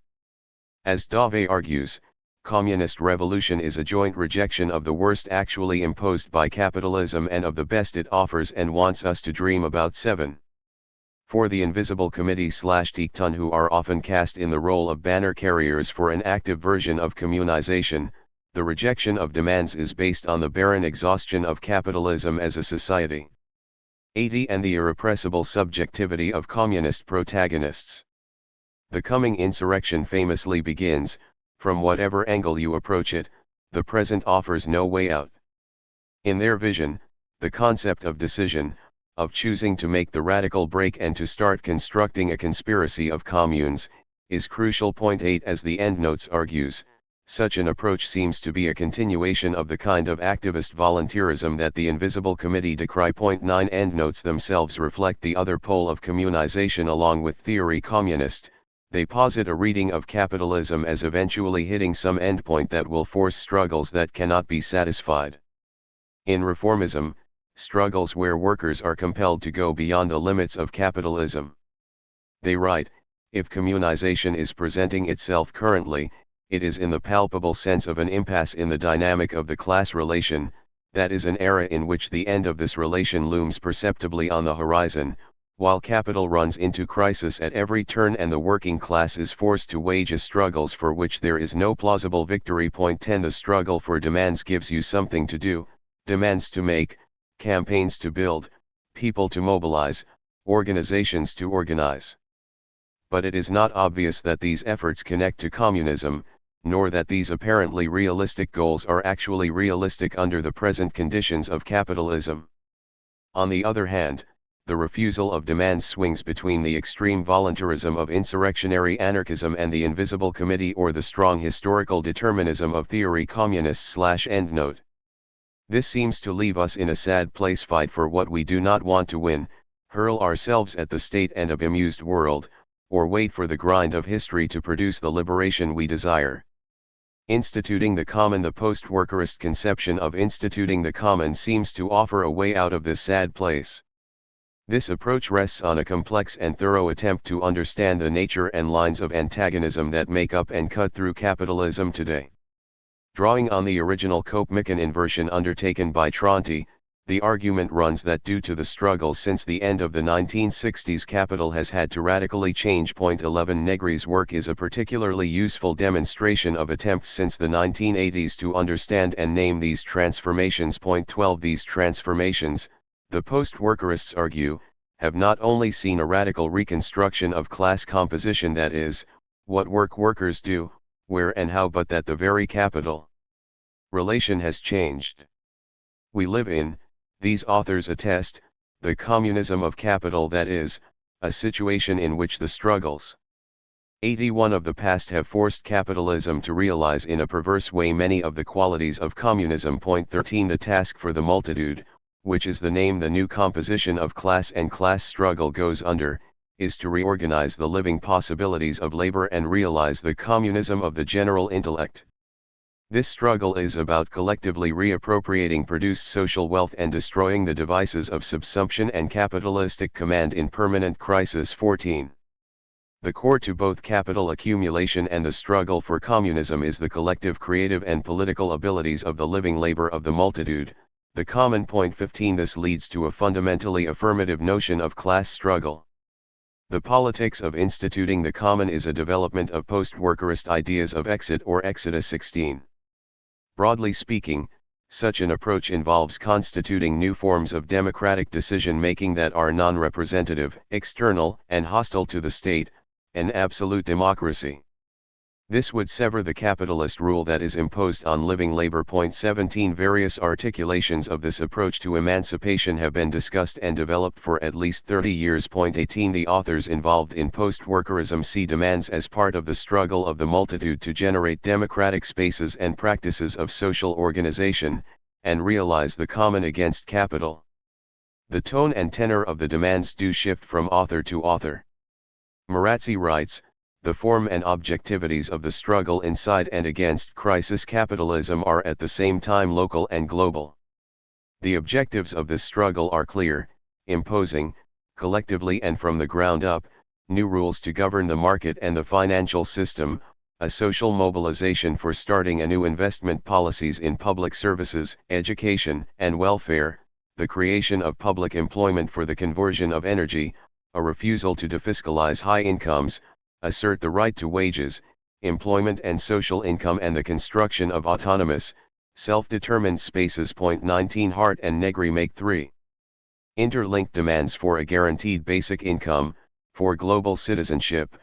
As Dave argues, communist revolution is a joint rejection of the worst actually imposed by capitalism and of the best it offers, and wants us to dream about. 7. For the Invisible Committee/Tikton, who are often cast in the role of banner carriers for an active version of communization, the rejection of demands is based on the barren exhaustion of capitalism as a society. 80. And the irrepressible subjectivity of communist protagonists. The coming insurrection famously begins, from whatever angle you approach it, the present offers no way out. In their vision, the concept of decision, of choosing to make the radical break and to start constructing a conspiracy of communes, is crucial. Point 8 As the endnotes argues, such an approach seems to be a continuation of the kind of activist volunteerism that the Invisible Committee decry. Point 9 Endnotes themselves reflect the other pole of communization along with theory communist. They posit a reading of capitalism as eventually hitting some endpoint that will force struggles that cannot be satisfied. In reformism, struggles where workers are compelled to go beyond the limits of capitalism. They write, if communization is presenting itself currently, it is in the palpable sense of an impasse in the dynamic of the class relation, that is an era in which the end of this relation looms perceptibly on the horizon, while capital runs into crisis at every turn and the working class is forced to wage struggles for which there is no plausible victory. Point 10 The struggle for demands gives you something to do, demands to make, campaigns to build, people to mobilize, organizations to organize. But it is not obvious that these efforts connect to communism, nor that these apparently realistic goals are actually realistic under the present conditions of capitalism. On the other hand, the refusal of demands swings between the extreme voluntarism of insurrectionary anarchism and the invisible committee or the strong historical determinism of theory communists/endnote. This seems to leave us in a sad place. Fight for what we do not want to win, hurl ourselves at the state and a bemused world, or wait for the grind of history to produce the liberation we desire. Instituting the common. The post-workerist conception of instituting the common seems to offer a way out of this sad place. This approach rests on a complex and thorough attempt to understand the nature and lines of antagonism that make up and cut through capitalism today. Drawing on the original Cope-Mikan inversion undertaken by Tronti, the argument runs that due to the struggles since the end of the 1960s, capital has had to radically change. 11 Negri's work is a particularly useful demonstration of attempts since the 1980s to understand and name these transformations. 12 These transformations, the post-workerists argue, have not only seen a radical reconstruction of class composition, that is, what workers do, where and how, but that the very capital relation has changed. We live in, these authors attest, the communism of capital, that is, a situation in which the struggles 81 of the past have forced capitalism to realize in a perverse way many of the qualities of communism. 13 The task for the multitude, which is the name the new composition of class and class struggle goes under, is to reorganize the living possibilities of labor and realize the communism of the general intellect. This struggle is about collectively reappropriating produced social wealth and destroying the devices of subsumption and capitalistic command in permanent crisis. 14. The core to both capital accumulation and the struggle for communism is the collective creative and political abilities of the living labor of the multitude, the common. 15 This leads to a fundamentally affirmative notion of class struggle. The politics of instituting the common is a development of post-workerist ideas of exit or Exodus. 16. Broadly speaking, such an approach involves constituting new forms of democratic decision-making that are non-representative, external, and hostile to the state, an absolute democracy. This would sever the capitalist rule that is imposed on living labor. 17 Various articulations of this approach to emancipation have been discussed and developed for at least 30 years. 18 The authors involved in post-workerism see demands as part of the struggle of the multitude to generate democratic spaces and practices of social organization, and realize the common against capital. The tone and tenor of the demands do shift from author to author. Marazzi writes, the form and objectivities of the struggle inside and against crisis capitalism are at the same time local and global. The objectives of this struggle are clear, imposing, collectively and from the ground up, new rules to govern the market and the financial system, a social mobilization for starting anew investment policies in public services, education, and welfare, the creation of public employment for the conversion of energy, a refusal to defiscalize high incomes, assert the right to wages, employment and social income, and the construction of autonomous, self-determined spaces. 19 Hart and Negri make 3 interlinked demands for a guaranteed basic income, for global citizenship,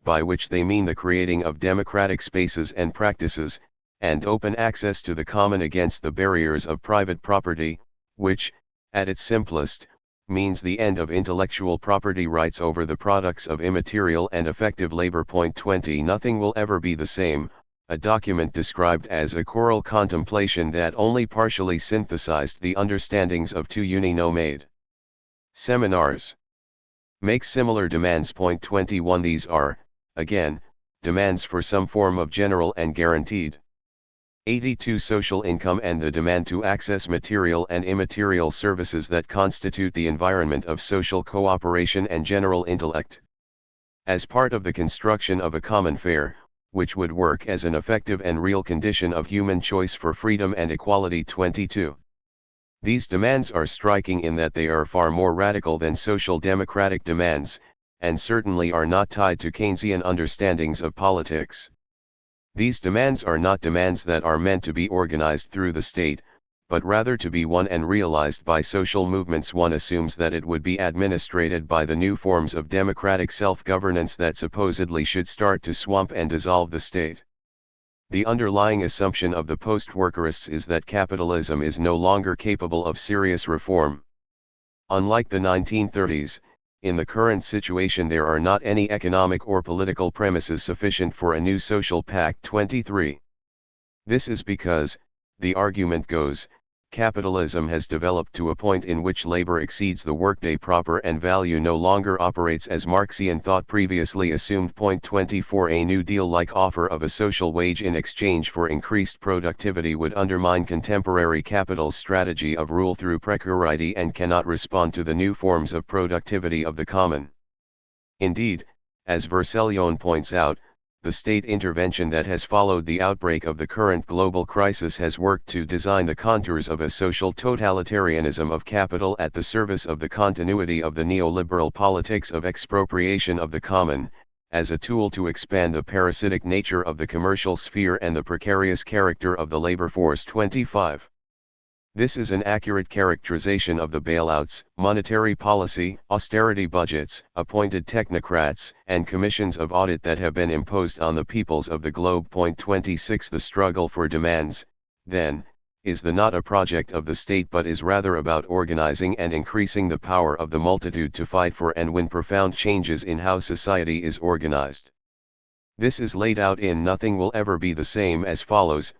by which they mean the creating of democratic spaces and practices, and open access to the common against the barriers of private property, which, at its simplest, means the end of intellectual property rights over the products of immaterial and effective labor. 20 Nothing will ever be the same, a document described as a choral contemplation that only partially synthesized the understandings of two uni-nomade seminars. Makes similar demands. 21 These are, again, demands for some form of general and guaranteed 82 social income and the demand to access material and immaterial services that constitute the environment of social cooperation and general intellect. As part of the construction of a common fare, which would work as an effective and real condition of human choice for freedom and equality. 22. These demands are striking in that they are far more radical than social democratic demands, and certainly are not tied to Keynesian understandings of politics. These demands are not demands that are meant to be organized through the state, but rather to be won and realized by social movements. One assumes that it would be administrated by the new forms of democratic self-governance that supposedly should start to swamp and dissolve the state. The underlying assumption of the post-workerists is that capitalism is no longer capable of serious reform. Unlike the 1930s, in the current situation there are not any economic or political premises sufficient for a new social pact. 23. This is because, the argument goes, capitalism has developed to a point in which labor exceeds the workday proper and value no longer operates as Marxian thought previously assumed. Point 24. A New Deal-like offer of a social wage in exchange for increased productivity would undermine contemporary capital's strategy of rule through precarity and cannot respond to the new forms of productivity of the common. Indeed, as Versellion points out, the state intervention that has followed the outbreak of the current global crisis has worked to design the contours of a social totalitarianism of capital at the service of the continuity of the neoliberal politics of expropriation of the common, as a tool to expand the parasitic nature of the commercial sphere and the precarious character of the labor force. 25. This is an accurate characterization of the bailouts, monetary policy, austerity budgets, appointed technocrats, and commissions of audit that have been imposed on the peoples of the globe. Point 26. The struggle for demands, then, is not a project of the state but is rather about organizing and increasing the power of the multitude to fight for and win profound changes in how society is organized. This is laid out in Nothing Will Ever Be the Same as follows.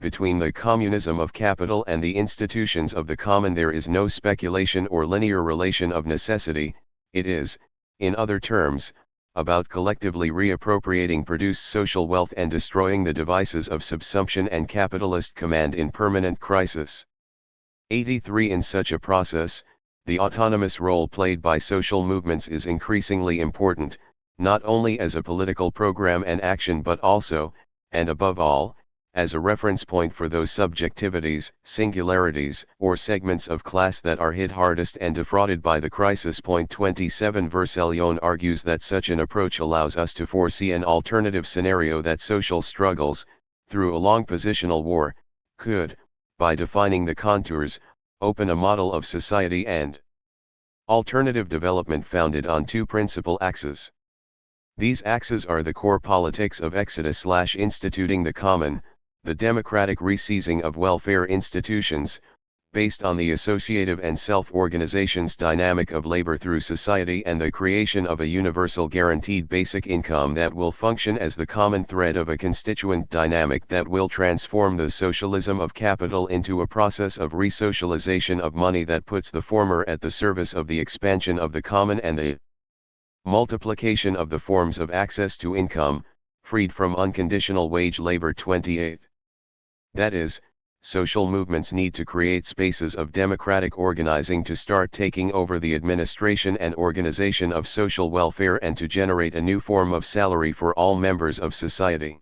Between the communism of capital and the institutions of the common there is no speculation or linear relation of necessity. It is, in other terms, about collectively reappropriating produced social wealth and destroying the devices of subsumption and capitalist command in permanent crisis. 83. In such a process, the autonomous role played by social movements is increasingly important, not only as a political program and action but also, and above all, as a reference point for those subjectivities, singularities, or segments of class that are hit hardest and defrauded by the crisis. Point 27. Versellion argues that such an approach allows us to foresee an alternative scenario that social struggles, through a long positional war, could, by defining the contours, open a model of society and alternative development founded on two principal axes. These axes are the core politics of exodus/instituting the common, the democratic reseizing of welfare institutions, based on the associative and self-organization's dynamic of labor through society, and the creation of a universal guaranteed basic income that will function as the common thread of a constituent dynamic that will transform the socialism of capital into a process of resocialization of money that puts the former at the service of the expansion of the common and the multiplication of the forms of access to income, freed from unconditional wage labor. 28. That is, social movements need to create spaces of democratic organizing to start taking over the administration and organization of social welfare and to generate a new form of salary for all members of society.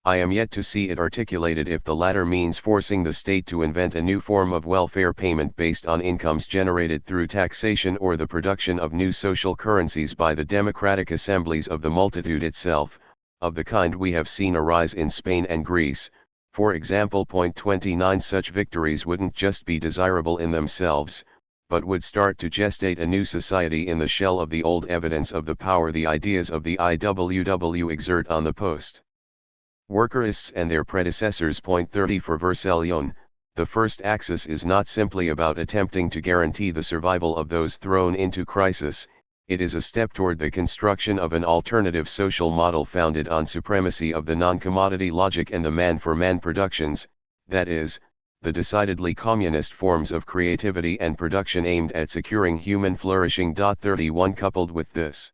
I am yet to see it articulated if the latter means forcing the state to invent a new form of welfare payment based on incomes generated through taxation or the production of new social currencies by the democratic assemblies of the multitude itself, of the kind we have seen arise in Spain and Greece, for example. Point 29. Such victories wouldn't just be desirable in themselves, but would start to gestate a new society in the shell of the old evidence of the power the ideas of the IWW exert on the post-workerists and their predecessors. Point 30. For Versellion, the first axis is not simply about attempting to guarantee the survival of those thrown into crisis, it is a step toward the construction of an alternative social model founded on supremacy of the non-commodity logic and the man-for-man productions, that is, the decidedly communist forms of creativity and production aimed at securing human flourishing. 31. Coupled with this,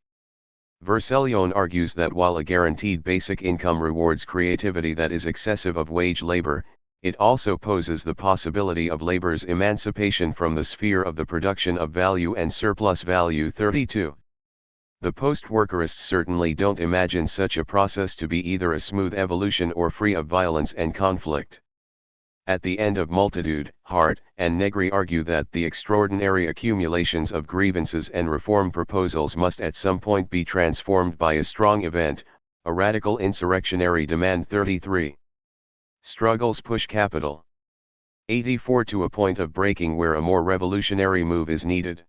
Versellion argues that while a guaranteed basic income rewards creativity that is excessive of wage labor, it also poses the possibility of labor's emancipation from the sphere of the production of value and surplus value. 32. The post-workerists certainly don't imagine such a process to be either a smooth evolution or free of violence and conflict. At the end of Multitude, Hart and Negri argue that the extraordinary accumulations of grievances and reform proposals must at some point be transformed by a strong event, a radical insurrectionary demand. 33. Struggles push capital 84 to a point of breaking where a more revolutionary move is needed.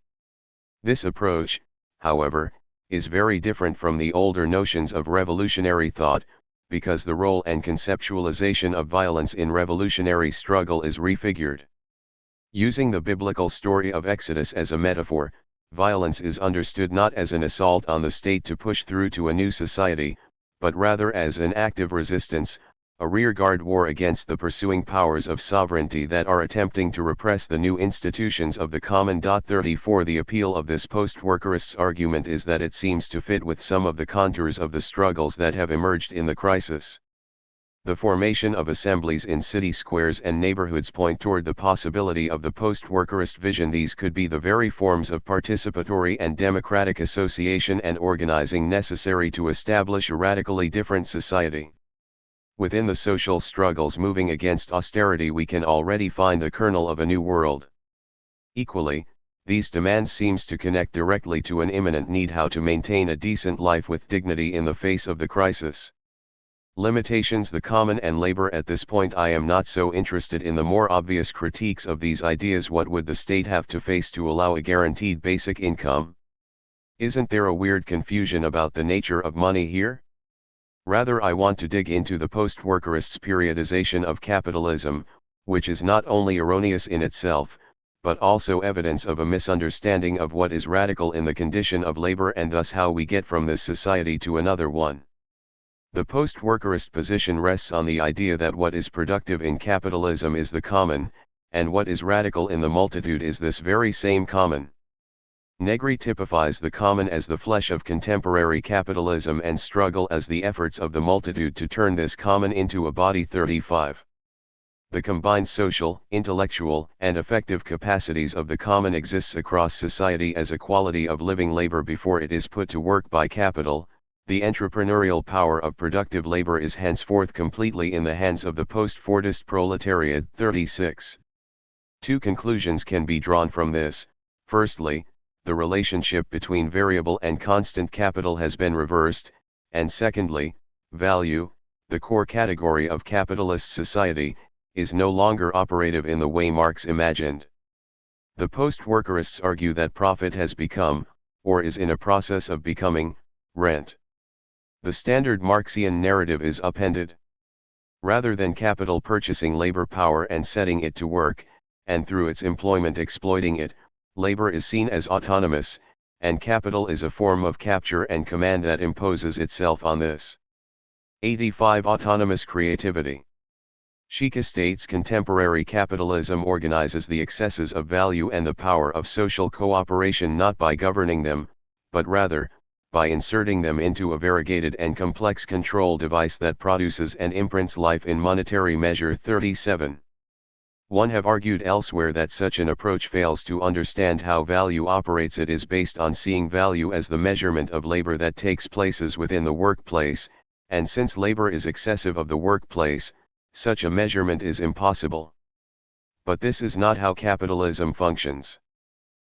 This approach, however, is very different from the older notions of revolutionary thought, because the role and conceptualization of violence in revolutionary struggle is refigured. Using the biblical story of Exodus as a metaphor, violence is understood not as an assault on the state to push through to a new society, but rather as an active resistance, a rearguard war against the pursuing powers of sovereignty that are attempting to repress the new institutions of the common. 34 The appeal of this post-workerist's argument is that it seems to fit with some of the contours of the struggles that have emerged in the crisis. The formation of assemblies in city squares and neighborhoods point toward the possibility of the post-workerist vision. These could be the very forms of participatory and democratic association and organizing necessary to establish a radically different society. Within the social struggles moving against austerity, we can already find the kernel of a new world. Equally, these demands seems to connect directly to an imminent need how to maintain a decent life with dignity in the face of the crisis. Limitations: the common and labor. At this point I am not so interested in the more obvious critiques of these ideas. What would the state have to face to allow a guaranteed basic income? Isn't there a weird confusion about the nature of money here? Rather, I want to dig into the post-workerists' periodization of capitalism, which is not only erroneous in itself, but also evidence of a misunderstanding of what is radical in the condition of labor and thus how we get from this society to another one. The post-workerist position rests on the idea that what is productive in capitalism is the common, and what is radical in the multitude is this very same common. Negri typifies the common as the flesh of contemporary capitalism and struggle as the efforts of the multitude to turn this common into a body. 35. The combined social, intellectual, and affective capacities of the common exists across society as a quality of living labor before it is put to work by capital. The entrepreneurial power of productive labor is henceforth completely in the hands of the post-Fordist proletariat. 36. Two conclusions can be drawn from this. Firstly, the relationship between variable and constant capital has been reversed, and secondly, value, the core category of capitalist society, is no longer operative in the way Marx imagined. The post-workerists argue that profit has become, or is in a process of becoming, rent. The standard Marxian narrative is upended. Rather than capital purchasing labor power and setting it to work, and through its employment exploiting it, labor is seen as autonomous, and capital is a form of capture and command that imposes itself on this. 85. Autonomous creativity. Schick states contemporary capitalism organizes the excesses of value and the power of social cooperation not by governing them, but rather, by inserting them into a variegated and complex control device that produces and imprints life in monetary measure. 37. One have argued elsewhere that such an approach fails to understand how value operates. It is based on seeing value as the measurement of labor that takes places within the workplace, and since labor is excessive of the workplace, such a measurement is impossible. But this is not how capitalism functions.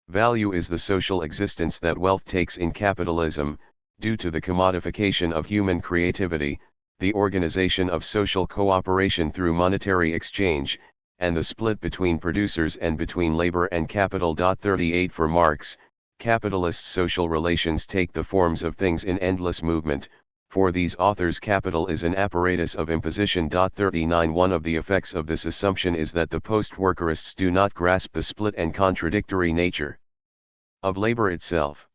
Value is the social existence that wealth takes in capitalism, due to the commodification of human creativity, the organization of social cooperation through monetary exchange, and the split between producers and between labor and capital. 38 For Marx, capitalist social relations take the forms of things in endless movement. For these authors, capital is an apparatus of imposition. 39 One of the effects of this assumption is that the post-workerists do not grasp the split and contradictory nature of labor itself.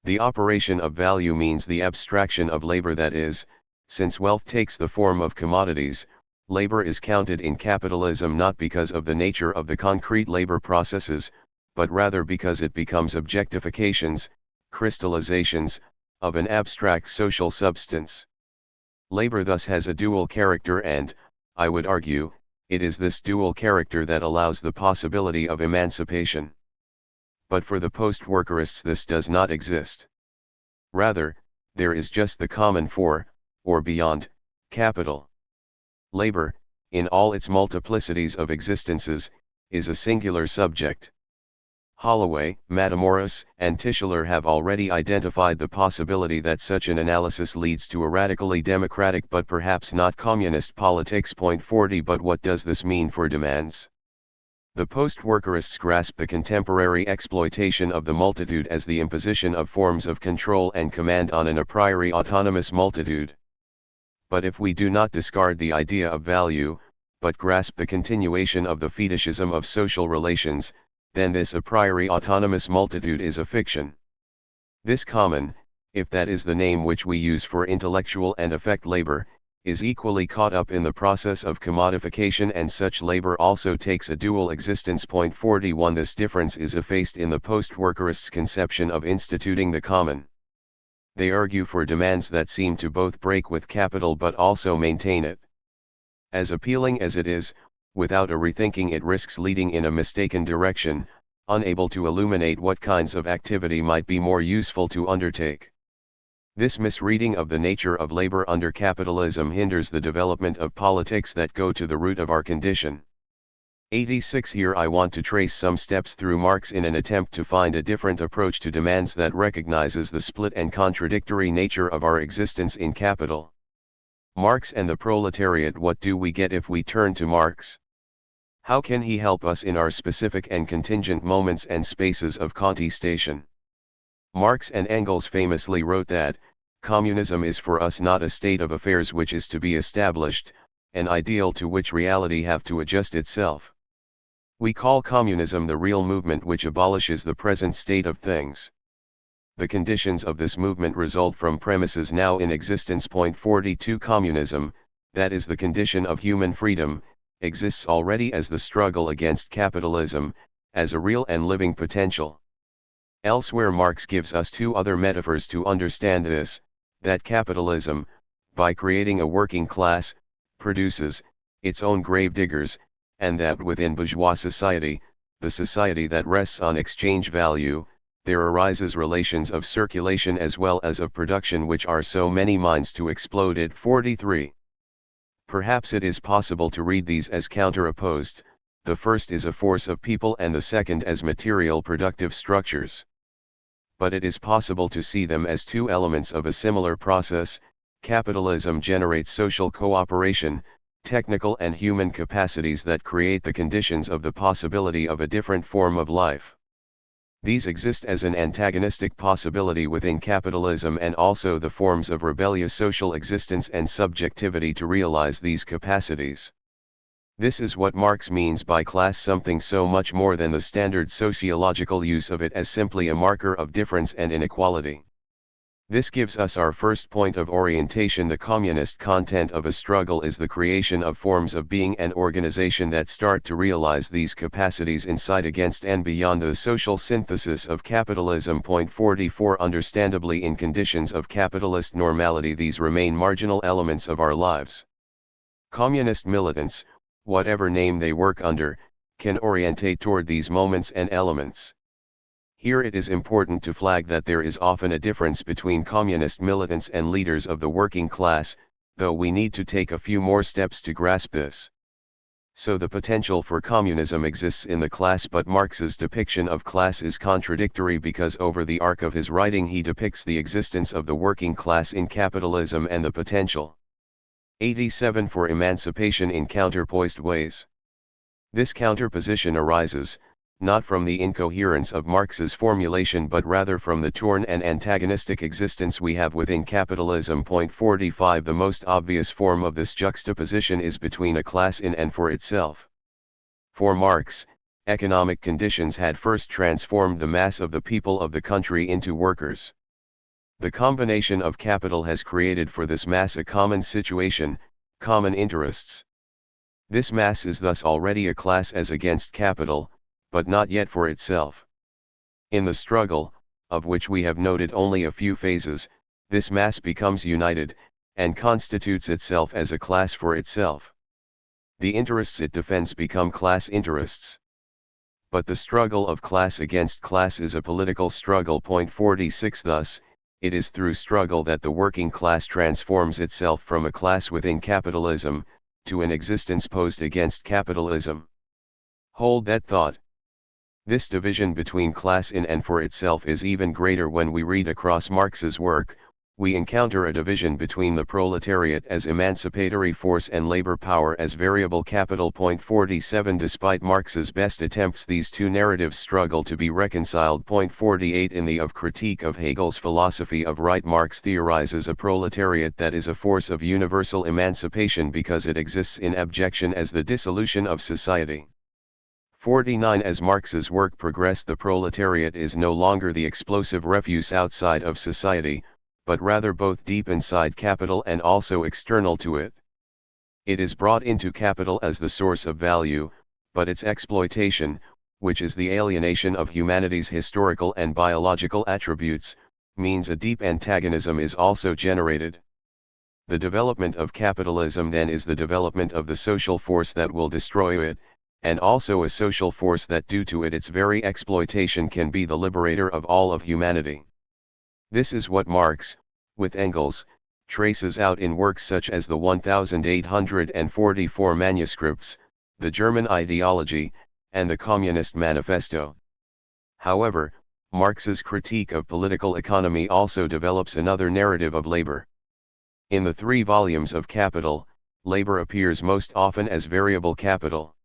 The operation of value means the abstraction of labor, that is, since wealth takes the form of commodities, labor is counted in capitalism not because of the nature of the concrete labor processes, but rather because it becomes objectifications, crystallizations, of an abstract social substance. Labor thus has a dual character and, I would argue, it is this dual character that allows the possibility of emancipation. But for the post-workerists this does not exist. Rather, there is just the common for, or beyond, capital. Labor, in all its multiplicities of existences, is a singular subject. Holloway, Matamoros, and Tischler have already identified the possibility that such an analysis leads to a radically democratic but perhaps not communist politics. 40 But what does this mean for demands? The post-workerists grasp the contemporary exploitation of the multitude as the imposition of forms of control and command on an a priori autonomous multitude. But if we do not discard the idea of value, but grasp the continuation of the fetishism of social relations, then this a priori autonomous multitude is a fiction. This common, if that is the name which we use for intellectual and affect labor, is equally caught up in the process of commodification, and such labor also takes a dual existence. 41 This difference is effaced in the post-workerists' conception of instituting the common. They argue for demands that seem to both break with capital but also maintain it. As appealing as it is, without a rethinking it risks leading in a mistaken direction, unable to illuminate what kinds of activity might be more useful to undertake. This misreading of the nature of labor under capitalism hinders the development of politics that go to the root of our condition. 86 Here I want to trace some steps through Marx in an attempt to find a different approach to demands that recognizes the split and contradictory nature of our existence in capital. Marx and the proletariat. What do we get if we turn to Marx? How can he help us in our specific and contingent moments and spaces of contestation? Marx and Engels famously wrote that, communism is for us not a state of affairs which is to be established, an ideal to which reality have to adjust itself. We call communism the real movement which abolishes the present state of things. The conditions of this movement result from premises now in existence. 42 Communism, that is the condition of human freedom, exists already as the struggle against capitalism, as a real and living potential. Elsewhere Marx gives us two other metaphors to understand this, that capitalism, by creating a working class, produces its own gravediggers, and that within bourgeois society, the society that rests on exchange value, there arises relations of circulation as well as of production which are so many mines to explode at 43. Perhaps it is possible to read these as counter-opposed, the first is a force of people and the second as material productive structures. But it is possible to see them as two elements of a similar process. Capitalism generates social cooperation, technical and human capacities that create the conditions of the possibility of a different form of life. These exist as an antagonistic possibility within capitalism and also the forms of rebellious social existence and subjectivity to realize these capacities. This is what Marx means by class, something so much more than the standard sociological use of it as simply a marker of difference and inequality. This gives us our first point of orientation. The communist content of a struggle is the creation of forms of being and organization that start to realize these capacities inside, against and beyond the social synthesis of capitalism. 44 Understandably, in conditions of capitalist normality these remain marginal elements of our lives. Communist militants, whatever name they work under, can orientate toward these moments and elements. Here it is important to flag that there is often a difference between communist militants and leaders of the working class, though we need to take a few more steps to grasp this. So the potential for communism exists in the class, but Marx's depiction of class is contradictory because over the arc of his writing he depicts the existence of the working class in capitalism and the potential. 87 For emancipation in counterpoised ways. This counterposition arises, not from the incoherence of Marx's formulation but rather from the torn and antagonistic existence we have within capitalism. 45 The most obvious form of this juxtaposition is between a class in and for itself. For Marx, economic conditions had first transformed the mass of the people of the country into workers. The combination of capital has created for this mass a common situation, common interests. This mass is thus already a class as against capital, but not yet for itself. In the struggle, of which we have noted only a few phases, this mass becomes united, and constitutes itself as a class for itself. The interests it defends become class interests. But the struggle of class against class is a political struggle. 46 Thus, it is through struggle that the working class transforms itself from a class within capitalism, to an existence posed against capitalism. Hold that thought. This division between class in and for itself is even greater when we read across Marx's work, we encounter a division between the proletariat as emancipatory force and labor power as variable capital. 47 Despite Marx's best attempts, these two narratives struggle to be reconciled. 48 In the Of Critique of Hegel's philosophy of right, Marx theorizes a proletariat that is a force of universal emancipation because it exists in abjection as the dissolution of society. 49 As Marx's work progressed, the proletariat is no longer the explosive refuse outside of society, but rather both deep inside capital and also external to it. It is brought into capital as the source of value, but its exploitation, which is the alienation of humanity's historical and biological attributes, means a deep antagonism is also generated. The development of capitalism then is the development of the social force that will destroy it, and also a social force that due to its very exploitation can be the liberator of all of humanity. This is what Marx, with Engels, traces out in works such as the 1844 manuscripts, the German Ideology, and the Communist Manifesto. However, Marx's critique of political economy also develops another narrative of labor. In the 3 volumes of Capital, labor appears most often as variable capital.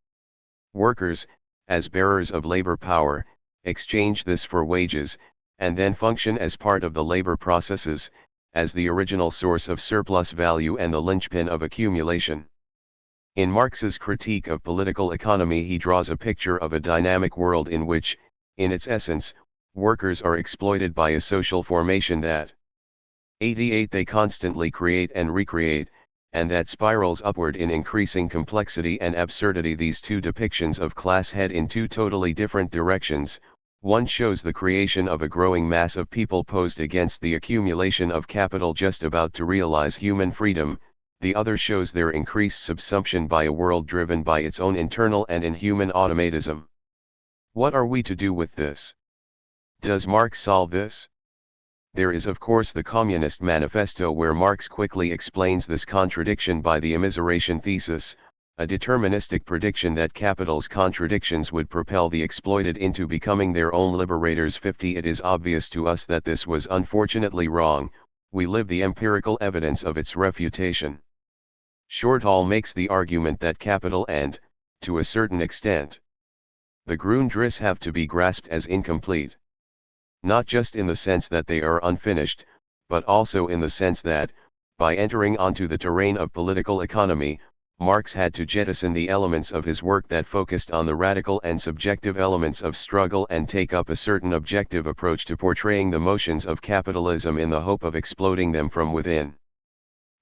Workers, as bearers of labor power, exchange this for wages, and then function as part of the labor processes, as the original source of surplus value and the linchpin of accumulation. In Marx's critique of political economy, he draws a picture of a dynamic world in which, in its essence, workers are exploited by a social formation that 88 they constantly create and recreate, and that spirals upward in increasing complexity and absurdity. These two depictions of class head in two totally different directions. One shows the creation of a growing mass of people posed against the accumulation of capital just about to realize human freedom, the other shows their increased subsumption by a world driven by its own internal and inhuman automatism. What are we to do with this? Does Marx solve this? There is of course the Communist Manifesto, where Marx quickly explains this contradiction by the immiseration thesis, a deterministic prediction that capital's contradictions would propel the exploited into becoming their own liberators. 50 It is obvious to us that this was unfortunately wrong. We live the empirical evidence of its refutation. Shortall makes the argument that capital and, to a certain extent, the Grundrisse have to be grasped as incomplete. Not just in the sense that they are unfinished, but also in the sense that, by entering onto the terrain of political economy, Marx had to jettison the elements of his work that focused on the radical and subjective elements of struggle and take up a certain objective approach to portraying the motions of capitalism in the hope of exploding them from within.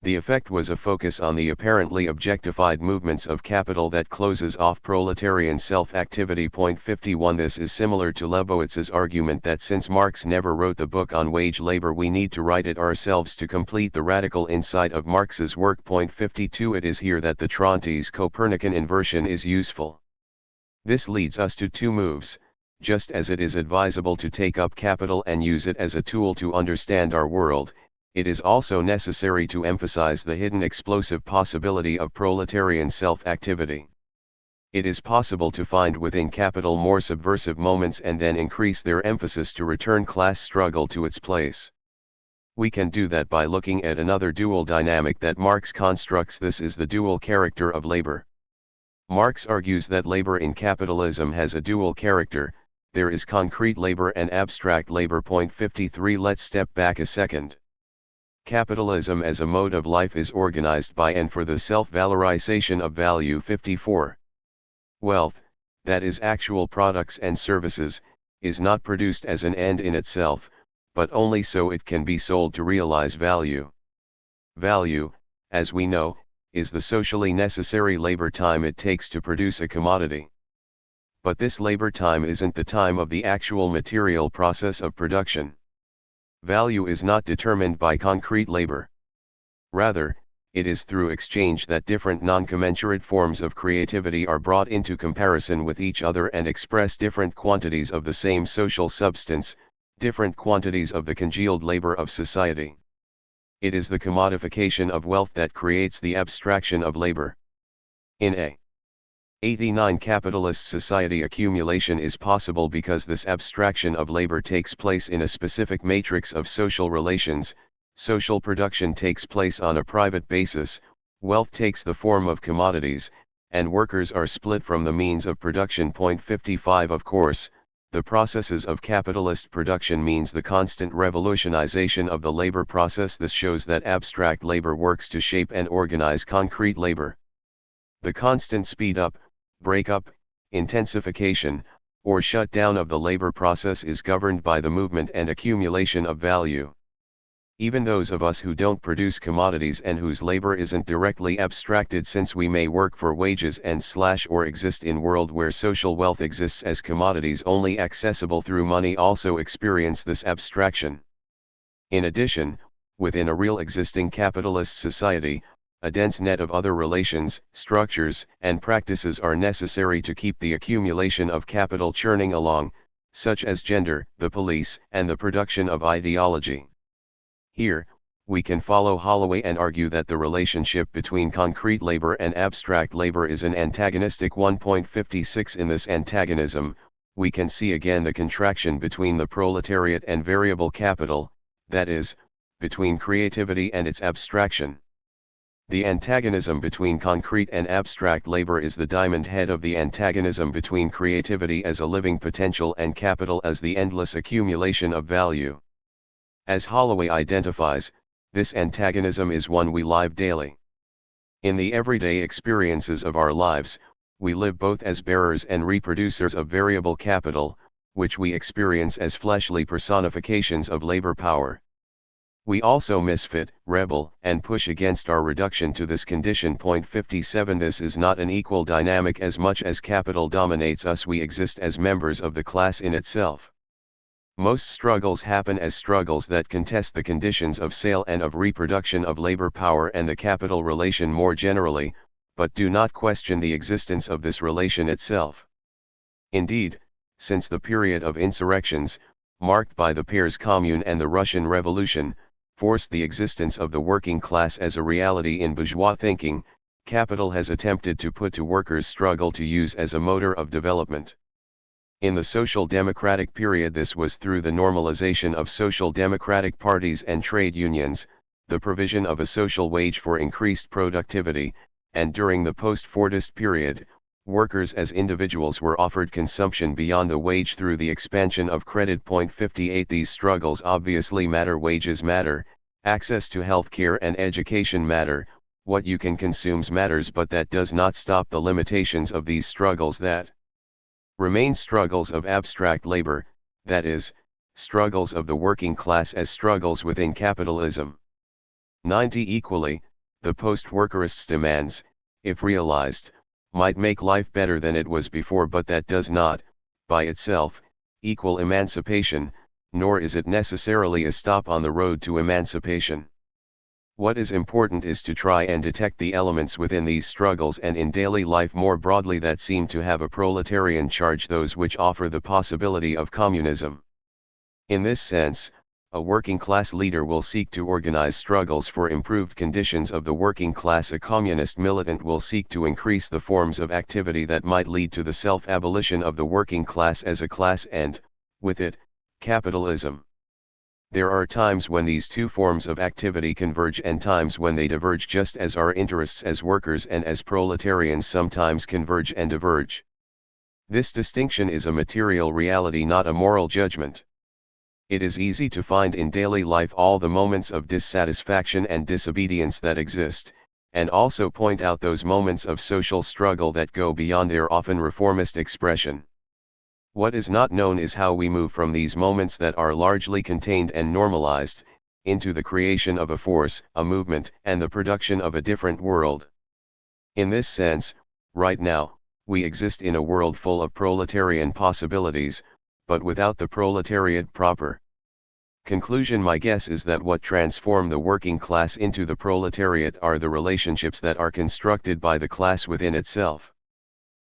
The effect was a focus on the apparently objectified movements of capital that closes off proletarian self-activity. 51 This is similar to Lebowitz's argument that since Marx never wrote the book on wage labor, we need to write it ourselves to complete the radical insight of Marx's work. 52 It is here that the Tronte's Copernican inversion is useful. This leads us to two moves. Just as it is advisable to take up capital and use it as a tool to understand our world, it is also necessary to emphasize the hidden explosive possibility of proletarian self-activity. It is possible to find within capital more subversive moments and then increase their emphasis to return class struggle to its place. We can do that by looking at another dual dynamic that Marx constructs. This is the dual character of labor. Marx argues that labor in capitalism has a dual character. There is concrete labor and abstract labor. 53 Let's step back a second. Capitalism as a mode of life is organized by and for the self-valorization of value. 54. Wealth, that is actual products and services, is not produced as an end in itself, but only so it can be sold to realize value. Value, as we know, is the socially necessary labor time it takes to produce a commodity. But this labor time isn't the time of the actual material process of production. Value is not determined by concrete labor. Rather, it is through exchange that different non-commensurate forms of creativity are brought into comparison with each other and express different quantities of the same social substance, different quantities of the congealed labor of society. It is the commodification of wealth that creates the abstraction of labor. In a 89 capitalist society, accumulation is possible because this abstraction of labor takes place in a specific matrix of social relations, Social production takes place on a private basis, wealth takes the form of commodities, and workers are split from the means of production. 55 Of course, the processes of capitalist production means the constant revolutionization of the labor process. This shows that abstract labor works to shape and organize concrete labor. The constant speed up, break up, intensification, or shutdown of the labor process is governed by the movement and accumulation of value. Even those of us who don't produce commodities and whose labor isn't directly abstracted, since we may work for wages and or exist in world where social wealth exists as commodities only accessible through money, also experience this abstraction. In addition, within a real existing capitalist society, a dense net of other relations, structures, and practices are necessary to keep the accumulation of capital churning along, such as gender, the police, and the production of ideology. Here, we can follow Holloway and argue that the relationship between concrete labor and abstract labor is an antagonistic one. 56 In this antagonism, we can see again the contraction between the proletariat and variable capital, that is, between creativity and its abstraction. The antagonism between concrete and abstract labor is the diamond head of the antagonism between creativity as a living potential and capital as the endless accumulation of value. As Holloway identifies, this antagonism is one we live daily. In the everyday experiences of our lives, we live both as bearers and reproducers of variable capital, which we experience as fleshly personifications of labor power. We also misfit, rebel, and push against our reduction to this condition. 57 This is not an equal dynamic. As much as capital dominates us, we exist as members of the class in itself. Most struggles happen as struggles that contest the conditions of sale and of reproduction of labor power and the capital relation more generally, but do not question the existence of this relation itself. Indeed, since the period of insurrections, marked by the Pears Commune and the Russian Revolution, forced the existence of the working class as a reality in bourgeois thinking, capital has attempted to put to workers' struggle to use as a motor of development. In the social democratic period, this was through the normalization of social democratic parties and trade unions, the provision of a social wage for increased productivity, and during the post-Fordist period, workers as individuals were offered consumption beyond the wage through the expansion of credit. 58 These struggles obviously matter. Wages matter, access to health care and education matter, what you can consume matters, but that does not stop the limitations of these struggles that remain struggles of abstract labor, that is, struggles of the working class as struggles within capitalism. 90 Equally, the post-workerists' demands, if realized, might make life better than it was before, but that does not, by itself, equal emancipation, nor is it necessarily a stop on the road to emancipation. What is important is to try and detect the elements within these struggles and in daily life more broadly that seem to have a proletarian charge, those which offer the possibility of communism. In this sense, a working class leader will seek to organize struggles for improved conditions of the working class. A communist militant will seek to increase the forms of activity that might lead to the self-abolition of the working class as a class and, with it, capitalism. There are times when these two forms of activity converge and times when they diverge, just as our interests as workers and as proletarians sometimes converge and diverge. This distinction is a material reality, not a moral judgment. It is easy to find in daily life all the moments of dissatisfaction and disobedience that exist, and also point out those moments of social struggle that go beyond their often reformist expression. What is not known is how we move from these moments that are largely contained and normalized, into the creation of a force, a movement, and the production of a different world. In this sense, right now, we exist in a world full of proletarian possibilities, but without the proletariat proper. Conclusion: my guess is that what transform the working class into the proletariat are the relationships that are constructed by the class within itself.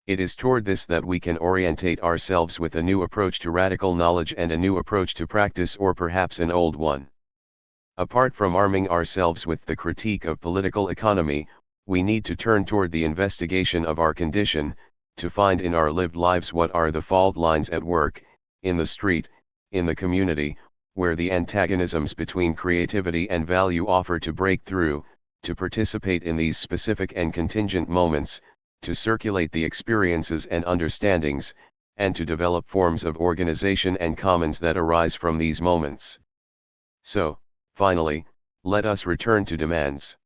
It is toward this that we can orientate ourselves with a new approach to radical knowledge and a new approach to practice, or perhaps an old one. Apart from arming ourselves with the critique of political economy, we need to turn toward the investigation of our condition, to find in our lived lives what are the fault lines at work, in the street, in the community, where the antagonisms between creativity and value offer to break through, to participate in these specific and contingent moments, to circulate the experiences and understandings, and to develop forms of organization and commons that arise from these moments. So, finally, let us return to demands.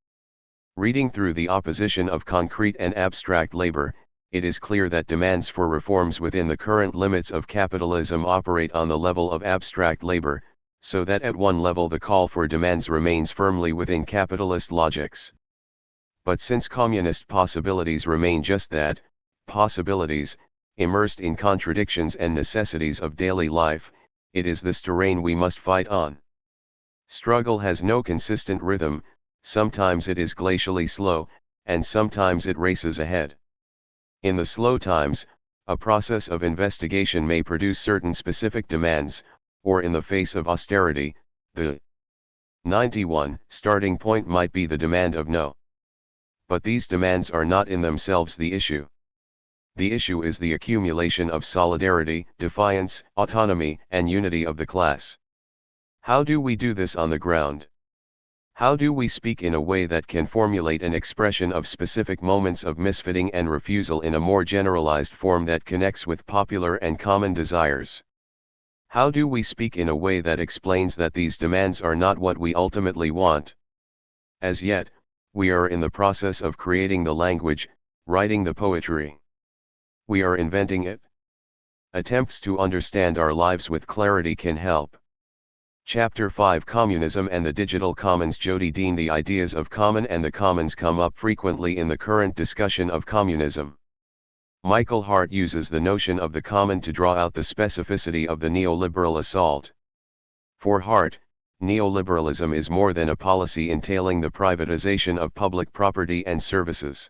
Reading through the opposition of concrete and abstract labor, it is clear that demands for reforms within the current limits of capitalism operate on the level of abstract labor, so that at one level the call for demands remains firmly within capitalist logics. But since communist possibilities remain just that, possibilities, immersed in contradictions and necessities of daily life, it is this terrain we must fight on. Struggle has no consistent rhythm, sometimes it is glacially slow, and sometimes it races ahead. In the slow times, a process of investigation may produce certain specific demands, or in the face of austerity, the 91 starting point might be the demand of no. But these demands are not in themselves the issue. The issue is the accumulation of solidarity, defiance, autonomy, and unity of the class. How do we do this on the ground? How do we speak in a way that can formulate an expression of specific moments of misfitting and refusal in a more generalized form that connects with popular and common desires? How do we speak in a way that explains that these demands are not what we ultimately want? As yet, we are in the process of creating the language, writing the poetry. We are inventing it. Attempts to understand our lives with clarity can help. Chapter 5 Communism and the Digital Commons. Jody Dean. The ideas of common and the commons come up frequently in the current discussion of communism. Michael Hart uses the notion of the common to draw out the specificity of the neoliberal assault. For Hart, neoliberalism is more than a policy entailing the privatization of public property and services.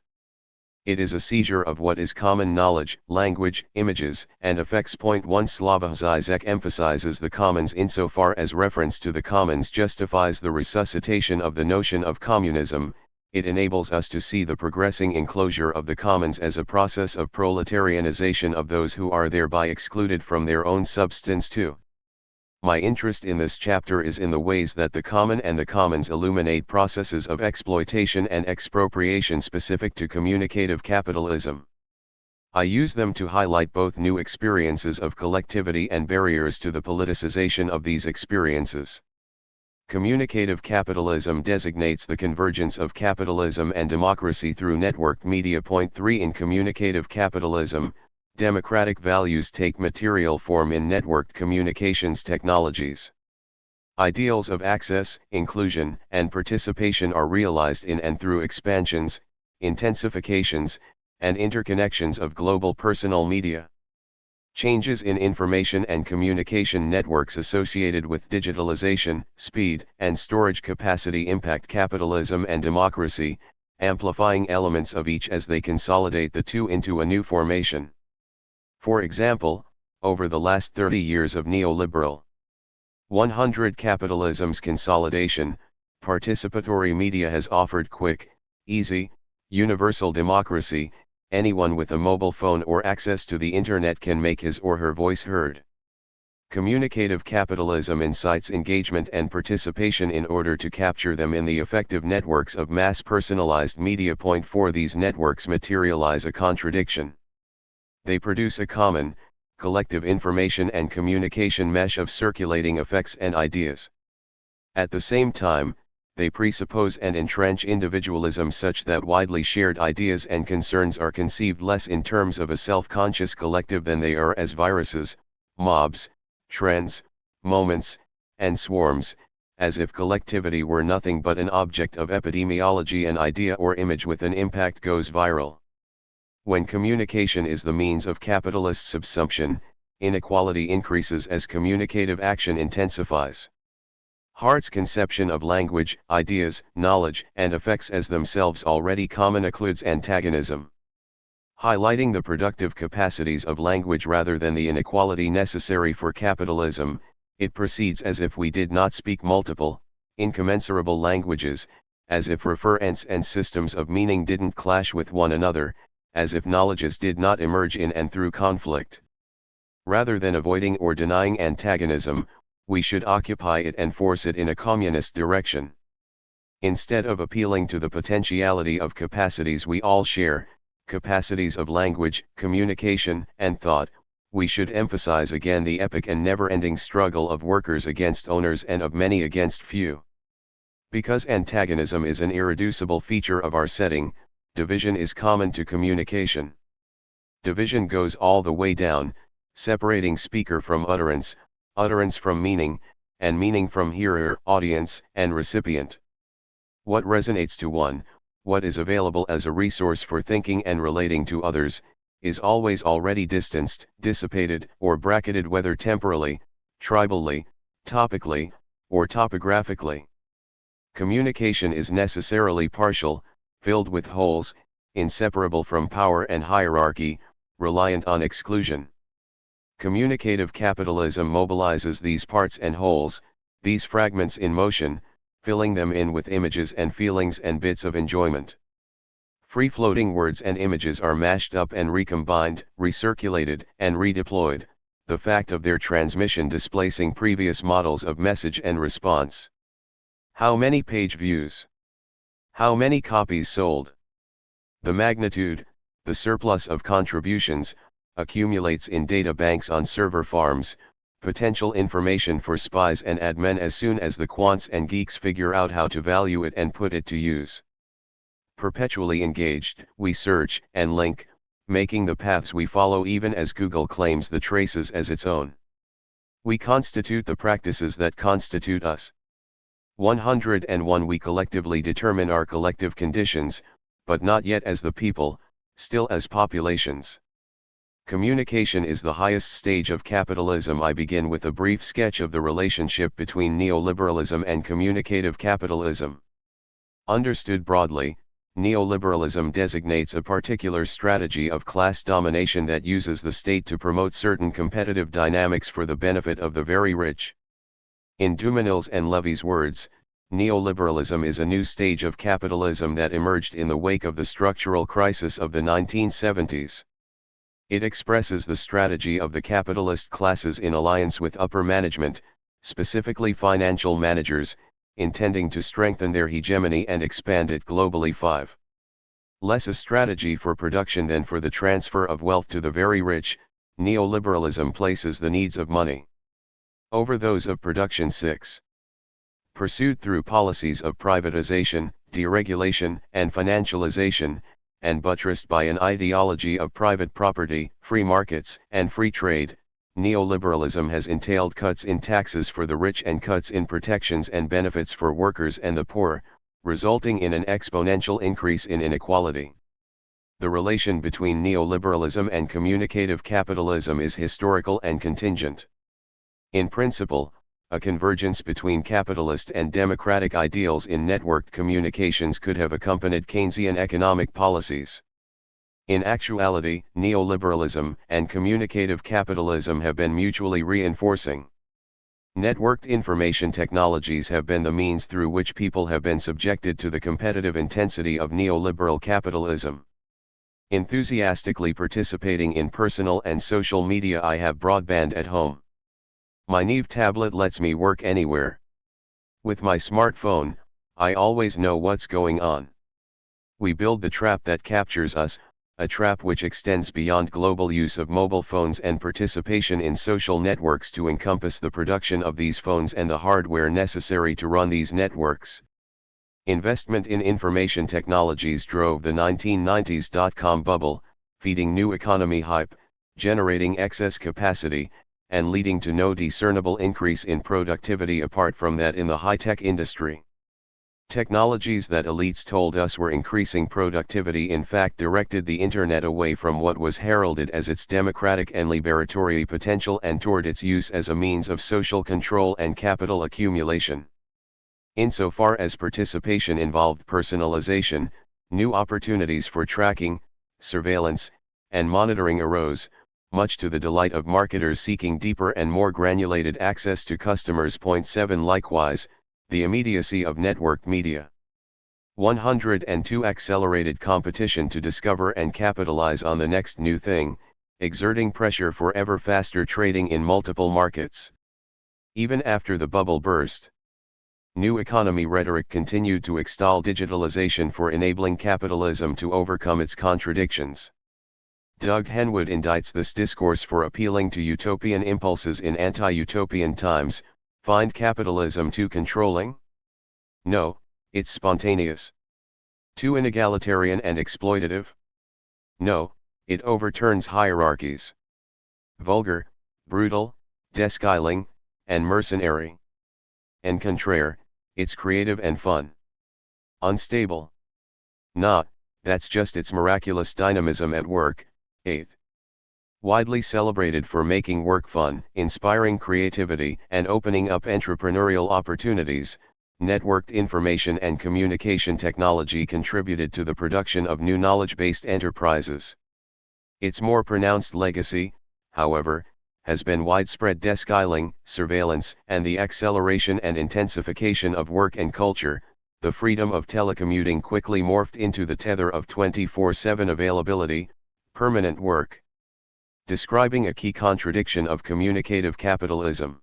It is a seizure of what is common knowledge, language, images, and effects. 1 Slavoj Zizek emphasizes the commons insofar as reference to the commons justifies the resuscitation of the notion of communism. It enables us to see the progressing enclosure of the commons as a process of proletarianization of those who are thereby excluded from their own substance too. My interest in this chapter is in the ways that the common and the commons illuminate processes of exploitation and expropriation specific to communicative capitalism. I use them to highlight both new experiences of collectivity and barriers to the politicization of these experiences. Communicative capitalism designates the convergence of capitalism and democracy through networked media. 3 In communicative capitalism, democratic values take material form in networked communications technologies. Ideals of access, inclusion, and participation are realized in and through expansions, intensifications, and interconnections of global personal media. Changes in information and communication networks associated with digitalization, speed, and storage capacity impact capitalism and democracy, amplifying elements of each as they consolidate the two into a new formation. For example, over the last 30 years of neoliberal 100 capitalism's consolidation, participatory media has offered quick, easy, universal democracy. Anyone with a mobile phone or access to the internet can make his or her voice heard. Communicative capitalism incites engagement and participation in order to capture them in the effective networks of mass personalized media. 4 These networks materialize a contradiction. They produce a common, collective information and communication mesh of circulating effects and ideas. At the same time, they presuppose and entrench individualism such that widely shared ideas and concerns are conceived less in terms of a self-conscious collective than they are as viruses, mobs, trends, moments, and swarms, as if collectivity were nothing but an object of epidemiology. An idea or image with an impact goes viral. When communication is the means of capitalist subsumption, inequality increases as communicative action intensifies. Hart's conception of language, ideas, knowledge, and effects as themselves already common occludes antagonism. Highlighting the productive capacities of language rather than the inequality necessary for capitalism, it proceeds as if we did not speak multiple, incommensurable languages, as if referents and systems of meaning didn't clash with one another, as if knowledges did not emerge in and through conflict. Rather than avoiding or denying antagonism, we should occupy it and force it in a communist direction. Instead of appealing to the potentiality of capacities we all share, capacities of language, communication, and thought, we should emphasize again the epic and never-ending struggle of workers against owners and of many against few. Because antagonism is an irreducible feature of our setting, division is common to communication. Division goes all the way down, separating speaker from utterance, utterance from meaning, and meaning from hearer, audience, and recipient. What resonates to one, what is available as a resource for thinking and relating to others, is always already distanced, dissipated, or bracketed, whether temporally, tribally, topically, or topographically. Communication is necessarily partial, filled with holes, inseparable from power and hierarchy, reliant on exclusion. Communicative capitalism mobilizes these parts and holes, these fragments in motion, filling them in with images and feelings and bits of enjoyment. Free-floating words and images are mashed up and recombined, recirculated, and redeployed, the fact of their transmission displacing previous models of message and response. How many page views? How many copies sold? The magnitude, the surplus of contributions, accumulates in data banks on server farms, potential information for spies and admin as soon as the quants and geeks figure out how to value it and put it to use. Perpetually engaged, we search and link, making the paths we follow even as Google claims the traces as its own. We constitute the practices that constitute us. 101 We collectively determine our collective conditions, but not yet as the people, still as populations. Communication is the highest stage of capitalism. I begin with a brief sketch of the relationship between neoliberalism and communicative capitalism. Understood broadly, neoliberalism designates a particular strategy of class domination that uses the state to promote certain competitive dynamics for the benefit of the very rich. In Duminil's and Levy's words, neoliberalism is a new stage of capitalism that emerged in the wake of the structural crisis of the 1970s. It expresses the strategy of the capitalist classes in alliance with upper management, specifically financial managers, intending to strengthen their hegemony and expand it globally. 5. Less a strategy for production than for the transfer of wealth to the very rich, neoliberalism places the needs of money over those of production. 6. Pursued through policies of privatization, deregulation, and financialization, and buttressed by an ideology of private property, free markets, and free trade, neoliberalism has entailed cuts in taxes for the rich and cuts in protections and benefits for workers and the poor, resulting in an exponential increase in inequality. The relation between neoliberalism and communicative capitalism is historical and contingent. In principle, a convergence between capitalist and democratic ideals in networked communications could have accompanied Keynesian economic policies. In actuality, neoliberalism and communicative capitalism have been mutually reinforcing. Networked information technologies have been the means through which people have been subjected to the competitive intensity of neoliberal capitalism. Enthusiastically participating in personal and social media, I have broadband at home. My Neve tablet lets me work anywhere. With my smartphone, I always know what's going on. We build the trap that captures us, a trap which extends beyond global use of mobile phones and participation in social networks to encompass the production of these phones and the hardware necessary to run these networks. Investment in information technologies drove the 1990s dot-com bubble, feeding new economy hype, generating excess capacity, and leading to no discernible increase in productivity apart from that in the high-tech industry. Technologies that elites told us were increasing productivity in fact directed the Internet away from what was heralded as its democratic and liberatory potential and toward its use as a means of social control and capital accumulation. Insofar as participation involved personalization, new opportunities for tracking, surveillance, and monitoring arose, much to the delight of marketers seeking deeper and more granulated access to customers. 7 Likewise, the immediacy of networked media. 102 Accelerated competition to discover and capitalize on the next new thing, exerting pressure for ever faster trading in multiple markets. Even after the bubble burst, new economy rhetoric continued to extol digitalization for enabling capitalism to overcome its contradictions. Doug Henwood indicts this discourse for appealing to utopian impulses in anti-utopian times. Find capitalism too controlling? No, it's spontaneous. Too inegalitarian and exploitative? No, it overturns hierarchies. Vulgar, brutal, deskyling, and mercenary. En contraire, it's creative and fun. Unstable? Nah, that's just its miraculous dynamism at work. 8. Widely celebrated for making work fun, inspiring creativity, and opening up entrepreneurial opportunities, networked information and communication technology contributed to the production of new knowledge-based enterprises. Its more pronounced legacy, however, has been widespread deskyling, surveillance, and the acceleration and intensification of work and culture. The freedom of telecommuting quickly morphed into the tether of 24/7 availability, permanent work. Describing a key contradiction of communicative capitalism.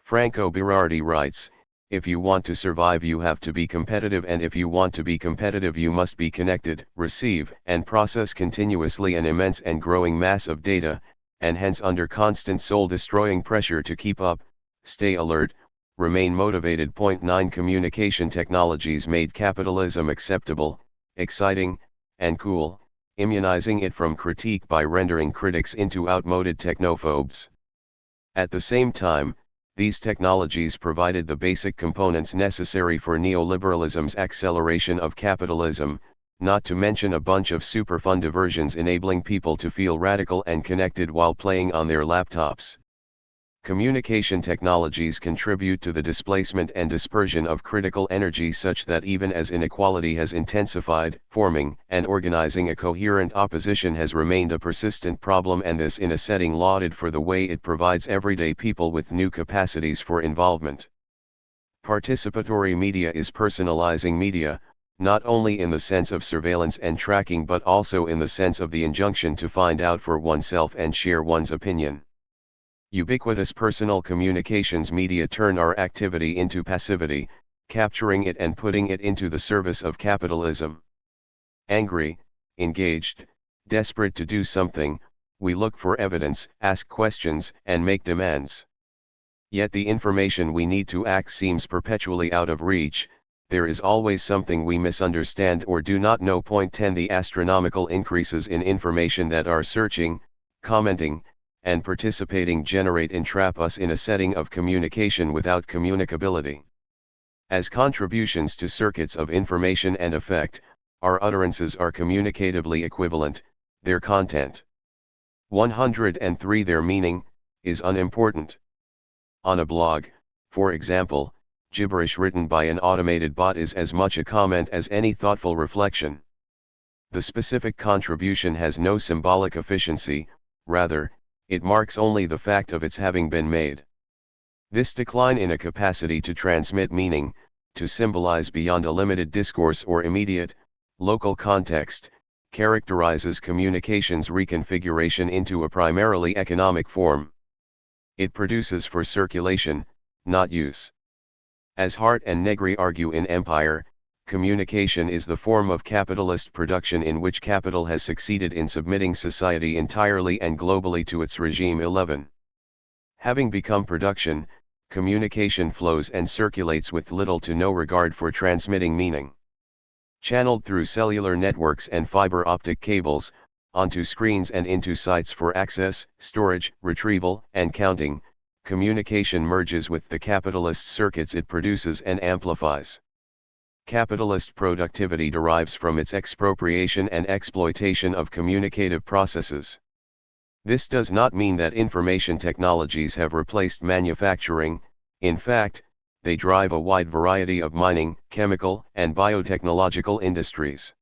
Franco Berardi writes, "If you want to survive, you have to be competitive, and if you want to be competitive, you must be connected, receive, and process continuously an immense and growing mass of data, and hence under constant soul-destroying pressure to keep up, stay alert, remain motivated." 9 Communication technologies made capitalism acceptable, exciting, and cool, immunizing it from critique by rendering critics into outmoded technophobes. At the same time, these technologies provided the basic components necessary for neoliberalism's acceleration of capitalism, not to mention a bunch of super fun diversions enabling people to feel radical and connected while playing on their laptops. Communication technologies contribute to the displacement and dispersion of critical energy such that even as inequality has intensified, forming and organizing a coherent opposition has remained a persistent problem, and this in a setting lauded for the way it provides everyday people with new capacities for involvement. Participatory media is personalizing media, not only in the sense of surveillance and tracking but also in the sense of the injunction to find out for oneself and share one's opinion. Ubiquitous personal communications media turn our activity into passivity, capturing it and putting it into the service of capitalism. Angry, engaged, desperate to do something, we look for evidence, ask questions, and make demands. Yet the information we need to act seems perpetually out of reach. There is always something we misunderstand or do not know. 10 The astronomical increases in information that our searching, commenting, and participating entrap us in a setting of communication without communicability. As contributions to circuits of information and effect, our utterances are communicatively equivalent, their content. 103 Their meaning, is unimportant. On a blog, for example, gibberish written by an automated bot is as much a comment as any thoughtful reflection. The specific contribution has no symbolic efficiency, rather, it marks only the fact of its having been made. This decline in a capacity to transmit meaning, to symbolize beyond a limited discourse or immediate, local context, characterizes communication's reconfiguration into a primarily economic form. It produces for circulation, not use. As Hart and Negri argue in Empire, communication is the form of capitalist production in which capital has succeeded in submitting society entirely and globally to its regime. 11. Having become production, communication flows and circulates with little to no regard for transmitting meaning. Channeled through cellular networks and fiber optic cables, onto screens and into sites for access, storage, retrieval, and counting, communication merges with the capitalist circuits it produces and amplifies. Capitalist productivity derives from its expropriation and exploitation of communicative processes. This does not mean that information technologies have replaced manufacturing. In fact, they drive a wide variety of mining, chemical, and biotechnological industries.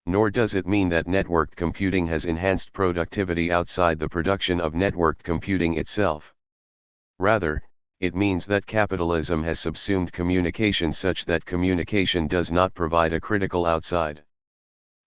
Nor does it mean that networked computing has enhanced productivity outside the production of networked computing itself. Rather, it means that capitalism has subsumed communication such that communication does not provide a critical outside.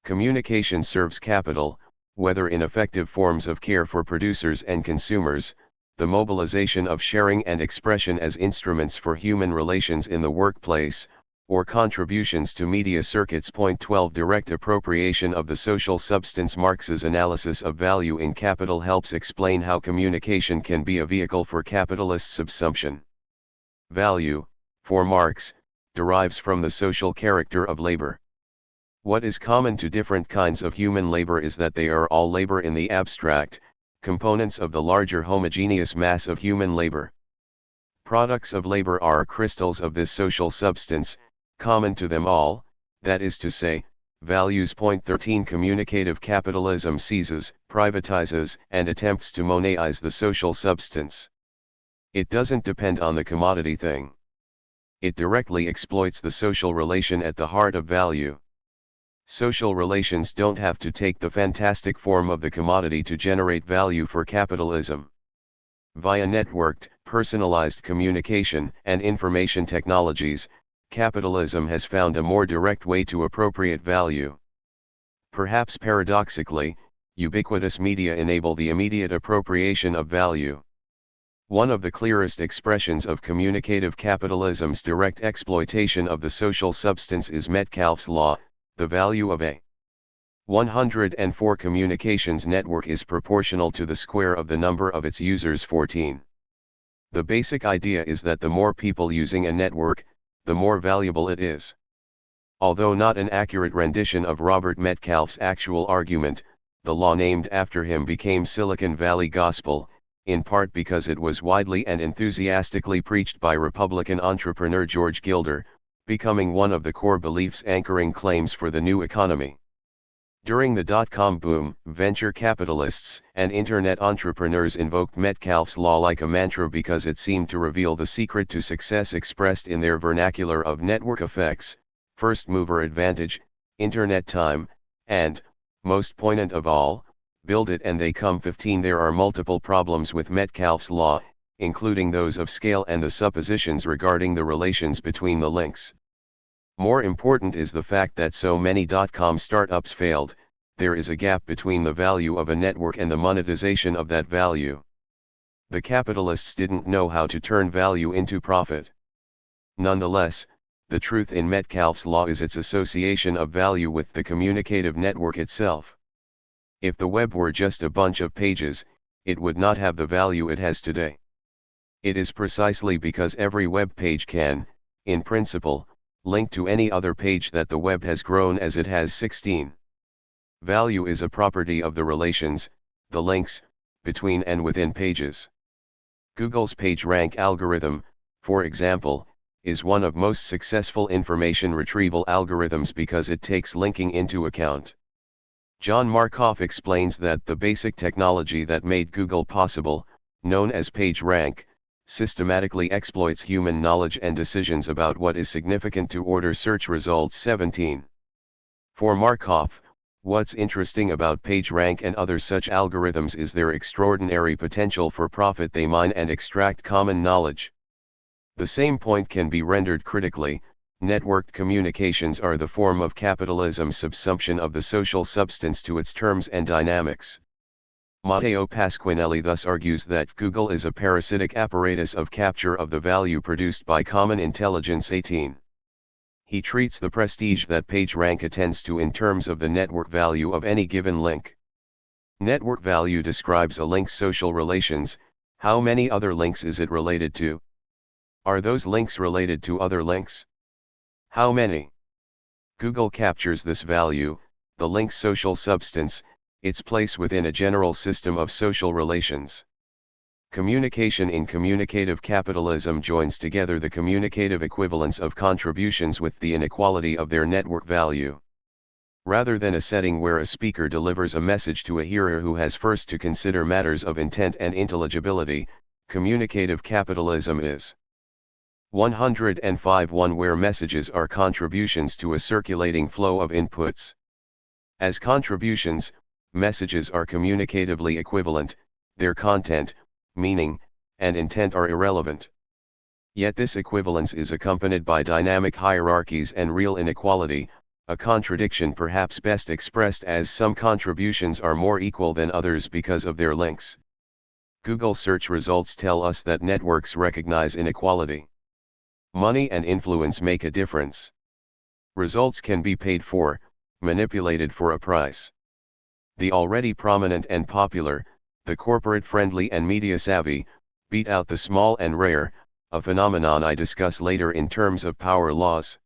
Communication serves capital, whether in effective forms of care for producers and consumers, the mobilization of sharing and expression as instruments for human relations in the workplace, or contributions to media circuits. Point 12 Direct appropriation of the social substance. Marx's analysis of value in Capital helps explain how communication can be a vehicle for capitalist subsumption. Value, for Marx, derives from the social character of labor. What is common to different kinds of human labor is that they are all labor in the abstract, components of the larger homogeneous mass of human labor. Products of labor are crystals of this social substance, common to them all, that is to say, values. Point 13 Communicative capitalism seizes, privatizes, and attempts to monetize the social substance. It doesn't depend on the commodity thing. It directly exploits the social relation at the heart of value. Social relations don't have to take the fantastic form of the commodity to generate value for capitalism. Via networked, personalized communication and information technologies, capitalism has found a more direct way to appropriate value. Perhaps paradoxically, ubiquitous media enable the immediate appropriation of value. One of the clearest expressions of communicative capitalism's direct exploitation of the social substance is Metcalfe's law. The value of a 104 communications network is proportional to the square of the number of its users. 14. The basic idea is that the more people using a network, the more valuable it is. Although not an accurate rendition of Robert Metcalfe's actual argument, the law named after him became Silicon Valley Gospel, in part because it was widely and enthusiastically preached by Republican entrepreneur George Gilder, becoming one of the core beliefs anchoring claims for the new economy. During the dot-com boom, venture capitalists and internet entrepreneurs invoked Metcalfe's law like a mantra because it seemed to reveal the secret to success expressed in their vernacular of network effects, first-mover advantage, internet time, and, most poignant of all, build it and they come. 15 There are multiple problems with Metcalfe's law, including those of scale and the suppositions regarding the relations between the links. More important is the fact that so many dot-com startups failed. There is a gap between the value of a network and the monetization of that value. The capitalists didn't know how to turn value into profit. Nonetheless, the truth in Metcalfe's law is its association of value with the communicative network itself. If the web were just a bunch of pages, it would not have the value it has today. It is precisely because every web page can, in principle, link to any other page that the web has grown as it has. 16. Value is a property of the relations, the links, between and within pages. Google's PageRank algorithm, for example, is one of most successful information retrieval algorithms because it takes linking into account. John Markoff explains that the basic technology that made Google possible, known as PageRank, systematically exploits human knowledge and decisions about what is significant to order search results. 17. For Markoff, what's interesting about PageRank and other such algorithms is their extraordinary potential for profit. They mine and extract common knowledge. The same point can be rendered critically. Networked communications are the form of capitalism's subsumption of the social substance to its terms and dynamics. Matteo Pasquinelli thus argues that Google is a parasitic apparatus of capture of the value produced by common intelligence. 18. He treats the prestige that PageRank attends to in terms of the network value of any given link. Network value describes a link's social relations. How many other links is it related to? Are those links related to other links? How many? Google captures this value, the link's social substance, its place within a general system of social relations. Communication in communicative capitalism joins together the communicative equivalence of contributions with the inequality of their network value. Rather than a setting where a speaker delivers a message to a hearer who has first to consider matters of intent and intelligibility, communicative capitalism is 105 one where messages are contributions to a circulating flow of inputs. As contributions, messages are communicatively equivalent, their content, meaning, and intent are irrelevant. Yet this equivalence is accompanied by dynamic hierarchies and real inequality, a contradiction perhaps best expressed as some contributions are more equal than others because of their links. Google search results tell us that networks recognize inequality. Money and influence make a difference. Results can be paid for, manipulated for a price. The already prominent and popular, the corporate-friendly and media-savvy, beat out the small and rare, a phenomenon I discuss later in terms of power laws.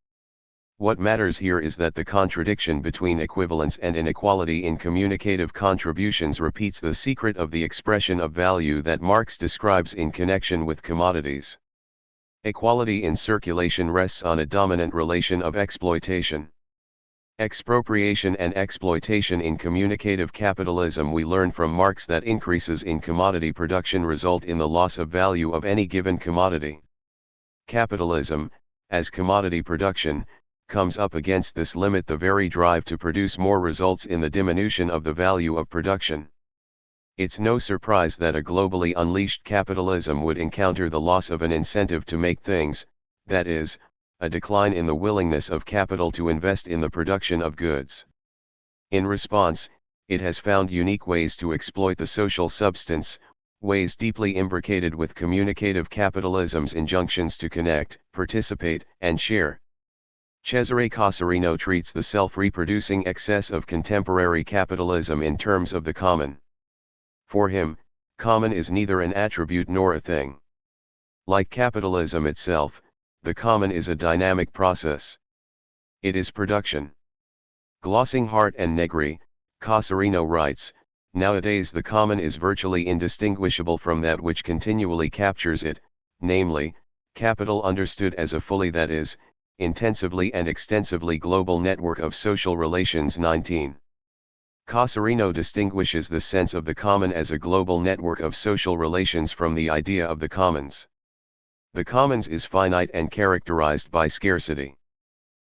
What matters here is that the contradiction between equivalence and inequality in communicative contributions repeats the secret of the expression of value that Marx describes in connection with commodities. Equality in circulation rests on a dominant relation of exploitation. Expropriation and exploitation in communicative capitalism. We learn from Marx that increases in commodity production result in the loss of value of any given commodity. Capitalism, as commodity production, comes up against this limit. The very drive to produce more results in the diminution of the value of production. It's no surprise that a globally unleashed capitalism would encounter the loss of an incentive to make things, that is, a decline in the willingness of capital to invest in the production of goods. In response, it has found unique ways to exploit the social substance, ways deeply imbricated with communicative capitalism's injunctions to connect, participate, and share. Cesare Cosarino treats the self-reproducing excess of contemporary capitalism in terms of the common. For him, common is neither an attribute nor a thing. Like capitalism itself, the common is a dynamic process. It is production. Glossing Hart and Negri, Cosarino writes, nowadays the common is virtually indistinguishable from that which continually captures it, namely, capital understood as a fully, that is, intensively and extensively global network of social relations. 19. Cosarino distinguishes the sense of the common as a global network of social relations from the idea of the commons. The commons is finite and characterized by scarcity.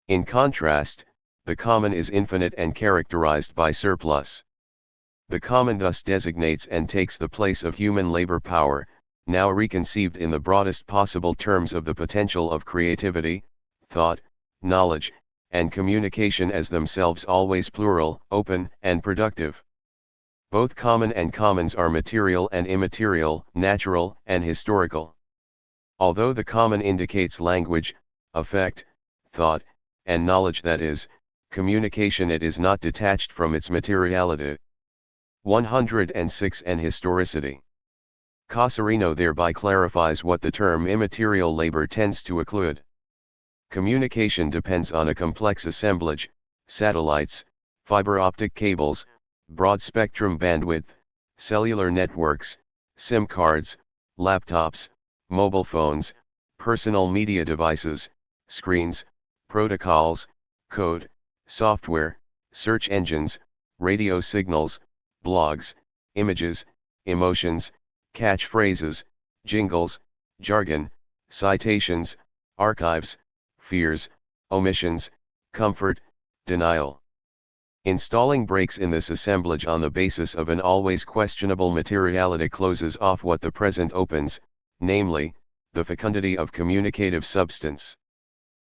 In contrast, the common is infinite and characterized by surplus. The common thus designates and takes the place of human labor power, now reconceived in the broadest possible terms of the potential of creativity, thought, knowledge, and communication as themselves always plural, open, and productive. Both common and commons are material and immaterial, natural and historical. Although the common indicates language, affect, thought, and knowledge, that is, communication, it is not detached from its materiality. 106 And historicity. Cosarino thereby clarifies what the term immaterial labor tends to include. Communication depends on a complex assemblage, satellites, fiber optic cables, broad-spectrum bandwidth, cellular networks, SIM cards, laptops, mobile phones, personal media devices, screens, protocols, code, software, search engines, radio signals, blogs, images, emotions, catchphrases, jingles, jargon, citations, archives, fears, omissions, comfort, denial. Installing breaks in this assemblage on the basis of an always questionable materiality closes off what the present opens, namely, the fecundity of communicative substance.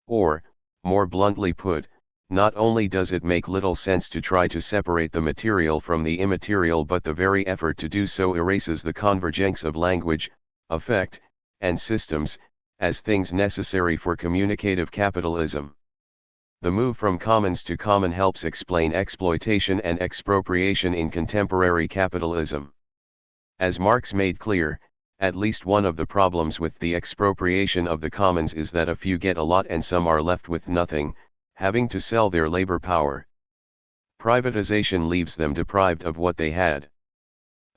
Or, more bluntly put, not only does it make little sense to try to separate the material from the immaterial, but the very effort to do so erases the convergence of language, affect, and systems, as things necessary for communicative capitalism. The move from commons to common helps explain exploitation and expropriation in contemporary capitalism. As Marx made clear, at least one of the problems with the expropriation of the commons is that a few get a lot and some are left with nothing, having to sell their labor power. Privatization leaves them deprived of what they had.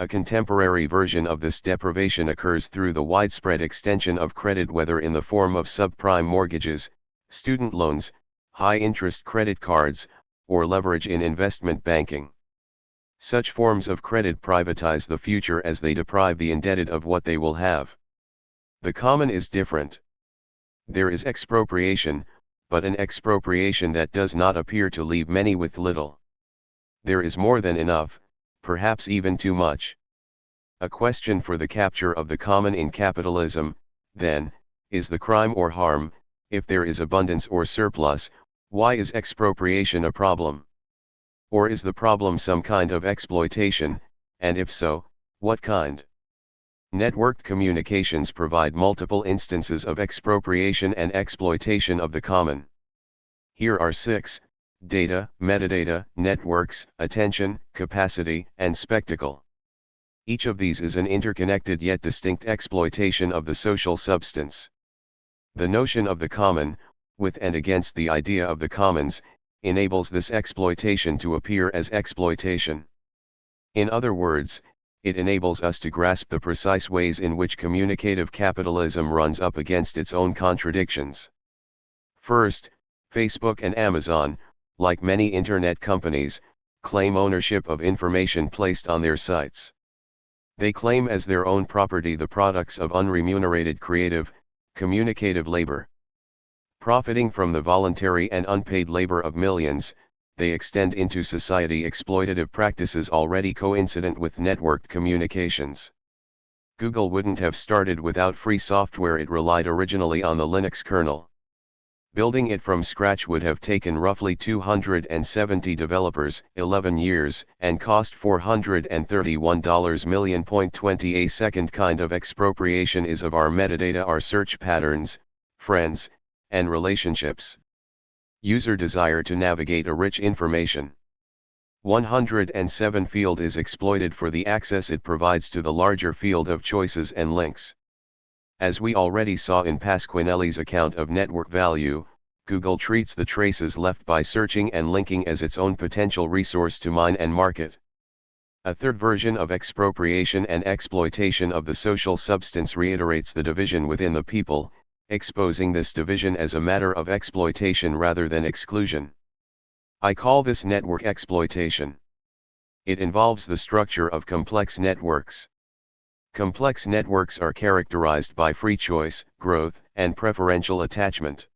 A contemporary version of this deprivation occurs through the widespread extension of credit, whether in the form of subprime mortgages, student loans, high-interest credit cards, or leverage in investment banking. Such forms of credit privatize the future as they deprive the indebted of what they will have. The common is different. There is expropriation, but an expropriation that does not appear to leave many with little. There is more than enough, perhaps even too much. A question for the capture of the common in capitalism, then, is the crime or harm. If there is abundance or surplus, why is expropriation a problem? Or is the problem some kind of exploitation, and if so, what kind? Networked communications provide multiple instances of expropriation and exploitation of the common. Here are 6: data, metadata, networks, attention, capacity, and spectacle. Each of these is an interconnected yet distinct exploitation of the social substance. The notion of the common, with and against the idea of the commons, enables this exploitation to appear as exploitation. In other words, it enables us to grasp the precise ways in which communicative capitalism runs up against its own contradictions. First, Facebook and Amazon, like many internet companies, claim ownership of information placed on their sites. They claim as their own property the products of unremunerated creative, communicative labor. Profiting from the voluntary and unpaid labor of millions, they extend into society exploitative practices already coincident with networked communications. Google wouldn't have started without free software. It relied originally on the Linux kernel. Building it from scratch would have taken roughly 270 developers, 11 years, and cost $431 million. 20 A second kind of expropriation is of our metadata, our search patterns, friends, and relationships. User desire to navigate a rich information. 107 field is exploited for the access it provides to the larger field of choices and links. As we already saw in Pasquinelli's account of network value, Google treats the traces left by searching and linking as its own potential resource to mine and market. A third version of expropriation and exploitation of the social substance reiterates the division within the people, exposing this division as a matter of exploitation rather than exclusion. I call this network exploitation. It involves the structure of complex networks. Complex networks are characterized by free choice, growth, and preferential attachment.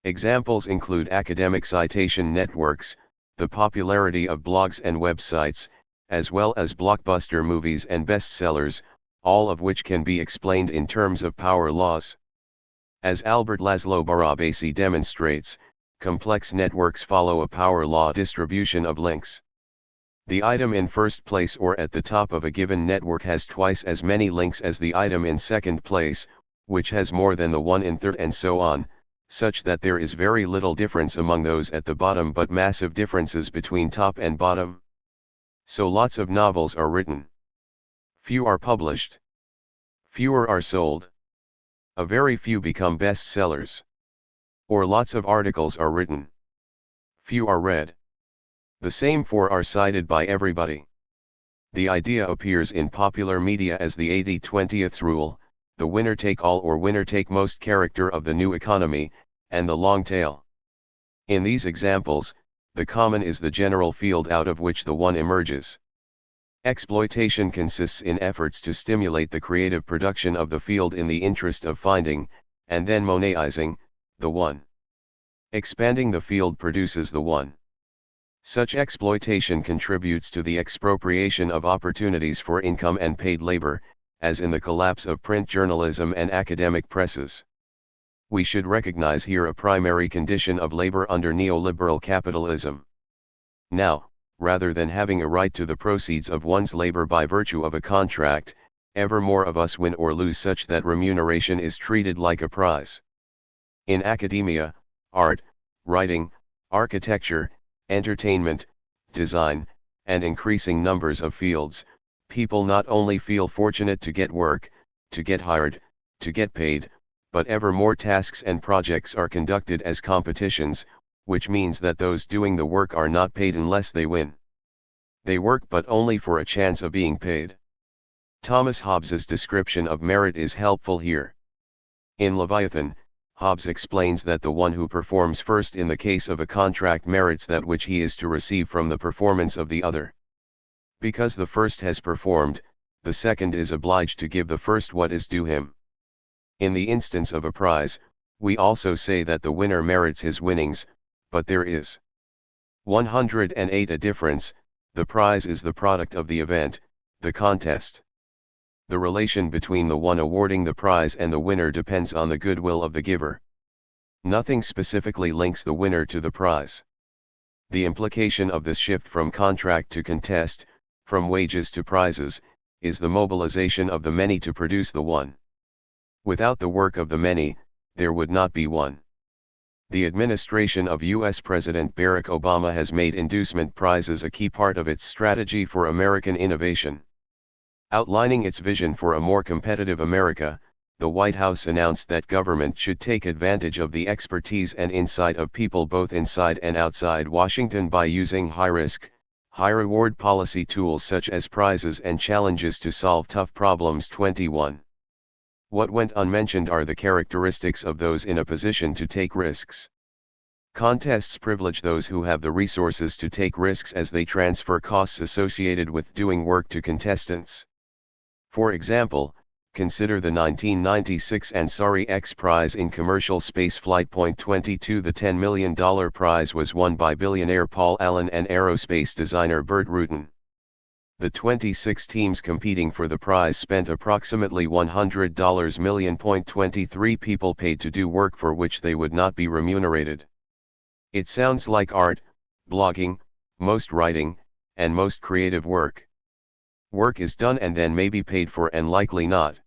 Examples include academic citation networks, the popularity of blogs and websites, as well as blockbuster movies and bestsellers, all of which can be explained in terms of power laws. As Albert Laszlo Barabasi demonstrates, complex networks follow a power law distribution of links. The item in first place or at the top of a given network has twice as many links as the item in second place, which has more than the one in third, and so on, such that there is very little difference among those at the bottom but massive differences between top and bottom. So lots of novels are written. Few are published. Fewer are sold. A very few become bestsellers. Or lots of articles are written. Few are read. The same four are cited by everybody. The idea appears in popular media as the 80-20th rule, the winner-take-all or winner-take-most character of the new economy, and the long tail. In these examples, the common is the general field out of which the one emerges. Exploitation consists in efforts to stimulate the creative production of the field in the interest of finding, and then moneizing, the one. Expanding the field produces the one. Such exploitation contributes to the expropriation of opportunities for income and paid labor, as in the collapse of print journalism and academic presses. We should recognize here a primary condition of labor under neoliberal capitalism. Now, rather than having a right to the proceeds of one's labor by virtue of a contract, ever more of us win or lose such that remuneration is treated like a prize. In academia, art, writing, architecture, entertainment, design, and increasing numbers of fields, people not only feel fortunate to get work, to get hired, to get paid, but ever more tasks and projects are conducted as competitions, which means that those doing the work are not paid unless they win. They work but only for a chance of being paid. Thomas Hobbes's description of merit is helpful here. In Leviathan, Hobbes explains that the one who performs first in the case of a contract merits that which he is to receive from the performance of the other. Because the first has performed, the second is obliged to give the first what is due him. In the instance of a prize, we also say that the winner merits his winnings, but there is 108 a difference. The prize is the product of the event, the contest. The relation between the one awarding the prize and the winner depends on the goodwill of the giver. Nothing specifically links the winner to the prize. The implication of this shift from contract to contest, from wages to prizes, is the mobilization of the many to produce the one. Without the work of the many, there would not be one. The administration of U.S. President Barack Obama has made inducement prizes a key part of its strategy for American innovation. Outlining its vision for a more competitive America, the White House announced that government should take advantage of the expertise and insight of people both inside and outside Washington by using high-risk, high-reward policy tools such as prizes and challenges to solve tough problems. 21. What went unmentioned are the characteristics of those in a position to take risks. Contests privilege those who have the resources to take risks as they transfer costs associated with doing work to contestants. For example, consider the 1996 Ansari X Prize in Commercial Spaceflight. 22 The $10 million prize was won by billionaire Paul Allen and aerospace designer Burt Rutan. The 26 teams competing for the prize spent approximately $100 million. 23 people paid to do work for which they would not be remunerated. It sounds like art, blogging, most writing, and most creative work. Work is done and then may be paid for and likely not.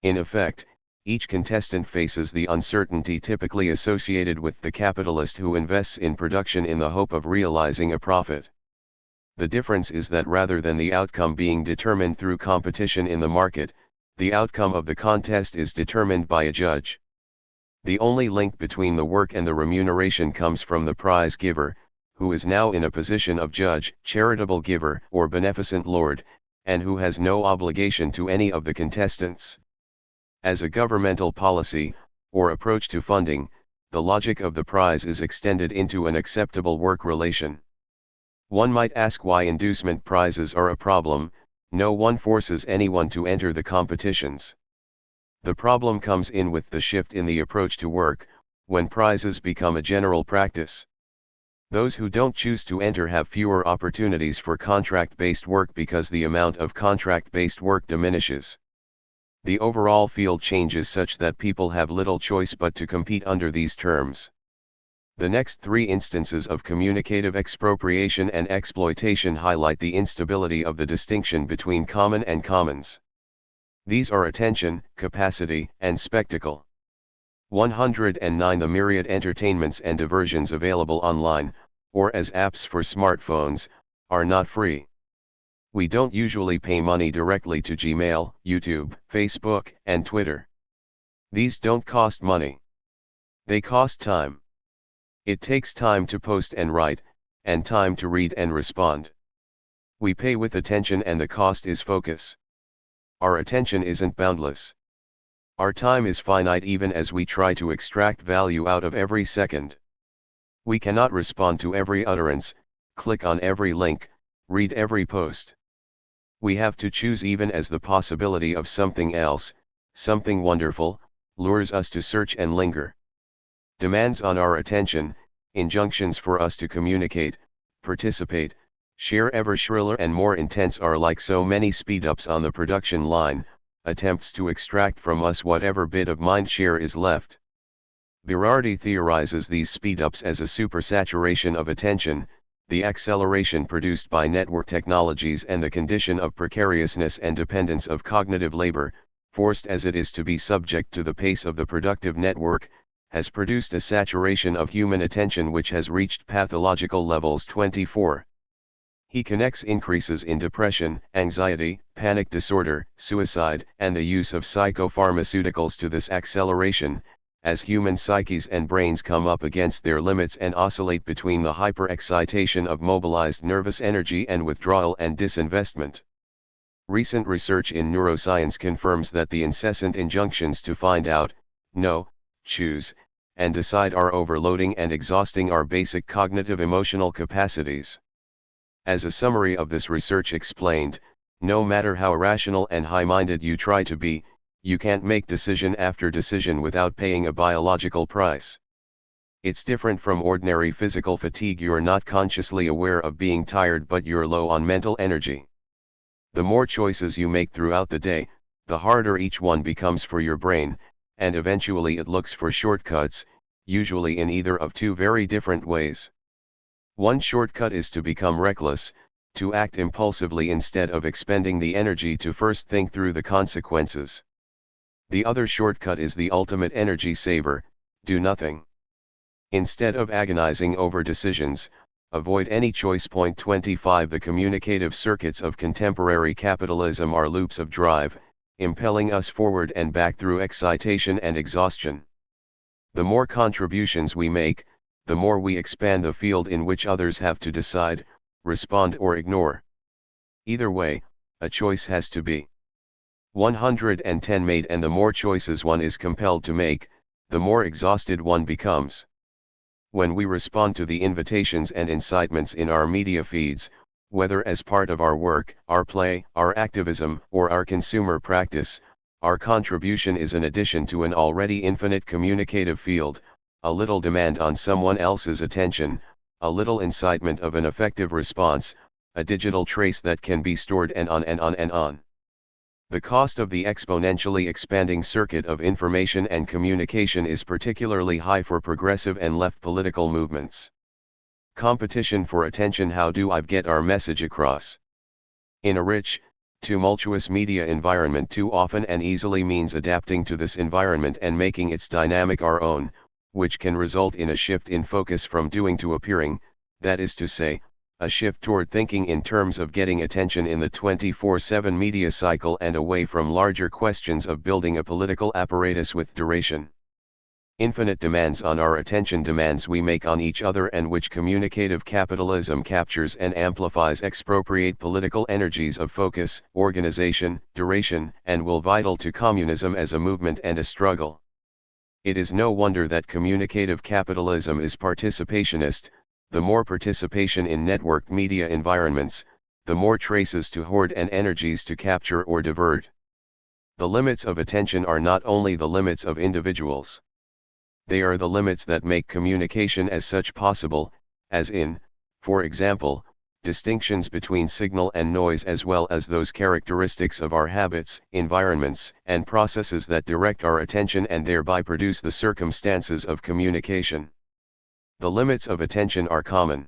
In effect, each contestant faces the uncertainty typically associated with the capitalist who invests in production in the hope of realizing a profit. The difference is that rather than the outcome being determined through competition in the market, the outcome of the contest is determined by a judge. The only link between the work and the remuneration comes from the prize giver, who is now in a position of judge, charitable giver, or beneficent lord, and who has no obligation to any of the contestants. As a governmental policy, or approach to funding, the logic of the prize is extended into an acceptable work relation. One might ask why inducement prizes are a problem. No one forces anyone to enter the competitions. The problem comes in with the shift in the approach to work, when prizes become a general practice. Those who don't choose to enter have fewer opportunities for contract-based work because the amount of contract-based work diminishes. The overall field changes such that people have little choice but to compete under these terms. The next three instances of communicative expropriation and exploitation highlight the instability of the distinction between common and commons. These are attention, capacity, and spectacle. 109 The myriad entertainments and diversions available online, or as apps for smartphones, are not free. We don't usually pay money directly to Gmail, YouTube, Facebook, and Twitter. These don't cost money. They cost time. It takes time to post and write, and time to read and respond. We pay with attention and the cost is focus. Our attention isn't boundless. Our time is finite even as we try to extract value out of every second. We cannot respond to every utterance, click on every link, read every post. We have to choose even as the possibility of something else, something wonderful, lures us to search and linger. Demands on our attention, injunctions for us to communicate, participate, share ever shriller and more intense are like so many speed-ups on the production line, attempts to extract from us whatever bit of mind share is left. Berardi theorizes these speed-ups as a supersaturation of attention, the acceleration produced by network technologies and the condition of precariousness and dependence of cognitive labor, forced as it is to be subject to the pace of the productive network, has produced a saturation of human attention which has reached pathological levels. 24. He connects increases in depression, anxiety, panic disorder, suicide, and the use of psychopharmaceuticals to this acceleration, as human psyches and brains come up against their limits and oscillate between the hyperexcitation of mobilized nervous energy and withdrawal and disinvestment. Recent research in neuroscience confirms that the incessant injunctions to find out, know, choose, and decide are overloading and exhausting our basic cognitive emotional capacities. As a summary of this research explained, no matter how rational and high-minded you try to be, you can't make decision after decision without paying a biological price. It's different from ordinary physical fatigue. You're not consciously aware of being tired, but you're low on mental energy. The more choices you make throughout the day, the harder each one becomes for your brain, and eventually it looks for shortcuts, usually in either of two very different ways. One shortcut is to become reckless, to act impulsively instead of expending the energy to first think through the consequences. The other shortcut is the ultimate energy saver: do nothing. Instead of agonizing over decisions, avoid any choice. 25 The communicative circuits of contemporary capitalism are loops of drive, impelling us forward and back through excitation and exhaustion. The more contributions we make, the more we expand the field in which others have to decide, respond or ignore. Either way, a choice has to be 110 made, and the more choices one is compelled to make, the more exhausted one becomes. When we respond to the invitations and incitements in our media feeds, whether as part of our work, our play, our activism, or our consumer practice, our contribution is an addition to an already infinite communicative field, a little demand on someone else's attention, a little incitement of an effective response, a digital trace that can be stored, and on and on and on. The cost of the exponentially expanding circuit of information and communication is particularly high for progressive and left political movements. Competition for attention. How do I get our message across? In a rich, tumultuous media environment, too often and easily means adapting to this environment and making its dynamic our own, which can result in a shift in focus from doing to appearing, that is to say, a shift toward thinking in terms of getting attention in the 24/7 media cycle and away from larger questions of building a political apparatus with duration. Infinite demands on our attention, demands we make on each other, and which communicative capitalism captures and amplifies, expropriate political energies of focus, organization, duration, and will, vital to communism as a movement and a struggle. It is no wonder that communicative capitalism is participationist. The more participation in networked media environments, the more traces to hoard and energies to capture or divert. The limits of attention are not only the limits of individuals. They are the limits that make communication as such possible, as in, for example, distinctions between signal and noise, as well as those characteristics of our habits, environments, and processes that direct our attention and thereby produce the circumstances of communication. The limits of attention are common.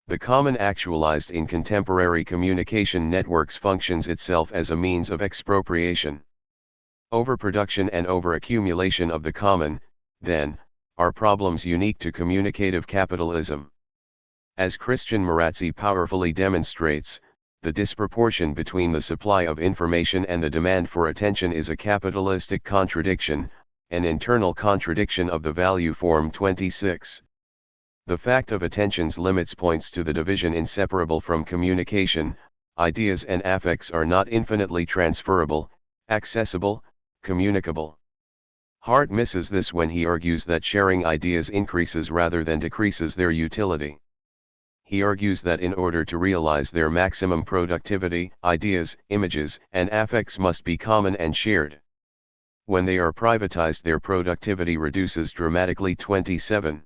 The common actualized in contemporary communication networks functions itself as a means of expropriation. Overproduction and overaccumulation of the common, then, are problems unique to communicative capitalism. As Christian Marazzi powerfully demonstrates, the disproportion between the supply of information and the demand for attention is a capitalistic contradiction, an internal contradiction of the value form. 26. The fact of attention's limits points to the division inseparable from communication. Ideas and affects are not infinitely transferable, accessible, communicable. Hart misses this when he argues that sharing ideas increases rather than decreases their utility. He argues that in order to realize their maximum productivity, ideas, images, and affects must be common and shared. When they are privatized, their productivity reduces dramatically. 27.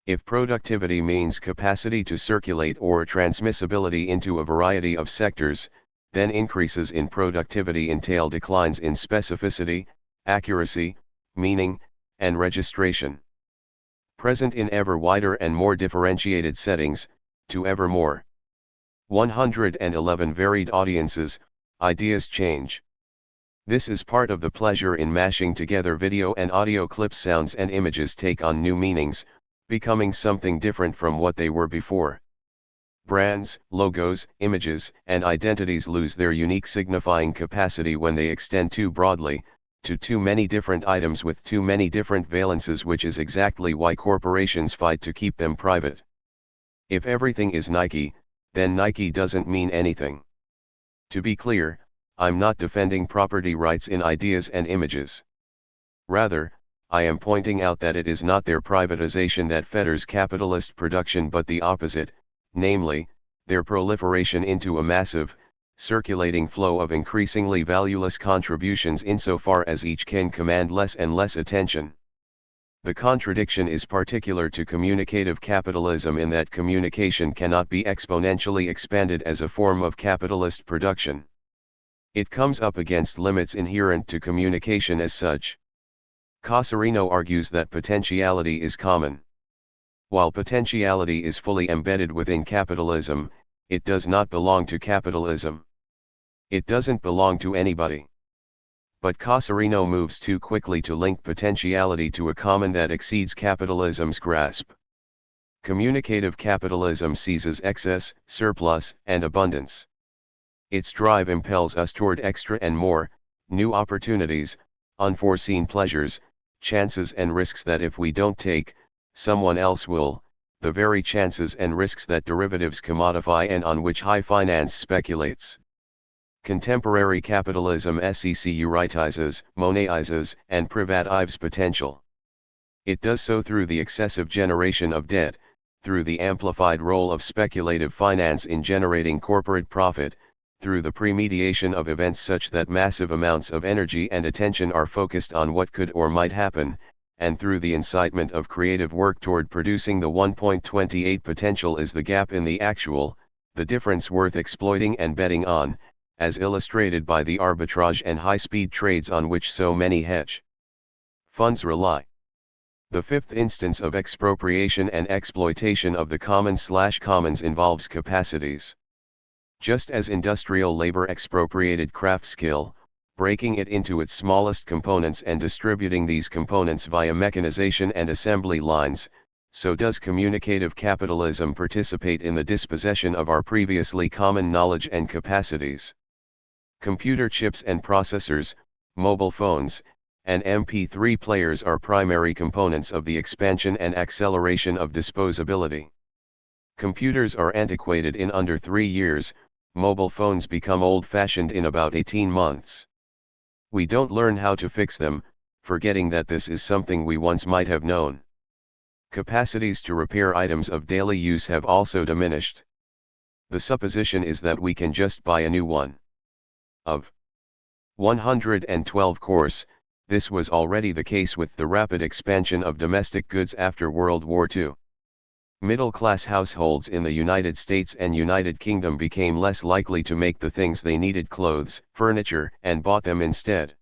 If productivity means capacity to circulate or transmissibility into a variety of sectors, then increases in productivity entail declines in specificity, accuracy, meaning, and registration. Present in ever wider and more differentiated settings, to ever more 111 varied audiences, ideas change. This is part of the pleasure in mashing together video and audio clips. Sounds and images take on new meanings, becoming something different from what they were before. Brands, logos, images, and identities lose their unique signifying capacity when they extend too broadly, to too many different items with too many different valences, which is exactly why corporations fight to keep them private. If everything is Nike, then Nike doesn't mean anything. To be clear, I'm not defending property rights in ideas and images. Rather, I am pointing out that it is not their privatization that fetters capitalist production but the opposite, namely, their proliferation into a massive, circulating flow of increasingly valueless contributions insofar as each can command less and less attention. The contradiction is particular to communicative capitalism in that communication cannot be exponentially expanded as a form of capitalist production. It comes up against limits inherent to communication as such. Cassarino argues that potentiality is common. While potentiality is fully embedded within capitalism, it does not belong to capitalism. It doesn't belong to anybody. But Coserino moves too quickly to link potentiality to a common that exceeds capitalism's grasp. Communicative capitalism seizes excess, surplus, and abundance. Its drive impels us toward extra and more, new opportunities, unforeseen pleasures, chances and risks that if we don't take, someone else will, the very chances and risks that derivatives commodify and on which high finance speculates. Contemporary capitalism securitizes, moneizes, and privatives potential. It does so through the excessive generation of debt, through the amplified role of speculative finance in generating corporate profit, through the premediation of events such that massive amounts of energy and attention are focused on what could or might happen, and through the incitement of creative work toward producing the 1.28 potential is the gap in the actual, the difference worth exploiting and betting on, as illustrated by the arbitrage and high-speed trades on which so many hedge funds rely. The fifth instance of expropriation and exploitation of the commons involves capacities. Just as industrial labor expropriated craft skill, breaking it into its smallest components and distributing these components via mechanization and assembly lines, so does communicative capitalism participate in the dispossession of our previously common knowledge and capacities. Computer chips and processors, mobile phones, and MP3 players are primary components of the expansion and acceleration of disposability. Computers are antiquated in under 3 years, mobile phones become old-fashioned in about 18 months. We don't learn how to fix them, forgetting that this is something we once might have known. Capacities to repair items of daily use have also diminished. The supposition is that we can just buy a new one. Of 112 course, this was already the case with the rapid expansion of domestic goods after World War II. Middle-class households in the United States and United Kingdom became less likely to make the things they needed, clothes, furniture, and bought them instead.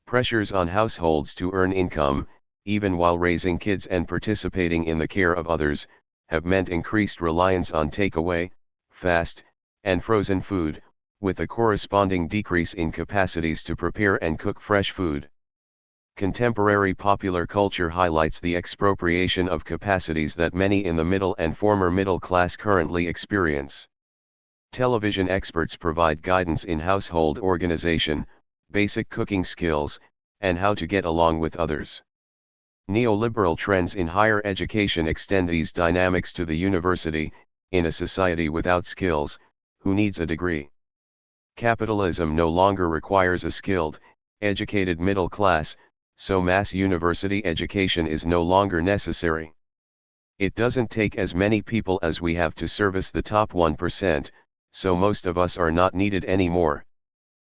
Pressures on households to earn income, even while raising kids and participating in the care of others, have meant increased reliance on takeaway, fast, and frozen food, with a corresponding decrease in capacities to prepare and cook fresh food. Contemporary popular culture highlights the expropriation of capacities that many in the middle and former middle class currently experience. Television experts provide guidance in household organization, basic cooking skills, and how to get along with others. Neoliberal trends in higher education extend these dynamics to the university, in a society without skills, who needs a degree? Capitalism no longer requires a skilled, educated middle class, so mass university education is no longer necessary. It doesn't take as many people as we have to service the top 1%, so most of us are not needed anymore.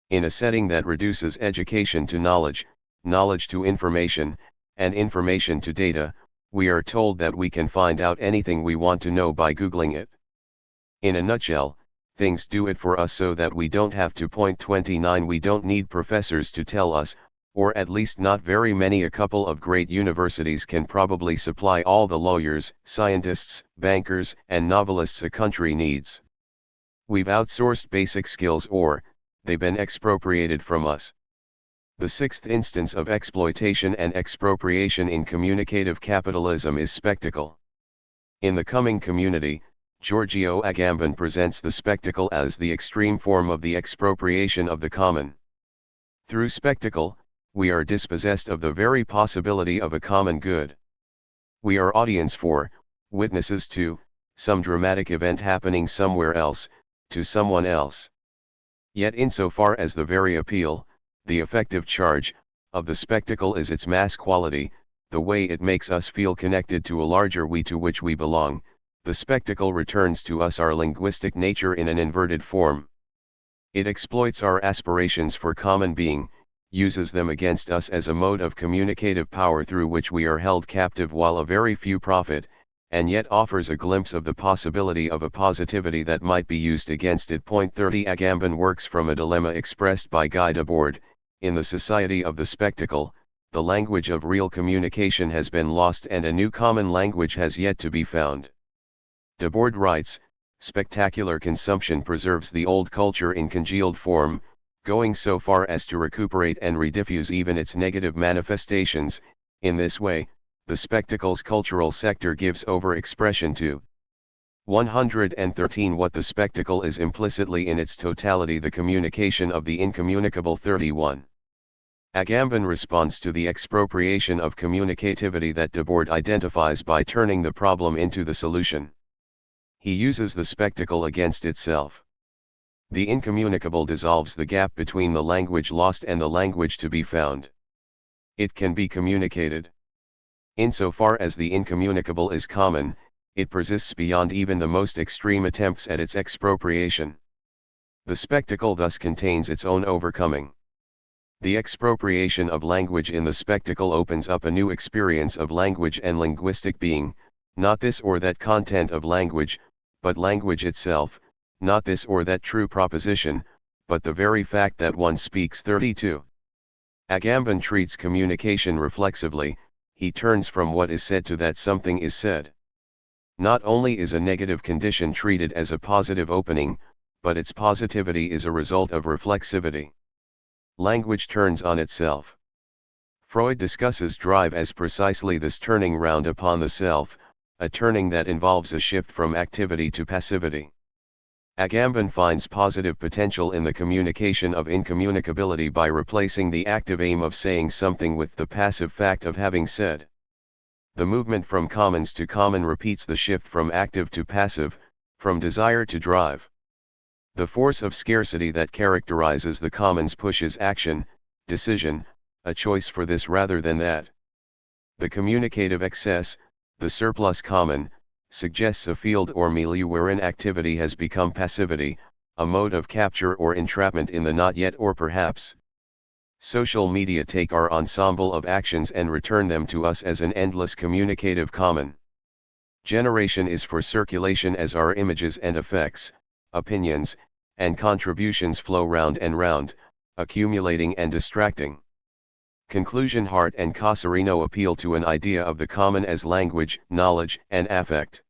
In a setting that reduces education to knowledge, knowledge to information, and information to data, we are told that we can find out anything we want to know by Googling it. In a nutshell, things do it for us so that we don't have to. 29 We don't need professors to tell us, or at least not very many. A couple of great universities can probably supply all the lawyers, scientists, bankers, and novelists a country needs. We've outsourced basic skills, or they've been expropriated from us. The sixth instance of exploitation and expropriation in communicative capitalism is spectacle. In The Coming Community, Giorgio Agamben presents the spectacle as the extreme form of the expropriation of the common. Through spectacle, we are dispossessed of the very possibility of a common good. We are audience for, witnesses to, some dramatic event happening somewhere else, to someone else. Yet insofar as the very appeal, the effective charge, of the spectacle is its mass quality, the way it makes us feel connected to a larger we to which we belong, the spectacle returns to us our linguistic nature in an inverted form. It exploits our aspirations for common being, uses them against us as a mode of communicative power through which we are held captive while a very few profit, and yet offers a glimpse of the possibility of a positivity that might be used against it. 30 Agamben works from a dilemma expressed by Guy Debord. In the society of the spectacle, the language of real communication has been lost and a new common language has yet to be found. Debord writes, Spectacular consumption preserves the old culture in congealed form, going so far as to recuperate and rediffuse even its negative manifestations. In this way, the spectacle's cultural sector gives over expression to 113. What the spectacle is implicitly in its totality, the communication of the incommunicable. 31. Agamben responds to the expropriation of communicativity that Debord identifies by turning the problem into the solution. He uses the spectacle against itself. The incommunicable dissolves the gap between the language lost and the language to be found. It can be communicated. Insofar as the incommunicable is common, it persists beyond even the most extreme attempts at its expropriation. The spectacle thus contains its own overcoming. The expropriation of language in the spectacle opens up a new experience of language and linguistic being, not this or that content of language, but language itself, not this or that true proposition, but the very fact that one speaks. 32. Agamben treats communication reflexively. He turns from what is said to that something is said. Not only is a negative condition treated as a positive opening, but its positivity is a result of reflexivity. Language turns on itself. Freud discusses drive as precisely this turning round upon the self, a turning that involves a shift from activity to passivity. Agamben finds positive potential in the communication of incommunicability by replacing the active aim of saying something with the passive fact of having said. The movement from commons to common repeats the shift from active to passive, from desire to drive. The force of scarcity that characterizes the commons pushes action, decision, a choice for this rather than that. The communicative excess, the surplus common, suggests a field or milieu wherein activity has become passivity, a mode of capture or entrapment in the not yet or perhaps. Social media take our ensemble of actions and return them to us as an endless communicative common. Generation is for circulation as our images and effects, opinions, and contributions flow round and round, accumulating and distracting. Conclusion: Hart and Cassarino appeal to an idea of the common as language, knowledge, and affect.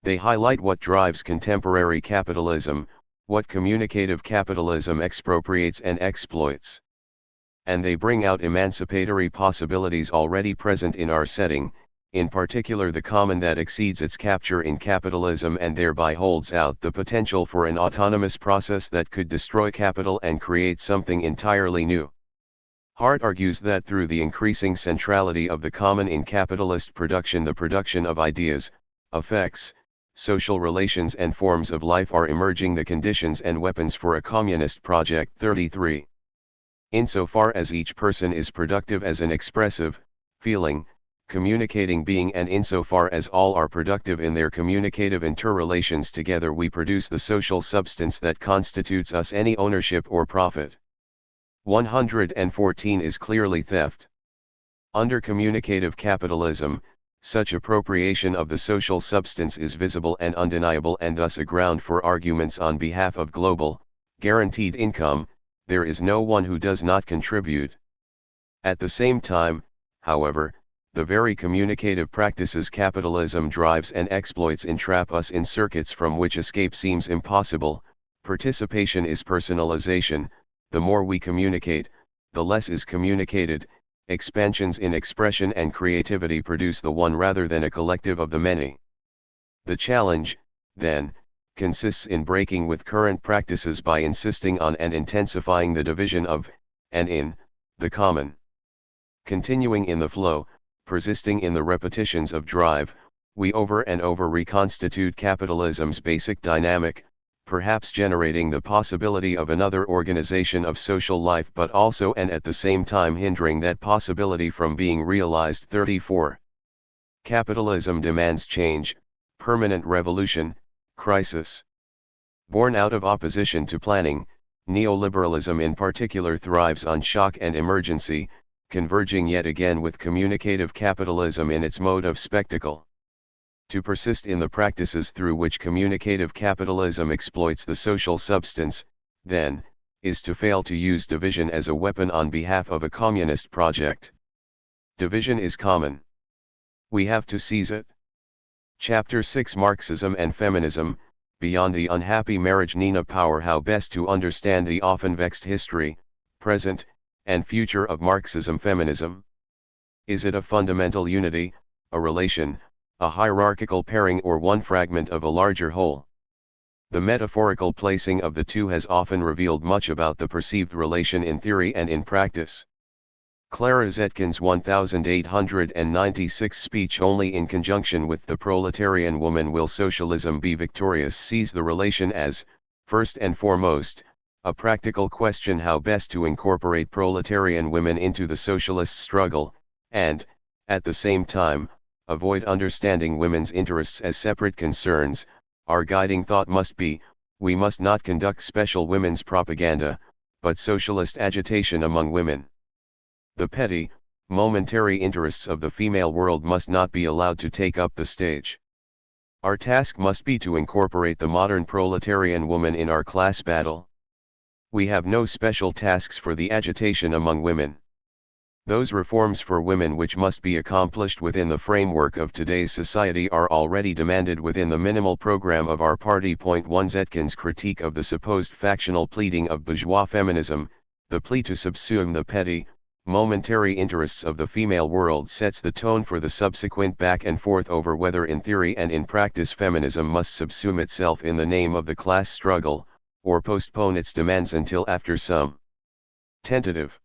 They highlight what drives contemporary capitalism, what communicative capitalism expropriates and exploits. And they bring out emancipatory possibilities already present in our setting, in particular the common that exceeds its capture in capitalism and thereby holds out the potential for an autonomous process that could destroy capital and create something entirely new. Hart argues that through the increasing centrality of the common in capitalist production, the production of ideas, effects, social relations and forms of life are emerging the conditions and weapons for a communist project. 33. Insofar as each person is productive as an expressive, feeling, communicating being, and insofar as all are productive in their communicative interrelations together, we produce the social substance that constitutes us any ownership or profit. 114 is clearly theft. Under communicative capitalism, such appropriation of the social substance is visible and undeniable and thus a ground for arguments on behalf of global, guaranteed income. There is no one who does not contribute. At the same time, however, the very communicative practices capitalism drives and exploits entrap us in circuits from which escape seems impossible. Participation is personalization. The more we communicate, the less is communicated. Expansions in expression and creativity produce the one rather than a collective of the many. The challenge, then, consists in breaking with current practices by insisting on and intensifying the division of, and in, the common. Continuing in the flow, persisting in the repetitions of drive, we over and over reconstitute capitalism's basic dynamic, perhaps generating the possibility of another organization of social life, but also and at the same time hindering that possibility from being realized. 34. Capitalism demands change, permanent revolution, crisis. Born out of opposition to planning, neoliberalism in particular thrives on shock and emergency, converging yet again with communicative capitalism in its mode of spectacle. To persist in the practices through which communicative capitalism exploits the social substance, then, is to fail to use division as a weapon on behalf of a communist project. Division is common. We have to seize it. Chapter 6: Marxism and Feminism, Beyond the unhappy marriage Nina Power, how best to understand the often vexed history, present, and future of Marxism-feminism? Is it a fundamental unity, a relation, a hierarchical pairing, or one fragment of a larger whole? The metaphorical placing of the two has often revealed much about the perceived relation in theory and in practice. Clara Zetkin's 1896 speech, "Only in conjunction with the proletarian woman will socialism be victorious," sees the relation as, first and foremost, a practical question how best to incorporate proletarian women into the socialist struggle, and, at the same time, avoid understanding women's interests as separate concerns. Our guiding thought must be, we must not conduct special women's propaganda, but socialist agitation among women. The petty, momentary interests of the female world must not be allowed to take up the stage. Our task must be to incorporate the modern proletarian woman in our class battle. We have no special tasks for the agitation among women. Those reforms for women which must be accomplished within the framework of today's society are already demanded within the minimal program of our party. 1 Zetkin's critique of the supposed factional pleading of bourgeois feminism, the plea to subsume the petty, momentary interests of the female world, sets the tone for the subsequent back and forth over whether in theory and in practice feminism must subsume itself in the name of the class struggle, or postpone its demands until after some tentative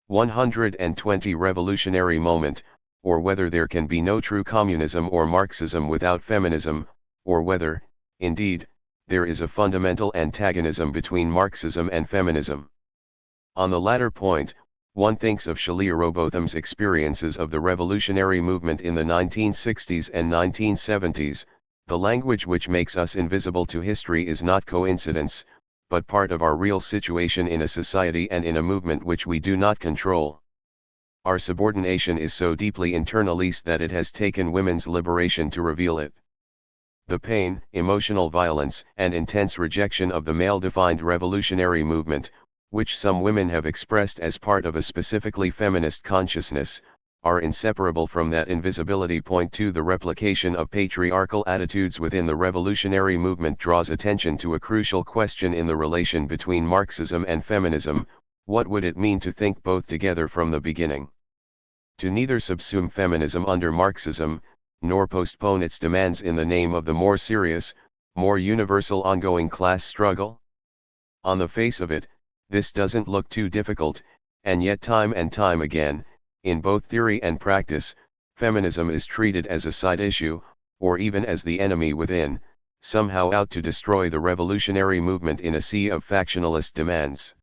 120 revolutionary moment, or whether there can be no true communism or Marxism without feminism, or whether, indeed, there is a fundamental antagonism between Marxism and feminism. On the latter point, one thinks of Shelley Rowbotham's experiences of the revolutionary movement in the 1960s and 1970s. The language which makes us invisible to history is not coincidence, but part of our real situation in a society and in a movement which we do not control. Our subordination is so deeply internalized that it has taken women's liberation to reveal it. The pain, emotional violence, and intense rejection of the male-defined revolutionary movement, which some women have expressed as part of a specifically feminist consciousness, are inseparable from that invisibility. 2 The replication of patriarchal attitudes within the revolutionary movement draws attention to a crucial question in the relation between Marxism and feminism: what would it mean to think both together from the beginning? To neither subsume feminism under Marxism, nor postpone its demands in the name of the more serious, more universal ongoing class struggle? On the face of it, this doesn't look too difficult, and yet time and time again, in both theory and practice, feminism is treated as a side issue, or even as the enemy within, somehow out to destroy the revolutionary movement in a sea of factionalist demands.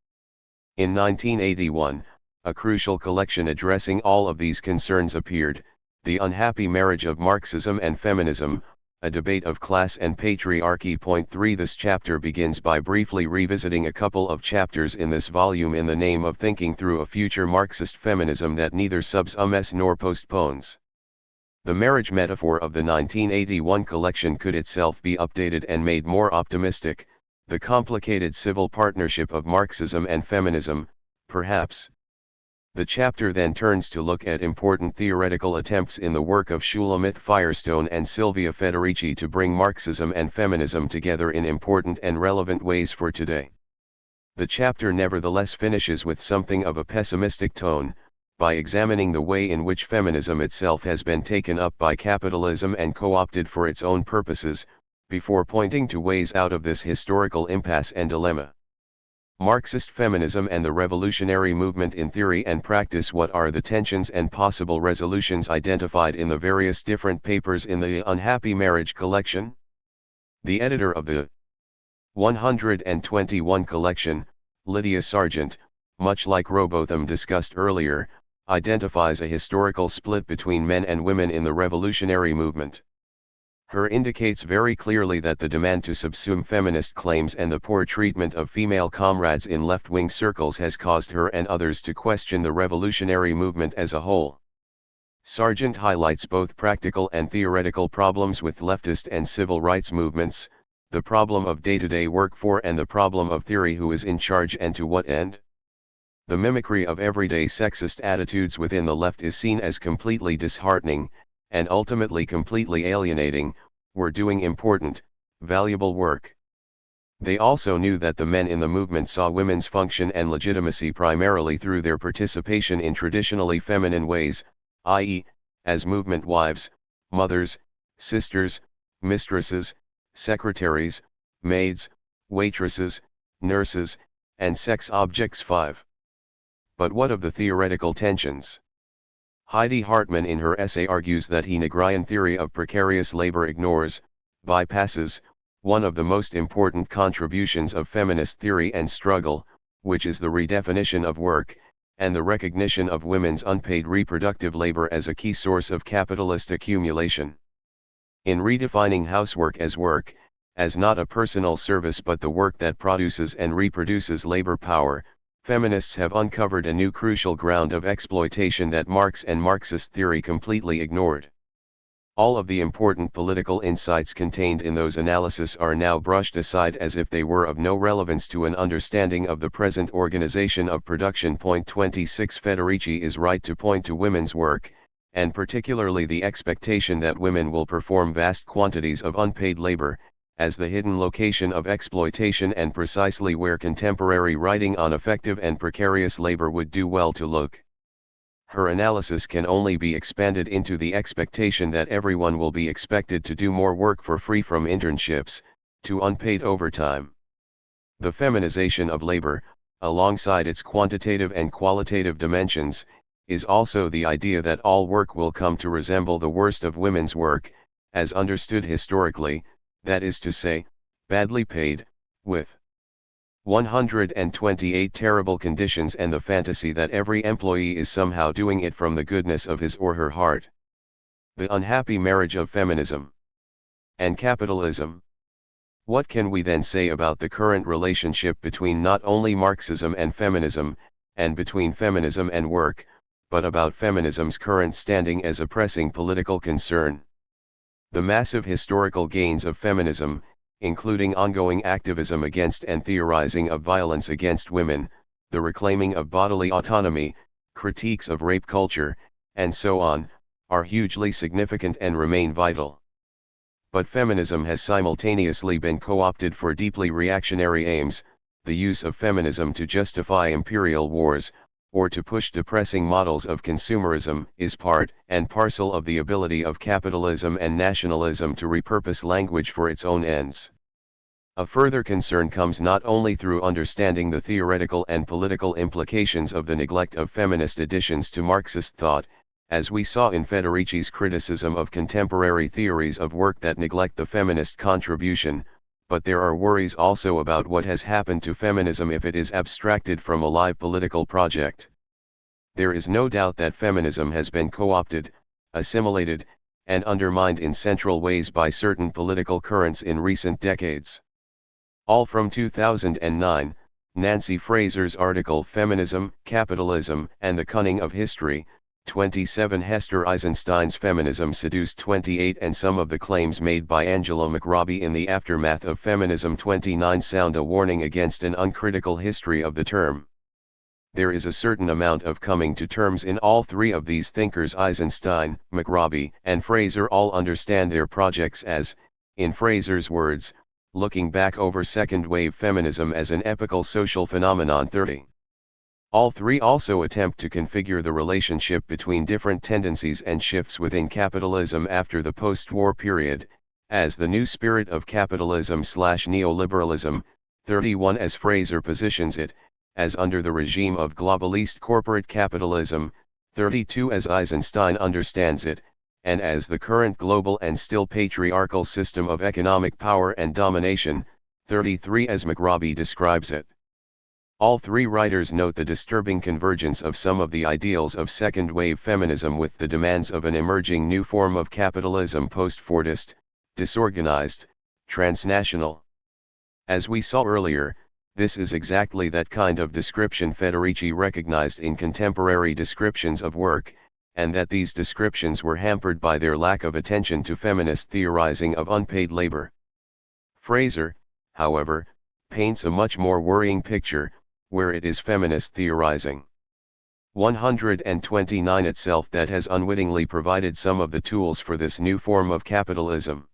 In 1981, a crucial collection addressing all of these concerns appeared, The Unhappy Marriage of Marxism and Feminism, A Debate of Class and Patriarchy. 3 This chapter begins by briefly revisiting a couple of chapters in this volume in the name of thinking through a future Marxist feminism that neither subsumes nor postpones. The marriage metaphor of the 1981 collection could itself be updated and made more optimistic, the complicated civil partnership of Marxism and feminism, perhaps. The chapter then turns to look at important theoretical attempts in the work of Shulamith Firestone and Sylvia Federici to bring Marxism and feminism together in important and relevant ways for today. The chapter nevertheless finishes with something of a pessimistic tone, by examining the way in which feminism itself has been taken up by capitalism and co-opted for its own purposes, before pointing to ways out of this historical impasse and dilemma. Marxist feminism and the revolutionary movement in theory and practice. What are the tensions and possible resolutions identified in the various different papers in the Unhappy Marriage collection? The editor of the 121 collection, Lydia Sargent, much like Rowbotham discussed earlier, identifies a historical split between men and women in the revolutionary movement. Her indicates very clearly that the demand to subsume feminist claims and the poor treatment of female comrades in left-wing circles has caused her and others to question the revolutionary movement as a whole. Sargent highlights both practical and theoretical problems with leftist and civil rights movements, the problem of day-to-day work for and the problem of theory, who is in charge and to what end. The mimicry of everyday sexist attitudes within the left is seen as completely disheartening, and ultimately completely alienating. We're doing important, valuable work. They also knew that the men in the movement saw women's function and legitimacy primarily through their participation in traditionally feminine ways, i.e., as movement wives, mothers, sisters, mistresses, secretaries, maids, waitresses, nurses, and sex objects. 5. But what of the theoretical tensions? Heidi Hartman in her essay argues that Hegelian theory of precarious labor ignores, bypasses, one of the most important contributions of feminist theory and struggle, which is the redefinition of work, and the recognition of women's unpaid reproductive labor as a key source of capitalist accumulation. In redefining housework as not a personal service but the work that produces and reproduces labor power, feminists have uncovered a new crucial ground of exploitation that Marx and Marxist theory completely ignored. All of the important political insights contained in those analyses are now brushed aside as if they were of no relevance to an understanding of the present organization of production. 26 Federici is right to point to women's work, and particularly the expectation that women will perform vast quantities of unpaid labor, as the hidden location of exploitation and precisely where contemporary writing on effective and precarious labor would do well to look. Her analysis can only be expanded into the expectation that everyone will be expected to do more work for free, from internships to unpaid overtime. The feminization of labor, alongside its quantitative and qualitative dimensions, is also the idea that all work will come to resemble the worst of women's work, as understood historically, that is to say, badly paid, with 128 terrible conditions, and the fantasy that every employee is somehow doing it from the goodness of his or her heart. The unhappy marriage of feminism and capitalism. What can we then say about the current relationship between not only Marxism and feminism, and between feminism and work, but about feminism's current standing as a pressing political concern? The massive historical gains of feminism, including ongoing activism against and theorizing of violence against women, the reclaiming of bodily autonomy, critiques of rape culture, and so on, are hugely significant and remain vital. But feminism has simultaneously been co-opted for deeply reactionary aims, the use of feminism to justify imperial wars, or to push depressing models of consumerism, is part and parcel of the ability of capitalism and nationalism to repurpose language for its own ends. A further concern comes not only through understanding the theoretical and political implications of the neglect of feminist additions to Marxist thought, as we saw in Federici's criticism of contemporary theories of work that neglect the feminist contribution, but there are worries also about what has happened to feminism if it is abstracted from a live political project. There is no doubt that feminism has been co-opted, assimilated, and undermined in central ways by certain political currents in recent decades. All from 2009, Nancy Fraser's article Feminism, Capitalism, and the Cunning of History, 27 Hester Eisenstein's Feminism Seduced 28 and some of the claims made by Angela McRobbie in the aftermath of feminism 29 sound a warning against an uncritical history of the term. There is a certain amount of coming to terms in all three of these thinkers. Eisenstein, McRobbie, and Fraser all understand their projects as, in Fraser's words, looking back over second-wave feminism as an epochal social phenomenon. 30. All three also attempt to configure the relationship between different tendencies and shifts within capitalism after the post-war period, as the new spirit of capitalism/neoliberalism, 31 as Fraser positions it, as under the regime of globalist corporate capitalism, 32 as Eisenstein understands it, and as the current global and still patriarchal system of economic power and domination, 33 as McRobbie describes it. All three writers note the disturbing convergence of some of the ideals of second-wave feminism with the demands of an emerging new form of capitalism, post-Fordist, disorganized, transnational. As we saw earlier, this is exactly that kind of description Federici recognized in contemporary descriptions of work, and that these descriptions were hampered by their lack of attention to feminist theorizing of unpaid labor. Fraser, however, paints a much more worrying picture, where it is feminist theorizing 129 itself that has unwittingly provided some of the tools for this new form of capitalism.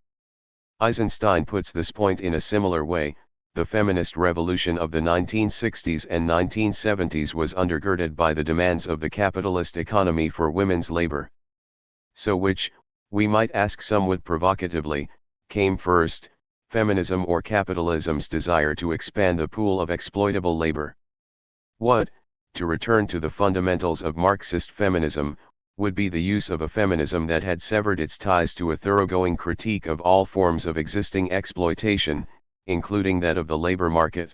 Eisenstein puts this point in a similar way: the feminist revolution of the 1960s and 1970s was undergirded by the demands of the capitalist economy for women's labor. So which, we might ask somewhat provocatively, came first, feminism or capitalism's desire to expand the pool of exploitable labor? What, to return to the fundamentals of Marxist feminism, would be the use of a feminism that had severed its ties to a thoroughgoing critique of all forms of existing exploitation, including that of the labor market?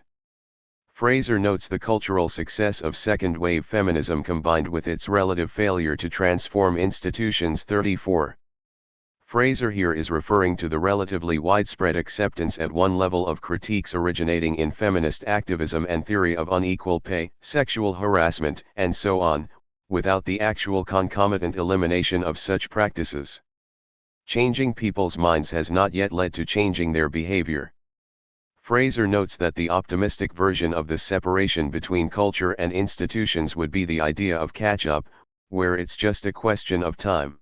Fraser notes the cultural success of second-wave feminism combined with its relative failure to transform institutions. 34. Fraser here is referring to the relatively widespread acceptance at one level of critiques originating in feminist activism and theory of unequal pay, sexual harassment, and so on, without the actual concomitant elimination of such practices. Changing people's minds has not yet led to changing their behavior. Fraser notes that the optimistic version of this separation between culture and institutions would be the idea of catch-up, where it's just a question of time.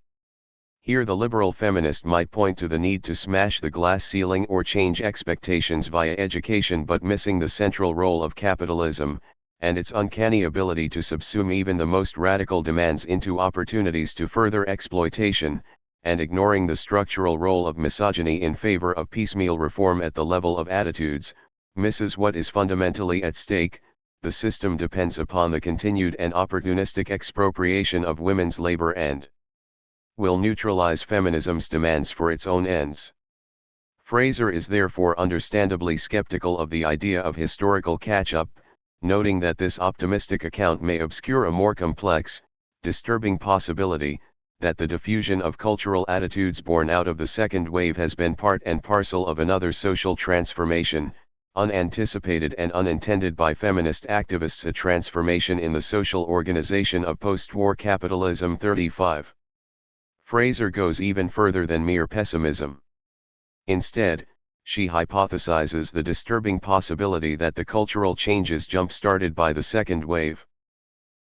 Here the liberal feminist might point to the need to smash the glass ceiling or change expectations via education, but missing the central role of capitalism, and its uncanny ability to subsume even the most radical demands into opportunities to further exploitation, and ignoring the structural role of misogyny in favor of piecemeal reform at the level of attitudes, misses what is fundamentally at stake. The system depends upon the continued and opportunistic expropriation of women's labor and will neutralize feminism's demands for its own ends. Fraser is therefore understandably skeptical of the idea of historical catch-up, noting that this optimistic account may obscure a more complex, disturbing possibility, that the diffusion of cultural attitudes born out of the second wave has been part and parcel of another social transformation, unanticipated and unintended by feminist activists, a transformation in the social organization of post-war capitalism. 35. Fraser goes even further than mere pessimism. Instead, she hypothesizes the disturbing possibility that the cultural changes jump-started by the second wave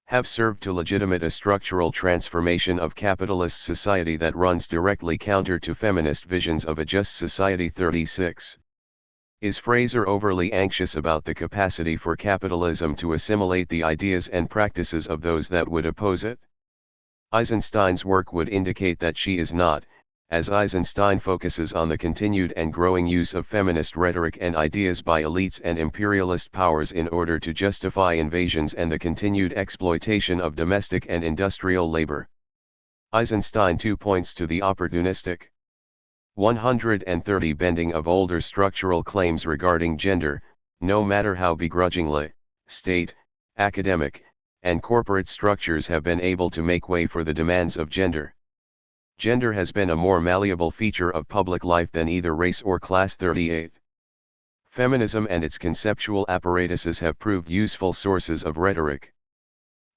have served to legitimate a structural transformation of capitalist society that runs directly counter to feminist visions of a just society. 36. Is Fraser overly anxious about the capacity for capitalism to assimilate the ideas and practices of those that would oppose it? Eisenstein's work would indicate that she is not, as Eisenstein focuses on the continued and growing use of feminist rhetoric and ideas by elites and imperialist powers in order to justify invasions and the continued exploitation of domestic and industrial labor. Eisenstein too points to the opportunistic 130 bending of older structural claims regarding gender, no matter how begrudgingly, state, academic, and corporate structures have been able to make way for the demands of gender. Gender has been a more malleable feature of public life than either race or class. 38. Feminism and its conceptual apparatuses have proved useful sources of rhetoric.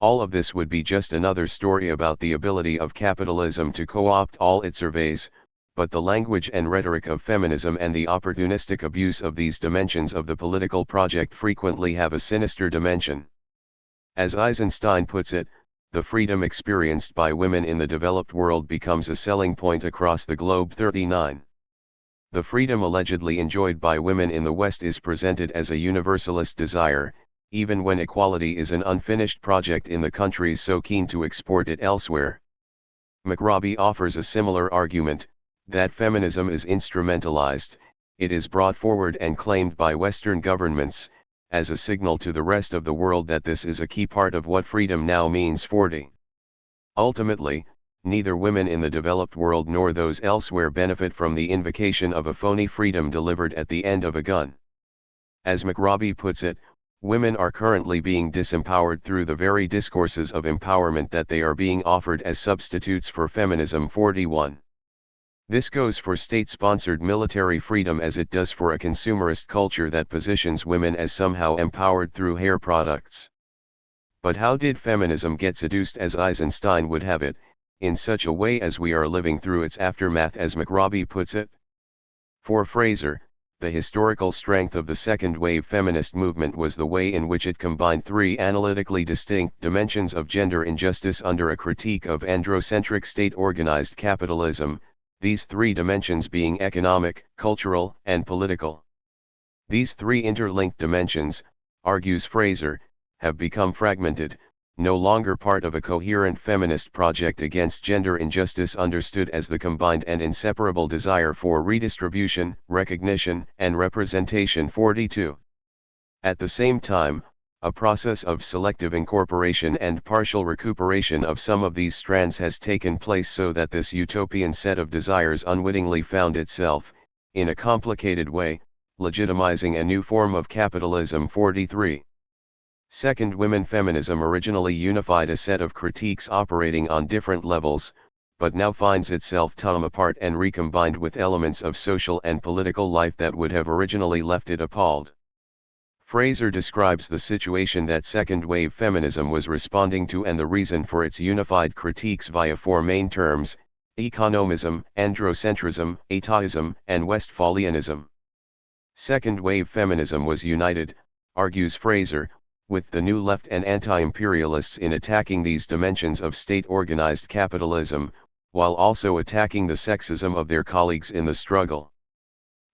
All of this would be just another story about the ability of capitalism to co-opt all it surveys, but the language and rhetoric of feminism and the opportunistic abuse of these dimensions of the political project frequently have a sinister dimension. As Eisenstein puts it, the freedom experienced by women in the developed world becomes a selling point across the globe. 39. The freedom allegedly enjoyed by women in the West is presented as a universalist desire, even when equality is an unfinished project in the countries so keen to export it elsewhere. McRobbie offers a similar argument, that feminism is instrumentalized, it is brought forward and claimed by Western governments, as a signal to the rest of the world that this is a key part of what freedom now means. 40. Ultimately, neither women in the developed world nor those elsewhere benefit from the invocation of a phony freedom delivered at the end of a gun. As McRobbie puts it, women are currently being disempowered through the very discourses of empowerment that they are being offered as substitutes for feminism. 41. This goes for state-sponsored military freedom as it does for a consumerist culture that positions women as somehow empowered through hair products. But how did feminism get seduced, as Eisenstein would have it, in such a way as we are living through its aftermath, as McRobbie puts it? For Fraser, the historical strength of the second-wave feminist movement was the way in which it combined three analytically distinct dimensions of gender injustice under a critique of androcentric state-organized capitalism, these three dimensions being economic, cultural, and political. These three interlinked dimensions, argues Fraser, have become fragmented, no longer part of a coherent feminist project against gender injustice understood as the combined and inseparable desire for redistribution, recognition, and representation. 42. At the same time, a process of selective incorporation and partial recuperation of some of these strands has taken place so that this utopian set of desires unwittingly found itself, in a complicated way, legitimizing a new form of capitalism. 43. Second, women feminism originally unified a set of critiques operating on different levels, but now finds itself torn apart and recombined with elements of social and political life that would have originally left it appalled. Fraser describes the situation that second-wave feminism was responding to and the reason for its unified critiques via four main terms: economism, androcentrism, atheism, and Westphalianism. Second-wave feminism was united, argues Fraser, with the New Left and anti-imperialists in attacking these dimensions of state-organized capitalism, while also attacking the sexism of their colleagues in the struggle.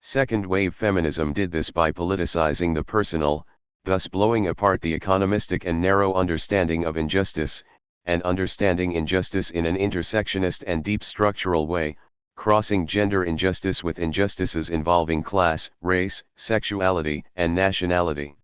Second-wave feminism did this by politicizing the personal, thus blowing apart the economistic and narrow understanding of injustice, and understanding injustice in an intersectionist and deep structural way, crossing gender injustice with injustices involving class, race, sexuality, and nationality.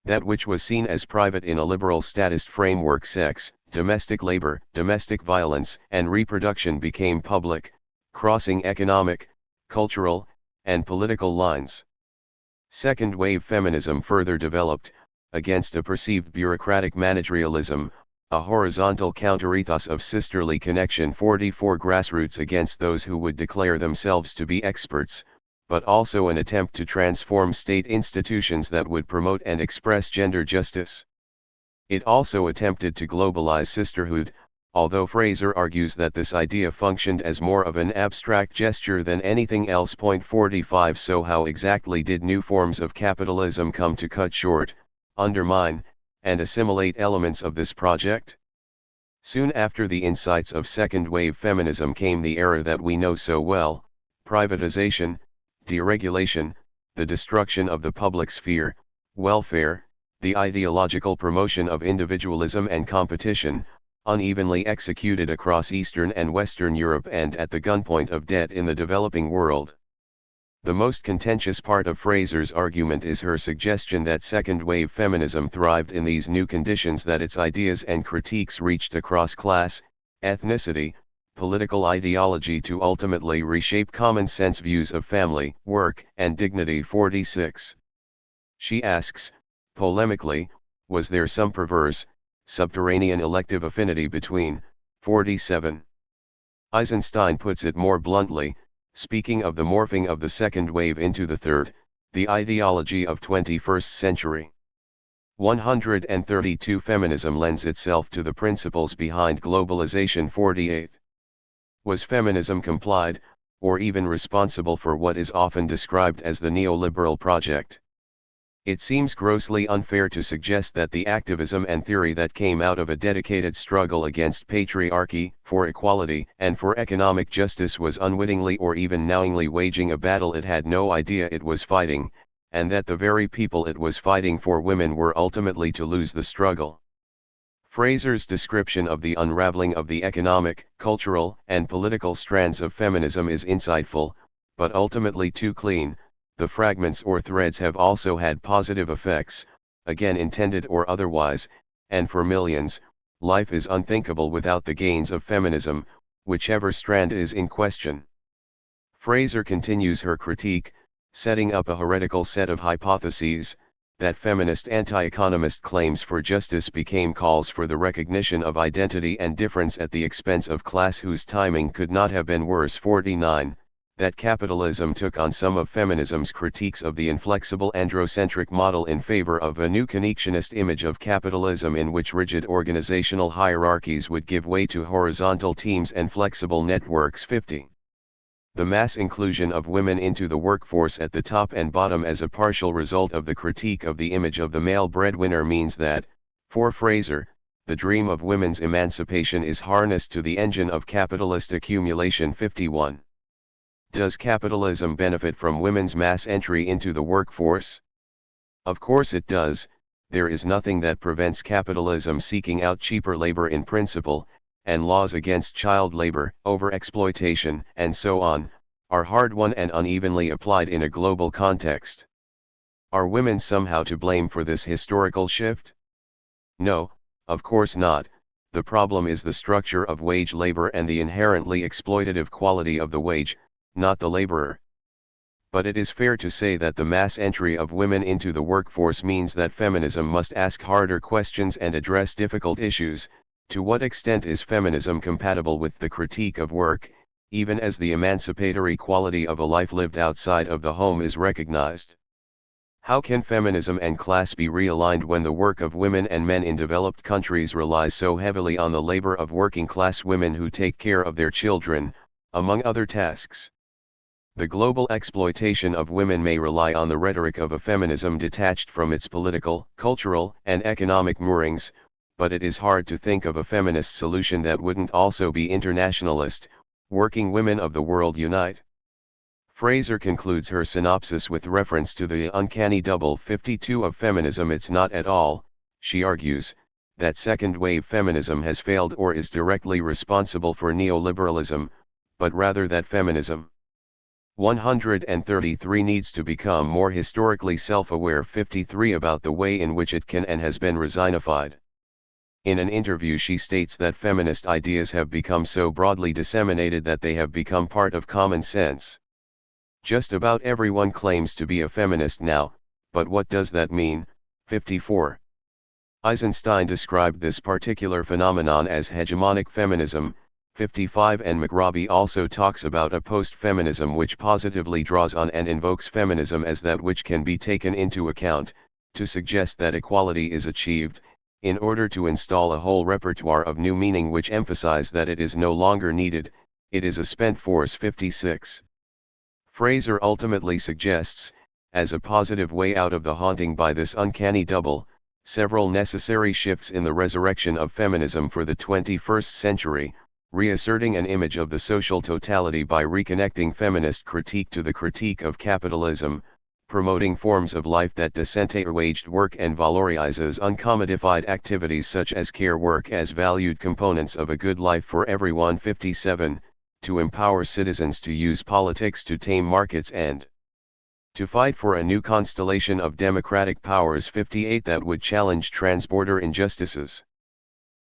That which was seen as private in a liberal statist framework, sex, domestic labor, domestic violence, and reproduction, became public, crossing economic, cultural, and political lines. Second-wave feminism further developed, against a perceived bureaucratic managerialism, a horizontal counterethos of sisterly connection. 44. Grassroots against those who would declare themselves to be experts, but also an attempt to transform state institutions that would promote and express gender justice. It also attempted to globalize sisterhood, although Fraser argues that this idea functioned as more of an abstract gesture than anything else. 45. So how exactly did new forms of capitalism come to cut short, undermine, and assimilate elements of this project? Soon after the insights of second-wave feminism came the era that we know so well: privatization, deregulation, the destruction of the public sphere, welfare, the ideological promotion of individualism and competition, unevenly executed across Eastern and Western Europe and at the gunpoint of debt in the developing world. The most contentious part of Fraser's argument is her suggestion that second-wave feminism thrived in these new conditions, that its ideas and critiques reached across class, ethnicity, political ideology to ultimately reshape common-sense views of family, work, and dignity. 46. She asks, polemically, was there some perverse, subterranean elective affinity between? 47. Eisenstein puts it more bluntly, speaking of the morphing of the second wave into the third, the ideology of 21st century. 132. Feminism lends itself to the principles behind globalization. 48. Was feminism complied, or even responsible for what is often described as the neoliberal project? It seems grossly unfair to suggest that the activism and theory that came out of a dedicated struggle against patriarchy, for equality, and for economic justice was unwittingly or even knowingly waging a battle it had no idea it was fighting, and that the very people it was fighting for, women, were ultimately to lose the struggle. Fraser's description of the unraveling of the economic, cultural, and political strands of feminism is insightful, but ultimately too clean. The fragments or threads have also had positive effects, again intended or otherwise, and for millions, life is unthinkable without the gains of feminism, whichever strand is in question. Fraser continues her critique, setting up a heretical set of hypotheses, that feminist anti-economist claims for justice became calls for the recognition of identity and difference at the expense of class, whose timing could not have been worse. 49. That capitalism took on some of feminism's critiques of the inflexible androcentric model in favor of a new connectionist image of capitalism in which rigid organizational hierarchies would give way to horizontal teams and flexible networks. 50. The mass inclusion of women into the workforce at the top and bottom as a partial result of the critique of the image of the male breadwinner means that, for Fraser, the dream of women's emancipation is harnessed to the engine of capitalist accumulation. 51. Does capitalism benefit from women's mass entry into the workforce? Of course it does. There is nothing that prevents capitalism seeking out cheaper labor in principle, and laws against child labor, overexploitation, and so on, are hard-won and unevenly applied in a global context. Are women somehow to blame for this historical shift? No, of course not. The problem is the structure of wage labor and the inherently exploitative quality of the wage, not the laborer. But it is fair to say that the mass entry of women into the workforce means that feminism must ask harder questions and address difficult issues. To what extent is feminism compatible with the critique of work, even as the emancipatory quality of a life lived outside of the home is recognized? How can feminism and class be realigned when the work of women and men in developed countries relies so heavily on the labor of working-class women who take care of their children, among other tasks? The global exploitation of women may rely on the rhetoric of a feminism detached from its political, cultural, and economic moorings, but it is hard to think of a feminist solution that wouldn't also be internationalist. Working women of the world unite. Fraser concludes her synopsis with reference to the uncanny double 52 of feminism. It's not at all, she argues, that second-wave feminism has failed or is directly responsible for neoliberalism, but rather that feminism 133 needs to become more historically self-aware. 53 about the way in which it can and has been resignified. In an interview she states that feminist ideas have become so broadly disseminated that they have become part of common sense. Just about everyone claims to be a feminist now, but what does that mean? 54. Eisenstein described this particular phenomenon as hegemonic feminism. 55 and McRobbie also talks about a post-feminism which positively draws on and invokes feminism as that which can be taken into account, to suggest that equality is achieved, in order to install a whole repertoire of new meaning which emphasize that it is no longer needed, it is a spent force. 56. Fraser ultimately suggests, as a positive way out of the haunting by this uncanny double, several necessary shifts in the resurrection of feminism for the 21st century, reasserting an image of the social totality by reconnecting feminist critique to the critique of capitalism, promoting forms of life that dissenter waged work and valorizes uncommodified activities such as care work as valued components of a good life for everyone. 57, to empower citizens to use politics to tame markets and to fight for a new constellation of democratic powers. 58, that would challenge transborder injustices.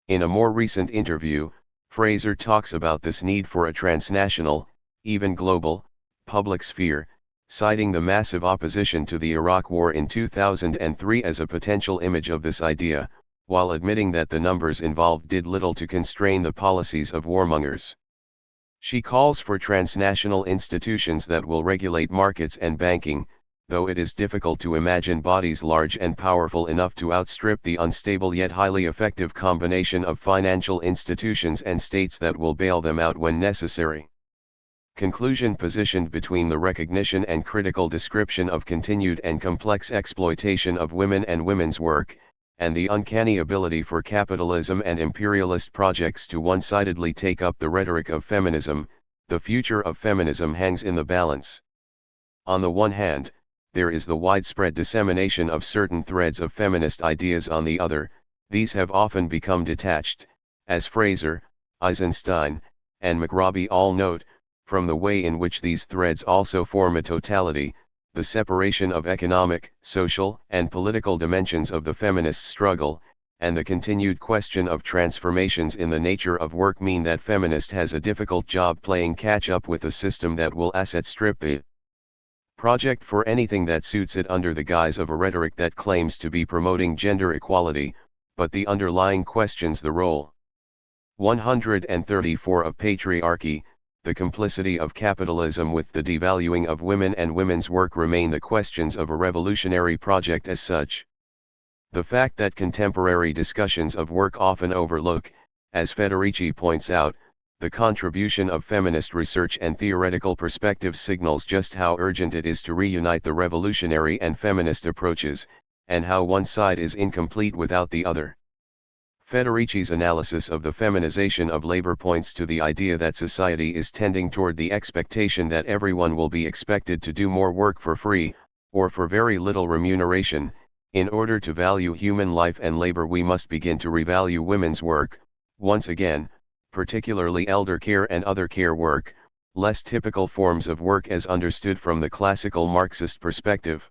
In a more recent interview, Fraser talks about this need for a transnational, even global, public sphere, citing the massive opposition to the Iraq War in 2003 as a potential image of this idea, while admitting that the numbers involved did little to constrain the policies of warmongers. She calls for transnational institutions that will regulate markets and banking, though it is difficult to imagine bodies large and powerful enough to outstrip the unstable yet highly effective combination of financial institutions and states that will bail them out when necessary. Conclusion: positioned between the recognition and critical description of continued and complex exploitation of women and women's work, and the uncanny ability for capitalism and imperialist projects to one-sidedly take up the rhetoric of feminism, the future of feminism hangs in the balance. On the one hand, there is the widespread dissemination of certain threads of feminist ideas. On the other, these have often become detached, as Fraser, Eisenstein, and McRobbie all note, from the way in which these threads also form a totality. The separation of economic, social, and political dimensions of the feminist struggle, and the continued question of transformations in the nature of work mean that feminist has a difficult job playing catch-up with a system that will asset strip the project for anything that suits it under the guise of a rhetoric that claims to be promoting gender equality, but the underlying questions the role 134 of patriarchy, the complicity of capitalism with the devaluing of women and women's work remain the questions of a revolutionary project as such. The fact that contemporary discussions of work often overlook, as Federici points out, the contribution of feminist research and theoretical perspective signals just how urgent it is to reunite the revolutionary and feminist approaches, and how one side is incomplete without the other. Federici's analysis of the feminization of labor points to the idea that society is tending toward the expectation that everyone will be expected to do more work for free, or for very little remuneration. In order to value human life and labor, we must begin to revalue women's work, once again, particularly elder care and other care work, less typical forms of work as understood from the classical Marxist perspective.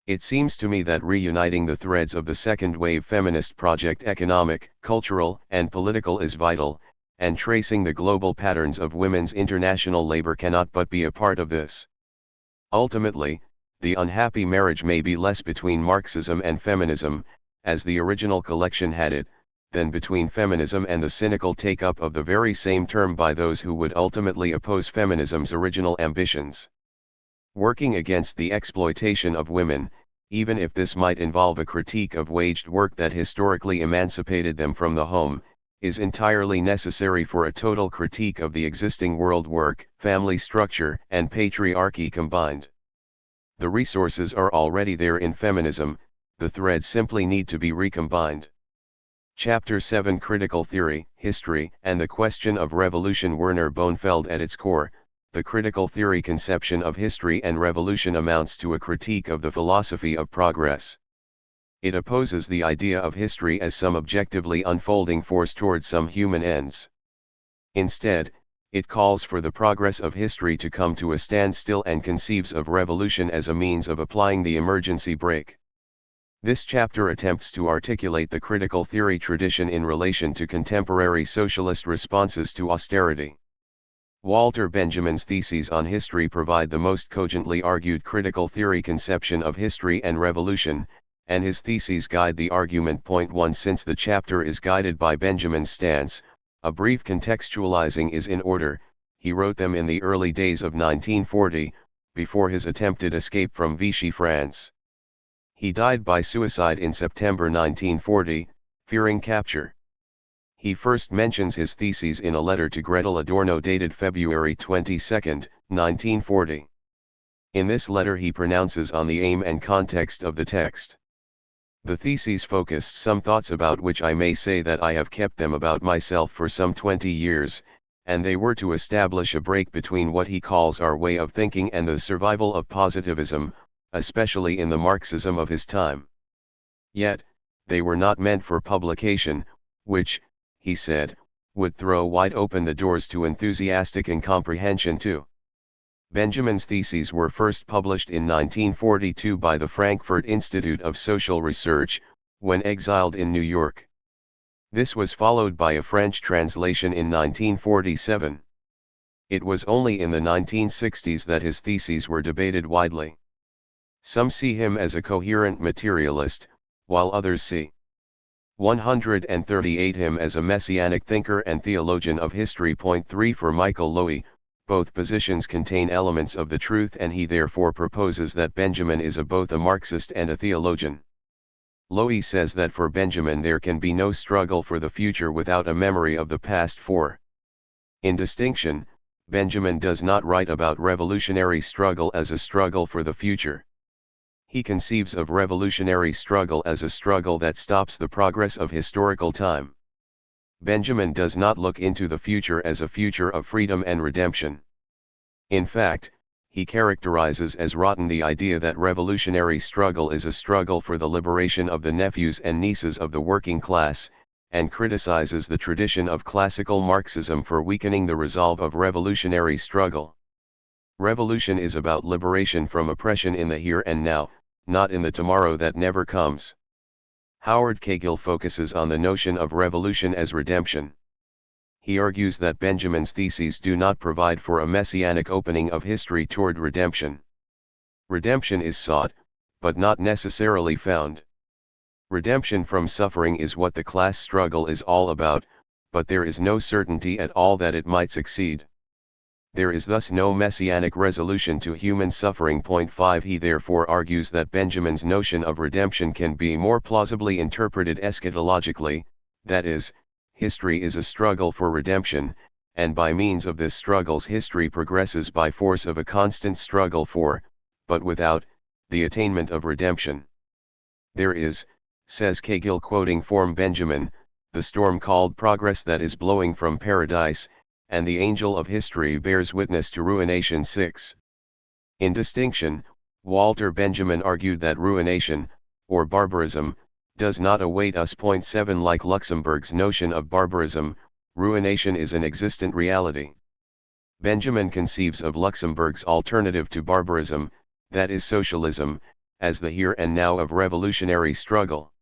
It seems to me that reuniting the threads of the second-wave feminist project, economic, cultural, and political, is vital, and tracing the global patterns of women's international labor cannot but be a part of this. Ultimately, the unhappy marriage may be less between Marxism and feminism, as the original collection had it, than between feminism and the cynical take-up of the very same term by those who would ultimately oppose feminism's original ambitions. Working against the exploitation of women, even if this might involve a critique of waged work that historically emancipated them from the home, is entirely necessary for a total critique of the existing world work, family structure, and patriarchy combined. The resources are already there in feminism, the threads simply need to be recombined. Chapter 7: Critical Theory, History, and the Question of Revolution. Werner Bonefeld. At its core, the critical theory conception of history and revolution amounts to a critique of the philosophy of progress. It opposes the idea of history as some objectively unfolding force towards some human ends. Instead, it calls for the progress of history to come to a standstill and conceives of revolution as a means of applying the emergency brake. This chapter attempts to articulate the critical theory tradition in relation to contemporary socialist responses to austerity. Walter Benjamin's theses on history provide the most cogently argued critical theory conception of history and revolution, and his theses guide the argument. Point 1. Since the chapter is guided by Benjamin's stance, a brief contextualizing is in order. He wrote them in the early days of 1940, before his attempted escape from Vichy France. He died by suicide in September 1940, fearing capture. He first mentions his theses in a letter to Gretel Adorno dated February 22, 1940. In this letter he pronounces on the aim and context of the text. The theses focused some thoughts about which I may say that I have kept them about myself for some 20 years, and they were to establish a break between what he calls our way of thinking and the survival of positivism, especially in the Marxism of his time. Yet, they were not meant for publication, which, he said, would throw wide open the doors to enthusiastic incomprehension too. Benjamin's theses were first published in 1942 by the Frankfurt Institute of Social Research, when exiled in New York. This was followed by a French translation in 1947. It was only in the 1960s that his theses were debated widely. Some see him as a coherent materialist, while others see 138 him as a messianic thinker and theologian of history. Point 3. For Michael Lowy, both positions contain elements of the truth, and he therefore proposes that Benjamin is both a Marxist and a theologian. Lowy says that for Benjamin there can be no struggle for the future without a memory of the past. In distinction, Benjamin does not write about revolutionary struggle as a struggle for the future. He conceives of revolutionary struggle as a struggle that stops the progress of historical time. Benjamin does not look into the future as a future of freedom and redemption. In fact, he characterizes as rotten the idea that revolutionary struggle is a struggle for the liberation of the nephews and nieces of the working class, and criticizes the tradition of classical Marxism for weakening the resolve of revolutionary struggle. Revolution is about liberation from oppression in the here and now, not in the tomorrow that never comes. Howard Cagill focuses on the notion of revolution as redemption. He argues that Benjamin's theses do not provide for a messianic opening of history toward redemption. Redemption is sought, but not necessarily found. Redemption from suffering is what the class struggle is all about, but there is no certainty at all that it might succeed. There is thus no messianic resolution to human suffering. Point 5. He therefore argues that Benjamin's notion of redemption can be more plausibly interpreted eschatologically, that is, history is a struggle for redemption, and by means of this struggle's history progresses by force of a constant struggle for, but without, the attainment of redemption. There is, says Cagill quoting from Benjamin, the storm called progress that is blowing from paradise, and the angel of history bears witness to ruination. 6. In distinction, Walter Benjamin argued that ruination, or barbarism, does not await us. 7. Like Luxemburg's notion of barbarism, ruination is an existent reality. Benjamin conceives of Luxemburg's alternative to barbarism, that is socialism, as the here and now of revolutionary struggle.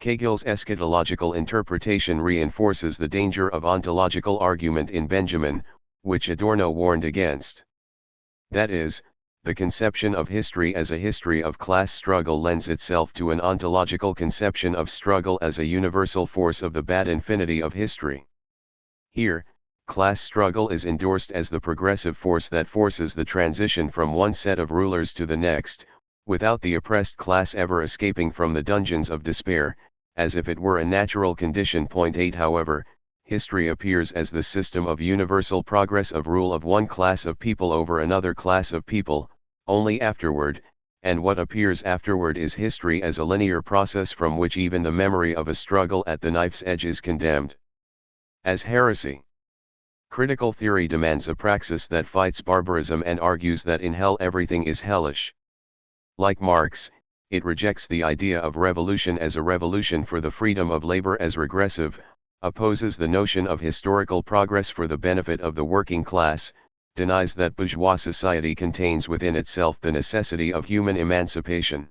Cagel's eschatological interpretation reinforces the danger of ontological argument in Benjamin, which Adorno warned against. That is, the conception of history as a history of class struggle lends itself to an ontological conception of struggle as a universal force of the bad infinity of history. Here, class struggle is endorsed as the progressive force that forces the transition from one set of rulers to the next, without the oppressed class ever escaping from the dungeons of despair, as if it were a natural condition. 8. However, history appears as the system of universal progress of rule of one class of people over another class of people, only afterward, and what appears afterward is history as a linear process from which even the memory of a struggle at the knife's edge is condemned as heresy. Critical theory demands a praxis that fights barbarism and argues that in hell everything is hellish. Like Marx, it rejects the idea of revolution as a revolution for the freedom of labor as regressive, opposes the notion of historical progress for the benefit of the working class, denies that bourgeois society contains within itself the necessity of human emancipation.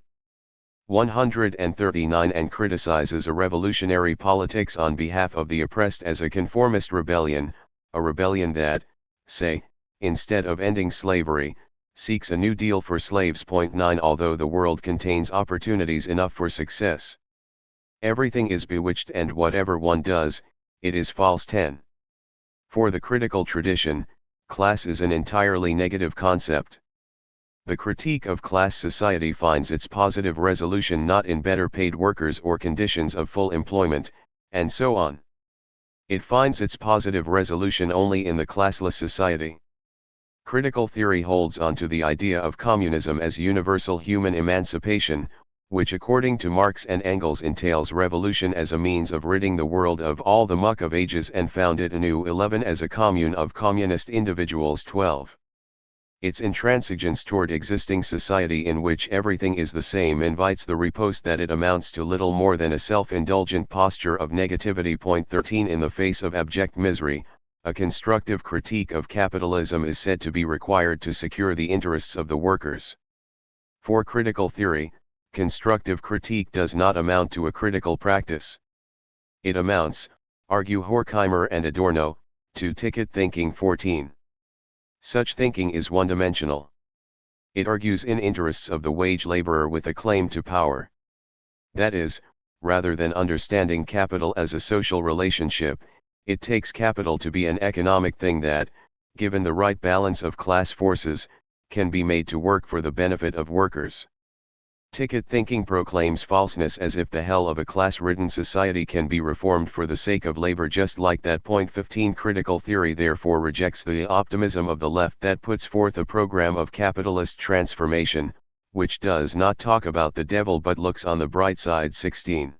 139 And criticizes a revolutionary politics on behalf of the oppressed as a conformist rebellion, a rebellion that, say, instead of ending slavery, seeks a new deal for slaves. 9 Although the world contains opportunities enough for success, everything is bewitched and whatever one does, it is false. 10. For the critical tradition, class is an entirely negative concept. The critique of class society finds its positive resolution not in better paid workers or conditions of full employment, and so on. It finds its positive resolution only in the classless society. Critical theory holds on to the idea of communism as universal human emancipation, which according to Marx and Engels entails revolution as a means of ridding the world of all the muck of ages and found it anew. 11 As a commune of communist individuals. 12. Its intransigence toward existing society in which everything is the same invites the riposte that it amounts to little more than a self-indulgent posture of negativity. 13 In the face of abject misery, a constructive critique of capitalism is said to be required to secure the interests of the workers. For critical theory, constructive critique does not amount to a critical practice. It amounts, argue Horkheimer and Adorno, to ticket thinking. 14. Such thinking is one-dimensional. It argues in interests of the wage laborer with a claim to power. That is, rather than understanding capital as a social relationship, it takes capital to be an economic thing that, given the right balance of class forces, can be made to work for the benefit of workers. Ticket thinking proclaims falseness as if the hell of a class-ridden society can be reformed for the sake of labor just like that. 15 Critical theory therefore rejects the optimism of the left that puts forth a program of capitalist transformation, which does not talk about the devil but looks on the bright side. 16.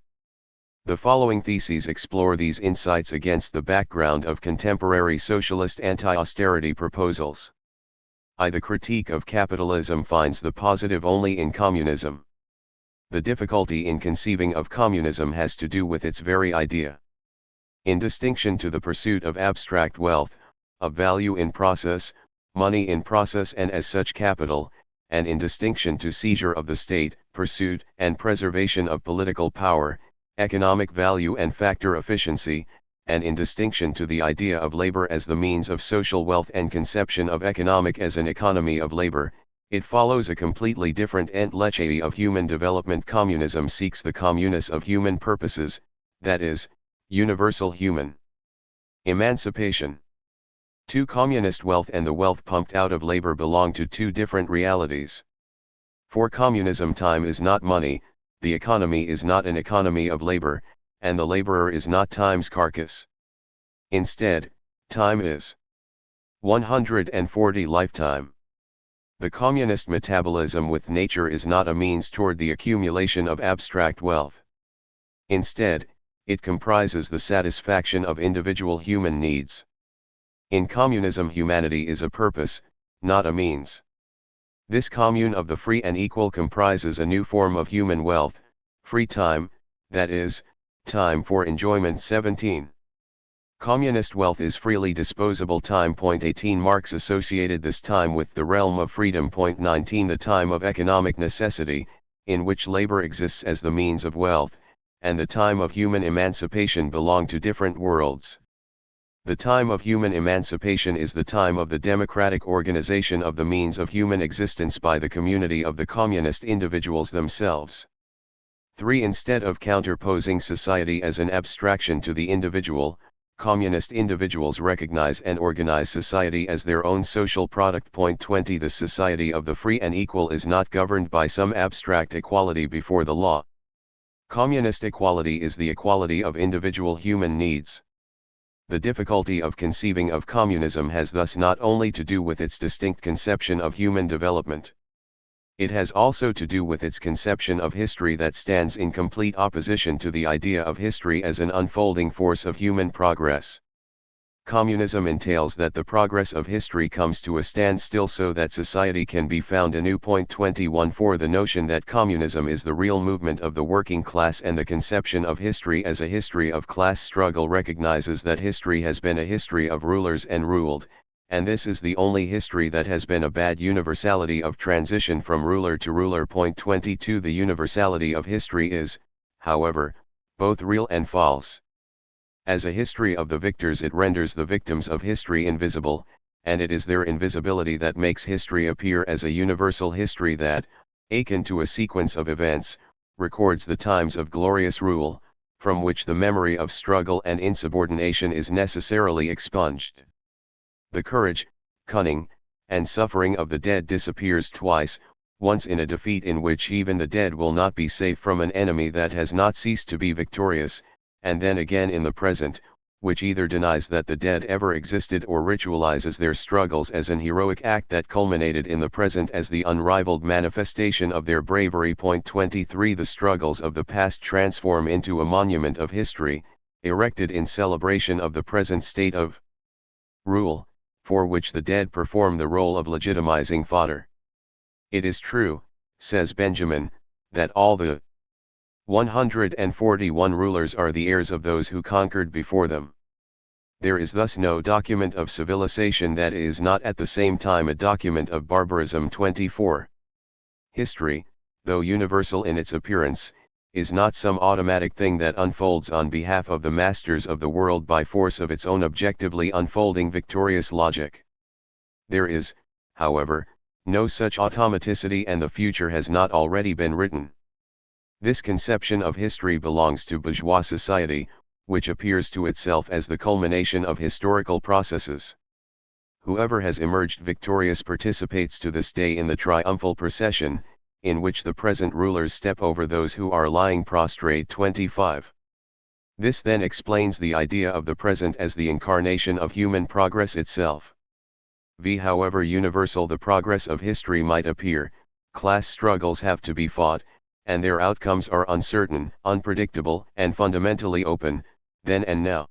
The following theses explore these insights against the background of contemporary socialist anti-austerity proposals. The critique of capitalism finds the positive only in communism. The difficulty in conceiving of communism has to do with its very idea. In distinction to the pursuit of abstract wealth, of value in process, money in process and as such capital, and in distinction to seizure of the state, pursuit and preservation of political power, economic value and factor efficiency, and in distinction to the idea of labor as the means of social wealth and conception of economic as an economy of labor, it follows a completely different entelechery of human development. Communism seeks the communis of human purposes, that is, universal human emancipation. To communist wealth and the wealth pumped out of labor belong to two different realities. For communism time is not money, the economy is not an economy of labor, and the laborer is not time's carcass. Instead, time is 140 lifetime. The communist metabolism with nature is not a means toward the accumulation of abstract wealth. Instead, it comprises the satisfaction of individual human needs. In communism, humanity is a purpose, not a means. This commune of the free and equal comprises a new form of human wealth, free time, that is, time for enjoyment. 17. Communist wealth is freely disposable time. 18 Marx associated this time with the realm of freedom. 19 The time of economic necessity, in which labor exists as the means of wealth, and the time of human emancipation belong to different worlds. The time of human emancipation is the time of the democratic organization of the means of human existence by the community of the communist individuals themselves. 3 Instead of counterposing society as an abstraction to the individual, communist individuals recognize and organize society as their own social product. 20 The society of the free and equal is not governed by some abstract equality before the law. Communist equality is the equality of individual human needs. The difficulty of conceiving of communism has thus not only to do with its distinct conception of human development. It has also to do with its conception of history that stands in complete opposition to the idea of history as an unfolding force of human progress. Communism entails that the progress of history comes to a standstill so that society can be found anew. 21 For the notion that communism is the real movement of the working class and the conception of history as a history of class struggle recognizes that history has been a history of rulers and ruled, and this is the only history that has been a bad universality of transition from ruler to ruler. 22 The universality of history is, however, both real and false. As a history of the victors, it renders the victims of history invisible, and it is their invisibility that makes history appear as a universal history that, akin to a sequence of events, records the times of glorious rule, from which the memory of struggle and insubordination is necessarily expunged. The courage, cunning, and suffering of the dead disappears twice, once in a defeat in which even the dead will not be safe from an enemy that has not ceased to be victorious, and then again in the present, which either denies that the dead ever existed or ritualizes their struggles as an heroic act that culminated in the present as the unrivaled manifestation of their bravery. 23 The struggles of the past transform into a monument of history, erected in celebration of the present state of rule, for which the dead perform the role of legitimizing fodder. It is true, says Benjamin, that all the 141 rulers are the heirs of those who conquered before them. There is thus no document of civilization that is not at the same time a document of barbarism. 24. History, though universal in its appearance, is not some automatic thing that unfolds on behalf of the masters of the world by force of its own objectively unfolding victorious logic. There is, however, no such automaticity, and the future has not already been written. This conception of history belongs to bourgeois society, which appears to itself as the culmination of historical processes. Whoever has emerged victorious participates to this day in the triumphal procession, in which the present rulers step over those who are lying prostrate. 25. This then explains the idea of the present as the incarnation of human progress itself. However universal the progress of history might appear, class struggles have to be fought, and their outcomes are uncertain, unpredictable, and fundamentally open, then and now.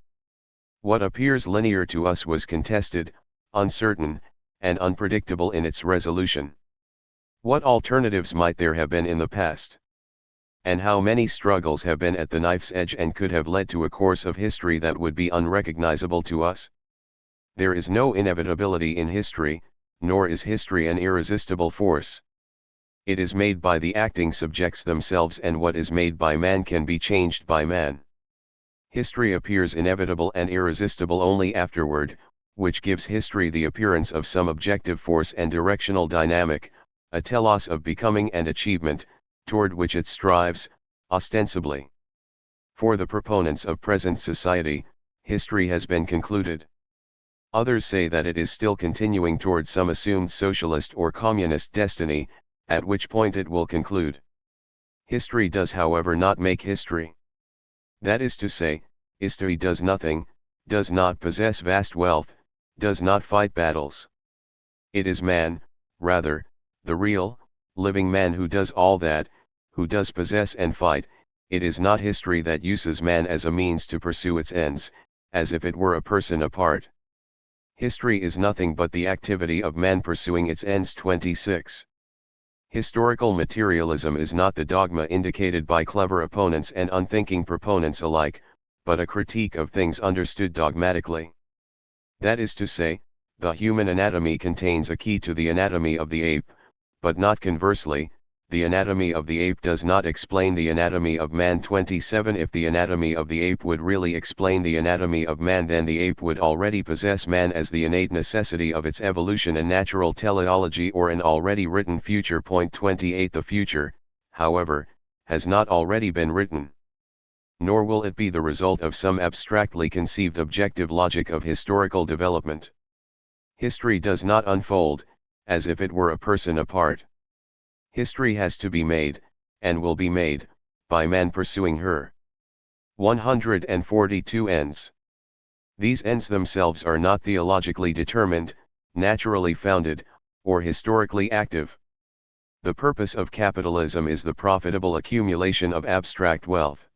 What appears linear to us was contested, uncertain, and unpredictable in its resolution. What alternatives might there have been in the past? And how many struggles have been at the knife's edge and could have led to a course of history that would be unrecognizable to us? There is no inevitability in history, nor is history an irresistible force. It is made by the acting subjects themselves, and what is made by man can be changed by man. History appears inevitable and irresistible only afterward, which gives history the appearance of some objective force and directional dynamic, a telos of becoming and achievement, toward which it strives, ostensibly. For the proponents of present society, history has been concluded. Others say that it is still continuing toward some assumed socialist or communist destiny, at which point it will conclude. History does, however, not make history. That is to say, history does nothing, does not possess vast wealth, does not fight battles. It is man, rather, the real, living man who does all that, who does possess and fight, it is not history that uses man as a means to pursue its ends, as if it were a person apart. History is nothing but the activity of man pursuing its ends. 26. Historical materialism is not the dogma indicated by clever opponents and unthinking proponents alike, but a critique of things understood dogmatically. That is to say, the human anatomy contains a key to the anatomy of the ape, but not conversely. The anatomy of the ape does not explain the anatomy of man. 27. If the anatomy of the ape would really explain the anatomy of man, then the ape would already possess man as the innate necessity of its evolution and natural teleology, or an already written future. 28. The future, however, has not already been written. Nor will it be the result of some abstractly conceived objective logic of historical development. History does not unfold, as if it were a person apart. History has to be made, and will be made, by man pursuing her. 142 ends. These ends themselves are not theologically determined, naturally founded, or historically active. The purpose of capitalism is the profitable accumulation of abstract wealth.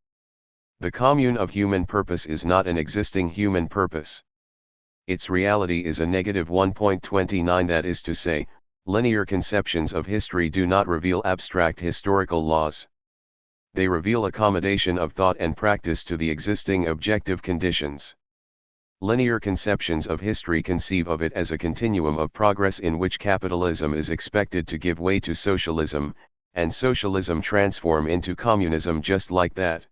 The commune of human purpose is not an existing human purpose. Its reality is a negative 1.29. That is to say, linear conceptions of history do not reveal abstract historical laws. They reveal accommodation of thought and practice to the existing objective conditions. Linear conceptions of history conceive of it as a continuum of progress in which capitalism is expected to give way to socialism, and socialism transform into communism just like that.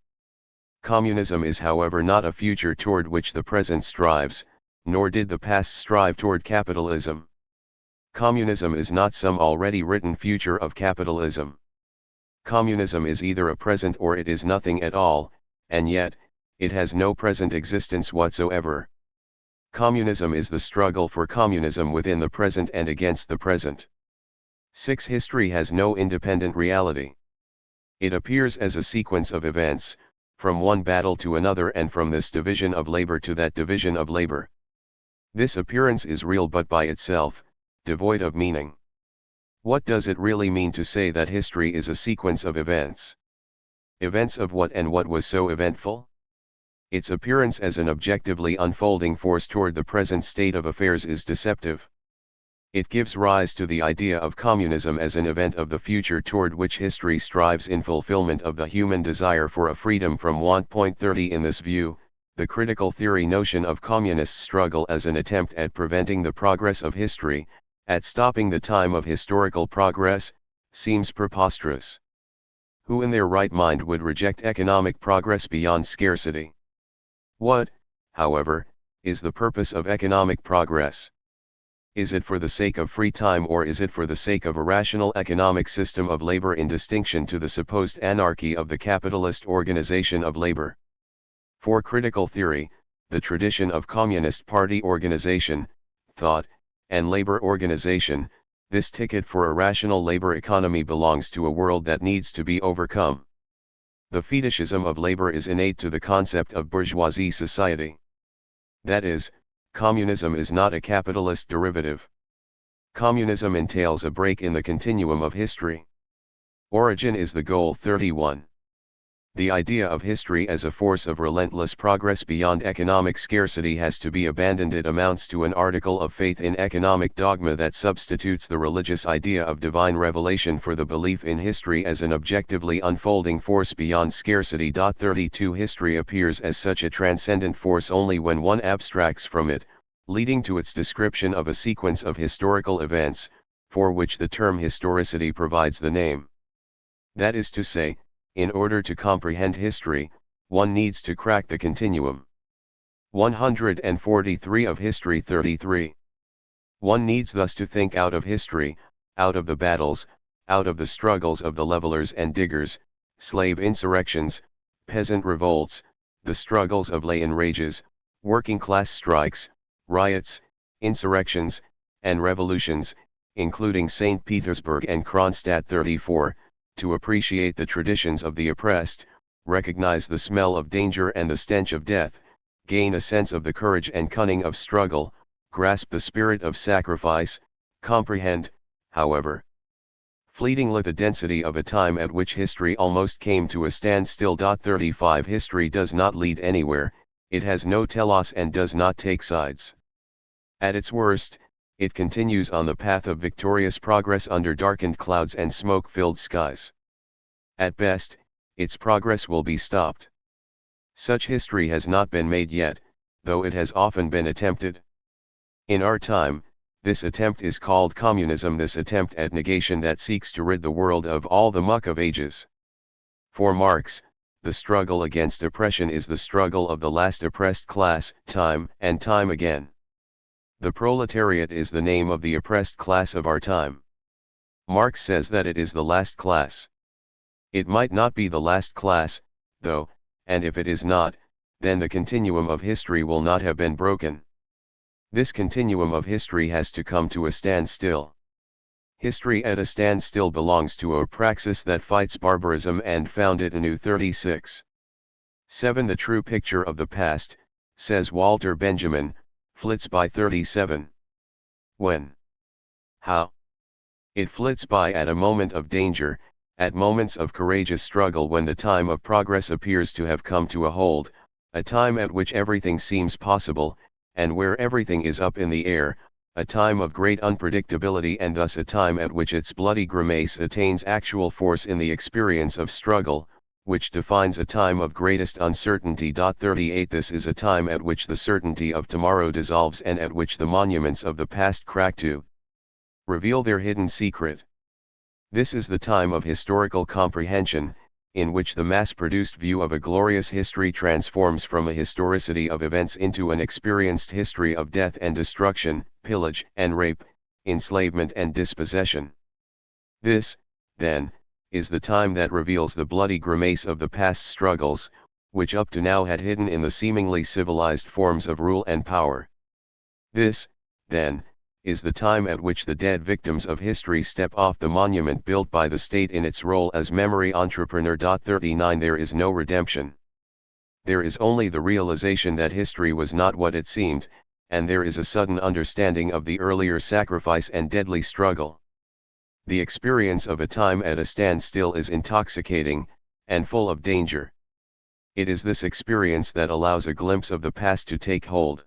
Communism is, however, not a future toward which the present strives, nor did the past strive toward capitalism. Communism is not some already written future of capitalism. Communism is either a present or it is nothing at all, and yet, it has no present existence whatsoever. Communism is the struggle for communism within the present and against the present. 6. History has no independent reality. It appears as a sequence of events, from one battle to another, and from this division of labor to that division of labor. This appearance is real but by itself, devoid of meaning. What does it really mean to say that history is a sequence of events? Events of what, and what was so eventful? Its appearance as an objectively unfolding force toward the present state of affairs is deceptive. It gives rise to the idea of communism as an event of the future toward which history strives in fulfillment of the human desire for a freedom from want. 30. In this view, the critical theory notion of communist struggle as an attempt at preventing the progress of history, at stopping the time of historical progress, seems preposterous. Who in their right mind would reject economic progress beyond scarcity? What, however, is the purpose of economic progress? Is it for the sake of free time, or is it for the sake of a rational economic system of labor in distinction to the supposed anarchy of the capitalist organization of labor? For critical theory, the tradition of Communist Party organization, thought, and labor organization, this ticket for a rational labor economy belongs to a world that needs to be overcome. The fetishism of labor is innate to the concept of bourgeoisie society. That is, communism is not a capitalist derivative. Communism entails a break in the continuum of history. Origin is the goal. 31. The idea of history as a force of relentless progress beyond economic scarcity has to be abandoned. It amounts to an article of faith in economic dogma that substitutes the religious idea of divine revelation for the belief in history as an objectively unfolding force beyond scarcity. 32. History appears as such a transcendent force only when one abstracts from it, leading to its description of a sequence of historical events, for which the term historicity provides the name. That is to say, in order to comprehend history, one needs to crack the continuum. 143 of History. 33. One needs thus to think out of history, out of the battles, out of the struggles of the levelers and diggers, slave insurrections, peasant revolts, the struggles of lay enrages, working class strikes, riots, insurrections, and revolutions, including St. Petersburg and Kronstadt. 34. To appreciate the traditions of the oppressed, recognize the smell of danger and the stench of death, gain a sense of the courage and cunning of struggle, grasp the spirit of sacrifice, comprehend, however, Fleeting the density of a time at which history almost came to a standstill. 35 History does not lead anywhere, it has no telos and does not take sides. At its worst, it continues on the path of victorious progress under darkened clouds and smoke-filled skies. At best, its progress will be stopped. Such history has not been made yet, though it has often been attempted. In our time, this attempt is called communism, this attempt at negation that seeks to rid the world of all the muck of ages. For Marx, the struggle against oppression is the struggle of the last oppressed class, time and time again. The proletariat is the name of the oppressed class of our time. Marx says that it is the last class. It might not be the last class, though, and if it is not, then the continuum of history will not have been broken. This continuum of history has to come to a standstill. History at a standstill belongs to a praxis that fights barbarism and found it anew. 36. 7. The true picture of the past, says Walter Benjamin, flits by. 37. When? How? It flits by at a moment of danger, at moments of courageous struggle, when the time of progress appears to have come to a hold, a time at which everything seems possible, and where everything is up in the air, a time of great unpredictability, and thus a time at which its bloody grimace attains actual force in the experience of struggle, which defines a time of greatest uncertainty. 38. This is a time at which the certainty of tomorrow dissolves and at which the monuments of the past crack to reveal their hidden secret. This is the time of historical comprehension, in which the mass-produced view of a glorious history transforms from a historicity of events into an experienced history of death and destruction, pillage and rape, enslavement and dispossession. This, then, is the time that reveals the bloody grimace of the past struggles, which up to now had hidden in the seemingly civilized forms of rule and power. This, then, is the time at which the dead victims of history step off the monument built by the state in its role as memory entrepreneur. 39. There is no redemption. There is only the realization that history was not what it seemed, and there is a sudden understanding of the earlier sacrifice and deadly struggle. The experience of a time at a standstill is intoxicating, and full of danger. It is this experience that allows a glimpse of the past to take hold.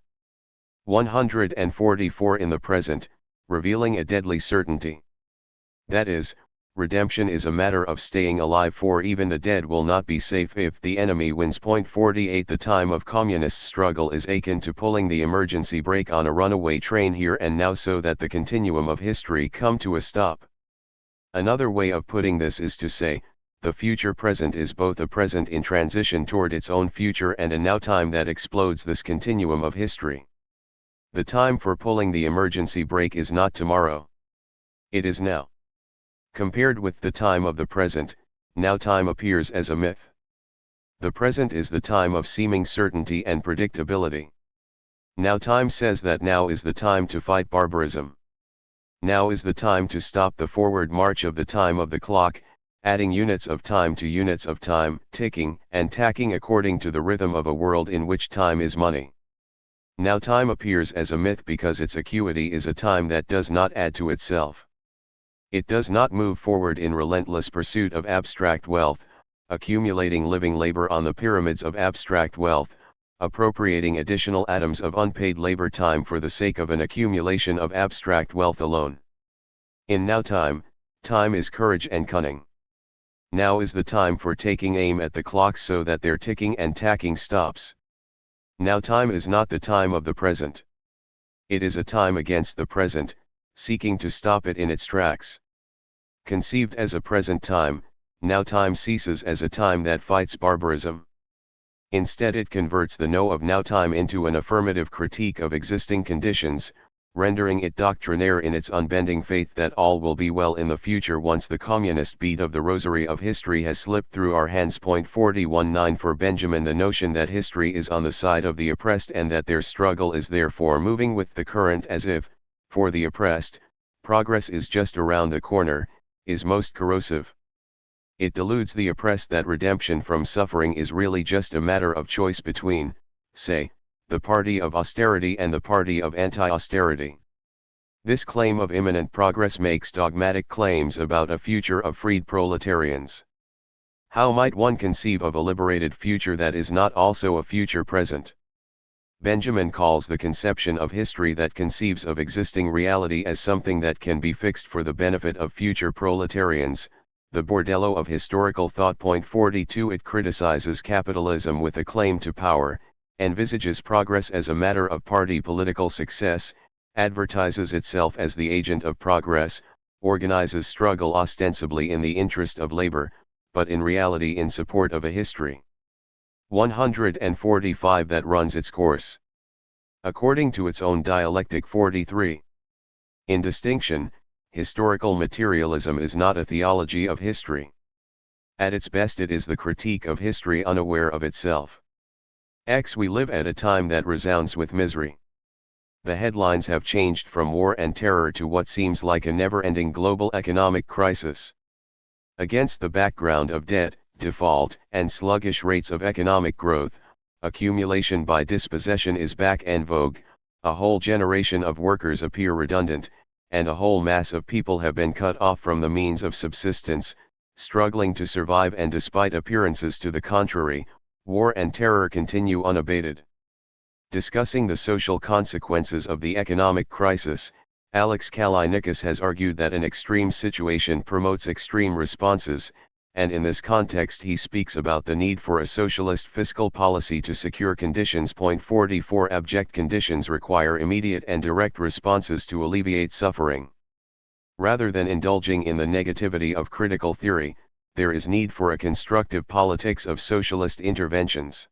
144. In the present, revealing a deadly certainty. That is, redemption is a matter of staying alive, for even the dead will not be safe if the enemy wins. 48. The time of communist struggle is akin to pulling the emergency brake on a runaway train here and now so that the continuum of history come to a stop. Another way of putting this is to say, the future present is both a present in transition toward its own future and a now time that explodes this continuum of history. The time for pulling the emergency brake is not tomorrow. It is now. Compared with the time of the present, now time appears as a myth. The present is the time of seeming certainty and predictability. Now time says that now is the time to fight barbarism. Now is the time to stop the forward march of the time of the clock, adding units of time to units of time, ticking and tacking according to the rhythm of a world in which time is money. Now time appears as a myth because its acuity is a time that does not add to itself. It does not move forward in relentless pursuit of abstract wealth, accumulating living labor on the pyramids of abstract wealth, appropriating additional atoms of unpaid labor time for the sake of an accumulation of abstract wealth alone. In now time, time is courage and cunning. Now is the time for taking aim at the clocks so that their ticking and tacking stops. Now time is not the time of the present. It is a time against the present, seeking to stop it in its tracks. Conceived as a present time, now time ceases as a time that fights barbarism. Instead it converts the no of now time into an affirmative critique of existing conditions, rendering it doctrinaire in its unbending faith that all will be well in the future once the communist beat of the rosary of history has slipped through our hands. 41.9 For Benjamin, the notion that history is on the side of the oppressed and that their struggle is therefore moving with the current as if, for the oppressed, progress is just around the corner, is most corrosive. It deludes the oppressed that redemption from suffering is really just a matter of choice between, say, the party of austerity and the party of anti-austerity. This claim of imminent progress makes dogmatic claims about a future of freed proletarians. How might one conceive of a liberated future that is not also a future present? Benjamin calls the conception of history that conceives of existing reality as something that can be fixed for the benefit of future proletarians, the bordello of historical thought. 42 It criticizes capitalism with a claim to power, envisages progress as a matter of party political success, advertises itself as the agent of progress, organizes struggle ostensibly in the interest of labor, but in reality in support of a history 145 that runs its course according to its own dialectic. 43. In distinction, historical materialism is not a theology of history. At its best it is the critique of history unaware of itself. We live at a time that resounds with misery. The headlines have changed from war and terror to what seems like a never-ending global economic crisis. Against the background of debt, default, and sluggish rates of economic growth, accumulation by dispossession is back en vogue, a whole generation of workers appear redundant, and a whole mass of people have been cut off from the means of subsistence, struggling to survive, and despite appearances to the contrary, war and terror continue unabated. Discussing the social consequences of the economic crisis, Alex Kalinikas has argued that an extreme situation promotes extreme responses, and in this context he speaks about the need for a socialist fiscal policy to secure conditions. 44 Abject conditions require immediate and direct responses to alleviate suffering. Rather than indulging in the negativity of critical theory, there is need for a constructive politics of socialist interventions.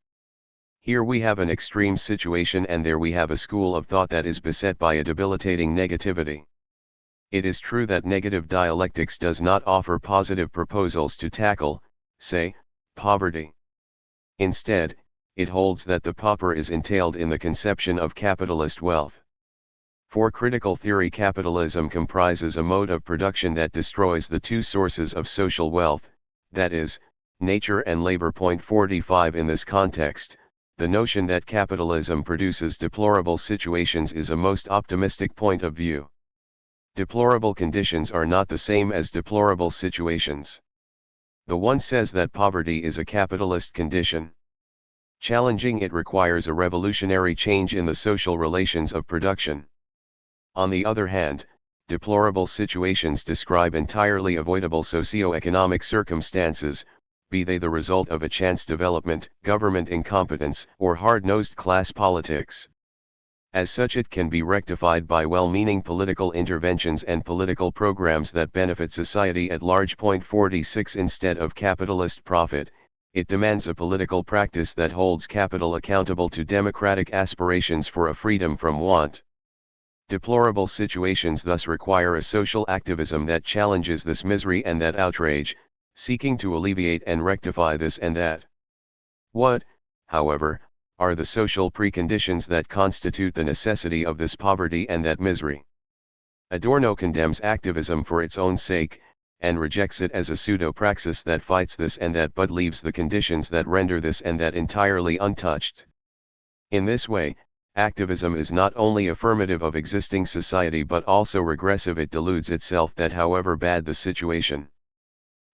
Here we have an extreme situation, and there we have a school of thought that is beset by a debilitating negativity. It is true that negative dialectics does not offer positive proposals to tackle, say, poverty. Instead, it holds that the pauper is entailed in the conception of capitalist wealth. For critical theory, capitalism comprises a mode of production that destroys the two sources of social wealth, that is, nature and labor. 45 In this context, the notion that capitalism produces deplorable situations is a most optimistic point of view. Deplorable conditions are not the same as deplorable situations. The one says that poverty is a capitalist condition. Challenging it requires a revolutionary change in the social relations of production. On the other hand, deplorable situations describe entirely avoidable socio-economic circumstances, be they the result of a chance development, government incompetence, or hard-nosed class politics. As such, it can be rectified by well-meaning political interventions and political programs that benefit society at large. 46 Instead of capitalist profit, it demands a political practice that holds capital accountable to democratic aspirations for a freedom from want. Deplorable situations thus require a social activism that challenges this misery and that outrage, seeking to alleviate and rectify this and that. What, however, are the social preconditions that constitute the necessity of this poverty and that misery? Adorno condemns activism for its own sake, and rejects it as a pseudo-praxis that fights this and that but leaves the conditions that render this and that entirely untouched. In this way, activism is not only affirmative of existing society but also regressive. It deludes itself that however bad the situation,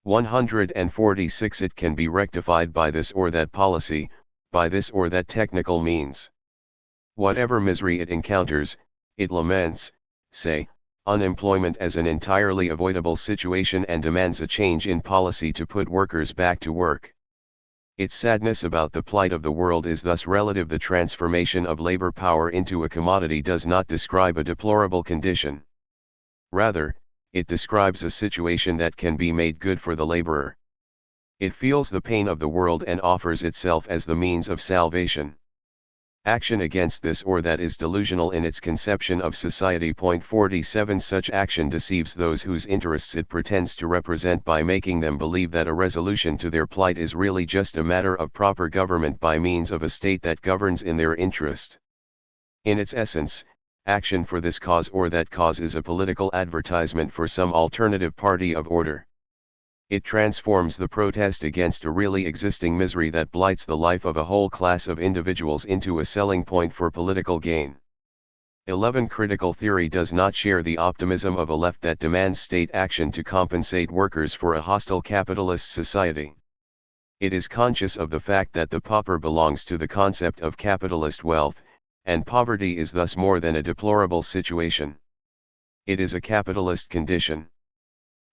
146 it can be rectified by this or that policy, by this or that technical means. Whatever misery it encounters, it laments, say, unemployment as an entirely avoidable situation and demands a change in policy to put workers back to work. Its sadness about the plight of the world is thus relative. The transformation of labor power into a commodity does not describe a deplorable condition. Rather, it describes a situation that can be made good for the laborer. It feels the pain of the world and offers itself as the means of salvation. Action against this or that is delusional in its conception of society. 47 Such action deceives those whose interests it pretends to represent by making them believe that a resolution to their plight is really just a matter of proper government by means of a state that governs in their interest. In its essence, action for this cause or that cause is a political advertisement for some alternative party of order. It transforms the protest against a really existing misery that blights the life of a whole class of individuals into a selling point for political gain. 11. Critical theory does not share the optimism of a left that demands state action to compensate workers for a hostile capitalist society. It is conscious of the fact that the pauper belongs to the concept of capitalist wealth, and poverty is thus more than a deplorable situation. It is a capitalist condition.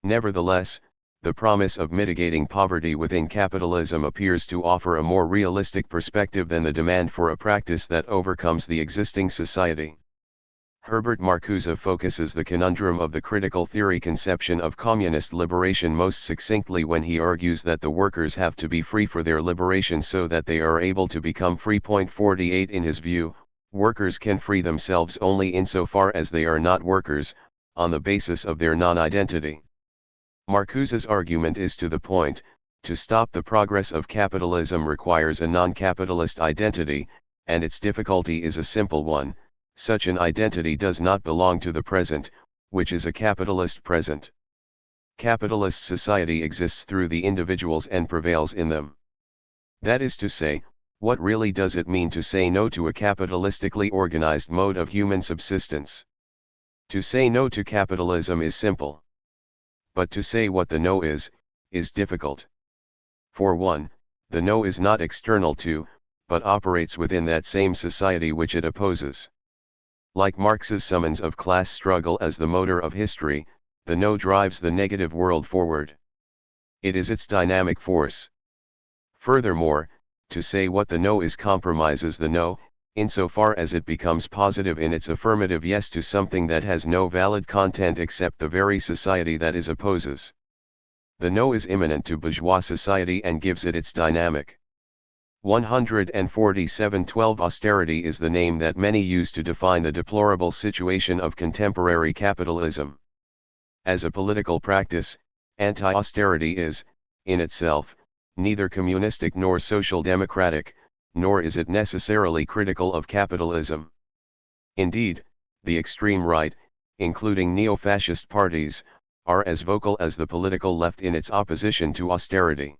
Nevertheless, the promise of mitigating poverty within capitalism appears to offer a more realistic perspective than the demand for a practice that overcomes the existing society. Herbert Marcuse focuses the conundrum of the critical theory conception of communist liberation most succinctly when he argues that the workers have to be free for their liberation so that they are able to become free. 48. In his view, workers can free themselves only insofar as they are not workers, on the basis of their non-identity. Marcuse's argument is to the point: to stop the progress of capitalism requires a non-capitalist identity, and its difficulty is a simple one. Such an identity does not belong to the present, which is a capitalist present. Capitalist society exists through the individuals and prevails in them. That is to say, what really does it mean to say no to a capitalistically organized mode of human subsistence? To say no to capitalism is simple. But to say what the no is difficult. For one, the no is not external to, but operates within that same society which it opposes. Like Marx's summons of class struggle as the motor of history, the no drives the negative world forward. It is its dynamic force. Furthermore, to say what the no is compromises the no, insofar as it becomes positive in its affirmative yes to something that has no valid content except the very society that it opposes. The no is immanent to bourgeois society and gives it its dynamic. 147. 12. Austerity is the name that many use to define the deplorable situation of contemporary capitalism. As a political practice, anti-austerity is, in itself, neither communistic nor social democratic, nor is it necessarily critical of capitalism. Indeed, the extreme right, including neo-fascist parties, are as vocal as the political left in its opposition to austerity.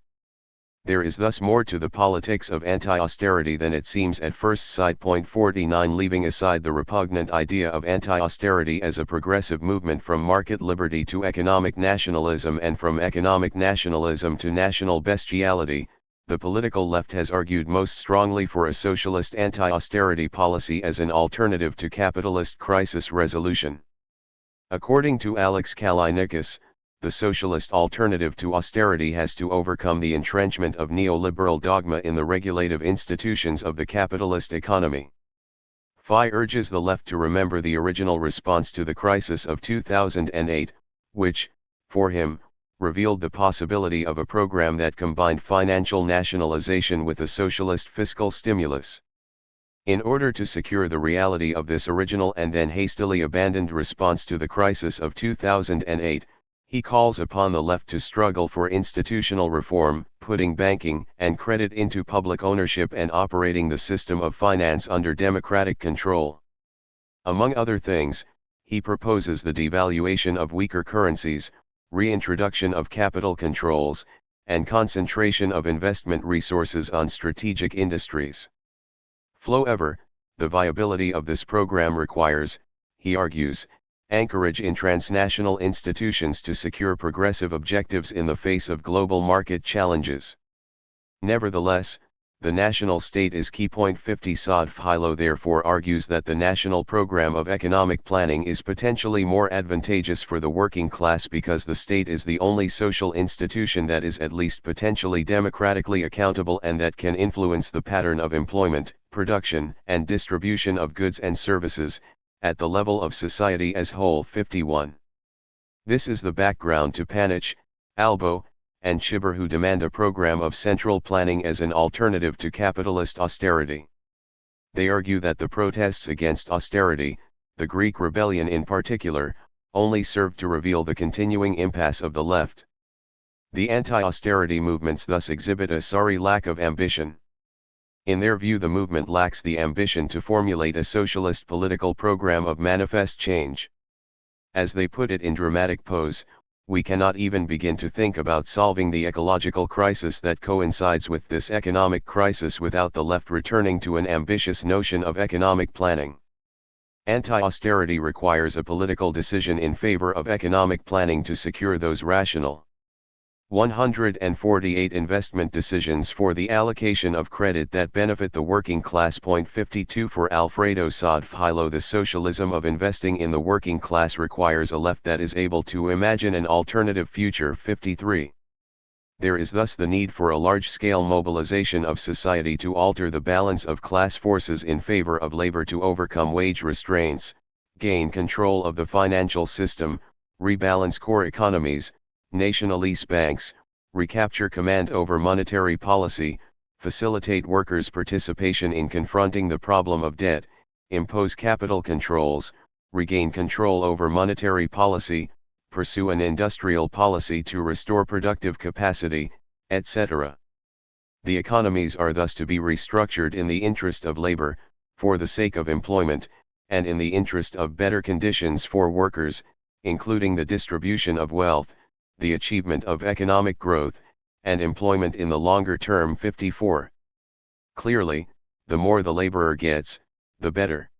There is thus more to the politics of anti-austerity than it seems at first sight. 49. Leaving aside the repugnant idea of anti-austerity as a progressive movement from market liberty to economic nationalism and from economic nationalism to national bestiality, the political left has argued most strongly for a socialist anti-austerity policy as an alternative to capitalist crisis resolution. According to Alex Kallinikis, the socialist alternative to austerity has to overcome the entrenchment of neoliberal dogma in the regulative institutions of the capitalist economy. Fay urges the left to remember the original response to the crisis of 2008, which, for him, revealed the possibility of a program that combined financial nationalization with a socialist fiscal stimulus. In order to secure the reality of this original and then hastily abandoned response to the crisis of 2008, he calls upon the left to struggle for institutional reform, putting banking and credit into public ownership and operating the system of finance under democratic control. Among other things, he proposes the devaluation of weaker currencies, reintroduction of capital controls, and concentration of investment resources on strategic industries. However, the viability of this program requires, he argues, anchorage in transnational institutions to secure progressive objectives in the face of global market challenges. Nevertheless, the national state is key. 50. Saad Philo therefore argues that the national program of economic planning is potentially more advantageous for the working class because the state is the only social institution that is at least potentially democratically accountable and that can influence the pattern of employment, production, and distribution of goods and services, at the level of society as whole. 51. This is the background to Panich, Albo, and Schibber, who demand a program of central planning as an alternative to capitalist austerity. They argue that the protests against austerity, the Greek rebellion in particular, only served to reveal the continuing impasse of the left. The anti-austerity movements thus exhibit a sorry lack of ambition. In their view, the movement lacks the ambition to formulate a socialist political program of manifest change. As they put it in dramatic pose, we cannot even begin to think about solving the ecological crisis that coincides with this economic crisis without the left returning to an ambitious notion of economic planning. Anti-austerity requires a political decision in favor of economic planning to secure those rational. 148 investment decisions for the allocation of credit that benefit the working class. 52 For Alfredo Saad-Philo, the socialism of investing in the working class requires a left that is able to imagine an alternative future. 53. There is thus the need for a large-scale mobilization of society to alter the balance of class forces in favor of labor, to overcome wage restraints, gain control of the financial system, rebalance core economies, nationalize banks, recapture command over monetary policy, facilitate workers' participation in confronting the problem of debt, impose capital controls, regain control over monetary policy, pursue an industrial policy to restore productive capacity, etc. The economies are thus to be restructured in the interest of labor, for the sake of employment, and in the interest of better conditions for workers, including the distribution of wealth, the achievement of economic growth, and employment in the longer term. 54. Clearly, the more the laborer gets, the better.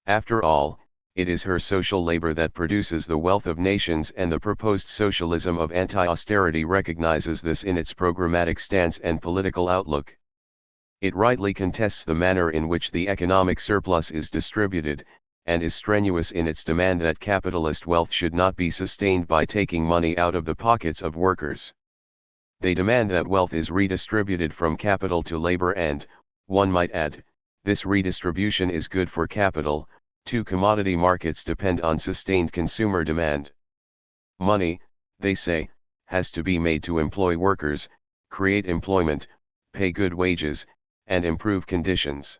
After all, it is her social labor that produces the wealth of nations, and the proposed socialism of anti-austerity recognizes this in its programmatic stance and political outlook. It rightly contests the manner in which the economic surplus is distributed, and is strenuous in its demand that capitalist wealth should not be sustained by taking money out of the pockets of workers. They demand that wealth is redistributed from capital to labor, and, one might add, this redistribution is good for capital. 2 Commodity markets depend on sustained consumer demand. Money, they say, has to be made to employ workers, create employment, pay good wages, and improve conditions.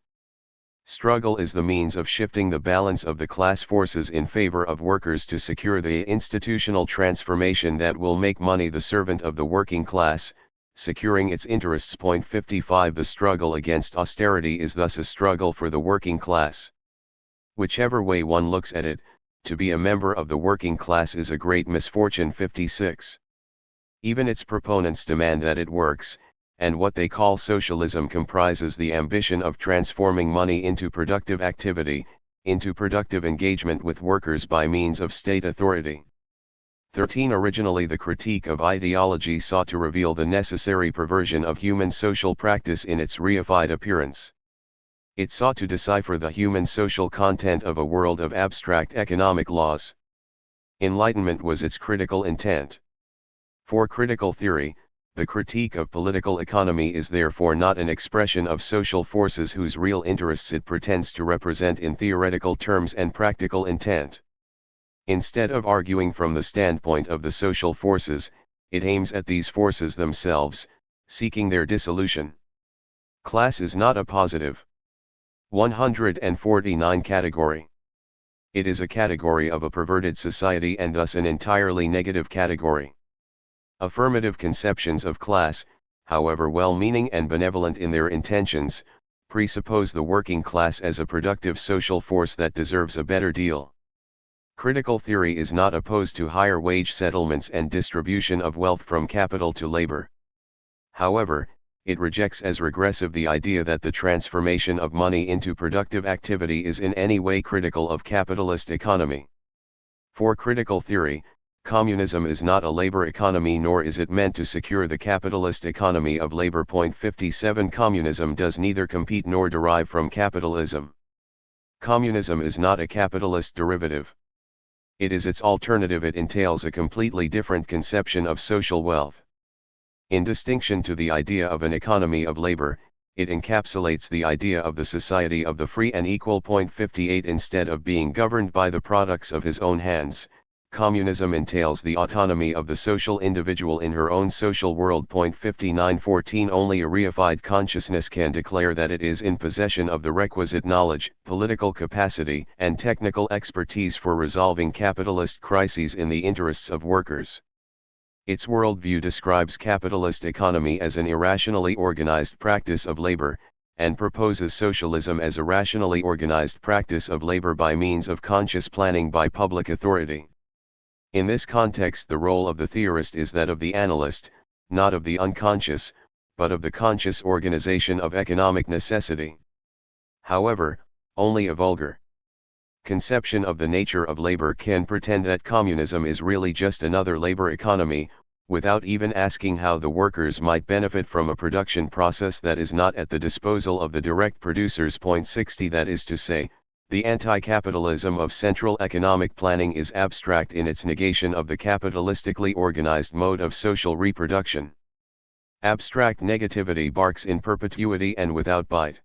Struggle is the means of shifting the balance of the class forces in favor of workers to secure the institutional transformation that will make money the servant of the working class, securing its interests. 55 The struggle against austerity is thus a struggle for the working class. Whichever way one looks at it, to be a member of the working class is a great misfortune. 56. Even its proponents demand that it works, and what they call socialism comprises the ambition of transforming money into productive activity, into productive engagement with workers by means of state authority. 13 Originally, the critique of ideology sought to reveal the necessary perversion of human social practice in its reified appearance. It sought to decipher the human social content of a world of abstract economic laws. Enlightenment was its critical intent. For critical theory, the critique of political economy is therefore not an expression of social forces whose real interests it pretends to represent in theoretical terms and practical intent. Instead of arguing from the standpoint of the social forces, it aims at these forces themselves, seeking their dissolution. Class is not a positive 149 category. It is a category of a perverted society, and thus an entirely negative category. Affirmative conceptions of class, however well-meaning and benevolent in their intentions, presuppose the working class as a productive social force that deserves a better deal. Critical theory is not opposed to higher wage settlements and distribution of wealth from capital to labor. However, it rejects as regressive the idea that the transformation of money into productive activity is in any way critical of capitalist economy. For critical theory, communism is not a labor economy, nor is it meant to secure the capitalist economy of labor. 57 Communism does neither compete nor derive from capitalism. Communism is not a capitalist derivative. It is its alternative. It entails a completely different conception of social wealth. In distinction to the idea of an economy of labor, it encapsulates the idea of the society of the free and equal. 58 Instead of being governed by the products of his own hands, communism entails the autonomy of the social individual in her own social world. 59 14 Only a reified consciousness can declare that it is in possession of the requisite knowledge, political capacity, and technical expertise for resolving capitalist crises in the interests of workers. Its worldview describes capitalist economy as an irrationally organized practice of labor, and proposes socialism as a rationally organized practice of labor by means of conscious planning by public authority. In this context, the role of the theorist is that of the analyst, not of the unconscious, but of the conscious organization of economic necessity. However, only a vulgar conception of the nature of labor can pretend that communism is really just another labor economy, without even asking how the workers might benefit from a production process that is not at the disposal of the direct producers. 60 That is to say, the anti-capitalism of central economic planning is abstract in its negation of the capitalistically organized mode of social reproduction. Abstract negativity barks in perpetuity and without bite.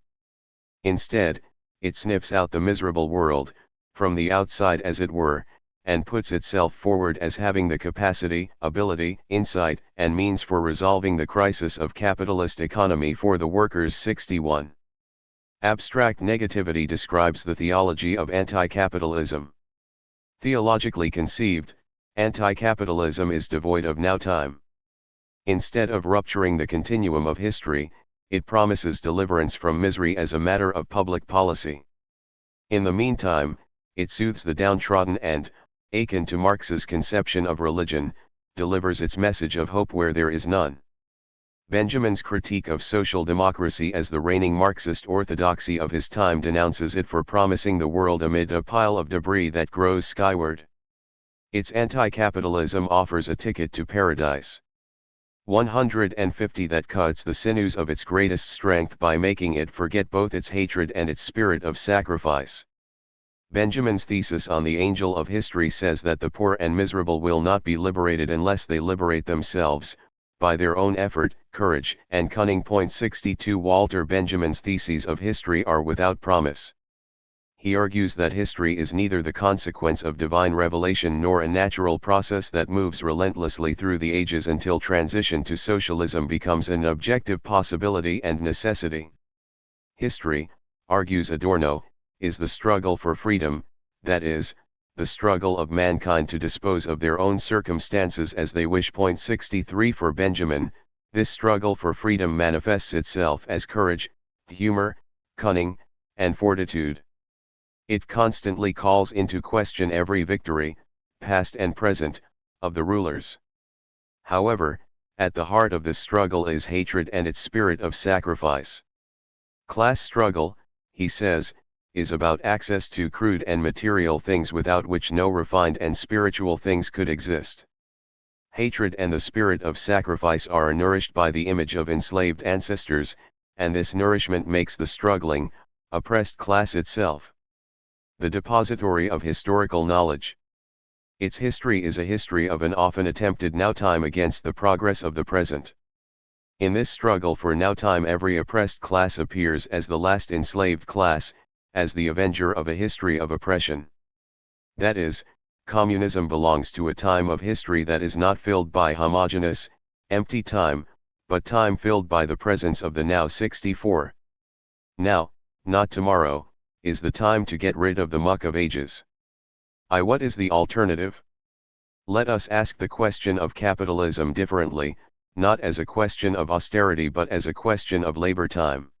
Instead, it sniffs out the miserable world, from the outside as it were, and puts itself forward as having the capacity, ability, insight, and means for resolving the crisis of capitalist economy for the workers. 61. Abstract negativity describes the theology of anti-capitalism. Theologically conceived, anti-capitalism is devoid of now-time. Instead of rupturing the continuum of history, it promises deliverance from misery as a matter of public policy. In the meantime, it soothes the downtrodden and, akin to Marx's conception of religion, delivers its message of hope where there is none. Benjamin's critique of social democracy as the reigning Marxist orthodoxy of his time denounces it for promising the world amid a pile of debris that grows skyward. Its anti-capitalism offers a ticket to paradise. 150 That cuts the sinews of its greatest strength by making it forget both its hatred and its spirit of sacrifice. Benjamin's thesis on the angel of history says that the poor and miserable will not be liberated unless they liberate themselves, by their own effort, courage, and cunning. 62 Walter Benjamin's theses of history are without promise. He argues that history is neither the consequence of divine revelation nor a natural process that moves relentlessly through the ages until transition to socialism becomes an objective possibility and necessity. History, argues Adorno, is the struggle for freedom, that is, the struggle of mankind to dispose of their own circumstances as they wish. 63 For Benjamin, this struggle for freedom manifests itself as courage, humor, cunning, and fortitude. It constantly calls into question every victory, past and present, of the rulers. However, at the heart of this struggle is hatred and its spirit of sacrifice. Class struggle, he says, is about access to crude and material things without which no refined and spiritual things could exist. Hatred and the spirit of sacrifice are nourished by the image of enslaved ancestors, and this nourishment makes the struggling, oppressed class itself the depository of historical knowledge. Its history is a history of an often attempted now-time against the progress of the present. In this struggle for now-time, every oppressed class appears as the last enslaved class, as the avenger of a history of oppression. That is, communism belongs to a time of history that is not filled by homogeneous, empty time, but time filled by the presence of the now. 64. Now, not tomorrow, is the time to get rid of the muck of ages. What is the alternative? Let us ask the question of capitalism differently, not as a question of austerity but as a question of labor time.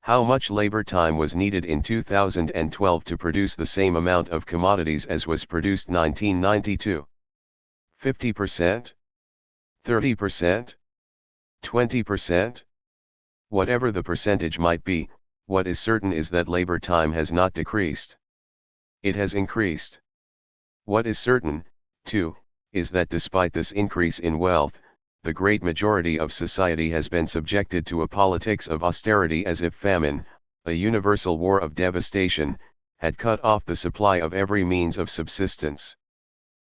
How much labor time was needed in 2012 to produce the same amount of commodities as was produced 1992? 50%? 30%? 20%? Whatever the percentage might be, what is certain is that labor time has not decreased. It has increased. What is certain, too, is that despite this increase in wealth, the great majority of society has been subjected to a politics of austerity as if famine, a universal war of devastation, had cut off the supply of every means of subsistence.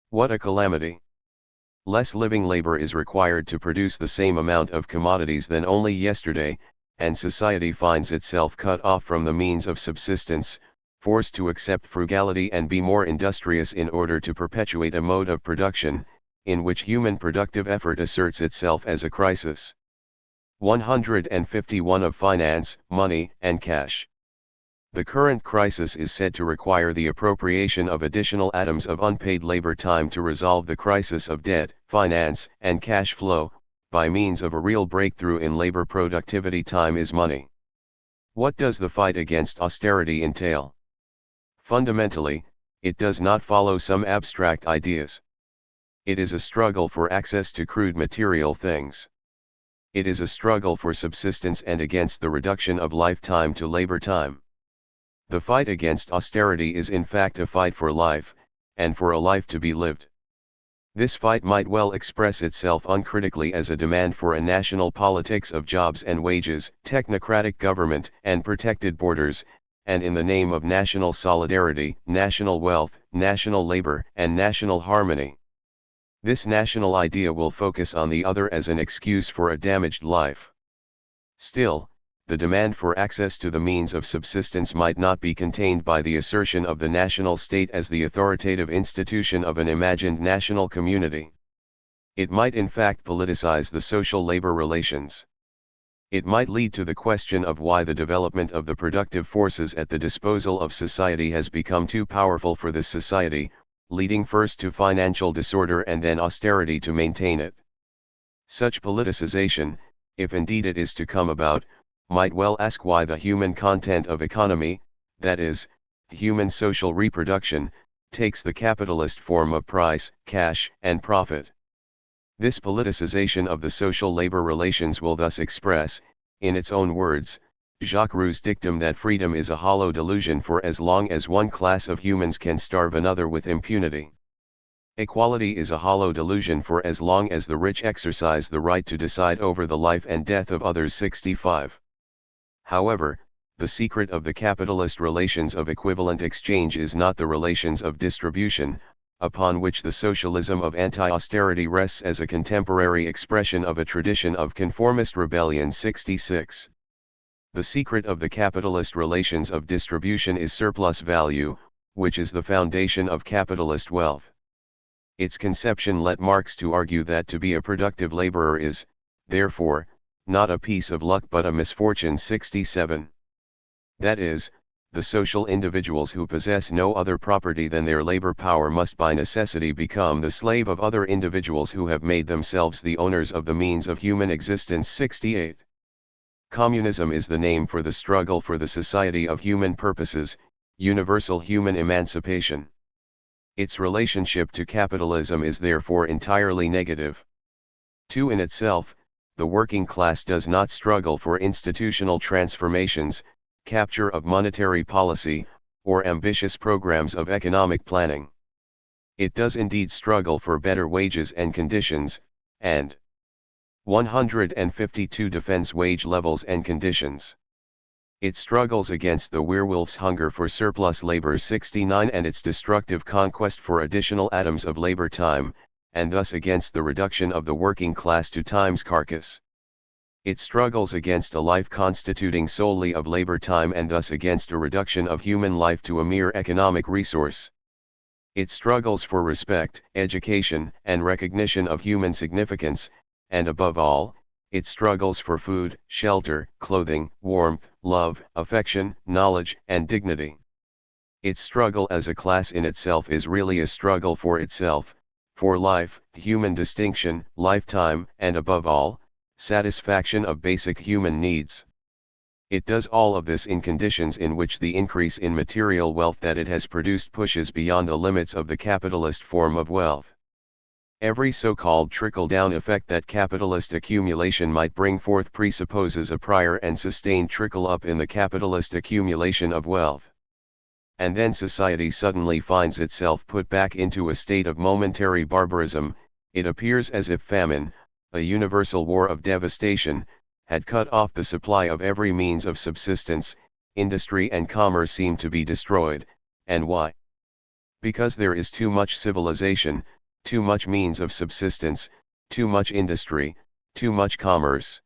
What a calamity! Less living labor is required to produce the same amount of commodities than only yesterday, and society finds itself cut off from the means of subsistence, forced to accept frugality and be more industrious in order to perpetuate a mode of production, in which human productive effort asserts itself as a crisis. 151 Of finance, money, and cash. The current crisis is said to require the appropriation of additional atoms of unpaid labor time to resolve the crisis of debt, finance, and cash flow, by means of a real breakthrough in labor productivity. Time is money. What does the fight against austerity entail? Fundamentally, it does not follow some abstract ideas. It is a struggle for access to crude material things. It is a struggle for subsistence and against the reduction of lifetime to labor time. The fight against austerity is in fact a fight for life, and for a life to be lived. This fight might well express itself uncritically as a demand for a national politics of jobs and wages, technocratic government and protected borders, and in the name of national solidarity, national wealth, national labor, and national harmony. This national idea will focus on the other as an excuse for a damaged life. Still, the demand for access to the means of subsistence might not be contained by the assertion of the national state as the authoritative institution of an imagined national community. It might in fact politicize the social labor relations. It might lead to the question of why the development of the productive forces at the disposal of society has become too powerful for this society, leading first to financial disorder and then austerity to maintain it. Such politicization, if indeed it is to come about, might well ask why the human content of economy, that is, human social reproduction, takes the capitalist form of price, cash, and profit. This politicization of the social labor relations will thus express, in its own words, Jacques Rousseau's dictum that freedom is a hollow delusion for as long as one class of humans can starve another with impunity. Equality is a hollow delusion for as long as the rich exercise the right to decide over the life and death of others. 65. However, the secret of the capitalist relations of equivalent exchange is not the relations of distribution, upon which the socialism of anti-austerity rests as a contemporary expression of a tradition of conformist rebellion. 66. The secret of the capitalist relations of distribution is surplus value, which is the foundation of capitalist wealth. Its conception led Marx to argue that to be a productive laborer is, therefore, not a piece of luck but a misfortune. 67. That is, the social individuals who possess no other property than their labor power must by necessity become the slave of other individuals who have made themselves the owners of the means of human existence. 68. Communism is the name for the struggle for the society of human purposes, universal human emancipation. Its relationship to capitalism is therefore entirely negative. 2. In itself, the working class does not struggle for institutional transformations, capture of monetary policy, or ambitious programs of economic planning. It does indeed struggle for better wages and conditions, and 152 defends wage levels and conditions. It struggles against the werewolf's hunger for surplus labor. 69 and its destructive conquest for additional atoms of labor time, and thus against the reduction of the working class to time's carcass. It struggles against a life constituting solely of labor time and thus against a reduction of human life to a mere economic resource. It struggles for respect, education, and recognition of human significance, and above all, it struggles for food, shelter, clothing, warmth, love, affection, knowledge, and dignity. Its struggle as a class in itself is really a struggle for itself, for life, human distinction, lifetime, and above all, satisfaction of basic human needs. It does all of this in conditions in which the increase in material wealth that it has produced pushes beyond the limits of the capitalist form of wealth. Every so-called trickle-down effect that capitalist accumulation might bring forth presupposes a prior and sustained trickle-up in the capitalist accumulation of wealth. And then society suddenly finds itself put back into a state of momentary barbarism. It appears as if famine, a universal war of devastation, had cut off the supply of every means of subsistence. Industry and commerce seem to be destroyed, and why? Because there is too much civilization, too much means of subsistence, too much industry, too much commerce.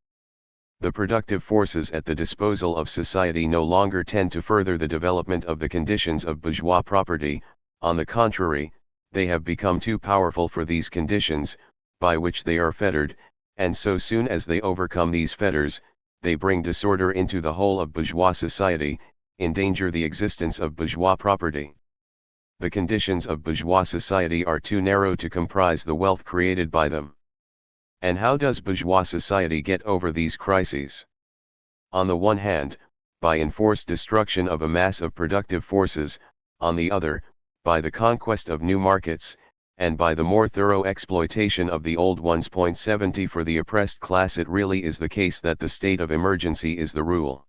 The productive forces at the disposal of society no longer tend to further the development of the conditions of bourgeois property. On the contrary, they have become too powerful for these conditions, by which they are fettered, and so soon as they overcome these fetters, they bring disorder into the whole of bourgeois society, endanger the existence of bourgeois property. The conditions of bourgeois society are too narrow to comprise the wealth created by them. And how does bourgeois society get over these crises? On the one hand, by enforced destruction of a mass of productive forces, on the other, by the conquest of new markets, and by the more thorough exploitation of the old ones. 70 For the oppressed class it really is the case that the state of emergency is the rule.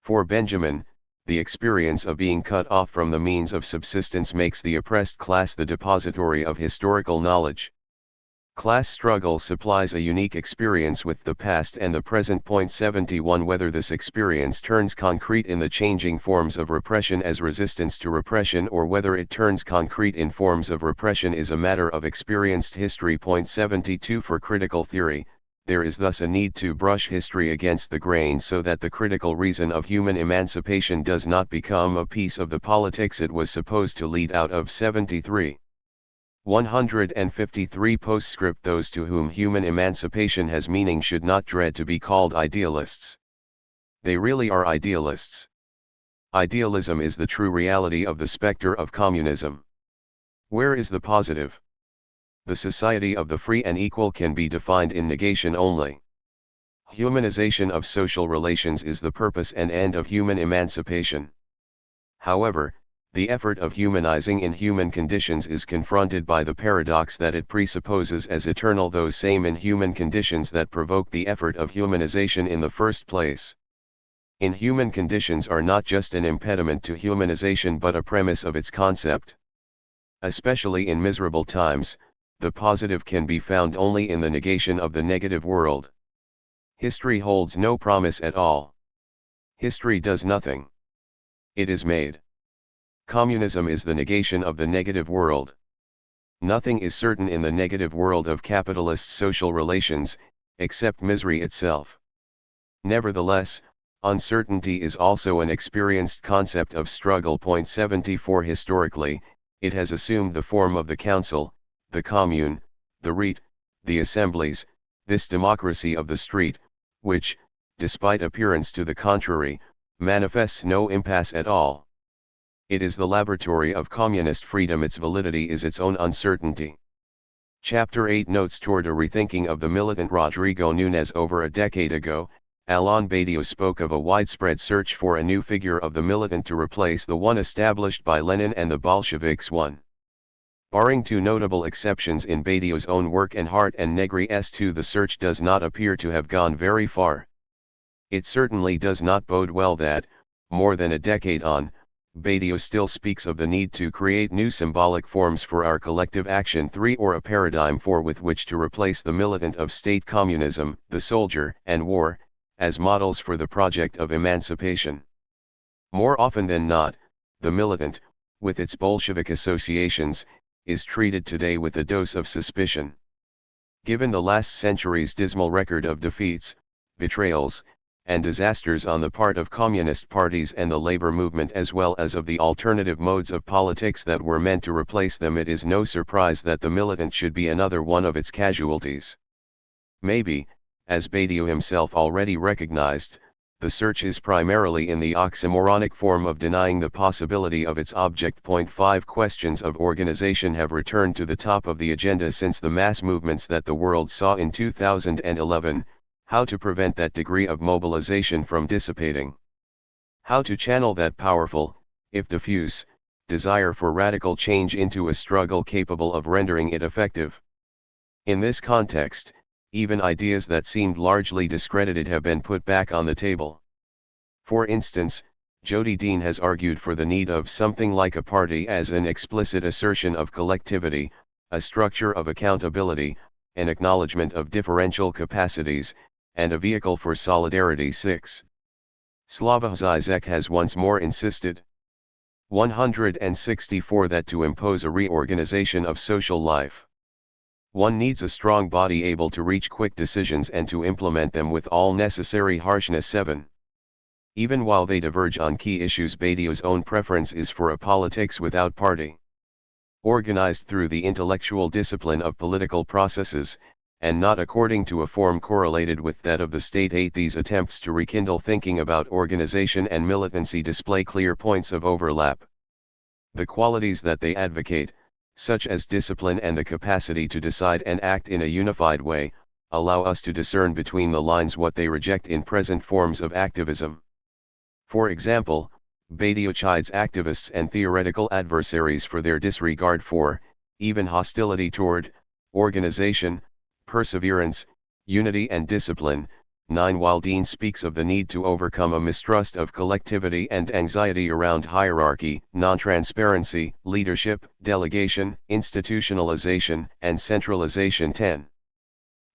For Benjamin, the experience of being cut off from the means of subsistence makes the oppressed class the depository of historical knowledge. Class struggle supplies a unique experience with the past and the present. 71 Whether this experience turns concrete in the changing forms of repression as resistance to repression or whether it turns concrete in forms of repression is a matter of experienced history. 72 For critical theory, there is thus a need to brush history against the grain so that the critical reason of human emancipation does not become a piece of the politics it was supposed to lead out of. 73. 153 Postscript Those to whom human emancipation has meaning should not dread to be called idealists. They really are idealists. Idealism is the true reality of the specter of communism. Where is the positive? The society of the free and equal can be defined in negation only. Humanization of social relations is the purpose and end of human emancipation. However, the effort of humanizing inhuman conditions is confronted by the paradox that it presupposes as eternal those same inhuman conditions that provoke the effort of humanization in the first place. Inhuman conditions are not just an impediment to humanization but a premise of its concept. Especially in miserable times, the positive can be found only in the negation of the negative world. History holds no promise at all. History does nothing. It is made. Communism is the negation of the negative world. Nothing is certain in the negative world of capitalist social relations, except misery itself. Nevertheless, uncertainty is also an experienced concept of struggle. 74 Historically, it has assumed the form of the council, the commune, the Rite, the assemblies, this democracy of the street, which, despite appearance to the contrary, manifests no impasse at all. It is the laboratory of communist freedom. Its validity is its own uncertainty. Chapter 8 Notes toward a rethinking of the militant. Rodrigo Nunes. Over a decade ago, Alain Badiou spoke of a widespread search for a new figure of the militant to replace the one established by Lenin and the Bolsheviks. Barring two notable exceptions in Badiou's own work and Hart and Negri's too, the search does not appear to have gone very far. It certainly does not bode well that, more than a decade on, Badiou still speaks of the need to create new symbolic forms for our collective action. 3 Or a paradigm for with which to replace the militant of state communism, the soldier, and war, as models for the project of emancipation. More often than not, the militant, with its Bolshevik associations, is treated today with a dose of suspicion. Given the last century's dismal record of defeats, betrayals, and disasters on the part of communist parties and the labor movement as well as of the alternative modes of politics that were meant to replace them, it is no surprise that the militant should be another one of its casualties. Maybe, as Badiou himself already recognized, the search is primarily in the oxymoronic form of denying the possibility of its object. 5 Questions of organization have returned to the top of the agenda since the mass movements that the world saw in 2011. How to prevent that degree of mobilization from dissipating. How to channel that powerful, if diffuse, desire for radical change into a struggle capable of rendering it effective. In this context, even ideas that seemed largely discredited have been put back on the table. For instance, Jody Dean has argued for the need of something like a party as an explicit assertion of collectivity, a structure of accountability, an acknowledgement of differential capacities, and a vehicle for solidarity. 6. Slavoj Zizek has once more insisted. 164 That to impose a reorganization of social life, one needs a strong body able to reach quick decisions and to implement them with all necessary harshness. 7. Even while they diverge on key issues, Badiou's own preference is for a politics without party. Organized through the intellectual discipline of political processes, and not according to a form correlated with that of the state. 8 These attempts to rekindle thinking about organization and militancy display clear points of overlap. The qualities that they advocate, such as discipline and the capacity to decide and act in a unified way, allow us to discern between the lines what they reject in present forms of activism. For example, Badiou chides activists and theoretical adversaries for their disregard for, even hostility toward, organization, perseverance, unity and discipline, 9. While Dean speaks of the need to overcome a mistrust of collectivity and anxiety around hierarchy, non-transparency, leadership, delegation, institutionalization, and centralization. 10.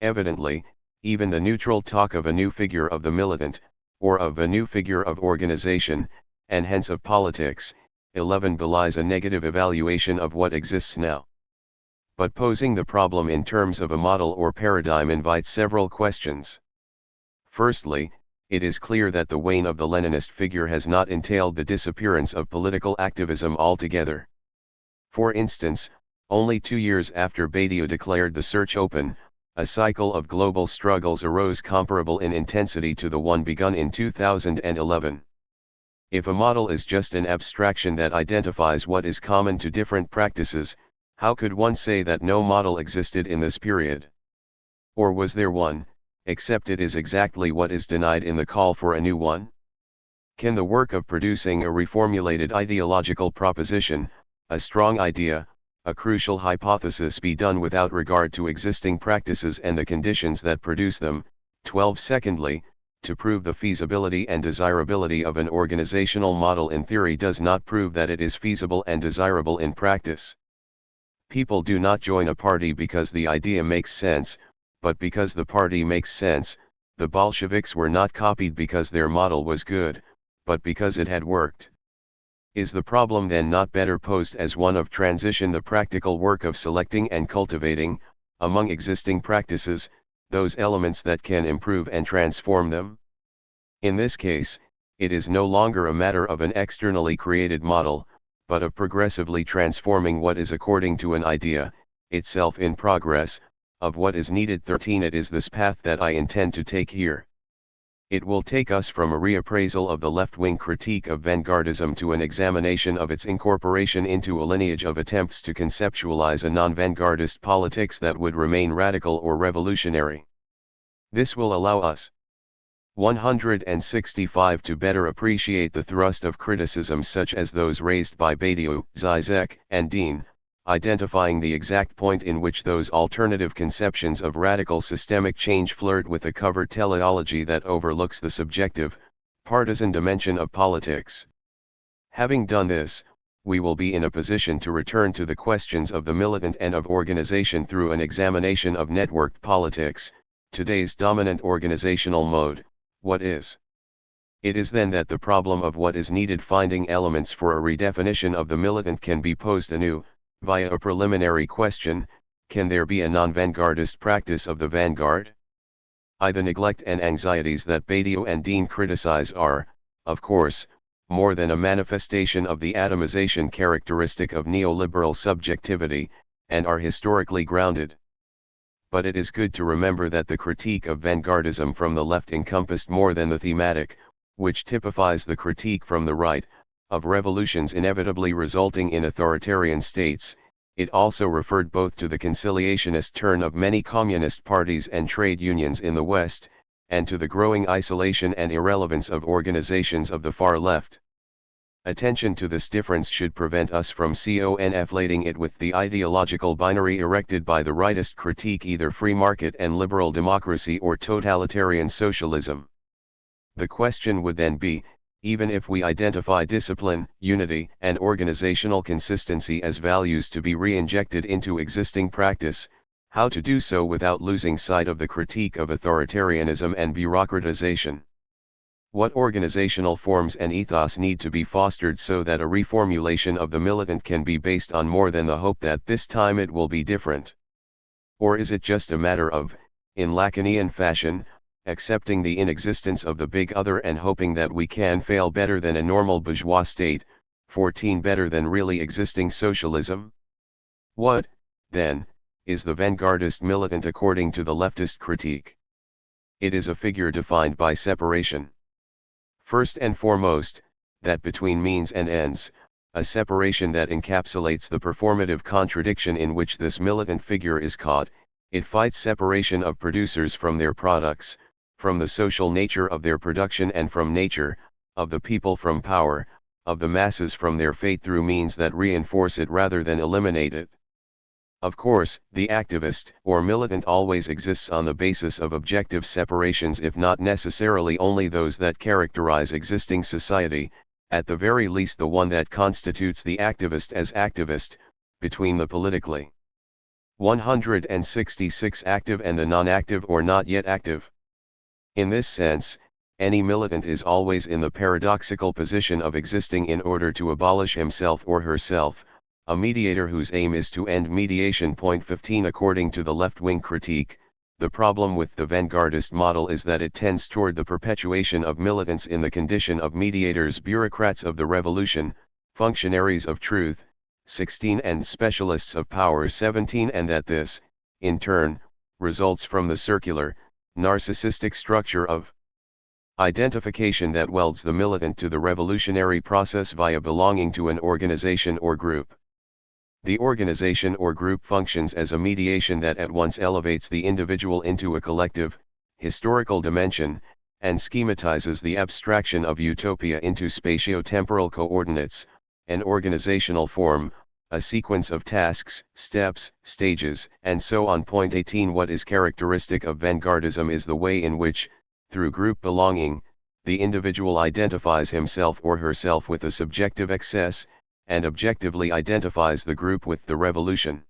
Evidently, even the neutral talk of a new figure of the militant, or of a new figure of organization, and hence of politics, 11. Belies a negative evaluation of what exists now. But posing the problem in terms of a model or paradigm invites several questions. Firstly, it is clear that the wane of the Leninist figure has not entailed the disappearance of political activism altogether. For instance, only 2 years after Badiou declared the search open, a cycle of global struggles arose comparable in intensity to the one begun in 2011. If a model is just an abstraction that identifies what is common to different practices, how could one say that no model existed in this period? Or was there one, except it is exactly what is denied in the call for a new one? Can the work of producing a reformulated ideological proposition, a strong idea, a crucial hypothesis be done without regard to existing practices and the conditions that produce them? 12. Secondly, to prove the feasibility and desirability of an organizational model in theory does not prove that it is feasible and desirable in practice. People do not join a party because the idea makes sense, but because the party makes sense. The Bolsheviks were not copied because their model was good, but because it had worked. Is the problem then not better posed as one of transition, the practical work of selecting and cultivating, among existing practices, those elements that can improve and transform them? In this case, it is no longer a matter of an externally created model, but of progressively transforming what is according to an idea, itself in progress, of what is needed. 13. It is this path that I intend to take here. It will take us from a reappraisal of the left-wing critique of vanguardism to an examination of its incorporation into a lineage of attempts to conceptualize a non-vanguardist politics that would remain radical or revolutionary. This will allow us 165 to better appreciate the thrust of criticisms such as those raised by Badiou, Zizek, and Dean, identifying the exact point in which those alternative conceptions of radical systemic change flirt with a covert teleology that overlooks the subjective, partisan dimension of politics. Having done this, we will be in a position to return to the questions of the militant and of organization through an examination of networked politics, today's dominant organizational mode. What is? It is then that the problem of what is needed, finding elements for a redefinition of the militant, can be posed anew, via a preliminary question: can there be a non-vanguardist practice of the vanguard? The neglect and anxieties that Badiou and Dean criticize are, of course, more than a manifestation of the atomization characteristic of neoliberal subjectivity, and are historically grounded. But it is good to remember that the critique of vanguardism from the left encompassed more than the thematic, which typifies the critique from the right, of revolutions inevitably resulting in authoritarian states. It also referred both to the conciliationist turn of many communist parties and trade unions in the West, and to the growing isolation and irrelevance of organizations of the far left. Attention to this difference should prevent us from conflating it with the ideological binary erected by the rightist critique, either free market and liberal democracy or totalitarian socialism. The question would then be, even if we identify discipline, unity, and organizational consistency as values to be re-injected into existing practice, how to do so without losing sight of the critique of authoritarianism and bureaucratization? What organizational forms and ethos need to be fostered so that a reformulation of the militant can be based on more than the hope that this time it will be different? Or is it just a matter of, in Lacanian fashion, accepting the inexistence of the big other and hoping that we can fail better than a normal bourgeois state, 14 better than really existing socialism? What, then, is the vanguardist militant according to the leftist critique? It is a figure defined by separation. First and foremost, that between means and ends, a separation that encapsulates the performative contradiction in which this militant figure is caught. It fights separation of producers from their products, from the social nature of their production and from nature, of the people from power, of the masses from their fate, through means that reinforce it rather than eliminate it. Of course, the activist or militant always exists on the basis of objective separations, if not necessarily only those that characterize existing society, at the very least the one that constitutes the activist as activist, between the politically 166 active and the non-active or not yet active. In this sense, any militant is always in the paradoxical position of existing in order to abolish himself or herself, a mediator whose aim is to end mediation. 15 According to the left-wing critique, the problem with the vanguardist model is that it tends toward the perpetuation of militants in the condition of mediators, bureaucrats of the revolution, functionaries of truth, 16, and specialists of power, 17, and that this, in turn, results from the circular, narcissistic structure of identification that welds the militant to the revolutionary process via belonging to an organization or group. The organization or group functions as a mediation that at once elevates the individual into a collective, historical dimension, and schematizes the abstraction of utopia into spatio-temporal coordinates, an organizational form, a sequence of tasks, steps, stages, and so on. 18 What is characteristic of vanguardism is the way in which, through group belonging, the individual identifies himself or herself with a subjective excess, and objectively identifies the group with the revolution.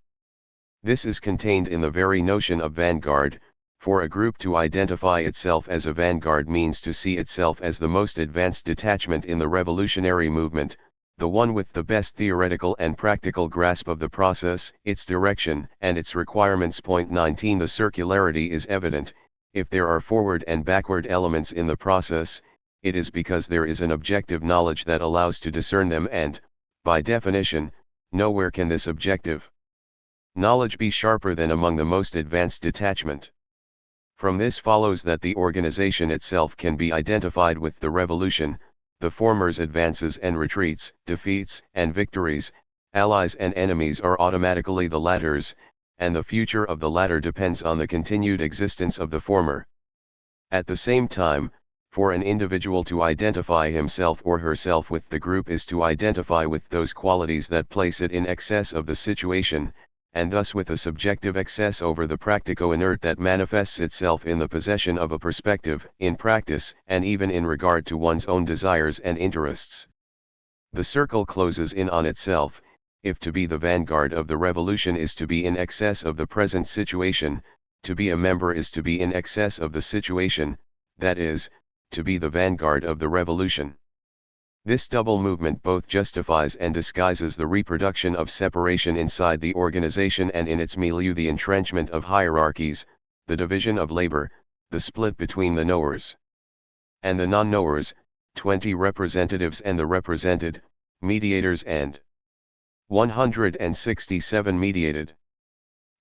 This is contained in the very notion of vanguard. For a group to identify itself as a vanguard means to see itself as the most advanced detachment in the revolutionary movement, the one with the best theoretical and practical grasp of the process, its direction, and its requirements. 19 The circularity is evident. If there are forward and backward elements in the process, it is because there is an objective knowledge that allows to discern them, and, by definition, nowhere can this objective knowledge be sharper than among the most advanced detachment. From this follows that the organization itself can be identified with the revolution, the former's advances and retreats, defeats and victories, allies and enemies are automatically the latter's, and the future of the latter depends on the continued existence of the former. At the same time, for an individual to identify himself or herself with the group is to identify with those qualities that place it in excess of the situation, and thus with a subjective excess over the practico-inert that manifests itself in the possession of a perspective, in practice, and even in regard to one's own desires and interests. The circle closes in on itself. If to be the vanguard of the revolution is to be in excess of the present situation, to be a member is to be in excess of the situation, that is, to be the vanguard of the revolution. This double movement both justifies and disguises the reproduction of separation inside the organization and in its milieu, the entrenchment of hierarchies, the division of labor, the split between the knowers and the non-knowers, 20 representatives and the represented, mediators and 167 mediated.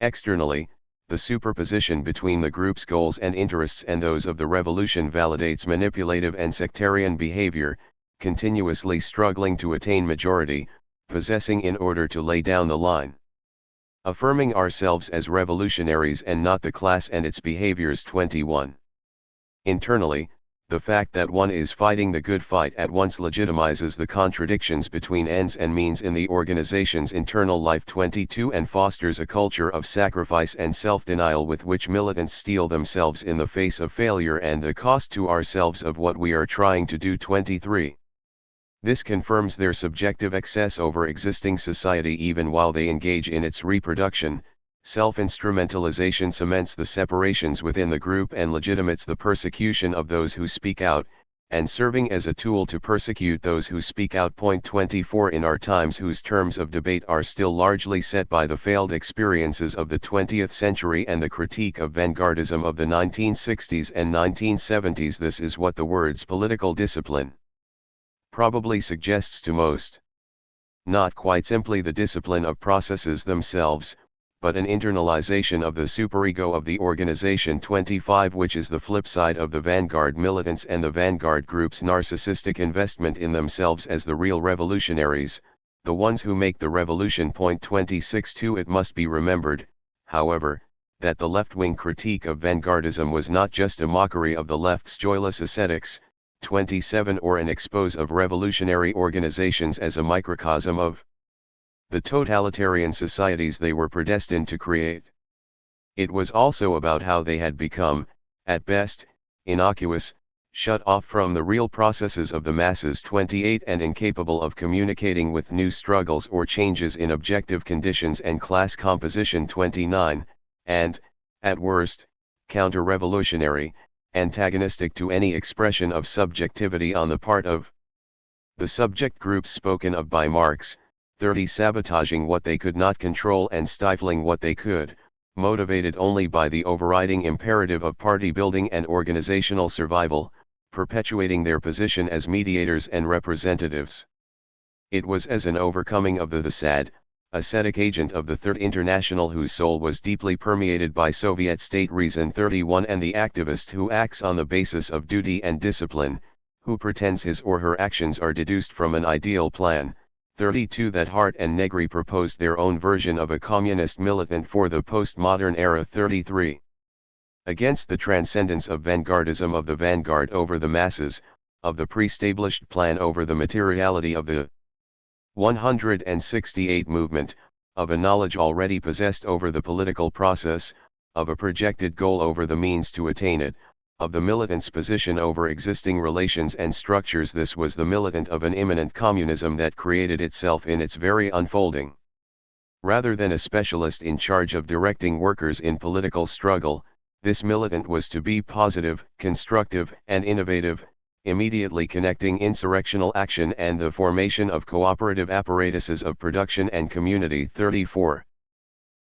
Externally, the superposition between the group's goals and interests and those of the revolution validates manipulative and sectarian behavior, continuously struggling to attain majority, possessing in order to lay down the line. Affirming ourselves as revolutionaries and not the class and its behaviors. 21. Internally, the fact that one is fighting the good fight at once legitimizes the contradictions between ends and means in the organization's internal life. 22 And fosters a culture of sacrifice and self-denial with which militants steel themselves in the face of failure and the cost to ourselves of what we are trying to do. 23. This confirms their subjective excess over existing society even while they engage in its reproduction. Self-instrumentalization cements the separations within the group and legitimates the persecution of those who speak out, and serving as a tool to persecute those who speak out. 24 In our times, whose terms of debate are still largely set by the failed experiences of the 20th century and the critique of vanguardism of the 1960s and 1970s, this is what the words political discipline probably suggests to most. Not quite simply the discipline of processes themselves, but an internalization of the superego of the organization. 25 Which is the flip side of the vanguard militants and the vanguard group's narcissistic investment in themselves as the real revolutionaries, the ones who make the revolution. 26 It must be remembered, however, that the left-wing critique of vanguardism was not just a mockery of the left's joyless ascetics, 27, or an expose of revolutionary organizations as a microcosm of the totalitarian societies they were predestined to create. It was also about how they had become, at best, innocuous, shut off from the real processes of the masses 28 and incapable of communicating with new struggles or changes in objective conditions and class composition 29, and, at worst, counter-revolutionary, antagonistic to any expression of subjectivity on the part of the subject groups spoken of by Marx, 30 sabotaging what they could not control and stifling what they could, motivated only by the overriding imperative of party building and organizational survival, perpetuating their position as mediators and representatives. It was as an overcoming of the sad, ascetic agent of the Third International whose soul was deeply permeated by Soviet state reason 31 and the activist who acts on the basis of duty and discipline, who pretends his or her actions are deduced from an ideal plan, 32 that Hart and Negri proposed their own version of a communist militant for the postmodern era 33. Against the transcendence of vanguardism of the vanguard over the masses, of the pre-established plan over the materiality of the 168 movement, of a knowledge already possessed over the political process, of a projected goal over the means to attain it, of the militant's position over existing relations and structures. This was the militant of an immanent communism that created itself in its very unfolding. Rather than a specialist in charge of directing workers in political struggle, this militant was to be positive, constructive, and innovative, immediately connecting insurrectional action and the formation of cooperative apparatuses of production and community. 34.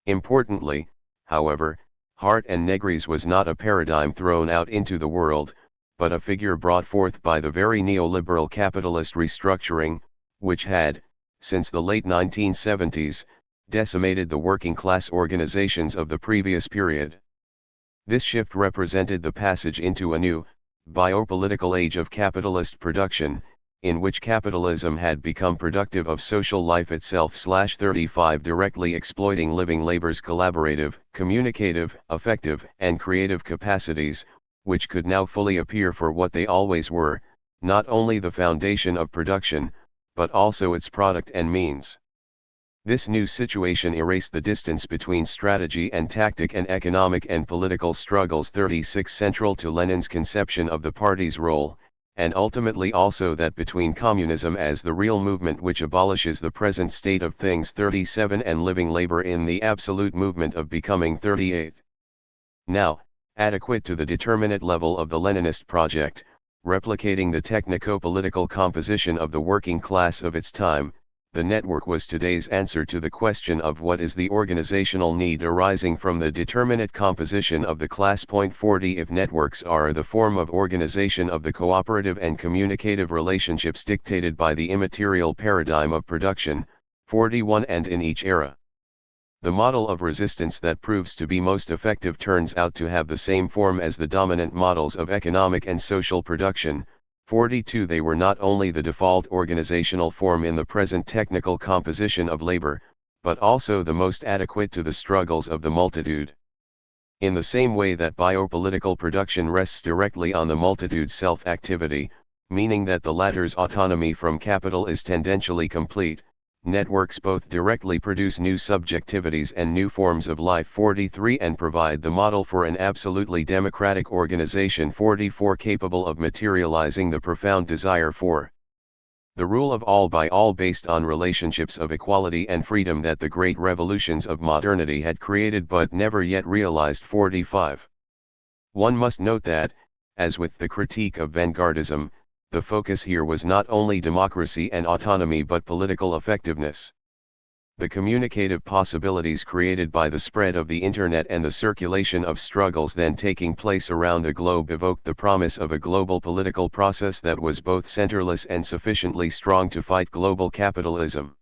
Importantly, however, Hart and Negri's was not a paradigm thrown out into the world, but a figure brought forth by the very neoliberal capitalist restructuring, which had, since the late 1970s, decimated the working class organizations of the previous period. This shift represented the passage into a new, biopolitical age of capitalist production, in which capitalism had become productive of social life itself. 35 Directly exploiting living labor's collaborative, communicative, affective, and creative capacities, which could now fully appear for what they always were, not only the foundation of production, but also its product and means. This new situation erased the distance between strategy and tactic and economic and political struggles. 36 Central to Lenin's conception of the party's role, and ultimately also that between communism as the real movement which abolishes the present state of things. 37 And living labor in the absolute movement of becoming. 38. Now, adequate to the determinate level of the Leninist project, replicating the technico-political composition of the working class of its time, the network was today's answer to the question of what is the organizational need arising from the determinate composition of the class. 40 If networks are the form of organization of the cooperative and communicative relationships dictated by the immaterial paradigm of production, 41 And in each era, the model of resistance that proves to be most effective turns out to have the same form as the dominant models of economic and social production, 42 They were not only the default organizational form in the present technical composition of labor, but also the most adequate to the struggles of the multitude. In the same way that biopolitical production rests directly on the multitude's self-activity, meaning that the latter's autonomy from capital is tendentially complete, networks both directly produce new subjectivities and new forms of life. 43 And provide the model for an absolutely democratic organization. 44 Capable of materializing the profound desire for the rule of all by all based on relationships of equality and freedom that the great revolutions of modernity had created but never yet realized. 45. One must note that, as with the critique of vanguardism, the focus here was not only democracy and autonomy but political effectiveness. The communicative possibilities created by the spread of the Internet and the circulation of struggles then taking place around the globe evoked the promise of a global political process that was both centerless and sufficiently strong to fight global capitalism.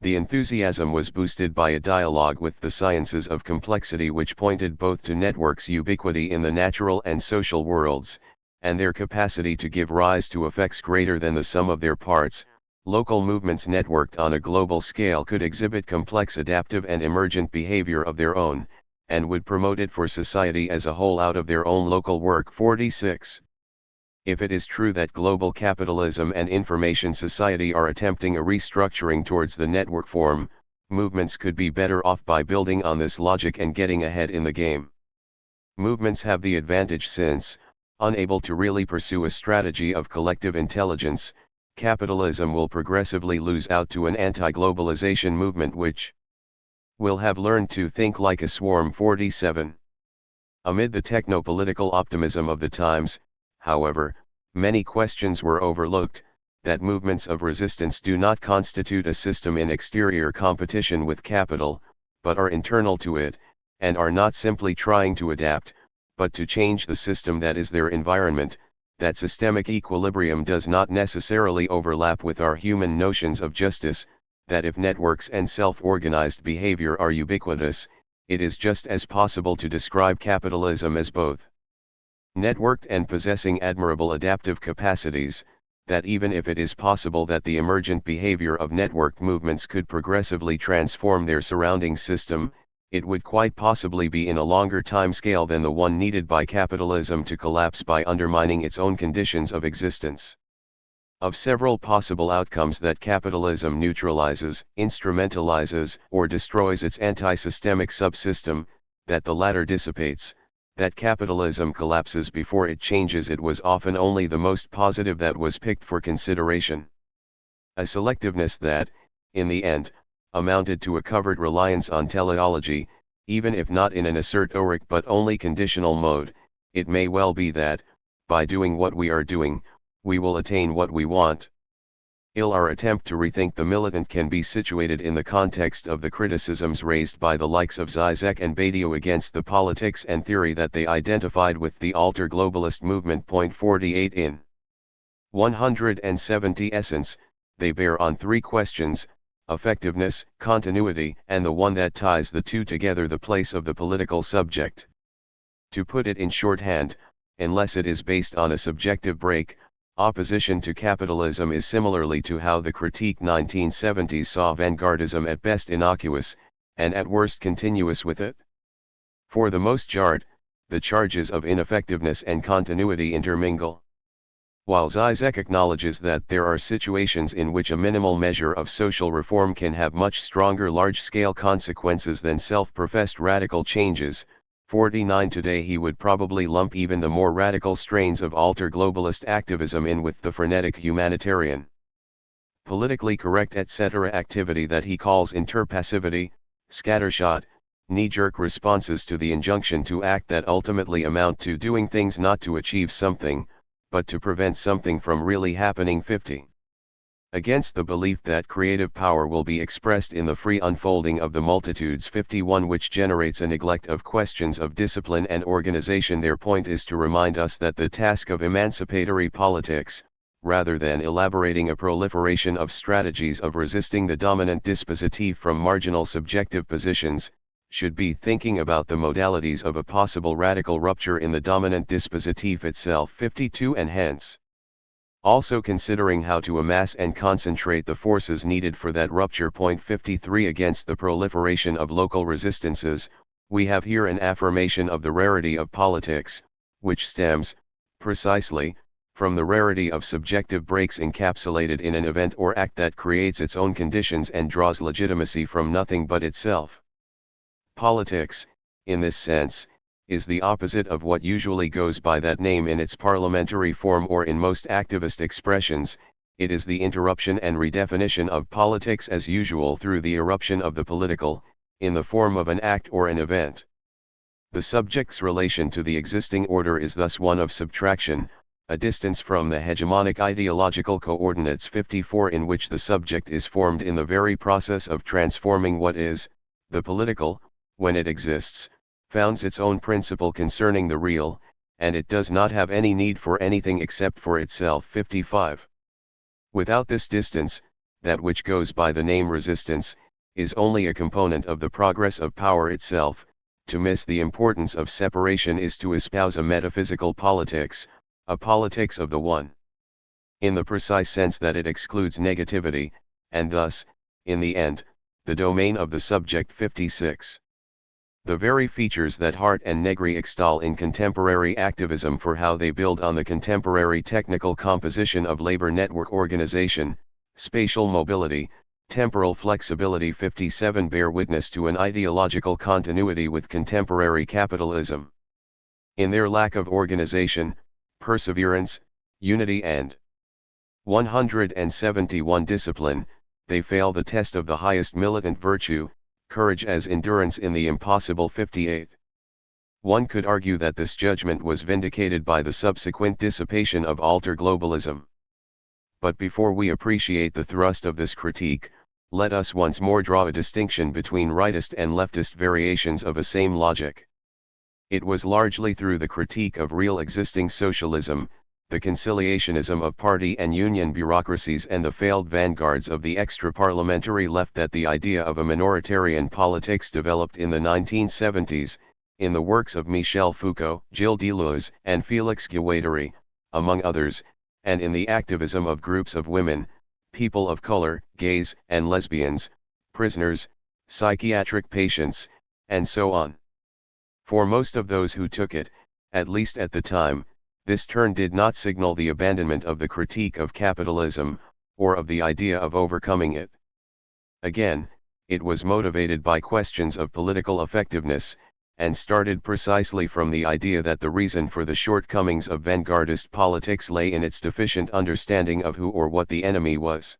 The enthusiasm was boosted by a dialogue with the sciences of complexity which pointed both to networks' ubiquity in the natural and social worlds, and their capacity to give rise to effects greater than the sum of their parts. Local movements networked on a global scale could exhibit complex adaptive and emergent behavior of their own, and would promote it for society as a whole out of their own local work. 46. If it is true that global capitalism and information society are attempting a restructuring towards the network form, movements could be better off by building on this logic and getting ahead in the game. Movements have the advantage since, unable to really pursue a strategy of collective intelligence, capitalism will progressively lose out to an anti-globalization movement which will have learned to think like a swarm. 47. Amid the techno-political optimism of the times, however, many questions were overlooked, that movements of resistance do not constitute a system in exterior competition with capital, but are internal to it, and are not simply trying to adapt, but to change the system that is their environment. That systemic equilibrium does not necessarily overlap with our human notions of justice, that if networks and self-organized behavior are ubiquitous, it is just as possible to describe capitalism as both networked and possessing admirable adaptive capacities, that even if it is possible that the emergent behavior of networked movements could progressively transform their surrounding system, it would quite possibly be in a longer time scale than the one needed by capitalism to collapse by undermining its own conditions of existence. Of several possible outcomes that capitalism neutralizes, instrumentalizes, or destroys its anti-systemic subsystem, that the latter dissipates, that capitalism collapses before it changes, it was often only the most positive that was picked for consideration. A selectiveness that, in the end, amounted to a covert reliance on teleology, even if not in an assertoric but only conditional mode. It may well be that, by doing what we are doing, we will attain what we want. Our attempt to rethink the militant can be situated in the context of the criticisms raised by the likes of Zizek and Badiou against the politics and theory that they identified with the alter globalist movement. 48. In 170 Essence, they bear on three questions: effectiveness, continuity, and the one that ties the two together, the place of the political subject. To put it in shorthand, unless it is based on a subjective break, opposition to capitalism is similarly to how the critique 1970s saw vanguardism at best innocuous, and at worst continuous with it. For the most part, the charges of ineffectiveness and continuity intermingle. While Zizek acknowledges that there are situations in which a minimal measure of social reform can have much stronger large-scale consequences than self-professed radical changes, 49 today he would probably lump even the more radical strains of alter globalist activism in with the frenetic humanitarian, politically correct etc. activity that he calls interpassivity, scattershot, knee-jerk responses to the injunction to act that ultimately amount to doing things not to achieve something, but to prevent something from really happening. 50. Against the belief that creative power will be expressed in the free unfolding of the multitudes. 51. Which generates a neglect of questions of discipline and organization. Their point is to remind us that the task of emancipatory politics, rather than elaborating a proliferation of strategies of resisting the dominant dispositif from marginal subjective positions, should be thinking about the modalities of a possible radical rupture in the dominant dispositif itself. 52. And hence, also considering how to amass and concentrate the forces needed for that rupture. 53. Against the proliferation of local resistances, we have here an affirmation of the rarity of politics, which stems, precisely, from the rarity of subjective breaks encapsulated in an event or act that creates its own conditions and draws legitimacy from nothing but itself. Politics, in this sense, is the opposite of what usually goes by that name in its parliamentary form, or in most activist expressions, it is the interruption and redefinition of politics as usual through the eruption of the political, in the form of an act or an event. The subject's relation to the existing order is thus one of subtraction, a distance from the hegemonic ideological coordinates. 54. In which the subject is formed in the very process of transforming what is, the political, when it exists, founds its own principle concerning the real, and it does not have any need for anything except for itself. 55. Without this distance, that which goes by the name resistance, is only a component of the progress of power itself. To miss the importance of separation is to espouse a metaphysical politics, a politics of the one, in the precise sense that it excludes negativity, and thus, in the end, the domain of the subject. 56. The very features that Hart and Negri extol in contemporary activism for how they build on the contemporary technical composition of labor network organization, spatial mobility, Temporal flexibility 57 bear witness to an ideological continuity with contemporary capitalism. In their lack of organization, perseverance, unity and 171 discipline, they fail the test of the highest militant virtue, courage as endurance in the impossible 58. One could argue that this judgment was vindicated by the subsequent dissipation of alter globalism. But before we appreciate the thrust of this critique, let us once more draw a distinction between rightist and leftist variations of a same logic. It was largely through the critique of real existing socialism, the conciliationism of party and union bureaucracies and the failed vanguards of the extra-parliamentary left that the idea of a minoritarian politics developed in the 1970s, in the works of Michel Foucault, Gilles Deleuze, and Félix Guattari, among others, and in the activism of groups of women, people of color, gays and lesbians, prisoners, psychiatric patients, and so on. For most of those who took it, at least at the time, this turn did not signal the abandonment of the critique of capitalism, or of the idea of overcoming it. Again, it was motivated by questions of political effectiveness, and started precisely from the idea that the reason for the shortcomings of vanguardist politics lay in its deficient understanding of who or what the enemy was.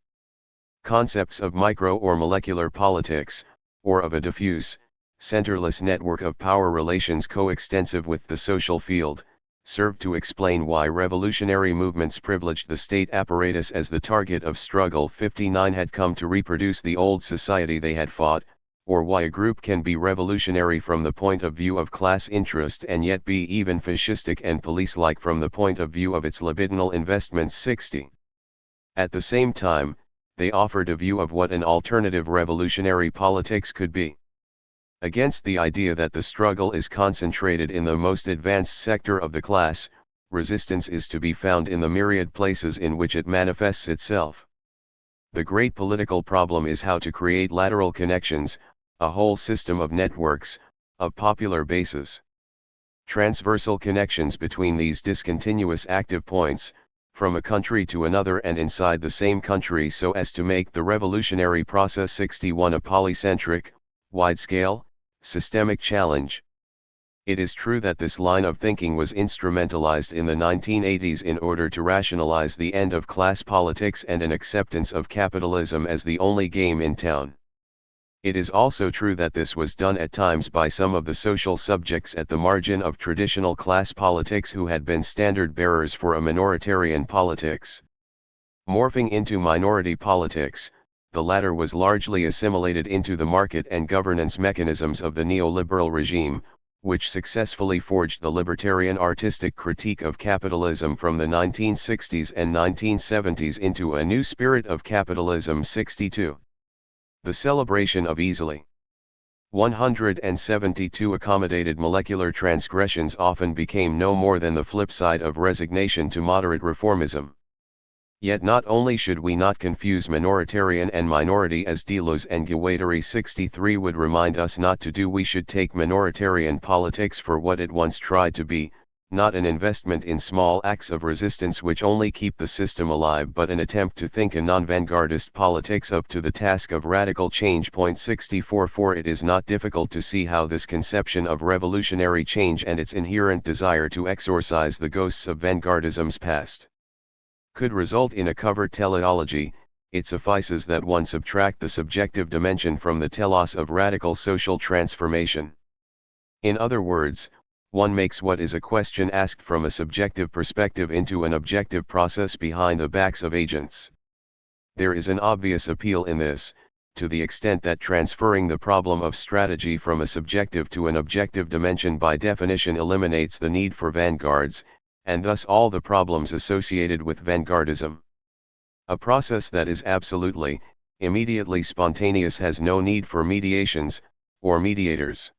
Concepts of micro or molecular politics, or of a diffuse, centerless network of power relations coextensive with the social field, served to explain why revolutionary movements privileged the state apparatus as the target of struggle 59 had come to reproduce the old society they had fought, or why a group can be revolutionary from the point of view of class interest and yet be even fascistic and police-like from the point of view of its libidinal investments 60. At the same time, they offered a view of what an alternative revolutionary politics could be. Against the idea that the struggle is concentrated in the most advanced sector of the class, resistance is to be found in the myriad places in which it manifests itself. The great political problem is how to create lateral connections, a whole system of networks, of popular bases. Transversal connections between these discontinuous active points, from a country to another and inside the same country so as to make the revolutionary process 61 a polycentric, wide-scale, systemic challenge. It is true that this line of thinking was instrumentalized in the 1980s in order to rationalize the end of class politics and an acceptance of capitalism as the only game in town. It is also true that this was done at times by some of the social subjects at the margin of traditional class politics who had been standard bearers for a minoritarian politics. Morphing into minority politics, the latter was largely assimilated into the market and governance mechanisms of the neoliberal regime, which successfully forged the libertarian artistic critique of capitalism from the 1960s and 1970s into a new spirit of capitalism 62. The celebration of easily 172 accommodated molecular transgressions often became no more than the flip side of resignation to moderate reformism. Yet not only should we not confuse minoritarian and minority as Deleuze and Guattari 63 would remind us not to do, we should take minoritarian politics for what it once tried to be, not an investment in small acts of resistance which only keep the system alive but an attempt to think a non-vanguardist politics up to the task of radical change. 64 For it is not difficult to see how this conception of revolutionary change and its inherent desire to exorcise the ghosts of vanguardism's past could result in a covert teleology. It suffices that one subtract the subjective dimension from the telos of radical social transformation. In other words, one makes what is a question asked from a subjective perspective into an objective process behind the backs of agents. There is an obvious appeal in this, to the extent that transferring the problem of strategy from a subjective to an objective dimension by definition eliminates the need for vanguards, and thus all the problems associated with vanguardism. A process that is absolutely, immediately spontaneous has no need for mediations, or mediators.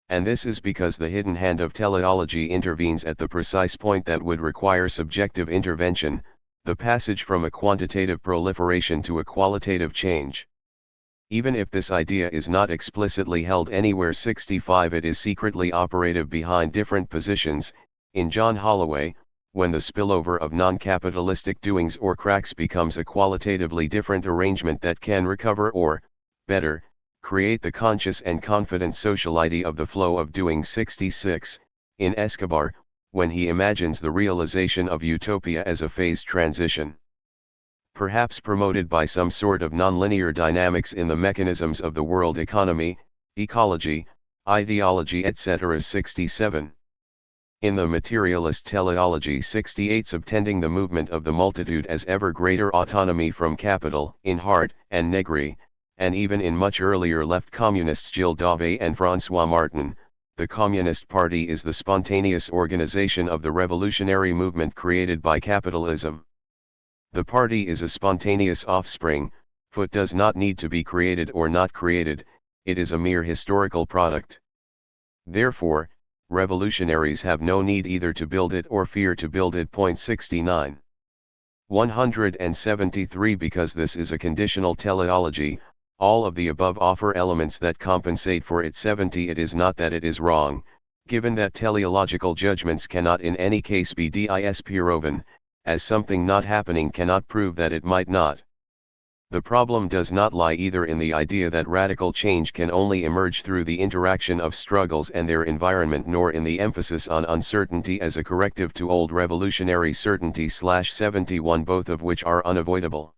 And this is because the hidden hand of teleology intervenes at the precise point that would require subjective intervention, the passage from a quantitative proliferation to a qualitative change. Even if this idea is not explicitly held anywhere 65, it is secretly operative behind different positions. In John Holloway, when the spillover of non-capitalistic doings or cracks becomes a qualitatively different arrangement that can recover or, better, create the conscious and confident sociality of the flow of doing. 66, in Escobar, when he imagines the realization of utopia as a phased transition, perhaps promoted by some sort of nonlinear dynamics in the mechanisms of the world economy, ecology, ideology, etc. 67. In the materialist teleology. 68, subtending the movement of the multitude as ever greater autonomy from capital, in Hart and Negri, and even in much earlier left communists Gilles Dauvé and François Martin, the Communist Party is the spontaneous organization of the revolutionary movement created by capitalism. The party is a spontaneous offspring, foot does not need to be created or not created, it is a mere historical product. Therefore, revolutionaries have no need either to build it or fear to build it. 69. 173. Because this is a conditional teleology, all of the above offer elements that compensate for it. 70. It is not that it is wrong, given that teleological judgments cannot in any case be disproven, as something not happening cannot prove that it might not. The problem does not lie either in the idea that radical change can only emerge through the interaction of struggles and their environment, nor in the emphasis on uncertainty as a corrective to old revolutionary certainty. 71, both of which are unavoidable.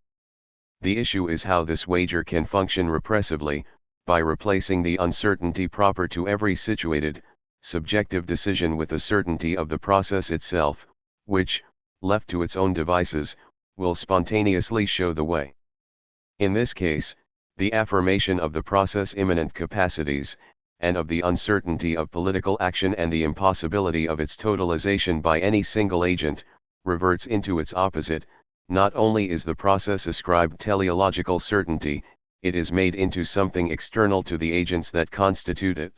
The issue is how this wager can function repressively, by replacing the uncertainty proper to every situated, subjective decision with the certainty of the process itself, which, left to its own devices, will spontaneously show the way. In this case, the affirmation of the process' immanent capacities, and of the uncertainty of political action and the impossibility of its totalization by any single agent, reverts into its opposite. Not only is the process ascribed teleological certainty, it is made into something external to the agents that constitute it.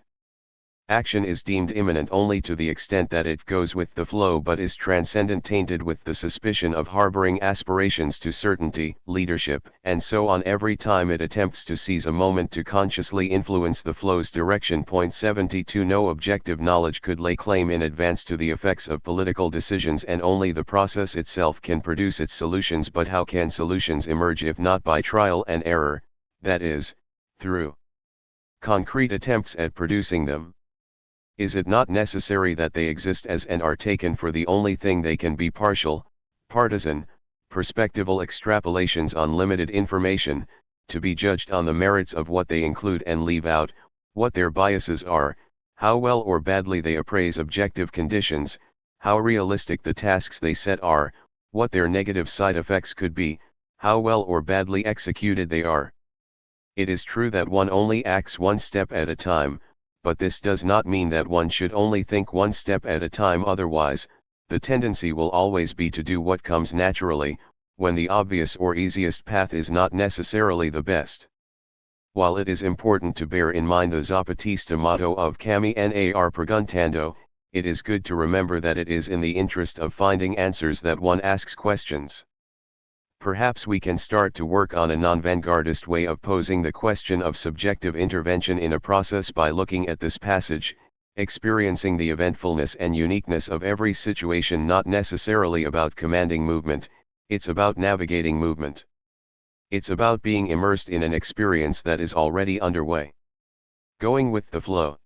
Action is deemed immanent only to the extent that it goes with the flow, but is transcendent, tainted with the suspicion of harboring aspirations to certainty, leadership, and so on every time it attempts to seize a moment to consciously influence the flow's direction. 72. No objective knowledge could lay claim in advance to the effects of political decisions, and only the process itself can produce its solutions. But how can solutions emerge if not by trial and error, that is, through concrete attempts at producing them? Is it not necessary that they exist as and are taken for the only thing they can be? Partial, partisan, perspectival extrapolations on limited information, to be judged on the merits of what they include and leave out, what their biases are, how well or badly they appraise objective conditions, how realistic the tasks they set are, what their negative side effects could be, how well or badly executed they are. It is true that one only acts one step at a time, but this does not mean that one should only think one step at a time. Otherwise, the tendency will always be to do what comes naturally, when the obvious or easiest path is not necessarily the best. While it is important to bear in mind the Zapatista motto of Caminar Preguntando, it is good to remember that it is in the interest of finding answers that one asks questions. Perhaps we can start to work on a non-vanguardist way of posing the question of subjective intervention in a process by looking at this passage, experiencing the eventfulness and uniqueness of every situation. Not necessarily about commanding movement, it's about navigating movement. It's about being immersed in an experience that is already underway. Going with the flow.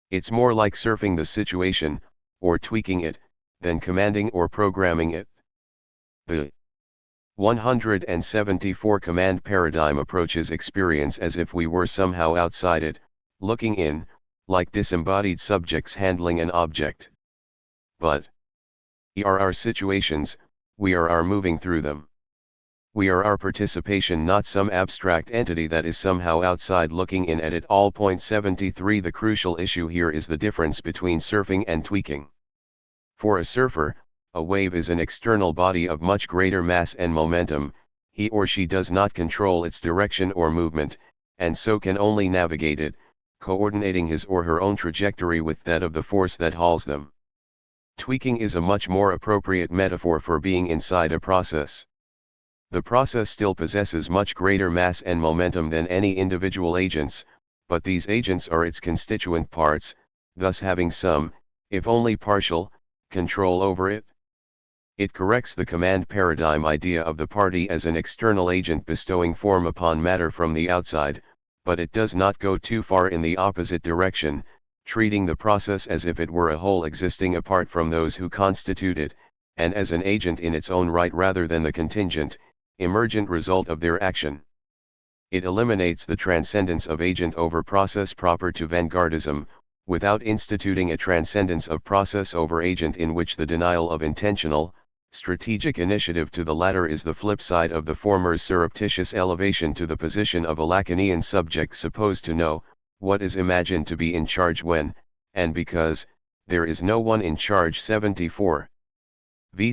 It's more like surfing the situation, or tweaking it, than commanding or programming it. The 174 command paradigm approaches experience as if we were somehow outside it, looking in, like disembodied subjects handling an object. But we are our situations, we are our moving through them. We are our participation, not some abstract entity that is somehow outside looking in at it all. 73. The crucial issue here is the difference between surfing and tweaking. For a surfer, a wave is an external body of much greater mass and momentum. He or she does not control its direction or movement, and so can only navigate it, coordinating his or her own trajectory with that of the force that hauls them. Tweaking is a much more appropriate metaphor for being inside a process. The process still possesses much greater mass and momentum than any individual agents, but these agents are its constituent parts, thus having some, if only partial, control over it. It corrects the command paradigm idea of the party as an external agent bestowing form upon matter from the outside, but it does not go too far in the opposite direction, treating the process as if it were a whole existing apart from those who constitute it, and as an agent in its own right rather than the contingent, emergent result of their action. It eliminates the transcendence of agent over process proper to vanguardism, without instituting a transcendence of process over agent in which the denial of intentional, strategic initiative to the latter is the flip side of the former's surreptitious elevation to the position of a Lacanian subject supposed to know what is imagined to be in charge when, and because, there is no one in charge. 74.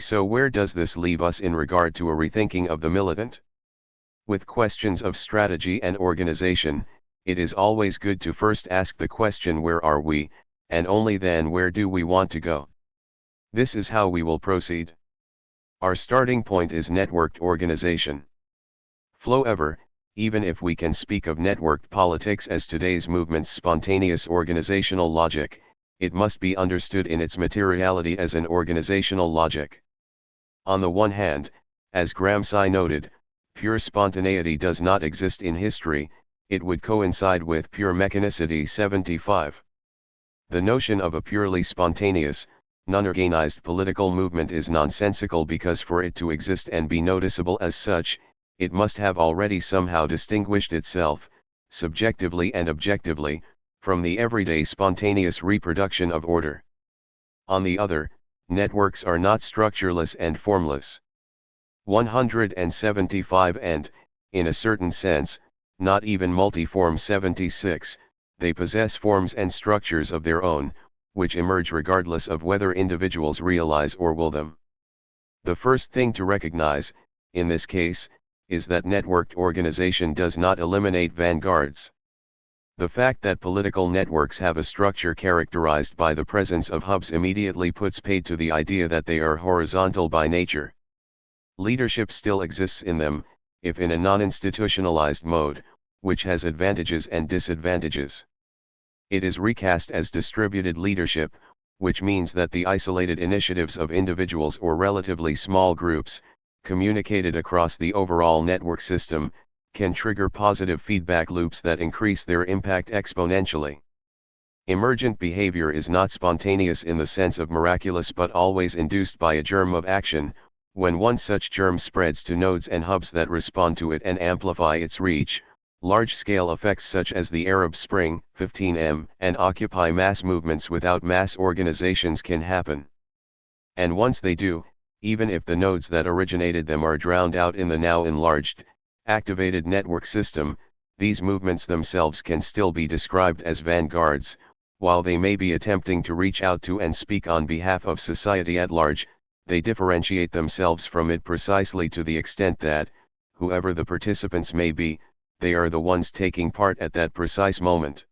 So where does this leave us in regard to a rethinking of the militant? With questions of strategy and organization, it is always good to first ask the question where are we, and only then where do we want to go. This is how we will proceed. Our starting point is networked organization. However, even if we can speak of networked politics as today's movement's spontaneous organizational logic, it must be understood in its materiality as an organizational logic. On the one hand, as Gramsci noted, pure spontaneity does not exist in history, it would coincide with pure mechanicity. 75. The notion of a purely spontaneous, non-organized political movement is nonsensical because for it to exist and be noticeable as such, it must have already somehow distinguished itself, subjectively and objectively, from the everyday spontaneous reproduction of order. On the other, networks are not structureless and formless. 175 and, in a certain sense, not even multiform. 76, they possess forms and structures of their own, which emerge regardless of whether individuals realize or will them. The first thing to recognize, in this case, is that networked organization does not eliminate vanguards. The fact that political networks have a structure characterized by the presence of hubs immediately puts paid to the idea that they are horizontal by nature. Leadership still exists in them, if in a non-institutionalized mode, which has advantages and disadvantages. It is recast as distributed leadership, which means that the isolated initiatives of individuals or relatively small groups, communicated across the overall network system, can trigger positive feedback loops that increase their impact exponentially. Emergent behavior is not spontaneous in the sense of miraculous but always induced by a germ of action. When one such germ spreads to nodes and hubs that respond to it and amplify its reach, large-scale effects such as the Arab Spring, 15M, and Occupy mass movements without mass organizations can happen. And once they do, even if the nodes that originated them are drowned out in the now enlarged, activated network system, these movements themselves can still be described as vanguards, while they may be attempting to reach out to and speak on behalf of society at large. They differentiate themselves from it precisely to the extent that, whoever the participants may be, they are the ones taking part at that precise moment.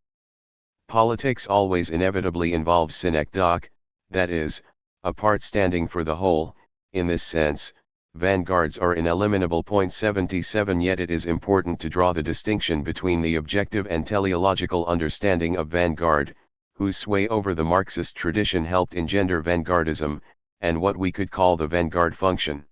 Politics always inevitably involves synecdoche, that is, a part standing for the whole. In this sense, vanguards are ineliminable. 77 Yet it is important to draw the distinction between the objective and teleological understanding of vanguard, whose sway over the Marxist tradition helped engender vanguardism, and what we could call the vanguard function.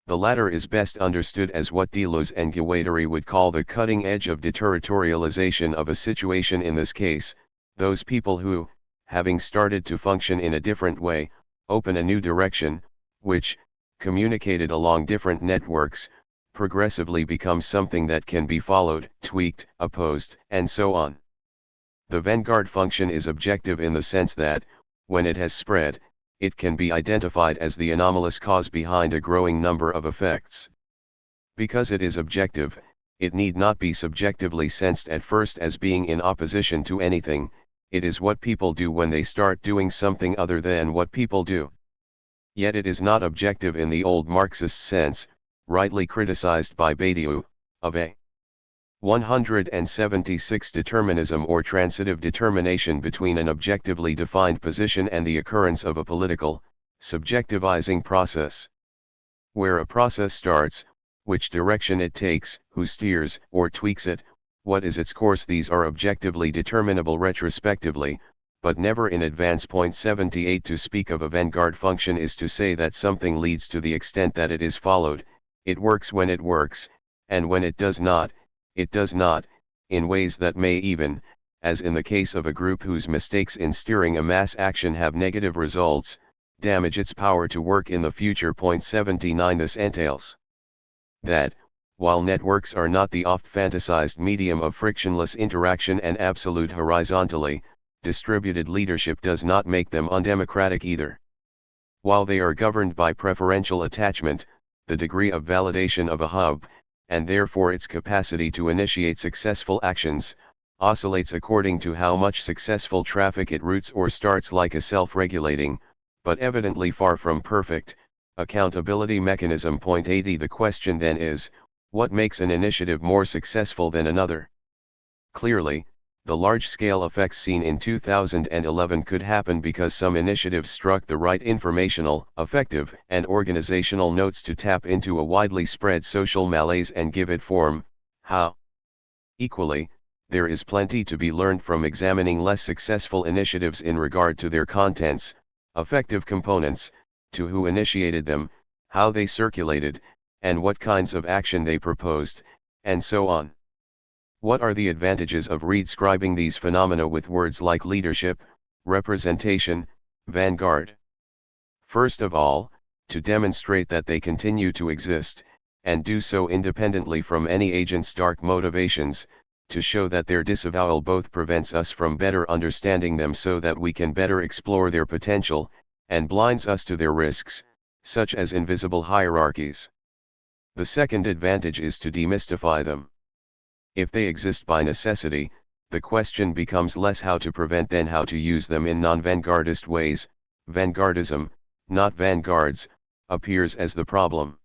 The latter is best understood as what Deleuze and Guattari would call the cutting edge of deterritorialization of a situation. In this case, those people who, having started to function in a different way, open a new direction, which, communicated along different networks, progressively becomes something that can be followed, tweaked, opposed, and so on. The vanguard function is objective in the sense that, when it has spread, it can be identified as the anomalous cause behind a growing number of effects. Because it is objective, it need not be subjectively sensed at first as being in opposition to anything. It is what people do when they start doing something other than what people do. Yet it is not objective in the old Marxist sense, rightly criticized by Badiou, of a 176 determinism or transitive determination between an objectively defined position and the occurrence of a political, subjectivizing process. Where a process starts, which direction it takes, who steers or tweaks it, what is its course, these are objectively determinable retrospectively, but never in advance. Point 78 To speak of a vanguard function is to say that something leads to the extent that it is followed, it works when it works, and when it does not, it does not, in ways that may even, as in the case of a group whose mistakes in steering a mass action have negative results, damage its power to work in the future. Point 79 This entails that, while networks are not the oft-fantasized medium of frictionless interaction and absolute horizontally distributed leadership does not make them undemocratic either. While they are governed by preferential attachment, the degree of validation of a hub, and therefore its capacity to initiate successful actions, oscillates according to how much successful traffic it routes or starts. Like a self-regulating, but evidently far from perfect, accountability mechanism. Point 80 The question then is, what makes an initiative more successful than another? Clearly, the large-scale effects seen in 2011 could happen because some initiatives struck the right informational, affective, and organizational notes to tap into a widely spread social malaise and give it form. How? Equally, there is plenty to be learned from examining less successful initiatives in regard to their contents, affective components, to who initiated them, how they circulated, and what kinds of action they proposed, and so on. What are the advantages of redescribing these phenomena with words like leadership, representation, vanguard? First of all, to demonstrate that they continue to exist, and do so independently from any agent's dark motivations, to show that their disavowal both prevents us from better understanding them so that we can better explore their potential, and blinds us to their risks, such as invisible hierarchies. The second advantage is to demystify them. If they exist by necessity, the question becomes less how to prevent than how to use them in non-vanguardist ways. Vanguardism, not vanguards, appears as the problem.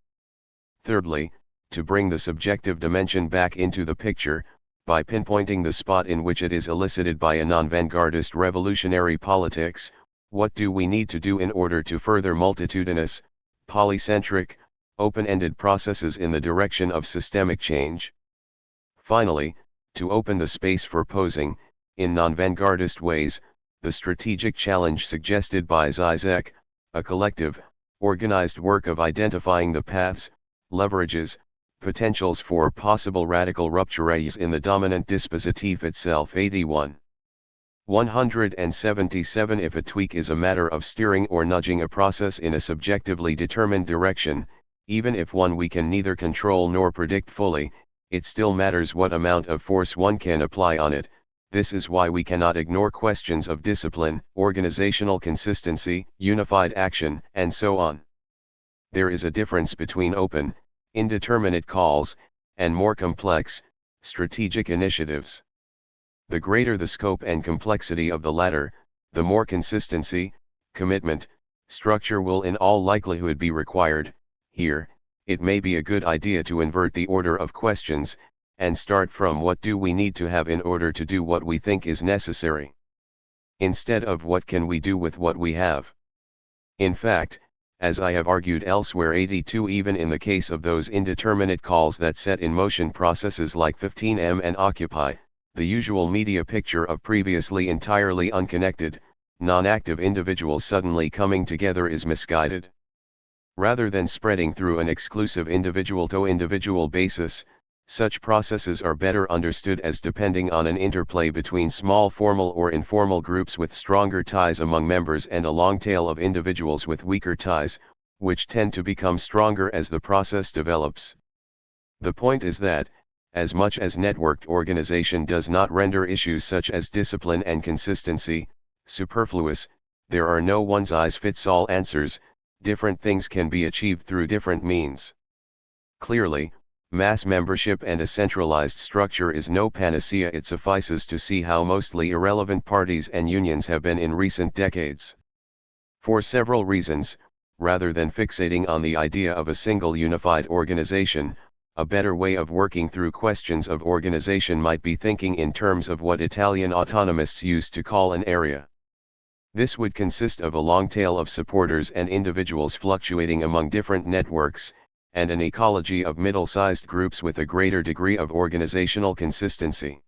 Thirdly, to bring the subjective dimension back into the picture, by pinpointing the spot in which it is elicited by a non-vanguardist revolutionary politics, what do we need to do in order to further multitudinous, polycentric, open-ended processes in the direction of systemic change? Finally, to open the space for posing, in non-vanguardist ways, the strategic challenge suggested by Zizek, a collective, organized work of identifying the paths, leverages, potentials for possible radical ruptures in the dominant dispositif itself. 81. 177 If a tweak is a matter of steering or nudging a process in a subjectively determined direction, even if one we can neither control nor predict fully, it still matters what amount of force one can apply on it. This is why we cannot ignore questions of discipline, organizational consistency, unified action, and so on. There is a difference between open, indeterminate calls, and more complex, strategic initiatives. The greater the scope and complexity of the latter, the more consistency, commitment, structure will in all likelihood be required. Here, it may be a good idea to invert the order of questions, and start from what do we need to have in order to do what we think is necessary, instead of what can we do with what we have. In fact, as I have argued elsewhere, 82 Even in the case of those indeterminate calls that set in motion processes like 15M and Occupy, the usual media picture of previously entirely unconnected, non-active individuals suddenly coming together is misguided. Rather than spreading through an exclusive individual-to-individual basis, such processes are better understood as depending on an interplay between small formal or informal groups with stronger ties among members and a long tail of individuals with weaker ties, which tend to become stronger as the process develops. The point is that, as much as networked organization does not render issues such as discipline and consistency superfluous, there are no one-size-fits-all answers. Different things can be achieved through different means. Clearly, mass membership and a centralized structure is no panacea. It suffices to see how mostly irrelevant parties and unions have been in recent decades. For several reasons, rather than fixating on the idea of a single unified organization, a better way of working through questions of organization might be thinking in terms of what Italian autonomists used to call an area. This would consist of a long tail of supporters and individuals fluctuating among different networks, and an ecology of middle-sized groups with a greater degree of organizational consistency.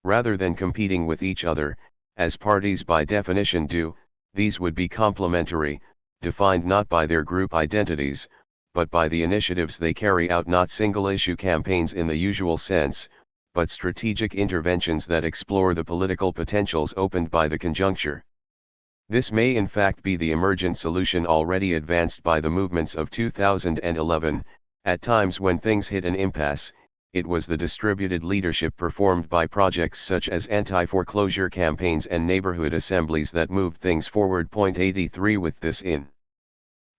Rather than competing with each other, as parties by definition do. These would be complementary, defined not by their group identities, but by the initiatives they carry out, not single-issue campaigns in the usual sense, but strategic interventions that explore the political potentials opened by the conjuncture. This may in fact be the emergent solution already advanced by the movements of 2011, at times when things hit an impasse. It was the distributed leadership performed by projects such as anti-foreclosure campaigns and neighborhood assemblies that moved things forward. 83 With this in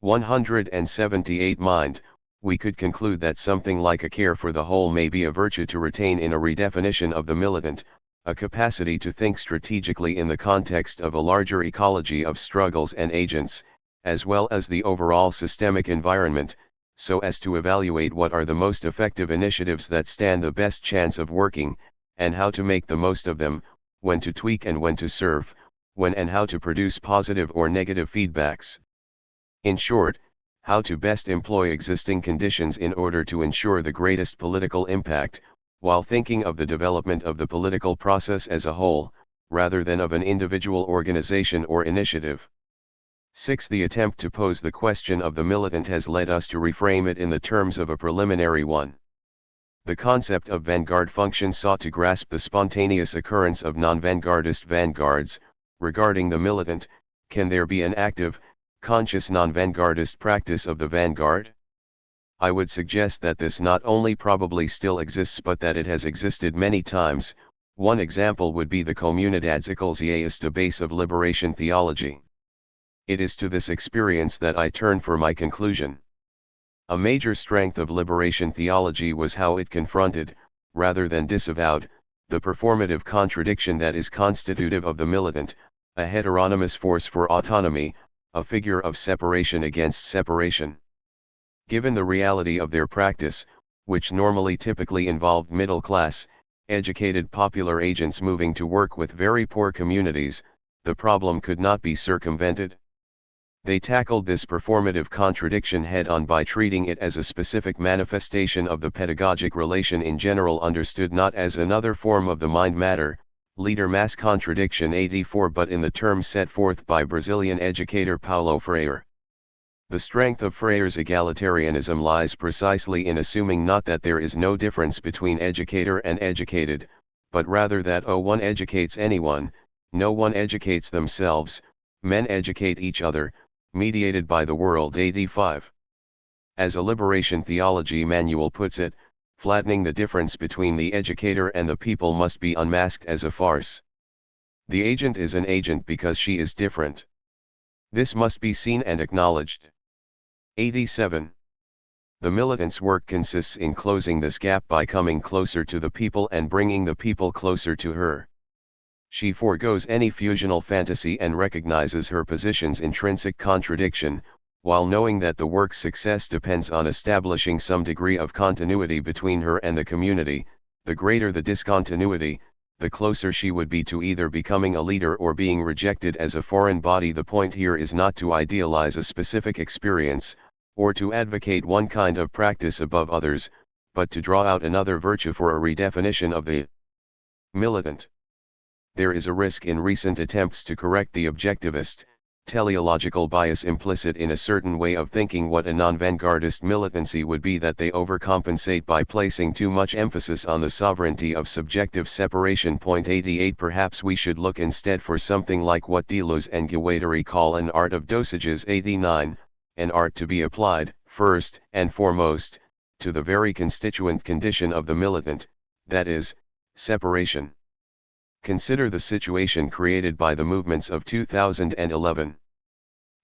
178 mind, we could conclude that something like a care for the whole may be a virtue to retain in a redefinition of the militant, a capacity to think strategically in the context of a larger ecology of struggles and agents, as well as the overall systemic environment, so as to evaluate what are the most effective initiatives that stand the best chance of working, and how to make the most of them, when to tweak and when to serve, when and how to produce positive or negative feedbacks. In short, how to best employ existing conditions in order to ensure the greatest political impact, while thinking of the development of the political process as a whole, rather than of an individual organization or initiative. 6. The attempt to pose the question of the militant has led us to reframe it in the terms of a preliminary one. The concept of vanguard function sought to grasp the spontaneous occurrence of non-vanguardist vanguards. Regarding the militant, can there be an active, conscious non-vanguardist practice of the vanguard? I would suggest that this not only probably still exists but that it has existed many times. One example would be the Communidadsikelsieiste base of liberation theology. It is to this experience that I turn for my conclusion. A major strength of liberation theology was how it confronted, rather than disavowed, the performative contradiction that is constitutive of the militant, a heteronymous force for autonomy, a figure of separation against separation. Given the reality of their practice, which normally typically involved middle-class, educated popular agents moving to work with very poor communities, the problem could not be circumvented. They tackled this performative contradiction head-on by treating it as a specific manifestation of the pedagogic relation in general, understood not as another form of the mind-matter, leader-mass contradiction 84, but in the terms set forth by Brazilian educator Paulo Freire. The strength of Freire's egalitarianism lies precisely in assuming not that there is no difference between educator and educated, but rather that one educates anyone, no one educates themselves, men educate each other, mediated by the world. 85. As a liberation theology manual puts it, flattening the difference between the educator and the people must be unmasked as a farce. The agent is an agent because she is different. This must be seen and acknowledged. 87. The militant's work consists in closing this gap by coming closer to the people and bringing the people closer to her. She forgoes any fusional fantasy and recognizes her position's intrinsic contradiction, while knowing that the work's success depends on establishing some degree of continuity between her and the community. The greater the discontinuity, the closer she would be to either becoming a leader or being rejected as a foreign body. The point here is not to idealize a specific experience, or to advocate one kind of practice above others, but to draw out another virtue for a redefinition of the militant. There is a risk in recent attempts to correct the objectivist, teleological bias implicit in a certain way of thinking what a non-vanguardist militancy would be, that they overcompensate by placing too much emphasis on the sovereignty of subjective separation. 88. Perhaps we should look instead for something like what Deleuze and Guattari call an art of dosages. 89, an art to be applied, first and foremost, to the very constituent condition of the militant, that is, separation. Consider the situation created by the movements of 2011.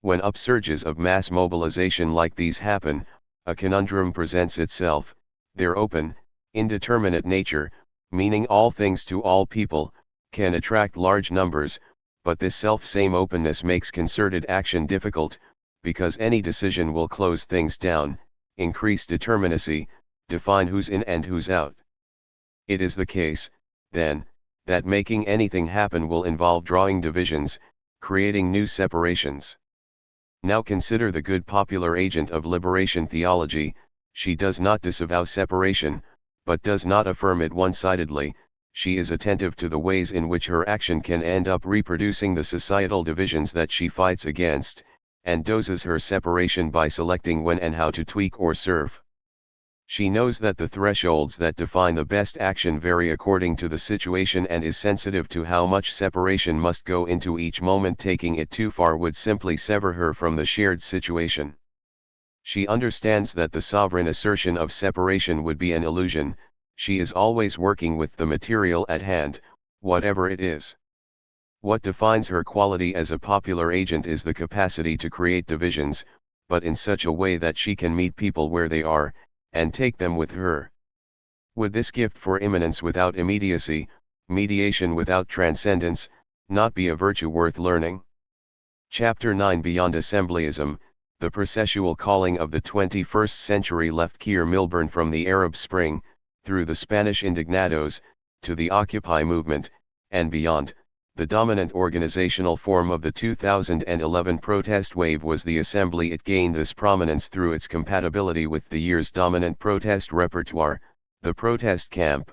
When upsurges of mass mobilization like these happen, a conundrum presents itself: their open, indeterminate nature, meaning all things to all people, can attract large numbers, but this self-same openness makes concerted action difficult, because any decision will close things down, increase determinacy, define who's in and who's out. It is the case, then, that making anything happen will involve drawing divisions, creating new separations. Now consider the good popular agent of liberation theology. She does not disavow separation, but does not affirm it one-sidedly. she is attentive to the ways in which her action can end up reproducing the societal divisions that she fights against, and doses her separation by selecting when and how to tweak or serve. She knows that the thresholds that define the best action vary according to the situation and is sensitive to how much separation must go into each moment. Taking it too far would simply sever her from the shared situation. She understands that the sovereign assertion of separation would be an illusion. She is always working with the material at hand, whatever it is. What defines her quality as a popular agent is the capacity to create divisions, but in such a way that she can meet people where they are, and take them with her. Would this gift for immanence without immediacy, mediation without transcendence, not be a virtue worth learning? Chapter 9 Beyond Assemblyism, the processual calling of the 21st century left Keir Milburn from the Arab Spring, through the Spanish Indignados, to the Occupy movement, and beyond. The dominant organizational form of the 2011 protest wave was the assembly. It gained this prominence through its compatibility with the year's dominant protest repertoire, the protest camp.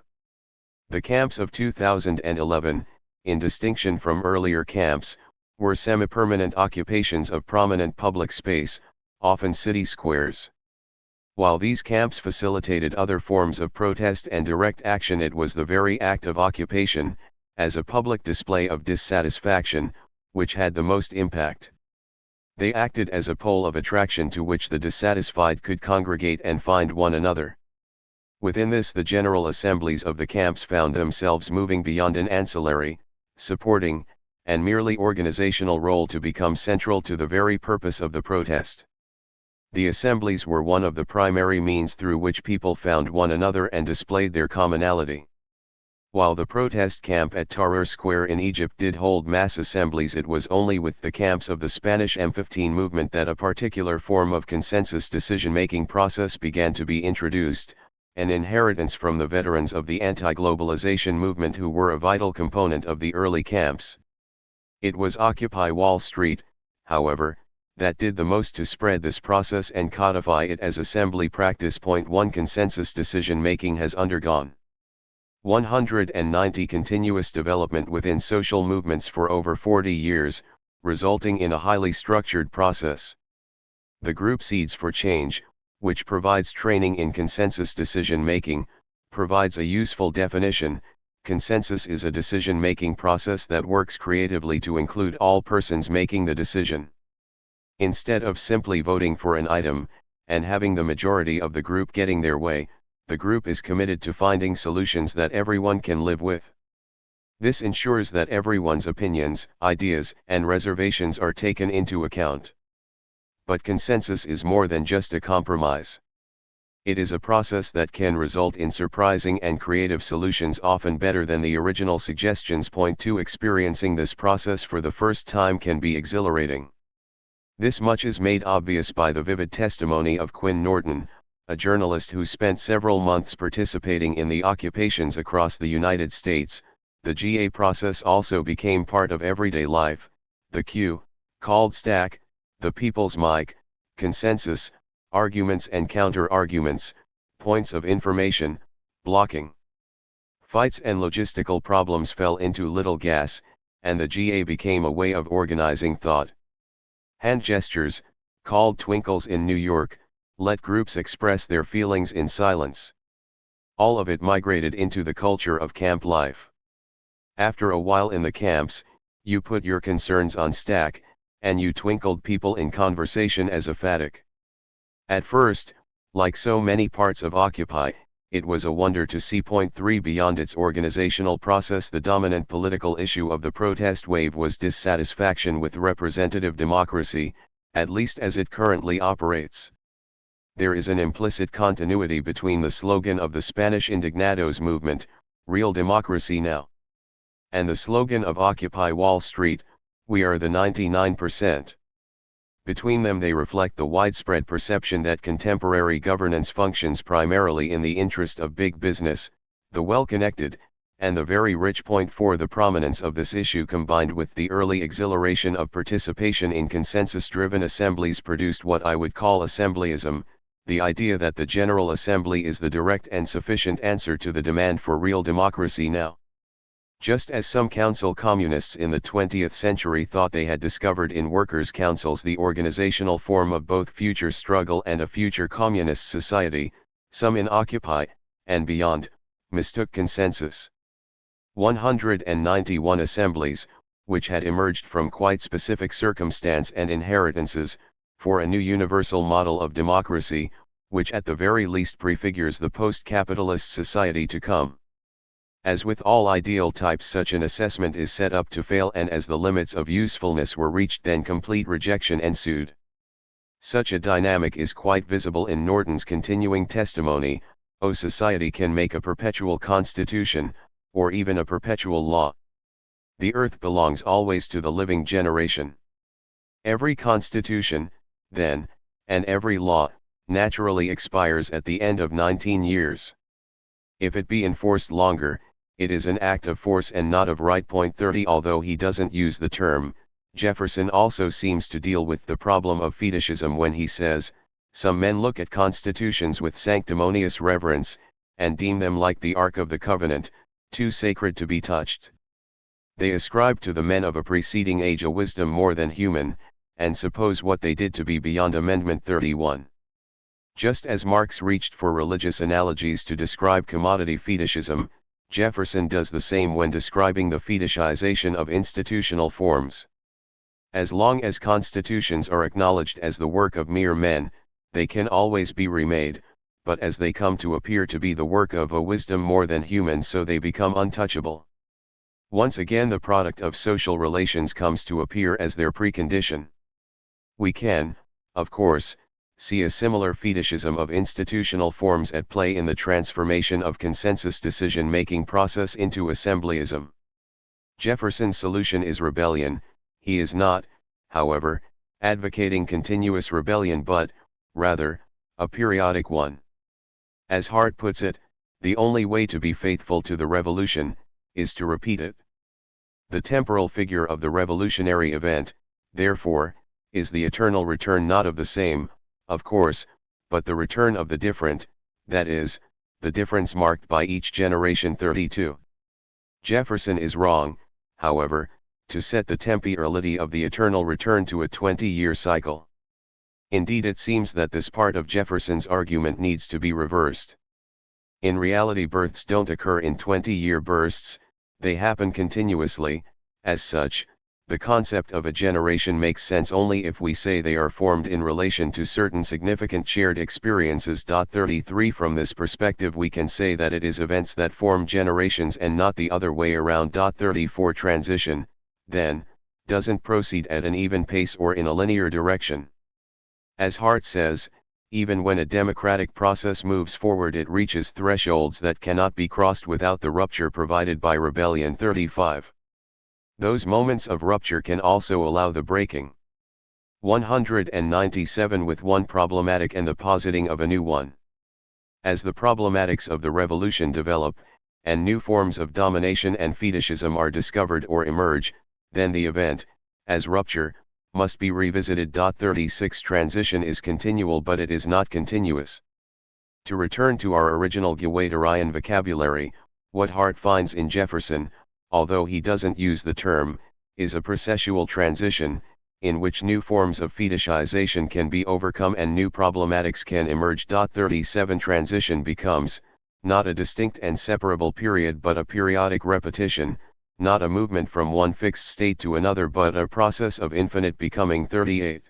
The camps of 2011, in distinction from earlier camps, were semi-permanent occupations of prominent public space, often city squares. While these camps facilitated other forms of protest and direct action, it was the very act of occupation, as a public display of dissatisfaction, which had the most impact. They acted as a pole of attraction to which the dissatisfied could congregate and find one another. Within this, the general assemblies of the camps found themselves moving beyond an ancillary, supporting, and merely organizational role to become central to the very purpose of the protest. The assemblies were one of the primary means through which people found one another and displayed their commonality. While the protest camp at Tahrir Square in Egypt did hold mass assemblies, it was only with the camps of the Spanish M15 movement that a particular form of consensus decision-making process began to be introduced, an inheritance from the veterans of the anti-globalization movement who were a vital component of the early camps. It was Occupy Wall Street, however, that did the most to spread this process and codify it as assembly practice. Point 1 Consensus decision-making has undergone 190 continuous development within social movements for over 40 years, resulting in a highly structured process. The group Seeds for Change, which provides training in consensus decision-making, provides a useful definition. Consensus is a decision-making process that works creatively to include all persons making the decision. Instead of simply voting for an item, and having the majority of the group getting their way, the group is committed to finding solutions that everyone can live with. This ensures that everyone's opinions, ideas, and reservations are taken into account. But consensus is more than just a compromise. It is a process that can result in surprising and creative solutions, often better than the original suggestions. Point 2 Experiencing this process for the first time can be exhilarating. This much is made obvious by the vivid testimony of Quinn Norton, a journalist who spent several months participating in the occupations across the United States. The GA process also became part of everyday life. The Q, called stack, the people's mic, consensus, arguments and counter-arguments, points of information, blocking. Fights and logistical problems fell into little gas, and the GA became a way of organizing thought. Hand gestures, called twinkles in New York, let groups express their feelings in silence. All of it migrated into the culture of camp life. After a while in the camps, you put your concerns on stack, and you twinkled people in conversation as a fatigue. At first, like so many parts of Occupy, it was a wonder to see. Point 3 Beyond its organizational process, the dominant political issue of the protest wave was dissatisfaction with representative democracy, at least as it currently operates. There is an implicit continuity between the slogan of the Spanish Indignados movement, "Real democracy now," and the slogan of Occupy Wall Street, "We are the 99%. Between them they reflect the widespread perception that contemporary governance functions primarily in the interest of big business, the well-connected, and the very rich. Point 4 The prominence of this issue combined with the early exhilaration of participation in consensus-driven assemblies produced what I would call assemblyism, the idea that the General Assembly is the direct and sufficient answer to the demand for real democracy now. Just as some council communists in the 20th century thought they had discovered in workers' councils the organizational form of both future struggle and a future communist society, some in Occupy, and beyond, mistook consensus. 191 assemblies, which had emerged from quite specific circumstance and inheritances, for a new universal model of democracy, which at the very least prefigures the post-capitalist society to come. As with all ideal types, such an assessment is set up to fail, and as the limits of usefulness were reached, then complete rejection ensued. Such a dynamic is quite visible in Norton's continuing testimony: "O society can make a perpetual constitution, or even a perpetual law. The earth belongs always to the living generation. Every constitution, then, and every law, naturally expires at the end of 19 years. If it be enforced longer, it is an act of force and not of right." 30. Although he doesn't use the term, Jefferson also seems to deal with the problem of fetishism when he says, "Some men look at constitutions with sanctimonious reverence, and deem them like the Ark of the Covenant, too sacred to be touched. They ascribe to the men of a preceding age a wisdom more than human, and suppose what they did to be beyond amendment." 31. Just as Marx reached for religious analogies to describe commodity fetishism, Jefferson does the same when describing the fetishization of institutional forms. As long as constitutions are acknowledged as the work of mere men, they can always be remade, but as they come to appear to be the work of a wisdom more than human, so they become untouchable. Once again the product of social relations comes to appear as their precondition. We can, of course, see a similar fetishism of institutional forms at play in the transformation of consensus decision-making process into assemblyism. Jefferson's solution is rebellion. He is not, however, advocating continuous rebellion but, rather, a periodic one. As Hart puts it, the only way to be faithful to the revolution, is to repeat it. The temporal figure of the revolutionary event, therefore, is the eternal return not of the same, of course, but the return of the different, that is, the difference marked by each generation. 32. Jefferson is wrong, however, to set the temporality of the eternal return to a 20-year cycle. Indeed, it seems that this part of Jefferson's argument needs to be reversed. In reality, births don't occur in 20-year bursts, they happen continuously. As such, the concept of a generation makes sense only if we say they are formed in relation to certain significant shared experiences. 33. From this perspective, we can say that it is events that form generations and not the other way around. 34. Transition, then, doesn't proceed at an even pace or in a linear direction. As Hart says, even when a democratic process moves forward, it reaches thresholds that cannot be crossed without the rupture provided by rebellion. 35. Those moments of rupture can also allow the breaking. 197 with one problematic and the positing of a new one. As the problematics of the revolution develop, and new forms of domination and fetishism are discovered or emerge, then the event, as rupture, must be revisited. 36 Transition is continual but it is not continuous. To return to our original Guattarian vocabulary, what Hart finds in Jefferson, although he doesn't use the term, is a processual transition, in which new forms of fetishization can be overcome and new problematics can emerge. 37 Transition becomes, not a distinct and separable period but a periodic repetition, not a movement from one fixed state to another but a process of infinite becoming. 38.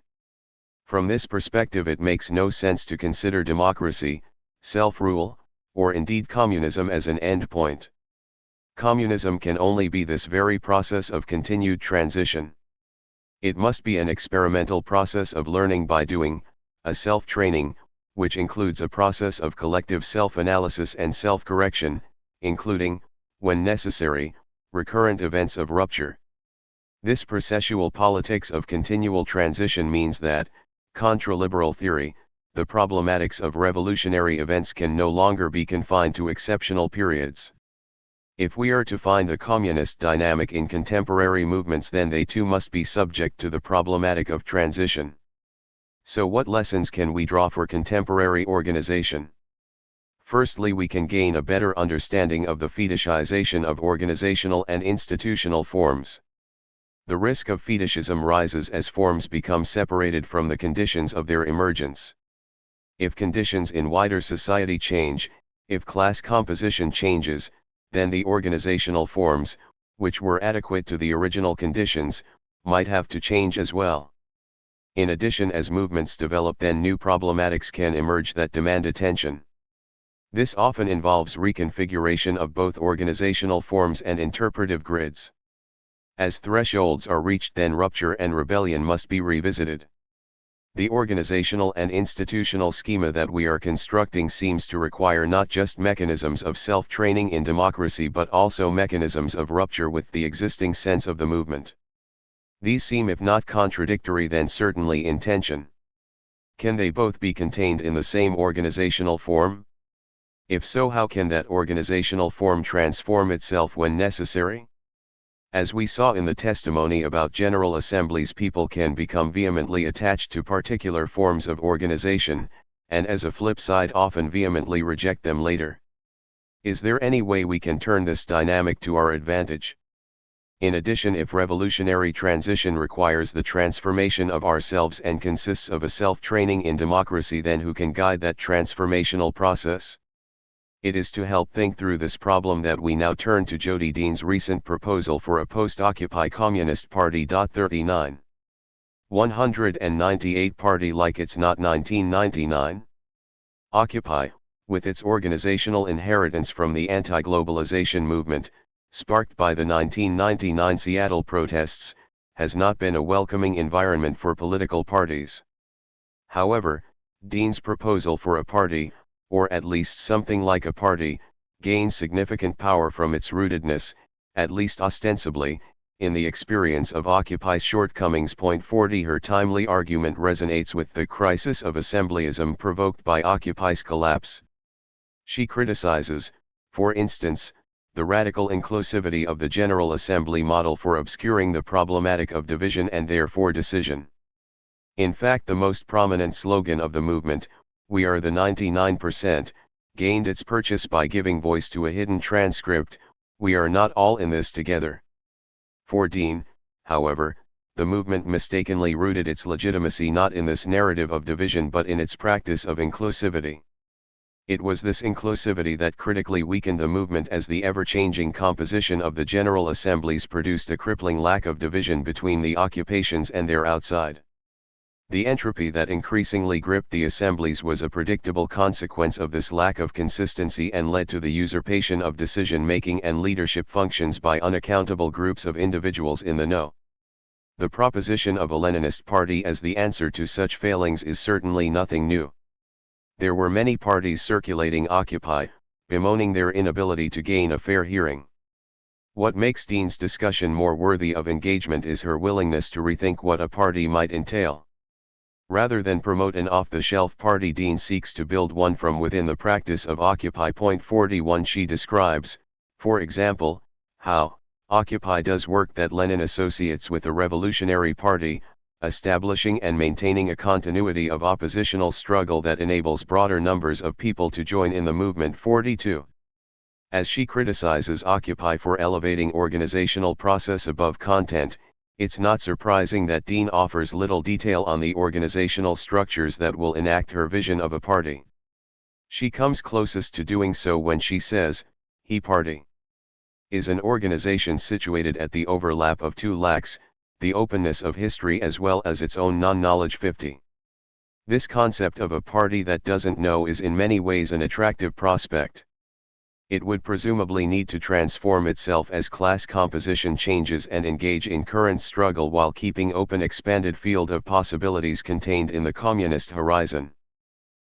From this perspective, it makes no sense to consider democracy, self-rule, or indeed communism as an end point. Communism can only be this very process of continued transition. It must be an experimental process of learning by doing, a self-training, which includes a process of collective self-analysis and self-correction, including, when necessary, recurrent events of rupture. This processual politics of continual transition means that, contra liberal theory, the problematics of revolutionary events can no longer be confined to exceptional periods. If we are to find the communist dynamic in contemporary movements, then they too must be subject to the problematic of transition. So what lessons can we draw for contemporary organization? Firstly, we can gain a better understanding of the fetishization of organizational and institutional forms. The risk of fetishism rises as forms become separated from the conditions of their emergence. If conditions in wider society change, if class composition changes, then the organizational forms, which were adequate to the original conditions, might have to change as well. In addition, as movements develop, then new problematics can emerge that demand attention. This often involves reconfiguration of both organizational forms and interpretive grids. As thresholds are reached, then rupture and rebellion must be revisited. The organizational and institutional schema that we are constructing seems to require not just mechanisms of self-training in democracy but also mechanisms of rupture with the existing sense of the movement. These seem, if not contradictory, then certainly in tension. Can they both be contained in the same organizational form? If so, how can that organizational form transform itself when necessary? As we saw in the testimony about General Assemblies, people can become vehemently attached to particular forms of organization, and as a flip side often vehemently reject them later. Is there any way we can turn this dynamic to our advantage? In addition, if revolutionary transition requires the transformation of ourselves and consists of a self-training in democracy, then who can guide that transformational process? It is to help think through this problem that we now turn to Jody Dean's recent proposal for a post-Occupy Communist Party. 39. 198 party like it's not 1999? Occupy, with its organizational inheritance from the anti-globalization movement, sparked by the 1999 Seattle protests, has not been a welcoming environment for political parties. However, Dean's proposal for a party, or at least something like a party, gains significant power from its rootedness, at least ostensibly, in the experience of Occupy's shortcomings. 40 Her timely argument resonates with the crisis of assemblyism provoked by Occupy's collapse. She criticizes, for instance, the radical inclusivity of the General Assembly model for obscuring the problematic of division and therefore decision. In fact, the most prominent slogan of the movement, "We are the 99%, gained its purchase by giving voice to a hidden transcript, "We are not all in this together." For Dean, however, the movement mistakenly rooted its legitimacy not in this narrative of division but in its practice of inclusivity. It was this inclusivity that critically weakened the movement, as the ever-changing composition of the General Assemblies produced a crippling lack of division between the occupations and their outside. The entropy that increasingly gripped the assemblies was a predictable consequence of this lack of consistency and led to the usurpation of decision-making and leadership functions by unaccountable groups of individuals in the know. The proposition of a Leninist party as the answer to such failings is certainly nothing new. There were many parties circulating Occupy, bemoaning their inability to gain a fair hearing. What makes Dean's discussion more worthy of engagement is her willingness to rethink what a party might entail. Rather than promote an off-the-shelf party, Dean seeks to build one from within the practice of Occupy. 41 She describes, for example, how Occupy does work that Lenin associates with the Revolutionary Party, establishing and maintaining a continuity of oppositional struggle that enables broader numbers of people to join in the movement. 42. As she criticizes Occupy for elevating organizational process above content, it's not surprising that Dean offers little detail on the organizational structures that will enact her vision of a party. She comes closest to doing so when she says, "He party is an organization situated at the overlap of two lacks, the openness of history as well as its own non-knowledge." 50. This concept of a party that doesn't know is in many ways an attractive prospect. It would presumably need to transform itself as class composition changes and engage in current struggle while keeping open expanded field of possibilities contained in the communist horizon.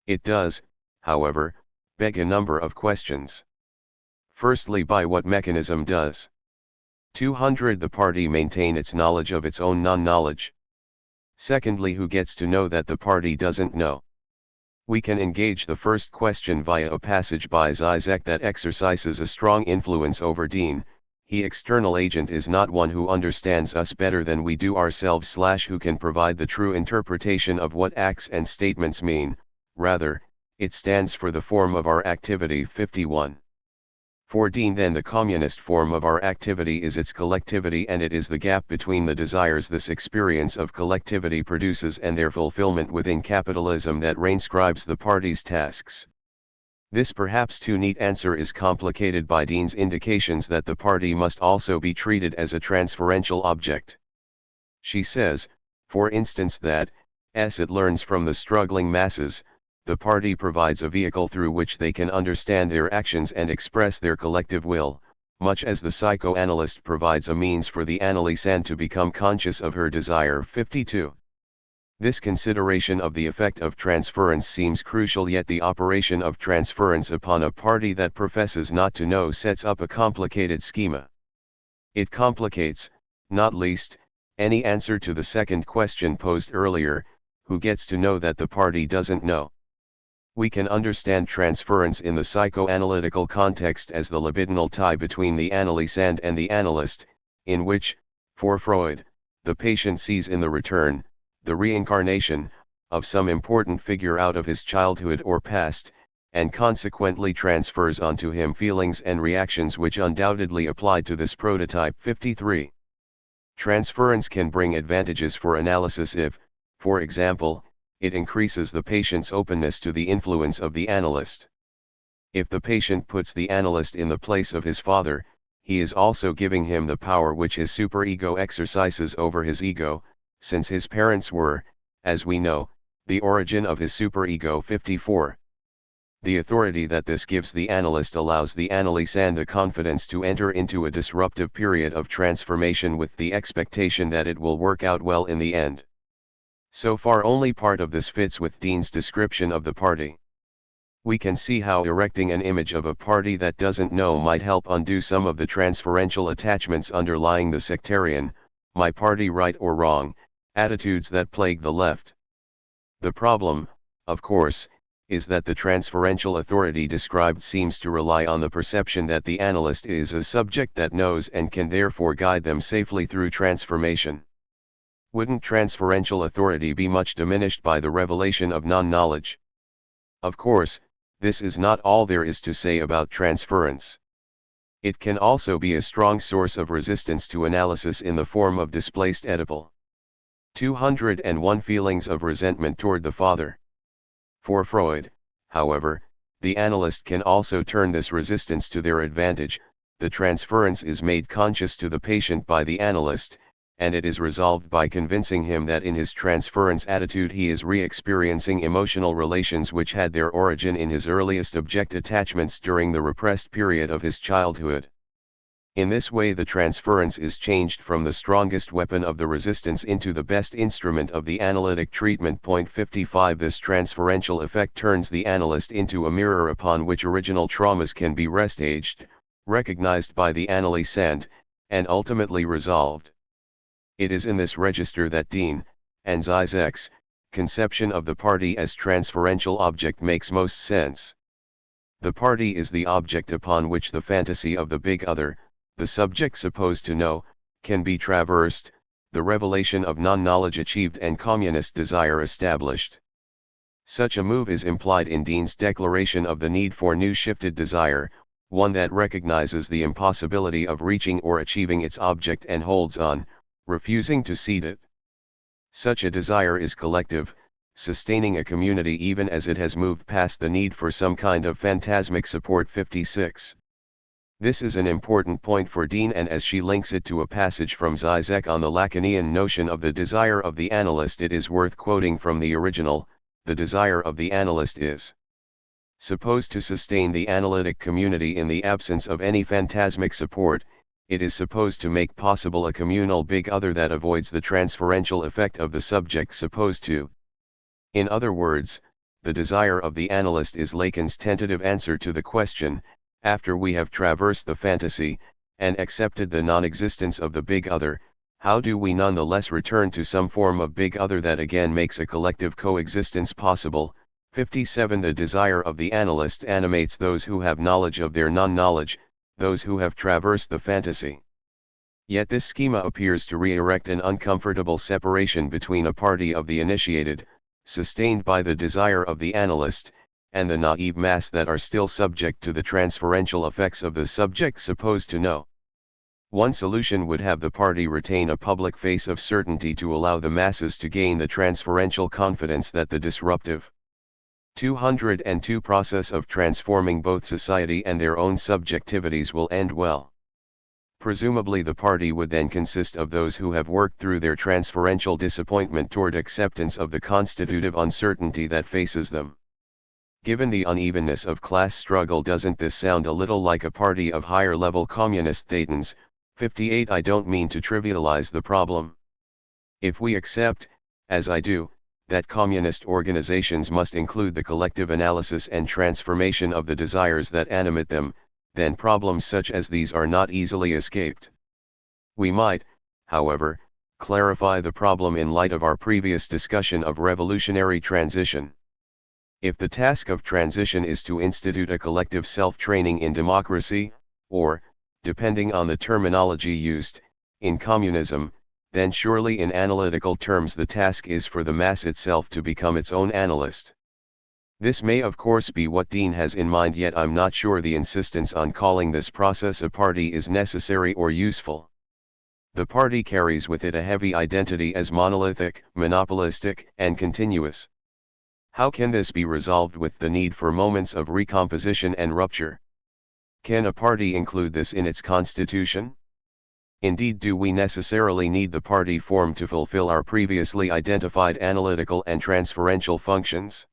It does, however, beg a number of questions. Firstly, by what mechanism does 200 the party maintain its knowledge of its own non-knowledge? Secondly, who gets to know that the party doesn't know? We can engage the first question via a passage by Zizek that exercises a strong influence over Dean. He, external agent, is not one who understands us better than we do ourselves / who can provide the true interpretation of what acts and statements mean, rather, It stands for the form of our activity. 51. For Dean, then, the communist form of our activity is its collectivity, and it is the gap between the desires this experience of collectivity produces and their fulfillment within capitalism that reinscribes the party's tasks. This perhaps too neat answer is complicated by Dean's indications that the party must also be treated as a transferential object. She says, for instance, that, as it learns from the struggling masses, the party provides a vehicle through which they can understand their actions and express their collective will, much as the psychoanalyst provides a means for the analysand to become conscious of her desire. 52. This consideration of the effect of transference seems crucial, yet the operation of transference upon a party that professes not to know sets up a complicated schema. It complicates, not least, any answer to the second question posed earlier: who gets to know that the party doesn't know? We can understand transference in the psychoanalytical context as the libidinal tie between the analysand and the analyst, in which, for Freud, the patient sees in the return, the reincarnation, of some important figure out of his childhood or past, and consequently transfers onto him feelings and reactions which undoubtedly apply to this prototype. 53. Transference can bring advantages for analysis if, for example, it increases the patient's openness to the influence of the analyst. If the patient puts the analyst in the place of his father, he is also giving him the power which his superego exercises over his ego, since his parents were, as we know, the origin of his superego. 54. The authority that this gives the analyst allows the analysand the confidence to enter into a disruptive period of transformation with the expectation that it will work out well in the end. So far only part of this fits with Dean's description of the party. We can see how erecting an image of a party that doesn't know might help undo some of the transferential attachments underlying the sectarian, my party right or wrong, attitudes that plague the left. The problem, of course, is that the transferential authority described seems to rely on the perception that the analyst is a subject that knows and can therefore guide them safely through transformation. Wouldn't transferential authority be much diminished by the revelation of non-knowledge? Of course, this is not all there is to say about transference. It can also be a strong source of resistance to analysis in the form of displaced Oedipal. 201 Feelings of resentment toward the father. For Freud, however, the analyst can also turn this resistance to their advantage. The transference is made conscious to the patient by the analyst, and it is resolved by convincing him that in his transference attitude he is re-experiencing emotional relations which had their origin in his earliest object attachments during the repressed period of his childhood. In this way the transference is changed from the strongest weapon of the resistance into the best instrument of the analytic treatment. 55 This transferential effect turns the analyst into a mirror upon which original traumas can be restaged, recognized by the analysand, and ultimately resolved. It is in this register that Dean, and Zizek's, conception of the party as transferential object makes most sense. The party is the object upon which the fantasy of the big other, the subject supposed to know, can be traversed, the revelation of non-knowledge achieved and communist desire established. Such a move is implied in Dean's declaration of the need for new shifted desire, one that recognizes the impossibility of reaching or achieving its object and holds on, refusing to cede it. Such a desire is collective, sustaining a community even as it has moved past the need for some kind of phantasmic support. 56. This is an important point for Dean, and as she links it to a passage from Zizek on the Lacanian notion of the desire of the analyst, it is worth quoting from the original. The desire of the analyst is supposed to sustain the analytic community in the absence of any phantasmic support. It is supposed to make possible a communal big other that avoids the transferential effect of the subject supposed to. In other words, the desire of the analyst is Lacan's tentative answer to the question, after we have traversed the fantasy, and accepted the non-existence of the big other, how do we nonetheless return to some form of big other that again makes a collective coexistence possible? 57 The desire of the analyst animates those who have knowledge of their non-knowledge, those who have traversed the fantasy. Yet this schema appears to re-erect an uncomfortable separation between a party of the initiated, sustained by the desire of the analyst, and the naive mass that are still subject to the transferential effects of the subject supposed to know. One solution would have the party retain a public face of certainty to allow the masses to gain the transferential confidence that the disruptive 202 process of transforming both society and their own subjectivities will end well. Presumably the party would then consist of those who have worked through their transferential disappointment toward acceptance of the constitutive uncertainty that faces them. Given the unevenness of class struggle, doesn't this sound a little like a party of higher-level communist thetans? 58. I don't mean to trivialize the problem. If we accept, as I do, that communist organizations must include the collective analysis and transformation of the desires that animate them, then problems such as these are not easily escaped. We might, however, clarify the problem in light of our previous discussion of revolutionary transition. If the task of transition is to institute a collective self-training in democracy, or, depending on the terminology used, in communism, then surely in analytical terms the task is for the mass itself to become its own analyst. This may of course be what Dean has in mind, yet I'm not sure the insistence on calling this process a party is necessary or useful. The party carries with it a heavy identity as monolithic, monopolistic, and continuous. How can this be resolved with the need for moments of recomposition and rupture? Can a party include this in its constitution? Indeed, do we necessarily need the party form to fulfill our previously identified analytical and transferential functions?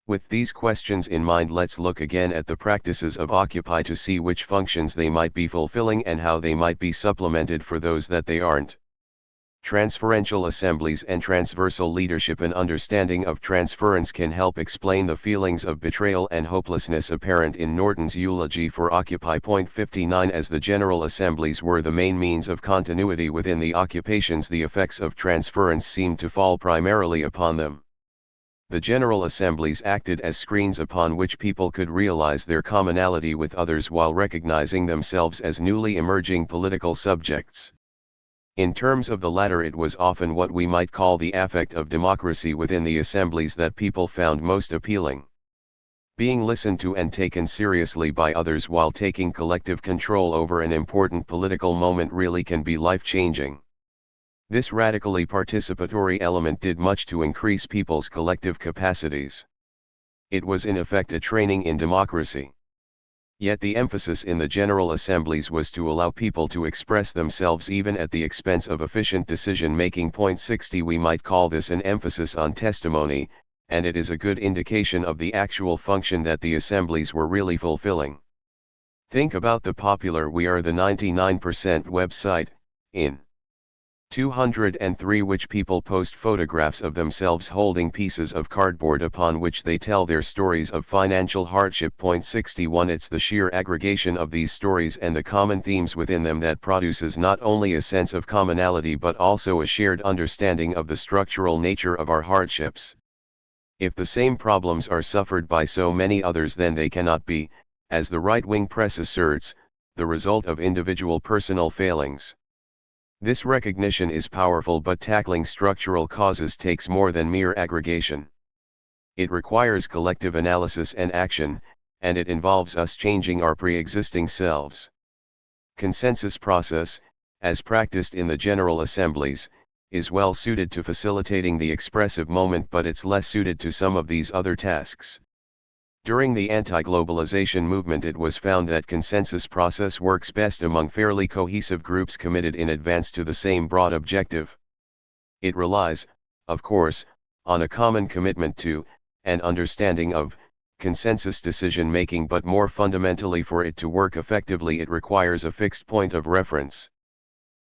With these questions in mind, let's look again at the practices of Occupy to see which functions they might be fulfilling and how they might be supplemented for those that they aren't. Transferential assemblies and transversal leadership. An understanding of transference can help explain the feelings of betrayal and hopelessness apparent in Norton's eulogy for Occupy. 59 As the General Assemblies were the main means of continuity within the occupations, the effects of transference seemed to fall primarily upon them. The General Assemblies acted as screens upon which people could realize their commonality with others while recognizing themselves as newly emerging political subjects. In terms of the latter, it was often what we might call the affect of democracy within the assemblies that people found most appealing. Being listened to and taken seriously by others while taking collective control over an important political moment really can be life-changing. This radically participatory element did much to increase people's collective capacities. It was in effect a training in democracy. Yet the emphasis in the General Assemblies was to allow people to express themselves even at the expense of efficient decision-making. 60 We might call this an emphasis on testimony, and it is a good indication of the actual function that the assemblies were really fulfilling. Think about the popular We Are the 99% website, in 203, which people post photographs of themselves holding pieces of cardboard upon which they tell their stories of financial hardship. 61 It's the sheer aggregation of these stories and the common themes within them that produces not only a sense of commonality but also a shared understanding of the structural nature of our hardships. If the same problems are suffered by so many others, then they cannot be, as the right-wing press asserts, the result of individual personal failings. This recognition is powerful, but tackling structural causes takes more than mere aggregation. It requires collective analysis and action, and it involves us changing our pre-existing selves. Consensus process, as practiced in the General Assemblies, is well suited to facilitating the expressive moment, but it's less suited to some of these other tasks. During the anti-globalization movement, it was found that consensus process works best among fairly cohesive groups committed in advance to the same broad objective. It relies, of course, on a common commitment to, and understanding of, consensus decision-making, but more fundamentally, for it to work effectively, it requires a fixed point of reference.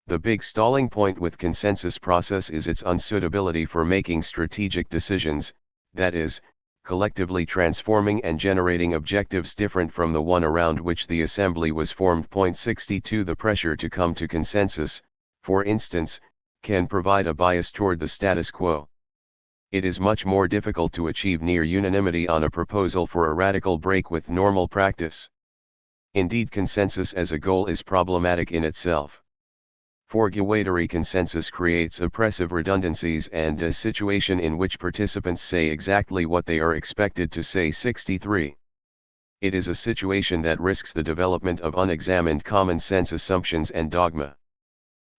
The big stalling point with consensus process is its unsuitability for making strategic decisions, that is, collectively transforming and generating objectives different from the one around which the assembly was formed. 62 The pressure to come to consensus, for instance, can provide a bias toward the status quo. It is much more difficult to achieve near unanimity on a proposal for a radical break with normal practice. Indeed, consensus as a goal is problematic in itself. Guattari consensus creates oppressive redundancies and a situation in which participants say exactly what they are expected to say. 63. It is a situation that risks the development of unexamined common sense assumptions and dogma.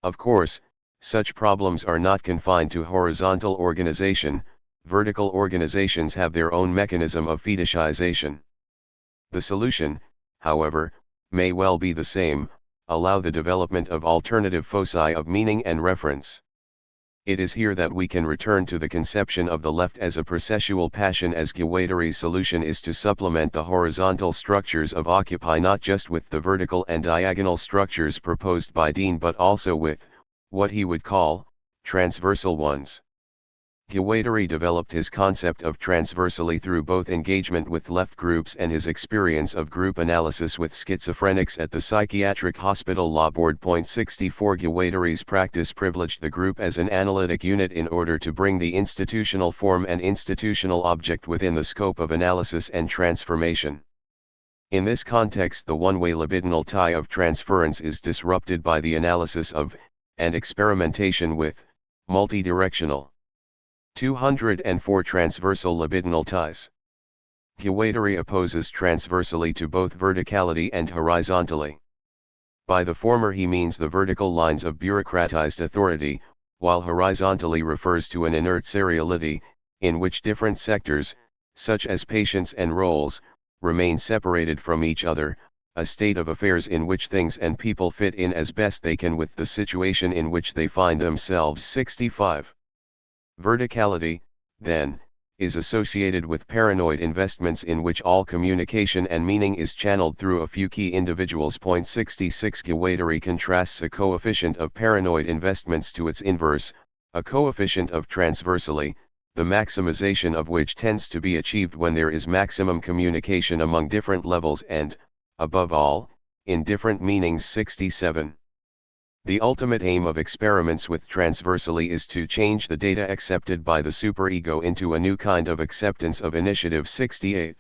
Of course, such problems are not confined to horizontal organization. Vertical organizations have their own mechanism of fetishization. The solution, however, may well be the same: allow the development of alternative foci of meaning and reference. It is here that we can return to the conception of the left as a processual passion, as Guattari's solution is to supplement the horizontal structures of Occupy not just with the vertical and diagonal structures proposed by Dean, but also with what he would call transversal ones. Guattari developed his concept of transversally through both engagement with left groups and his experience of group analysis with schizophrenics at the Psychiatric Hospital Law Board. 64 Guattari's practice privileged the group as an analytic unit in order to bring the institutional form and institutional object within the scope of analysis and transformation. In this context, the one-way libidinal tie of transference is disrupted by the analysis of, and experimentation with, multidirectional 204 transversal libidinal ties. Guattari opposes transversally to both verticality and horizontally. By the former he means the vertical lines of bureaucratized authority, while horizontally refers to an inert seriality, in which different sectors, such as patients and roles, remain separated from each other, a state of affairs in which things and people fit in as best they can with the situation in which they find themselves. 65. Verticality, then, is associated with paranoid investments in which all communication and meaning is channeled through a few key individuals. 66 Guattari contrasts a coefficient of paranoid investments to its inverse, a coefficient of transversally, the maximization of which tends to be achieved when there is maximum communication among different levels and, above all, in different meanings. 67. The ultimate aim of experiments with transversally is to change the data accepted by the superego into a new kind of acceptance of initiative. 68.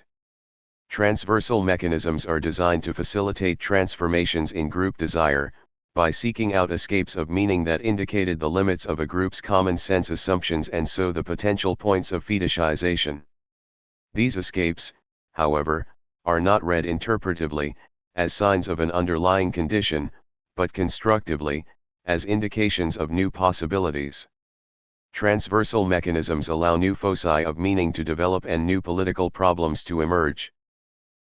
Transversal mechanisms are designed to facilitate transformations in group desire, by seeking out escapes of meaning that indicated the limits of a group's common sense assumptions and so the potential points of fetishization. These escapes, however, are not read interpretively, as signs of an underlying condition, but constructively, as indications of new possibilities. Transversal mechanisms allow new foci of meaning to develop and new political problems to emerge.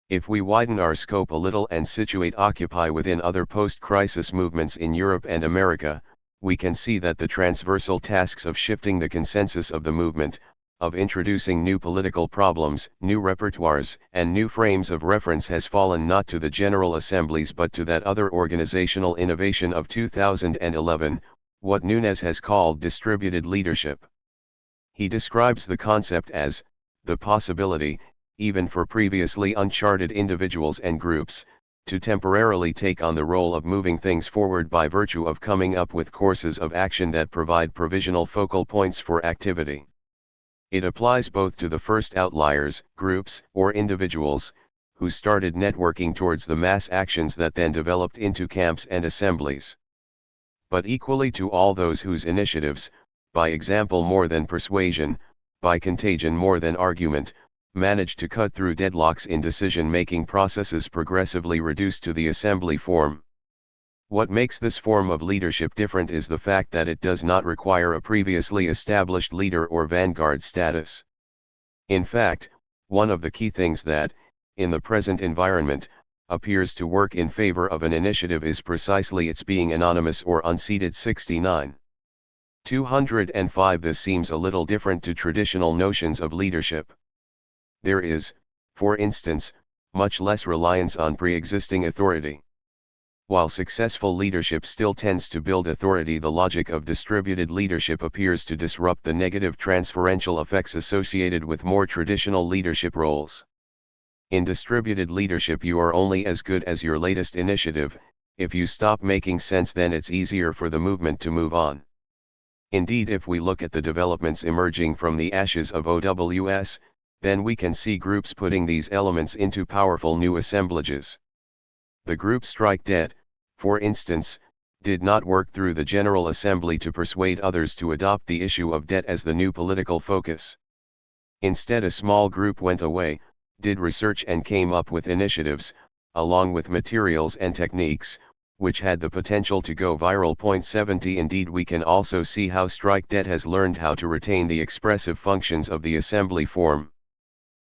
If we widen our scope a little and situate Occupy within other post-crisis movements in Europe and America, we can see that the transversal tasks of shifting the consensus of the movement, of introducing new political problems, new repertoires, and new frames of reference has fallen not to the General Assemblies but to that other organizational innovation of 2011, what Nunes has called distributed leadership. He describes the concept as the possibility, even for previously uncharted individuals and groups, to temporarily take on the role of moving things forward by virtue of coming up with courses of action that provide provisional focal points for activity. It applies both to the first outliers, groups, or individuals, who started networking towards the mass actions that then developed into camps and assemblies. But equally to all those whose initiatives, by example more than persuasion, by contagion more than argument, managed to cut through deadlocks in decision-making processes progressively reduced to the assembly form. What makes this form of leadership different is the fact that it does not require a previously established leader or vanguard status. In fact, one of the key things that, in the present environment, appears to work in favor of an initiative is precisely its being anonymous or unseated. 69. 205 This seems a little different to traditional notions of leadership. There is, for instance, much less reliance on pre-existing authority. While successful leadership still tends to build authority, the logic of distributed leadership appears to disrupt the negative transferential effects associated with more traditional leadership roles. In distributed leadership you are only as good as your latest initiative. If you stop making sense, then it's easier for the movement to move on. Indeed, if we look at the developments emerging from the ashes of OWS, then we can see groups putting these elements into powerful new assemblages. The group Strike Debt, for instance, did not work through the General Assembly to persuade others to adopt the issue of debt as the new political focus. Instead, a small group went away, did research and came up with initiatives, along with materials and techniques, which had the potential to go viral. 70 Indeed, we can also see how strike debt has learned how to retain the expressive functions of the assembly form.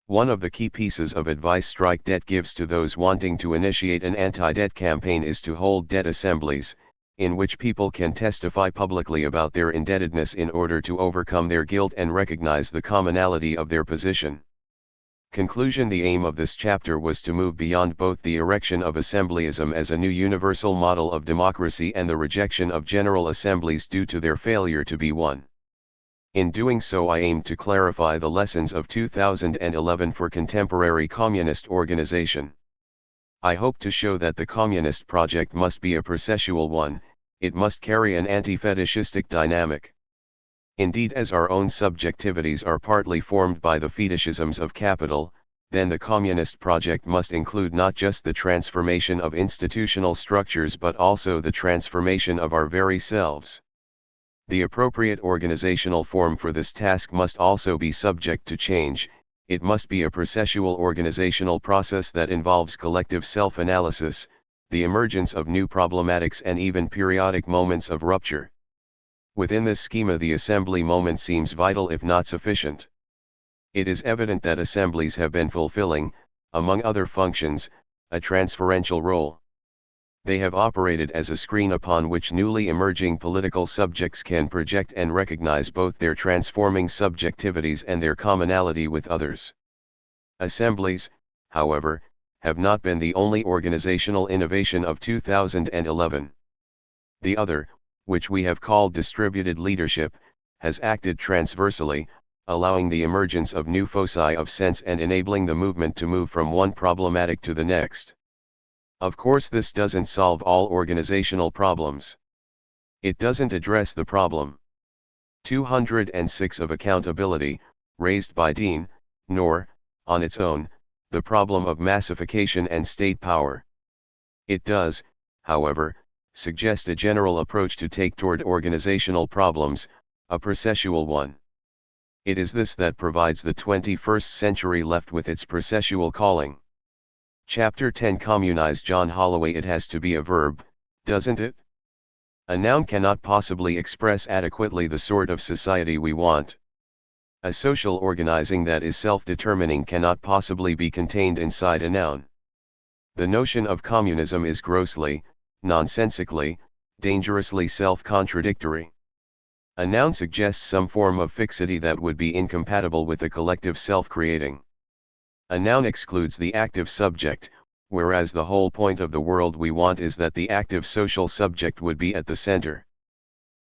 One of the key pieces of advice strike debt gives to those wanting to initiate an anti-debt campaign is to hold debt assemblies, in which people can testify publicly about their indebtedness in order to overcome their guilt and recognize the commonality of their position. Conclusion: the aim of this chapter was to move beyond both the erection of assemblyism as a new universal model of democracy and the rejection of general assemblies due to their failure to be one. In doing so, I aim to clarify the lessons of 2011 for contemporary communist organization. I hope to show that the communist project must be a processual one, it must carry an anti-fetishistic dynamic. Indeed, as our own subjectivities are partly formed by the fetishisms of capital, then the communist project must include not just the transformation of institutional structures but also the transformation of our very selves. The appropriate organizational form for this task must also be subject to change. It must be a processual organizational process that involves collective self-analysis, the emergence of new problematics and even periodic moments of rupture. Within this schema, the assembly moment seems vital if not sufficient. It is evident that assemblies have been fulfilling, among other functions, a transferential role. They have operated as a screen upon which newly emerging political subjects can project and recognize both their transforming subjectivities and their commonality with others. Assemblies, however, have not been the only organizational innovation of 2011. The other, which we have called distributed leadership, has acted transversally, allowing the emergence of new foci of sense and enabling the movement to move from one problematic to the next. Of course, this doesn't solve all organizational problems. It doesn't address the problem 206 of accountability, raised by Dean, nor, on its own, the problem of massification and state power. It does, however, suggest a general approach to take toward organizational problems, a processual one. It is this that provides the 21st century left with its processual calling. Chapter 10 Communize John Holloway. It has to be a verb, doesn't it? A noun cannot possibly express adequately the sort of society we want. A social organizing that is self-determining cannot possibly be contained inside a noun. The notion of communism is grossly, nonsensically, dangerously self-contradictory. A noun suggests some form of fixity that would be incompatible with the collective self-creating. A noun excludes the active subject, whereas the whole point of the world we want is that the active social subject would be at the center.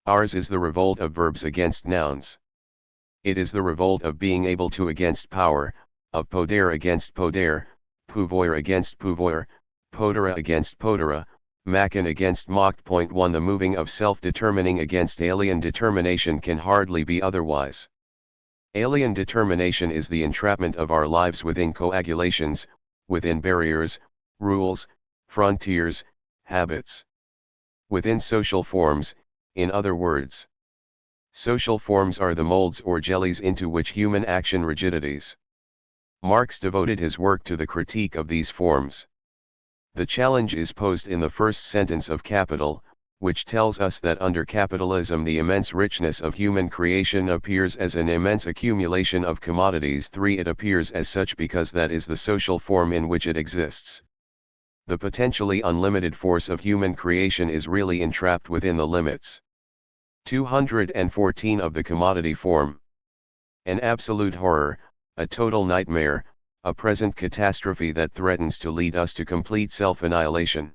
Ours is the revolt of verbs against nouns. It is the revolt of being able to against power, of poder against poder, pouvoir against pouvoir, podera against podera, machen against macht. 1 The moving of self-determining against alien determination can hardly be otherwise. Alien determination is the entrapment of our lives within coagulations, within barriers, rules, frontiers, habits. Within social forms, in other words. Social forms are the molds or jellies into which human action rigidities. Marx devoted his work to the critique of these forms. The challenge is posed in the first sentence of Capital, which tells us that under capitalism the immense richness of human creation appears as an immense accumulation of commodities. 3 It appears as such because that is the social form in which it exists. The potentially unlimited force of human creation is really entrapped within the limits 214 of the commodity form. An absolute horror, a total nightmare, a present catastrophe that threatens to lead us to complete self-annihilation.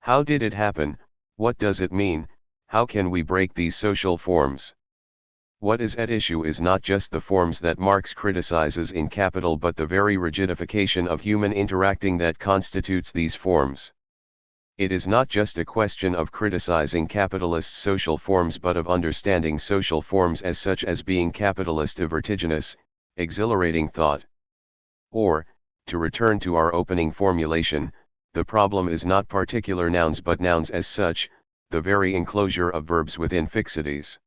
How did it happen? What does it mean? How can we break these social forms? What is at issue is not just the forms that Marx criticizes in Capital but the very rigidification of human interacting that constitutes these forms. It is not just a question of criticizing capitalist social forms but of understanding social forms as such as being capitalist a vertiginous, exhilarating thought. Or, to return to our opening formulation, the problem is not particular nouns but nouns as such, the very enclosure of verbs within fixities.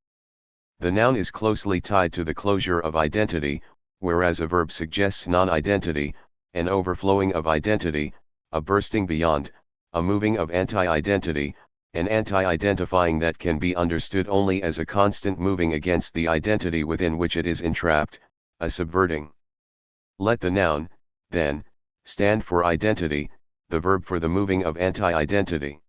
The noun is closely tied to the closure of identity, whereas a verb suggests non-identity, an overflowing of identity, a bursting beyond, a moving of anti-identity, an anti-identifying that can be understood only as a constant moving against the identity within which it is entrapped, a subverting. Let the noun, then, stand for identity, the verb for the moving of anti-identity.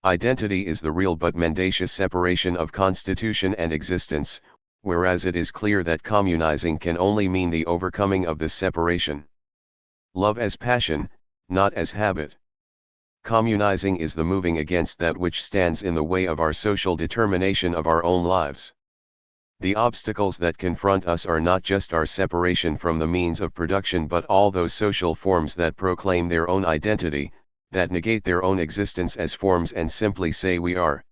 Identity is the real but mendacious separation of constitution and existence, whereas it is clear that communizing can only mean the overcoming of this separation. Love as passion, not as habit. Communizing is the moving against that which stands in the way of our social determination of our own lives. The obstacles that confront us are not just our separation from the means of production but all those social forms that proclaim their own identity, that negate their own existence as forms and simply say we are.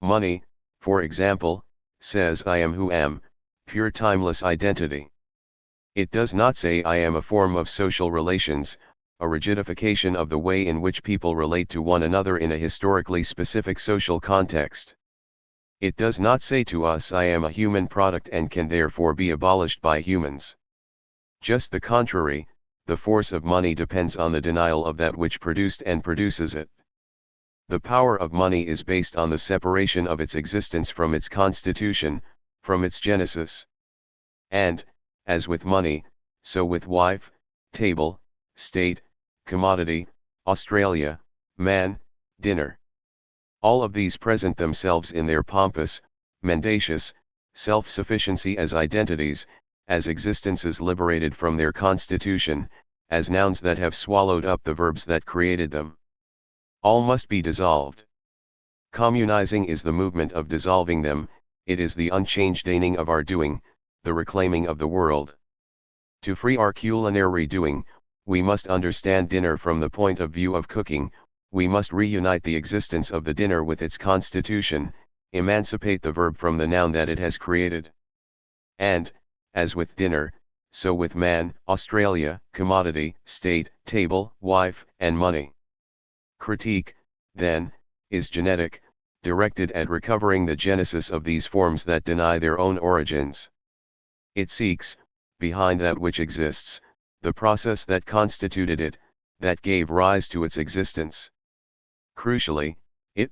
Money, for example, says I am who am, pure timeless identity. It does not say I am a form of social relations, a rigidification of the way in which people relate to one another in a historically specific social context. It does not say to us I am a human product and can therefore be abolished by humans. Just the contrary, the force of money depends on the denial of that which produced and produces it. The power of money is based on the separation of its existence from its constitution, from its genesis. And, as with money, so with wife, table, state, commodity, Australia, man, dinner. All of these present themselves in their pompous, mendacious, self-sufficiency as identities, as existences liberated from their constitution, as nouns that have swallowed up the verbs that created them. All must be dissolved. Communizing is the movement of dissolving them, it is the unchanged deigning of our doing, the reclaiming of the world. To free our culinary doing, we must understand dinner from the point of view of cooking, we must reunite the existence of the dinner with its constitution, emancipate the verb from the noun that it has created. And, as with dinner, so with man, Australia, commodity, state, table, wife, and money. Critique, then, is genetic, directed at recovering the genesis of these forms that deny their own origins. It seeks, behind that which exists, the process that constituted it, that gave rise to its existence. Crucially, it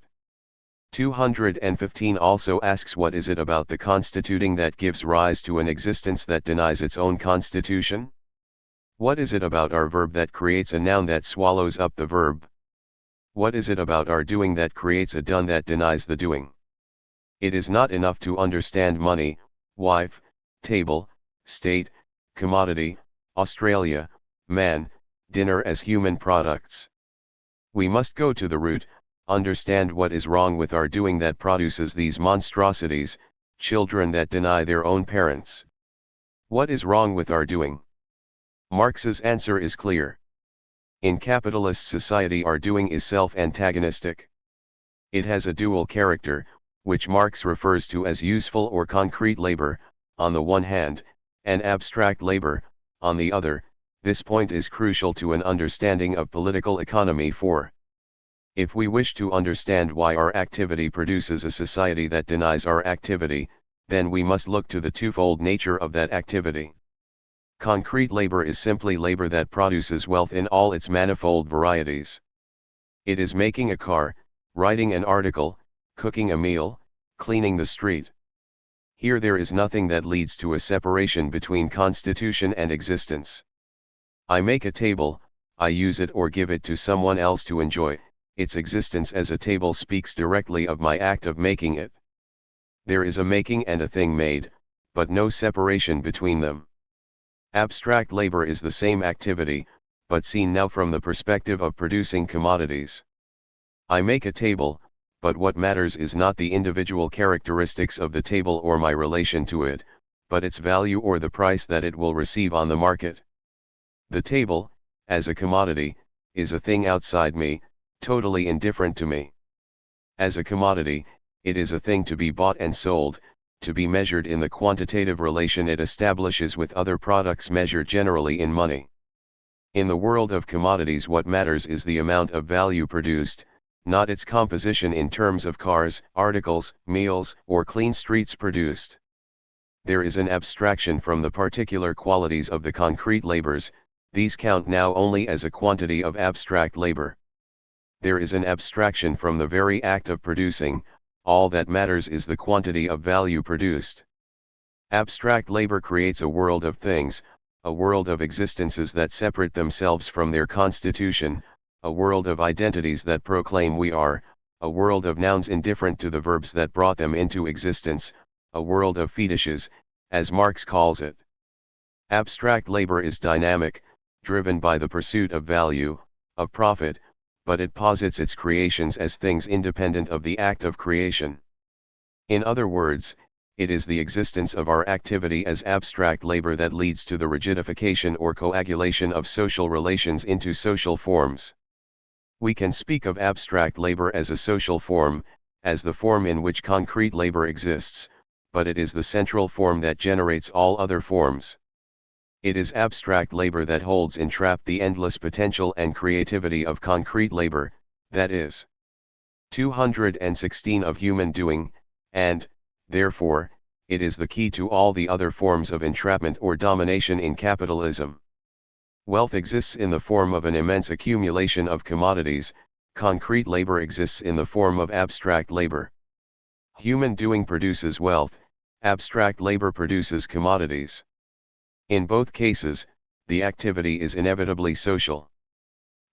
215 also asks what is it about the constituting that gives rise to an existence that denies its own constitution? What is it about our verb that creates a noun that swallows up the verb? What is it about our doing that creates a done that denies the doing? It is not enough to understand money, wife, table, state, commodity, Australia, man, dinner as human products. We must go to the root, understand what is wrong with our doing that produces these monstrosities, children that deny their own parents. What is wrong with our doing? Marx's answer is clear. In capitalist society our doing is self-antagonistic. It has a dual character, which Marx refers to as useful or concrete labor, on the one hand, and abstract labor, on the other. This point is crucial to an understanding of political economy for. If we wish to understand why our activity produces a society that denies our activity, then we must look to the twofold nature of that activity. Concrete labor is simply labor that produces wealth in all its manifold varieties. It is making a car, writing an article, cooking a meal, cleaning the street. Here there is nothing that leads to a separation between constitution and existence. I make a table, I use it or give it to someone else to enjoy, its existence as a table speaks directly of my act of making it. There is a making and a thing made, but no separation between them. Abstract labor is the same activity, but seen now from the perspective of producing commodities. I make a table, but what matters is not the individual characteristics of the table or my relation to it, but its value or the price that it will receive on the market. The table, as a commodity, is a thing outside me, totally indifferent to me. As a commodity, it is a thing to be bought and sold, to be measured in the quantitative relation it establishes with other products measured generally in money. In the world of commodities what matters is the amount of value produced, not its composition in terms of cars, articles, meals, or clean streets produced. There is an abstraction from the particular qualities of the concrete labors, these count now only as a quantity of abstract labor. There is an abstraction from the very act of producing, all that matters is the quantity of value produced. Abstract labor creates a world of things, a world of existences that separate themselves from their constitution, a world of identities that proclaim we are, a world of nouns indifferent to the verbs that brought them into existence, a world of fetishes, as Marx calls it. Abstract labor is dynamic, driven by the pursuit of value, of profit, but it posits its creations as things independent of the act of creation. In other words, it is the existence of our activity as abstract labor that leads to the rigidification or coagulation of social relations into social forms. We can speak of abstract labor as a social form, as the form in which concrete labor exists, but it is the central form that generates all other forms. It is abstract labor that holds entrapped the endless potential and creativity of concrete labor, that is, 216 of human doing, and, therefore, it is the key to all the other forms of entrapment or domination in capitalism. Wealth exists in the form of an immense accumulation of commodities, concrete labor exists in the form of abstract labor. Human doing produces wealth, abstract labor produces commodities. In both cases, the activity is inevitably social.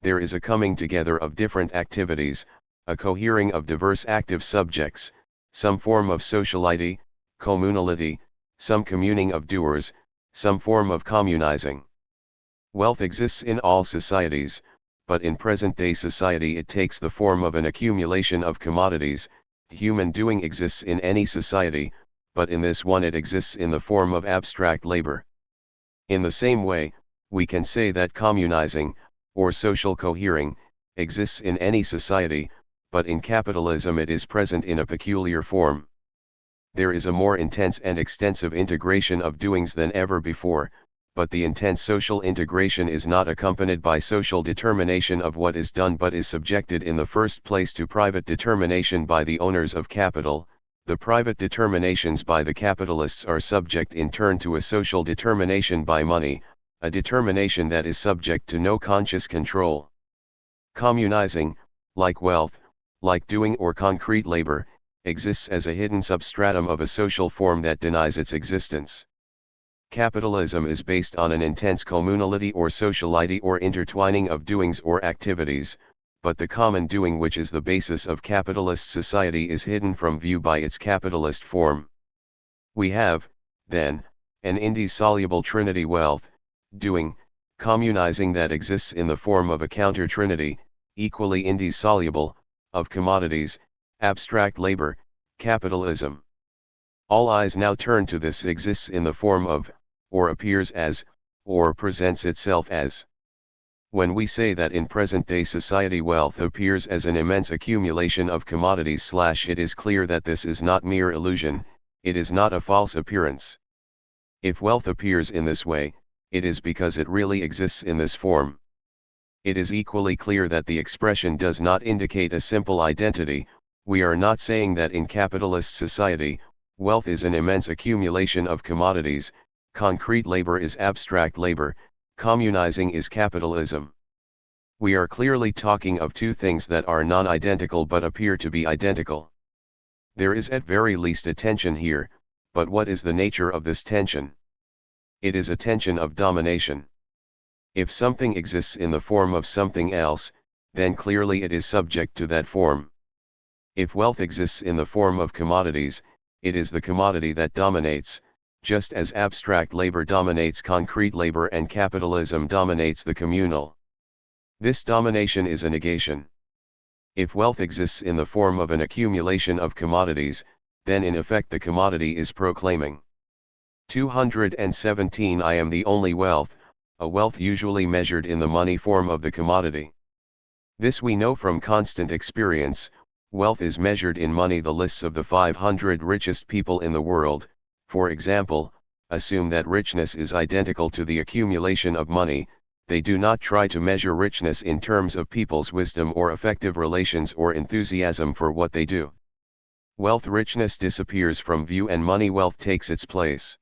There is a coming together of different activities, a cohering of diverse active subjects, some form of sociality, communality, some communing of doers, some form of communizing. Wealth exists in all societies, but in present-day society it takes the form of an accumulation of commodities. Human doing exists in any society, but in this one it exists in the form of abstract labor. In the same way, we can say that communizing, or social cohering, exists in any society, but in capitalism it is present in a peculiar form. There is a more intense and extensive integration of doings than ever before, but the intense social integration is not accompanied by social determination of what is done but is subjected in the first place to private determination by the owners of capital. The private determinations by the capitalists are subject in turn to a social determination by money, a determination that is subject to no conscious control. Communizing, like wealth, like doing or concrete labor, exists as a hidden substratum of a social form that denies its existence. Capitalism is based on an intense communality or sociality or intertwining of doings or activities, but the common doing which is the basis of capitalist society is hidden from view by its capitalist form. We have, then, an indissoluble trinity: wealth, doing, communizing, that exists in the form of a counter-trinity, equally indissoluble, of commodities, abstract labor, capitalism. All eyes now turn to this: exists in the form of, or appears as, or presents itself as. When we say that in present-day society wealth appears as an immense accumulation of commodities, it is clear that this is not mere illusion, it is not a false appearance. If wealth appears in this way, it is because it really exists in this form. It is equally clear that the expression does not indicate a simple identity. We are not saying that in capitalist society, wealth is an immense accumulation of commodities, concrete labor is abstract labor, communizing is capitalism. We are clearly talking of two things that are non-identical but appear to be identical. There is at very least a tension here, but what is the nature of this tension? It is a tension of domination. If something exists in the form of something else, then clearly it is subject to that form. If wealth exists in the form of commodities, it is the commodity that dominates, just as abstract labor dominates concrete labor and capitalism dominates the communal. This domination is a negation. If wealth exists in the form of an accumulation of commodities, then in effect the commodity is proclaiming. 217 I am the only wealth, a wealth usually measured in the money form of the commodity. This we know from constant experience. Wealth is measured in money. The lists of the 500 richest people in the world, for example, assume that richness is identical to the accumulation of money. they do not try to measure richness in terms of people's wisdom or effective relations or enthusiasm for what they do. Wealth richness disappears from view and money wealth takes its place.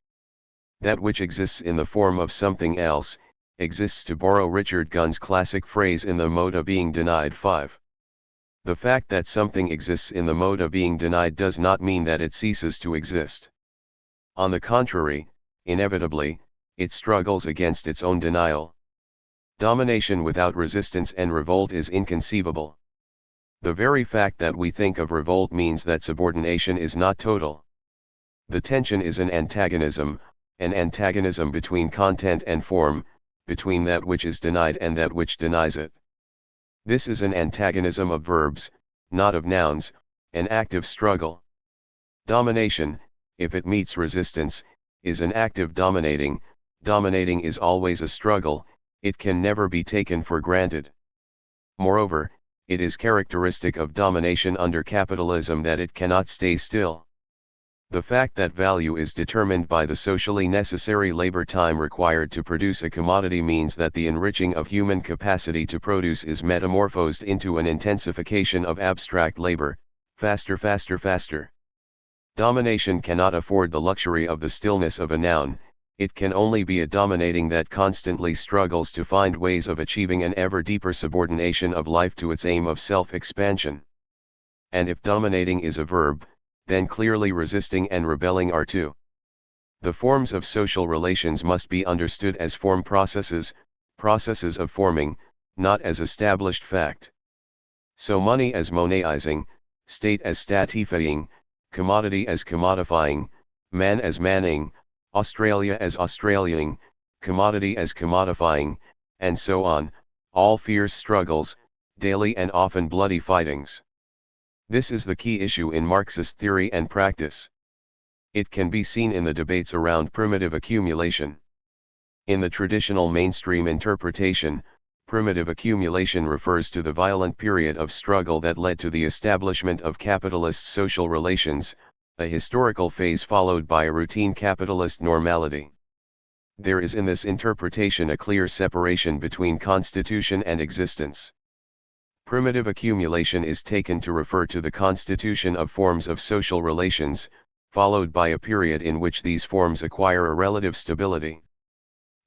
That which exists in the form of something else, exists, to borrow Richard Gunn's classic phrase, in the mode of being denied. 5. The fact that something exists in the mode of being denied does not mean that it ceases to exist. On the contrary, inevitably, it struggles against its own denial. Domination without resistance and revolt is inconceivable. The very fact that we think of revolt means that subordination is not total. The tension is an antagonism between content and form, between that which is denied and that which denies it. This is an antagonism of verbs, not of nouns, an active struggle. Domination, if it meets resistance, is an active dominating. Dominating is always a struggle, it can never be taken for granted. Moreover, it is characteristic of domination under capitalism that it cannot stay still. The fact that value is determined by the socially necessary labor time required to produce a commodity means that the enriching of human capacity to produce is metamorphosed into an intensification of abstract labor, faster, faster, faster. Domination cannot afford the luxury of the stillness of a noun, it can only be a dominating that constantly struggles to find ways of achieving an ever deeper subordination of life to its aim of self-expansion. And if dominating is a verb, then clearly resisting and rebelling are too. The forms of social relations must be understood as form processes, processes of forming, not as established fact. So money as moneizing, state as statifying, commodity as commodifying, man as manning, Australia as Australiaing, commodity as commodifying, and so on, all fierce struggles, daily and often bloody fightings. This is the key issue in Marxist theory and practice. It can be seen in the debates around primitive accumulation. In the traditional mainstream interpretation, primitive accumulation refers to the violent period of struggle that led to the establishment of capitalist social relations, a historical phase followed by a routine capitalist normality. There is in this interpretation a clear separation between constitution and existence. Primitive accumulation is taken to refer to the constitution of forms of social relations, followed by a period in which these forms acquire a relative stability.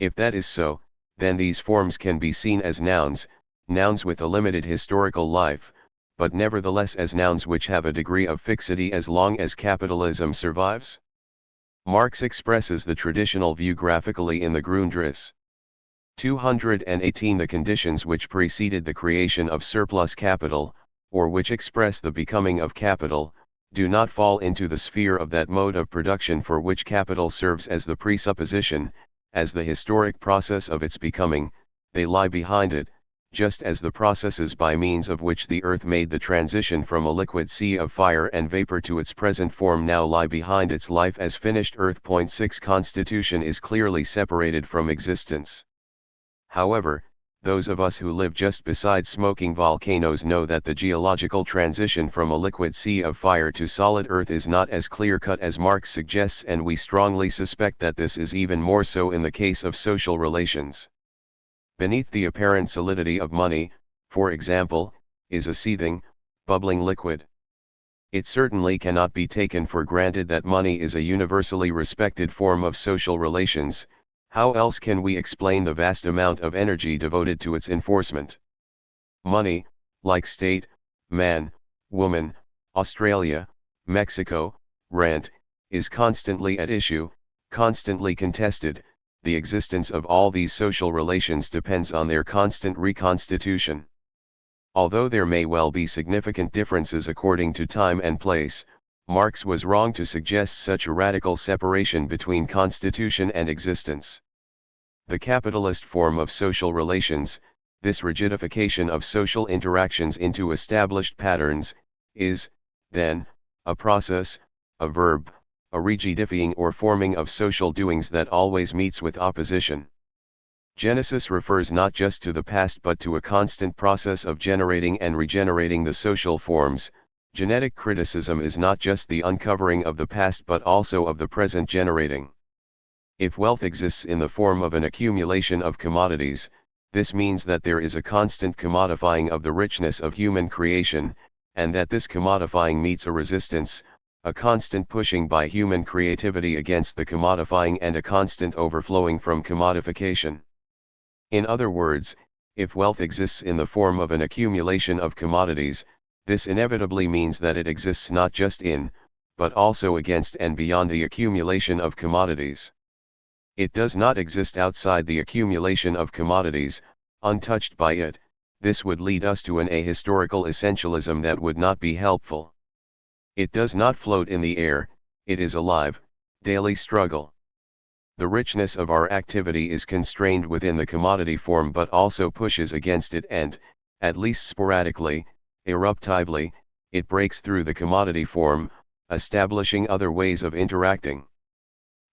If that is so, then these forms can be seen as nouns, nouns with a limited historical life, but nevertheless as nouns which have a degree of fixity as long as capitalism survives. Marx expresses the traditional view graphically in the Grundriss. 218. The conditions which preceded the creation of surplus capital, or which express the becoming of capital, do not fall into the sphere of that mode of production for which capital serves as the presupposition, as the historic process of its becoming, they lie behind it, just as the processes by means of which the earth made the transition from a liquid sea of fire and vapor to its present form now lie behind its life as finished earth. 6. Constitution is clearly separated from existence. However, those of us who live just beside smoking volcanoes know that the geological transition from a liquid sea of fire to solid earth is not as clear-cut as Marx suggests, and we strongly suspect that this is even more so in the case of social relations. Beneath the apparent solidity of money, for example, is a seething, bubbling liquid. It certainly cannot be taken for granted that money is a universally respected form of social relations. How else can we explain the vast amount of energy devoted to its enforcement? Money, like state, man, woman, Australia, Mexico, rent, is constantly at issue, constantly contested. The existence of all these social relations depends on their constant reconstitution. Although there may well be significant differences according to time and place, Marx was wrong to suggest such a radical separation between constitution and existence. The capitalist form of social relations, this rigidification of social interactions into established patterns, is, then, a process, a verb, a rigidifying or forming of social doings that always meets with opposition. Genesis refers not just to the past but to a constant process of generating and regenerating the social forms. Genetic criticism is not just the uncovering of the past but also of the present generating. If wealth exists in the form of an accumulation of commodities, This means that there is a constant commodifying of the richness of human creation, and that this commodifying meets a resistance, a constant pushing by human creativity against the commodifying and a constant overflowing from commodification. In other words, if wealth exists in the form of an accumulation of commodities, this inevitably means that it exists not just in, but also against and beyond the accumulation of commodities. It does not exist outside the accumulation of commodities, untouched by it. This would lead us to an ahistorical essentialism that would not be helpful. It does not float in the air, it is alive, daily struggle. The richness of our activity is constrained within the commodity form but also pushes against it and, at least sporadically, eruptively, it breaks through the commodity form, establishing other ways of interacting.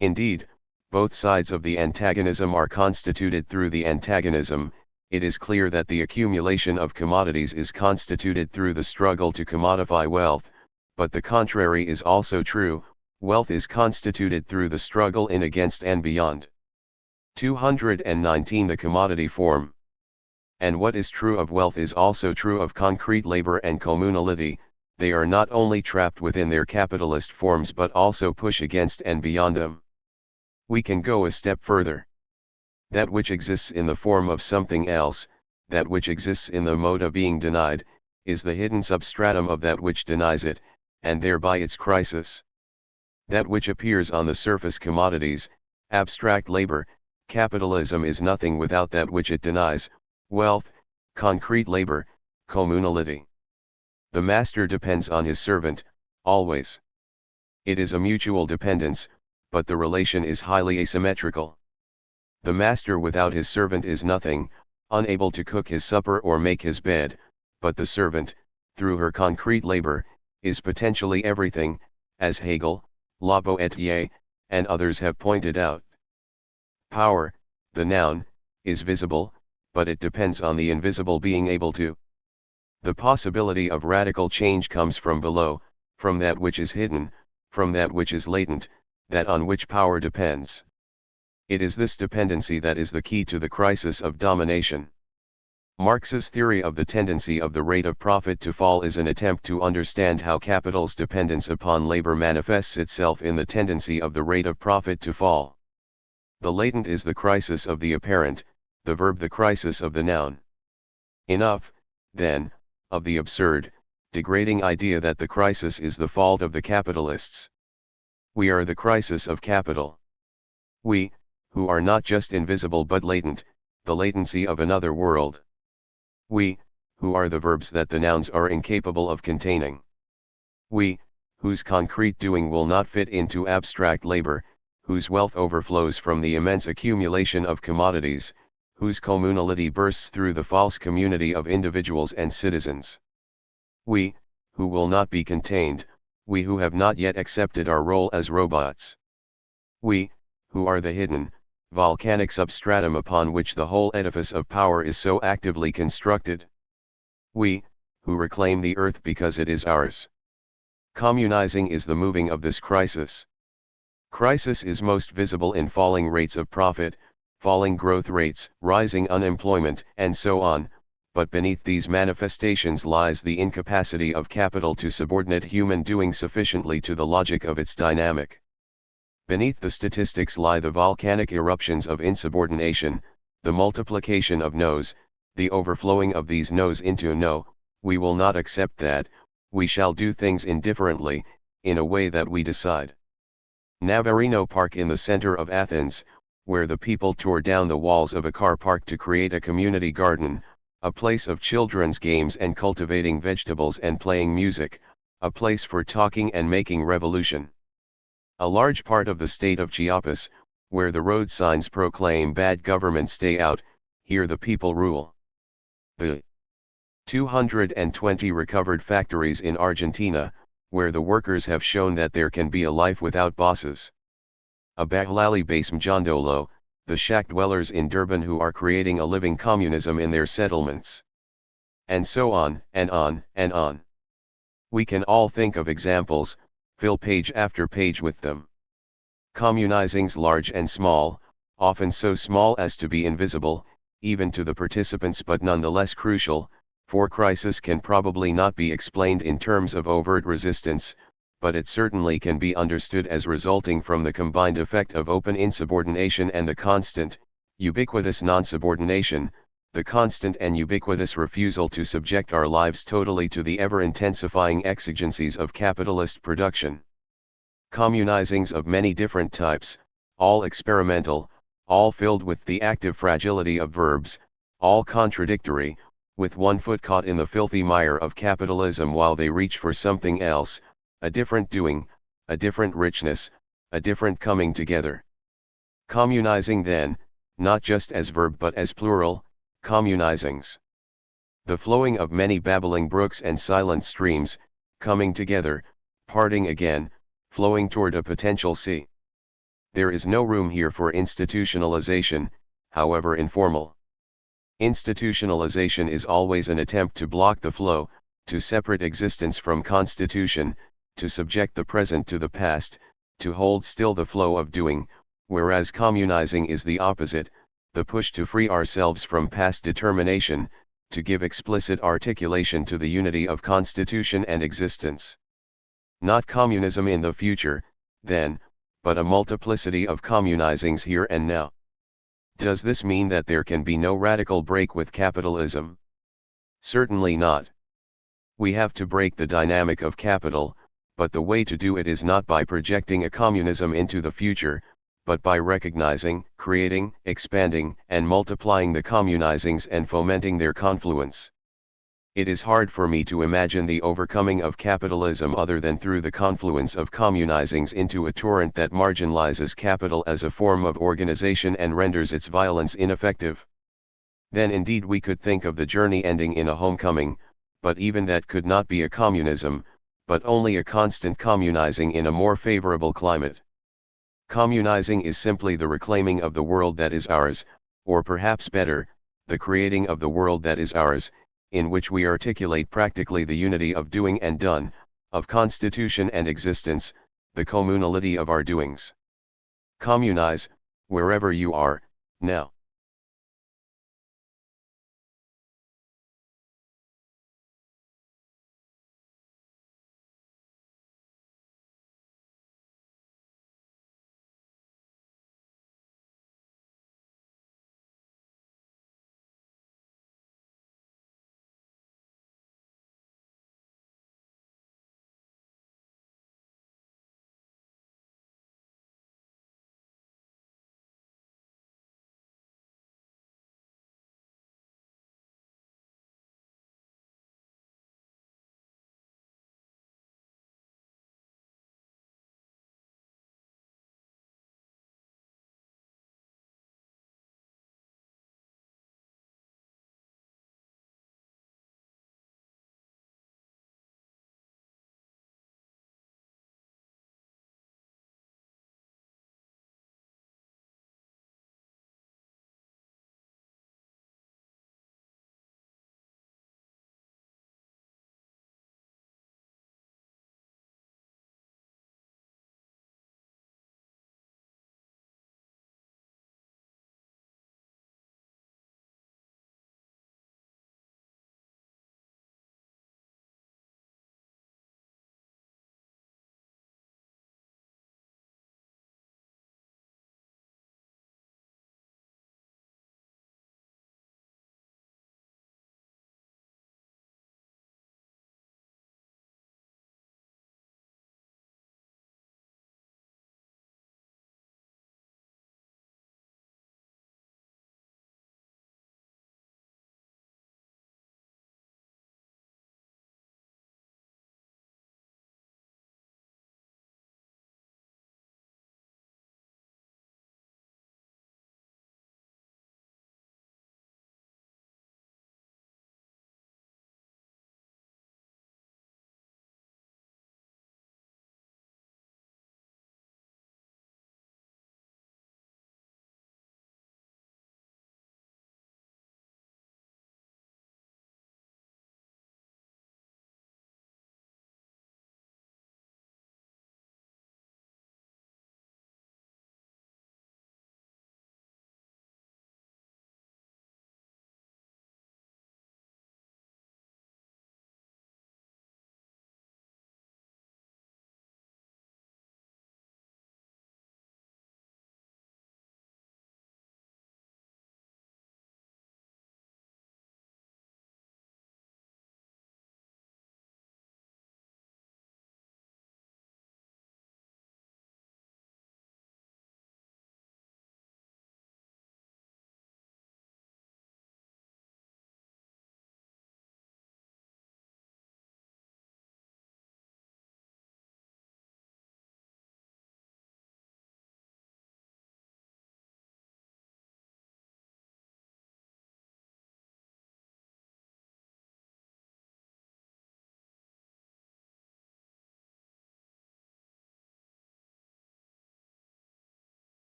Indeed, both sides of the antagonism are constituted through the antagonism. It is clear that the accumulation of commodities is constituted through the struggle to commodify wealth, but the contrary is also true, wealth is constituted through the struggle in against and beyond. 219 The commodity form. And what is true of wealth is also true of concrete labor and communality. They are not only trapped within their capitalist forms but also push against and beyond them. We can go a step further. That which exists in the form of something else, that which exists in the mode of being denied, is the hidden substratum of that which denies it, and thereby its crisis. That which appears on the surface commodities, abstract labor, capitalism is nothing without that which it denies, wealth, concrete labor, communality. The master depends on his servant, always. It is a mutual dependence, but the relation is highly asymmetrical. The master without his servant is nothing, unable to cook his supper or make his bed, but the servant, through her concrete labor, is potentially everything, as Hegel, Laboetier, and others have pointed out. Power, the noun, is visible, but it depends on the invisible being able to. The possibility of radical change comes from below, from that which is hidden, from that which is latent, that on which power depends. It is this dependency that is the key to the crisis of domination. Marx's theory of the tendency of the rate of profit to fall is an attempt to understand how capital's dependence upon labor manifests itself in the tendency of the rate of profit to fall. The latent is the crisis of the apparent, the verb the crisis of the noun. Enough, then, of the absurd, degrading idea that the crisis is the fault of the capitalists. We are the crisis of capital. We, who are not just invisible but latent, the latency of another world. We, who are the verbs that the nouns are incapable of containing. We, whose concrete doing will not fit into abstract labor, whose wealth overflows from the immense accumulation of commodities, whose communality bursts through the false community of individuals and citizens. We, who will not be contained, we who have not yet accepted our role as robots. We, who are the hidden, volcanic substratum upon which the whole edifice of power is so actively constructed. We, who reclaim the earth because it is ours. Communizing is the moving of this crisis. Crisis is most visible in falling rates of profit, falling growth rates, rising unemployment, and so on, but beneath these manifestations lies the incapacity of capital to subordinate human doing sufficiently to the logic of its dynamic. Beneath the statistics lie the volcanic eruptions of insubordination, the multiplication of no's, the overflowing of these no's into no, we will not accept that, we shall do things indifferently, in a way that we decide. Navarino Park in the center of Athens, where the people tore down the walls of a car park to create a community garden, a place of children's games and cultivating vegetables and playing music, a place for talking and making revolution. A large part of the state of Chiapas, where the road signs proclaim bad government stay out, here the people rule. The 220 recovered factories in Argentina, where the workers have shown that there can be a life without bosses. A Bahlali base Mjondolo, the shack dwellers in Durban who are creating a living communism in their settlements. And so on, and on, and on. We can all think of examples, fill page after page with them. Communizings large and small, often so small as to be invisible, even to the participants, but nonetheless crucial, for crisis can probably not be explained in terms of overt resistance, but it certainly can be understood as resulting from the combined effect of open insubordination and the constant, ubiquitous non-subordination, the constant and ubiquitous refusal to subject our lives totally to the ever-intensifying exigencies of capitalist production. Communizings of many different types, all experimental, all filled with the active fragility of verbs, all contradictory, with one foot caught in the filthy mire of capitalism while they reach for something else, a different doing, a different richness, a different coming together. Communizing then, not just as verb but as plural, communizings. The flowing of many babbling brooks and silent streams, coming together, parting again, flowing toward a potential sea. There is no room here for institutionalization, however informal. Institutionalization is always an attempt to block the flow, to separate existence from constitution, to subject the present to the past, to hold still the flow of doing, whereas communizing is the opposite, the push to free ourselves from past determination, to give explicit articulation to the unity of constitution and existence. Not communism in the future, then, but a multiplicity of communizings here and now. Does this mean that there can be no radical break with capitalism? Certainly not. We have to break the dynamic of capital, but the way to do it is not by projecting a communism into the future, but by recognizing, creating, expanding, and multiplying the communizings and fomenting their confluence. It is hard for me to imagine the overcoming of capitalism other than through the confluence of communizings into a torrent that marginalizes capital as a form of organization and renders its violence ineffective. Then indeed we could think of the journey ending in a homecoming, but even that could not be a communism, but only a constant communizing in a more favorable climate. Communizing is simply the reclaiming of the world that is ours, or perhaps better, the creating of the world that is ours, in which we articulate practically the unity of doing and done, of constitution and existence, the communality of our doings. Communize, wherever you are, now.